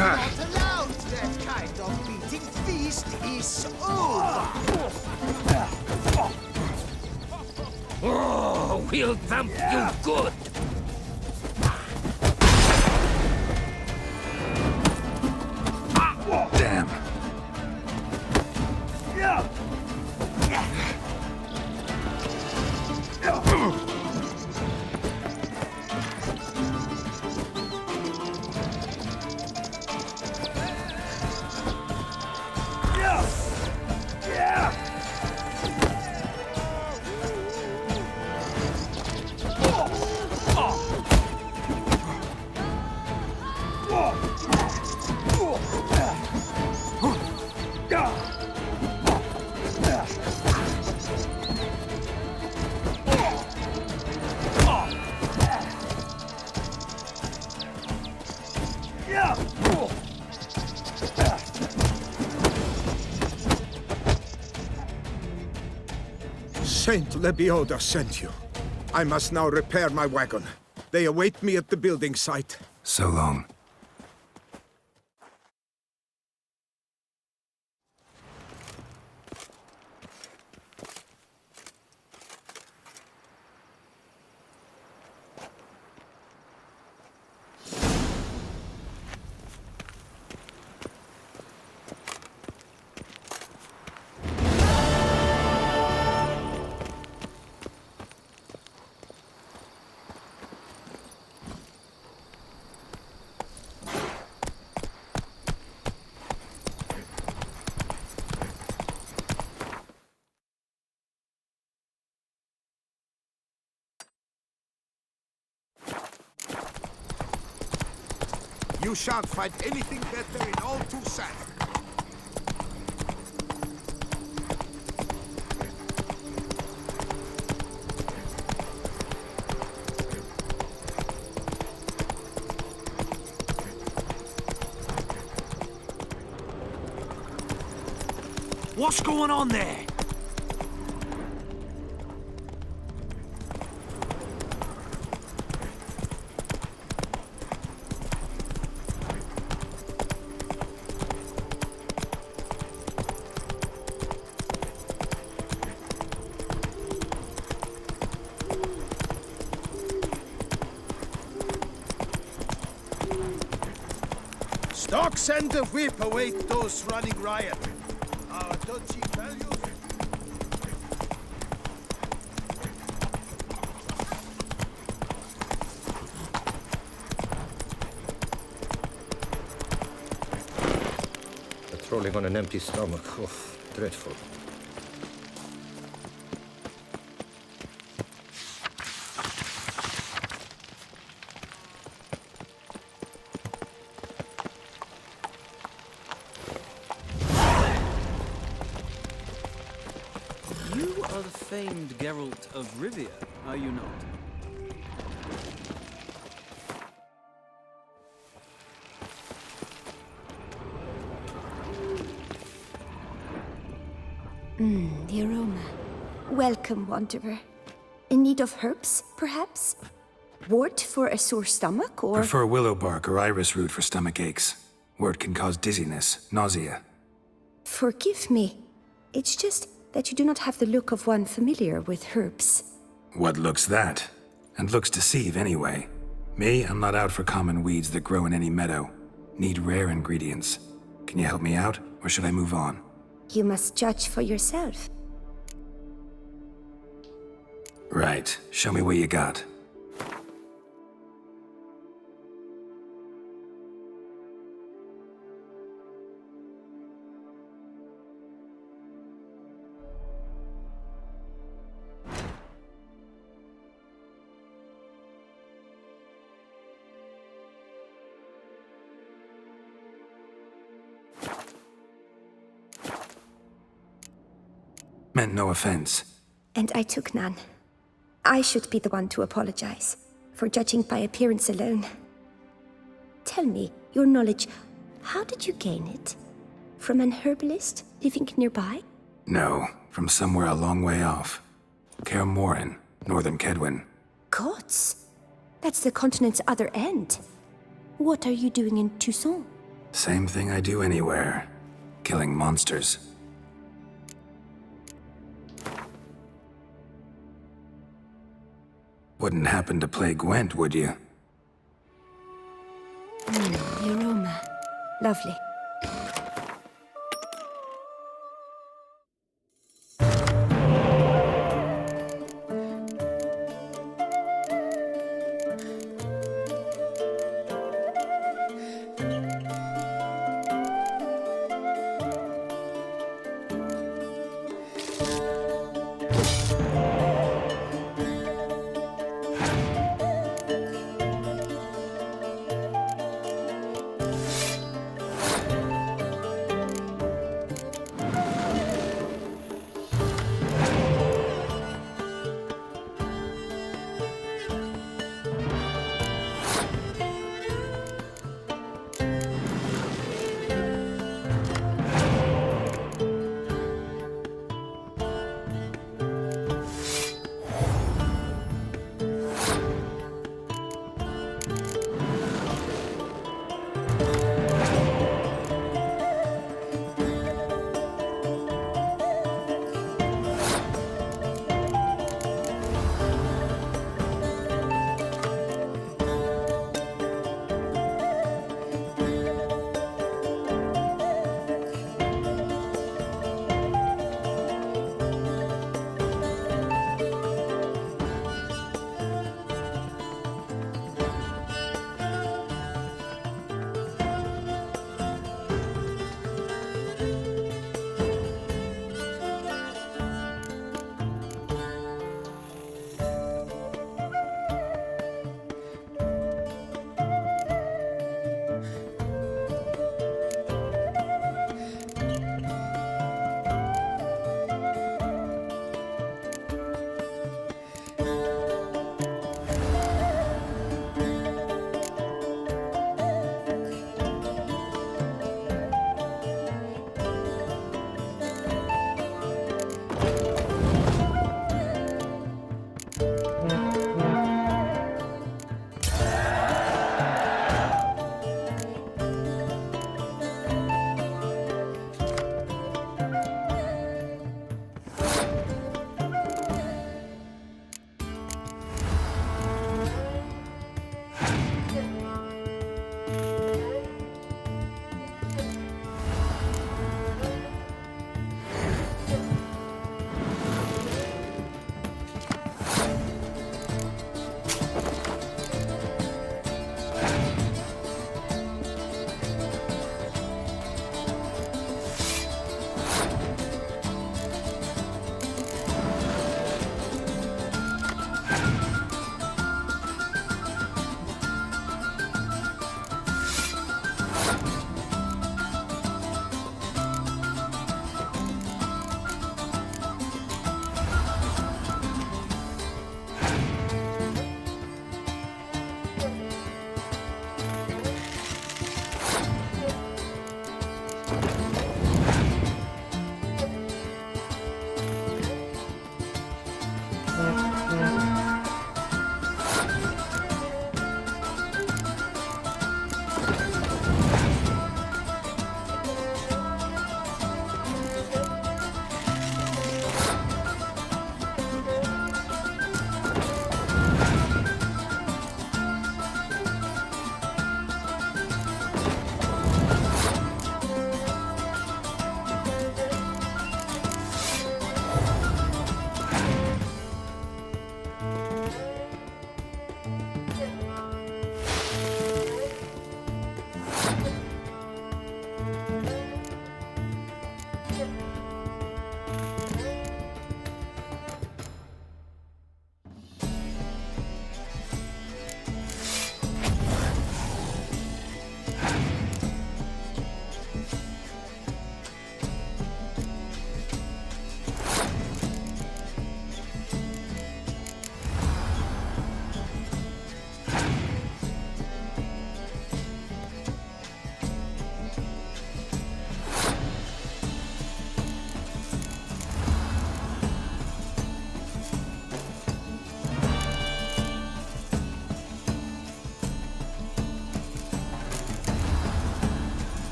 Not allowed. That kind of beating feast is over. Oh, we'll thump you good. Damn. Saint Lebioda sent you. I must now repair my wagon. They await me at the building site. So long. You shan't find anything better in all Tucson. What's going on there? Stocks and the whip await those running riot. Our duchy values. Patrolling on an empty stomach. Oh, dreadful. You are the famed Geralt of Rivia, are you not? The aroma. Welcome, wanderer. In need of herbs, perhaps? Wort for a sore stomach, or... Prefer willow bark or iris root for stomach aches. Wort can cause dizziness, nausea. Forgive me. It's just that you do not have the look of one familiar with herbs. What looks that? And looks deceive anyway. Me, I'm not out for common weeds that grow in any meadow. Need rare ingredients. Can you help me out, or should I move on? You must judge for yourself. Right. Show me what you got. Meant no offense. And I took none. I should be the one to apologize for judging by appearance alone. Tell me, your knowledge, how did you gain it? From an herbalist living nearby? No, from somewhere a long way off. Kaer Morhen, northern Kedwin. Gods! That's the continent's other end. What are you doing in Tucson? Same thing I do anywhere. Killing monsters. Wouldn't happen to play Gwent, would you? The aroma. Lovely.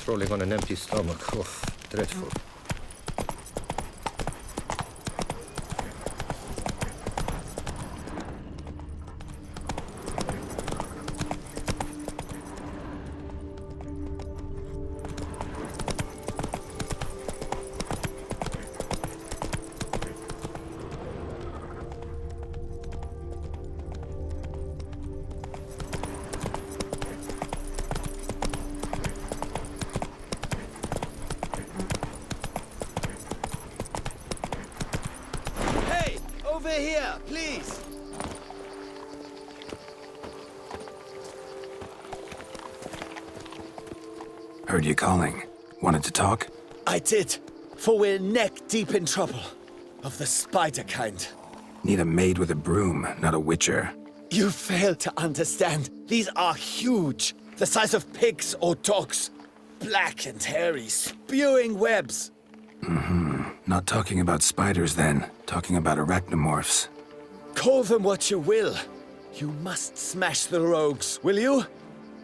Patrolling on an empty stomach. Oh, dreadful. Over here, please! Heard you calling. Wanted to talk? I did, for we're neck deep in trouble. Of the spider kind. Need a maid with a broom, not a witcher. You fail to understand. These are huge. The size of pigs or dogs. Black and hairy, spewing webs. Not talking about spiders then. Talking about arachnomorphs. Call them what you will. You must smash the rogues, will you?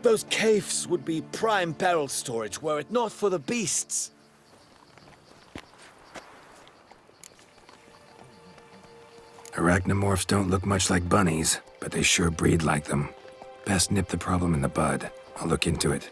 Those caves would be prime barrel storage were it not for the beasts. Arachnomorphs don't look much like bunnies, but they sure breed like them. Best nip the problem in the bud. I'll look into it.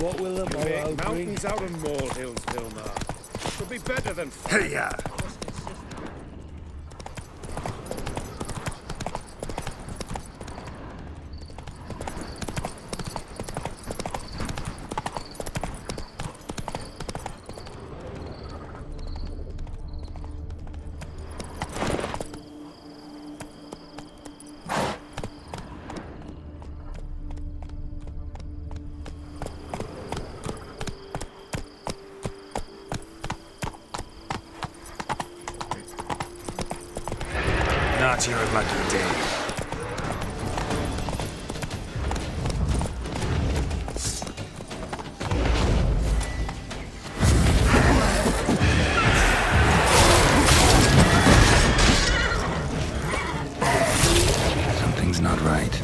What will the morrow bring? Mountains out of molehills, Vilmar. Could be better than fire. Not your lucky day. about right.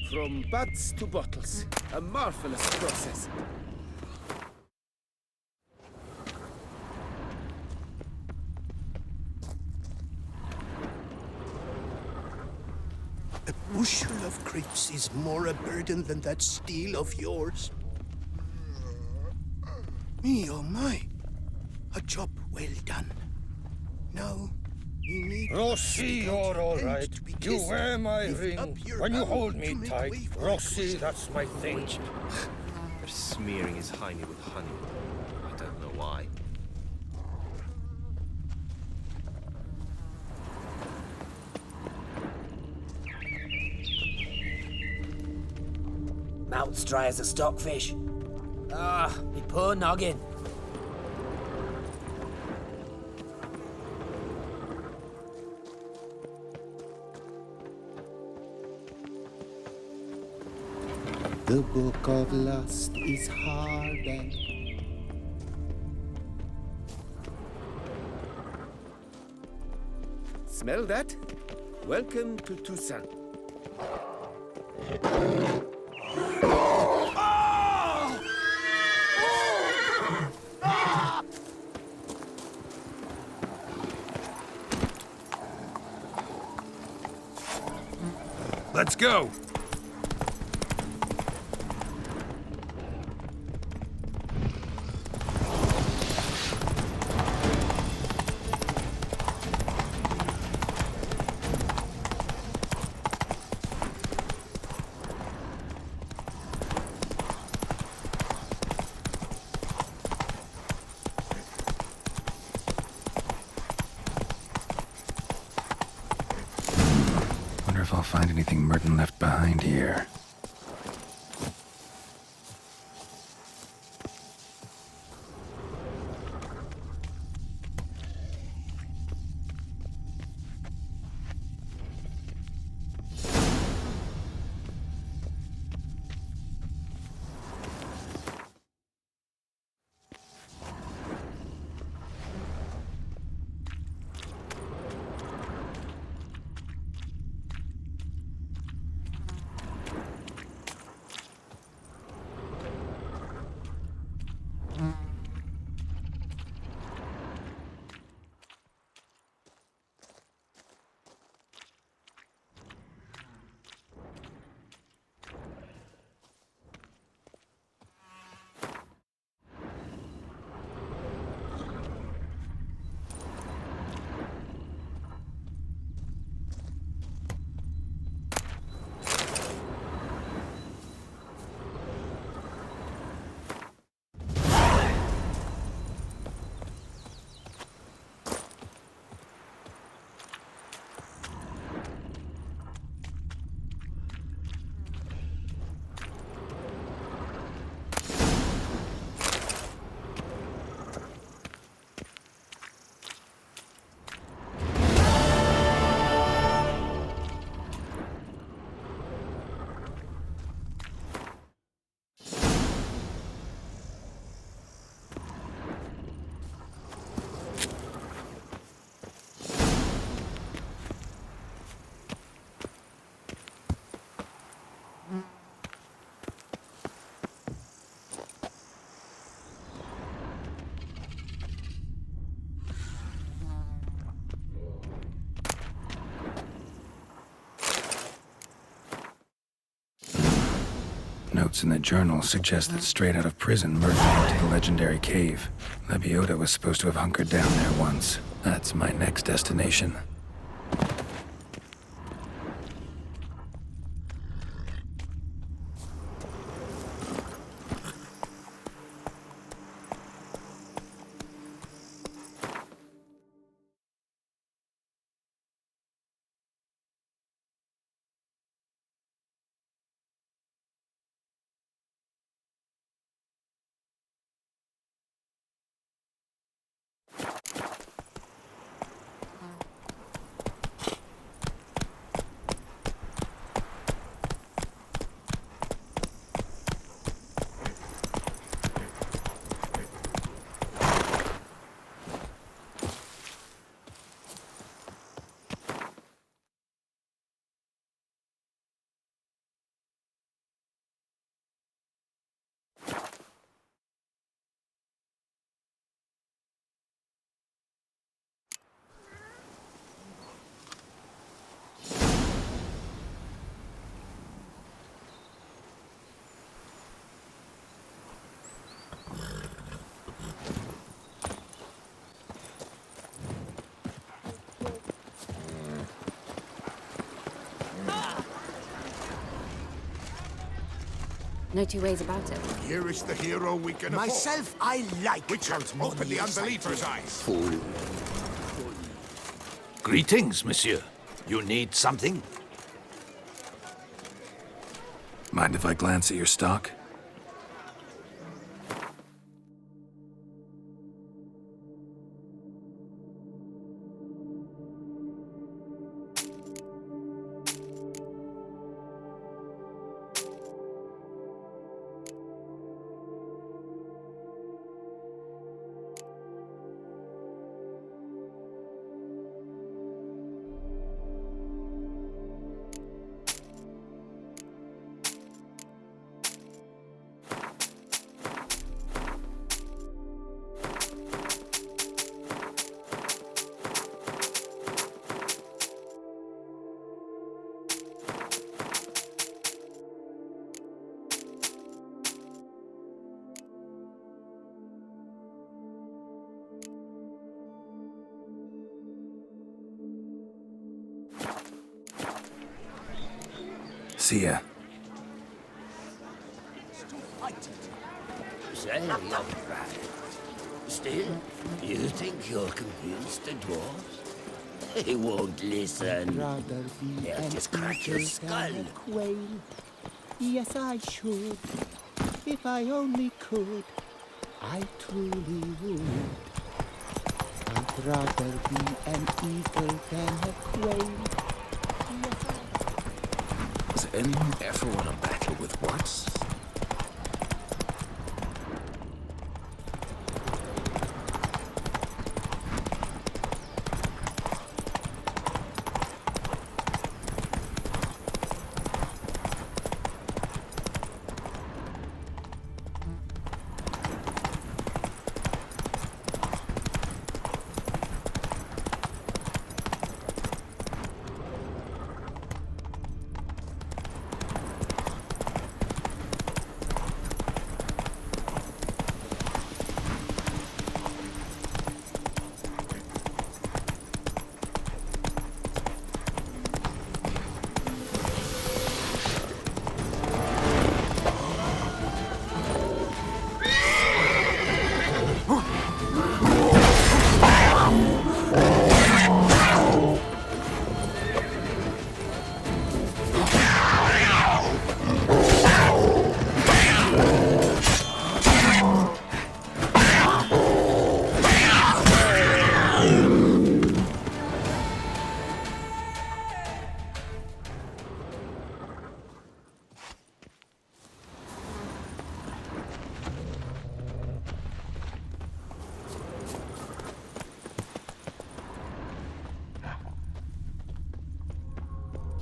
From buds to bottles. A marvelous process. A bushel of grapes is more a burden than that steel of yours. Me, oh my. A job well done. Now, you need... Rossi, you're all right. You wear my Lift ring. up your When you arm hold to me make tight, way for Rossi, it. that's my thing. They're smearing his hiney with honey. I don't know why. Mouth's dry as a stockfish. Ah, me poor noggin. The book of lust is hardened. Smell that? Welcome to Toussaint. Let's go! if I'll find anything Merton left behind here. Notes in the journal suggest that straight out of prison, Merton went to the legendary cave. Lebiota was supposed to have hunkered down there once. That's my next destination. No two ways about it. Here is the hero we can Myself, I like Witcher, open the unbeliever's eyes. Fool. Greetings, monsieur. You need something? Mind if I glance at your stock? See ya. Say, young brat. Still, you think you'll convince the dwarves? He won't listen. Rather be They'll an just crack your eagle skull. than a quail. Yes, I should. If I only could, I truly would. I'd rather be an eagle than a quail. Does anyone ever want to battle with words?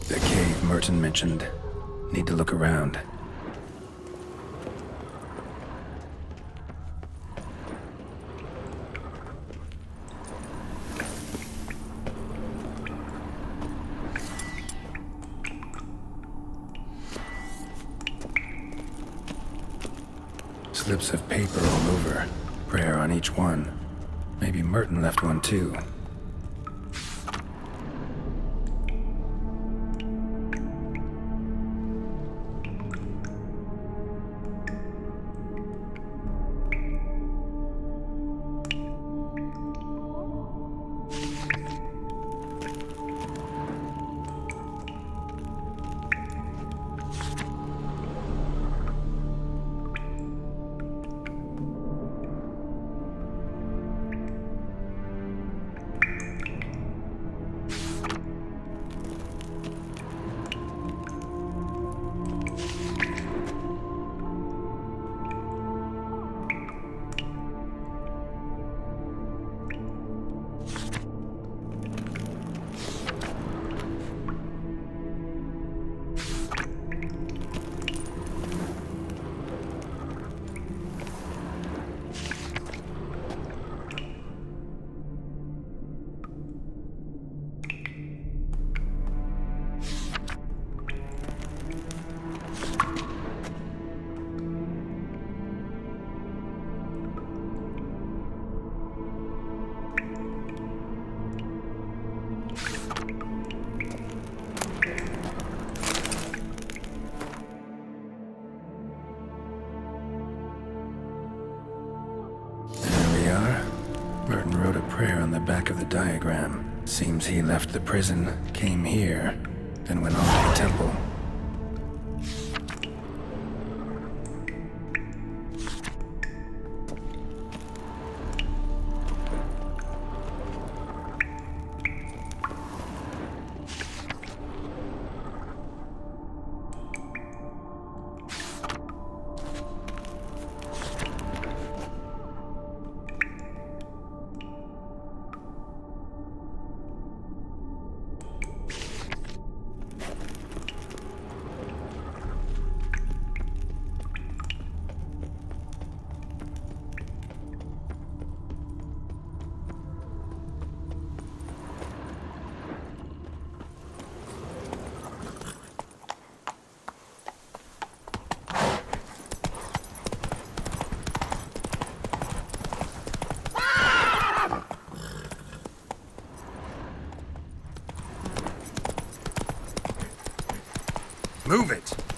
The cave Merton mentioned. Need to look around. Slips of paper all over. Prayer on each one. Maybe Merton left one too. Merton wrote a prayer on the back of the diagram. Seems he left the prison, came here, then went on to the temple. Move it!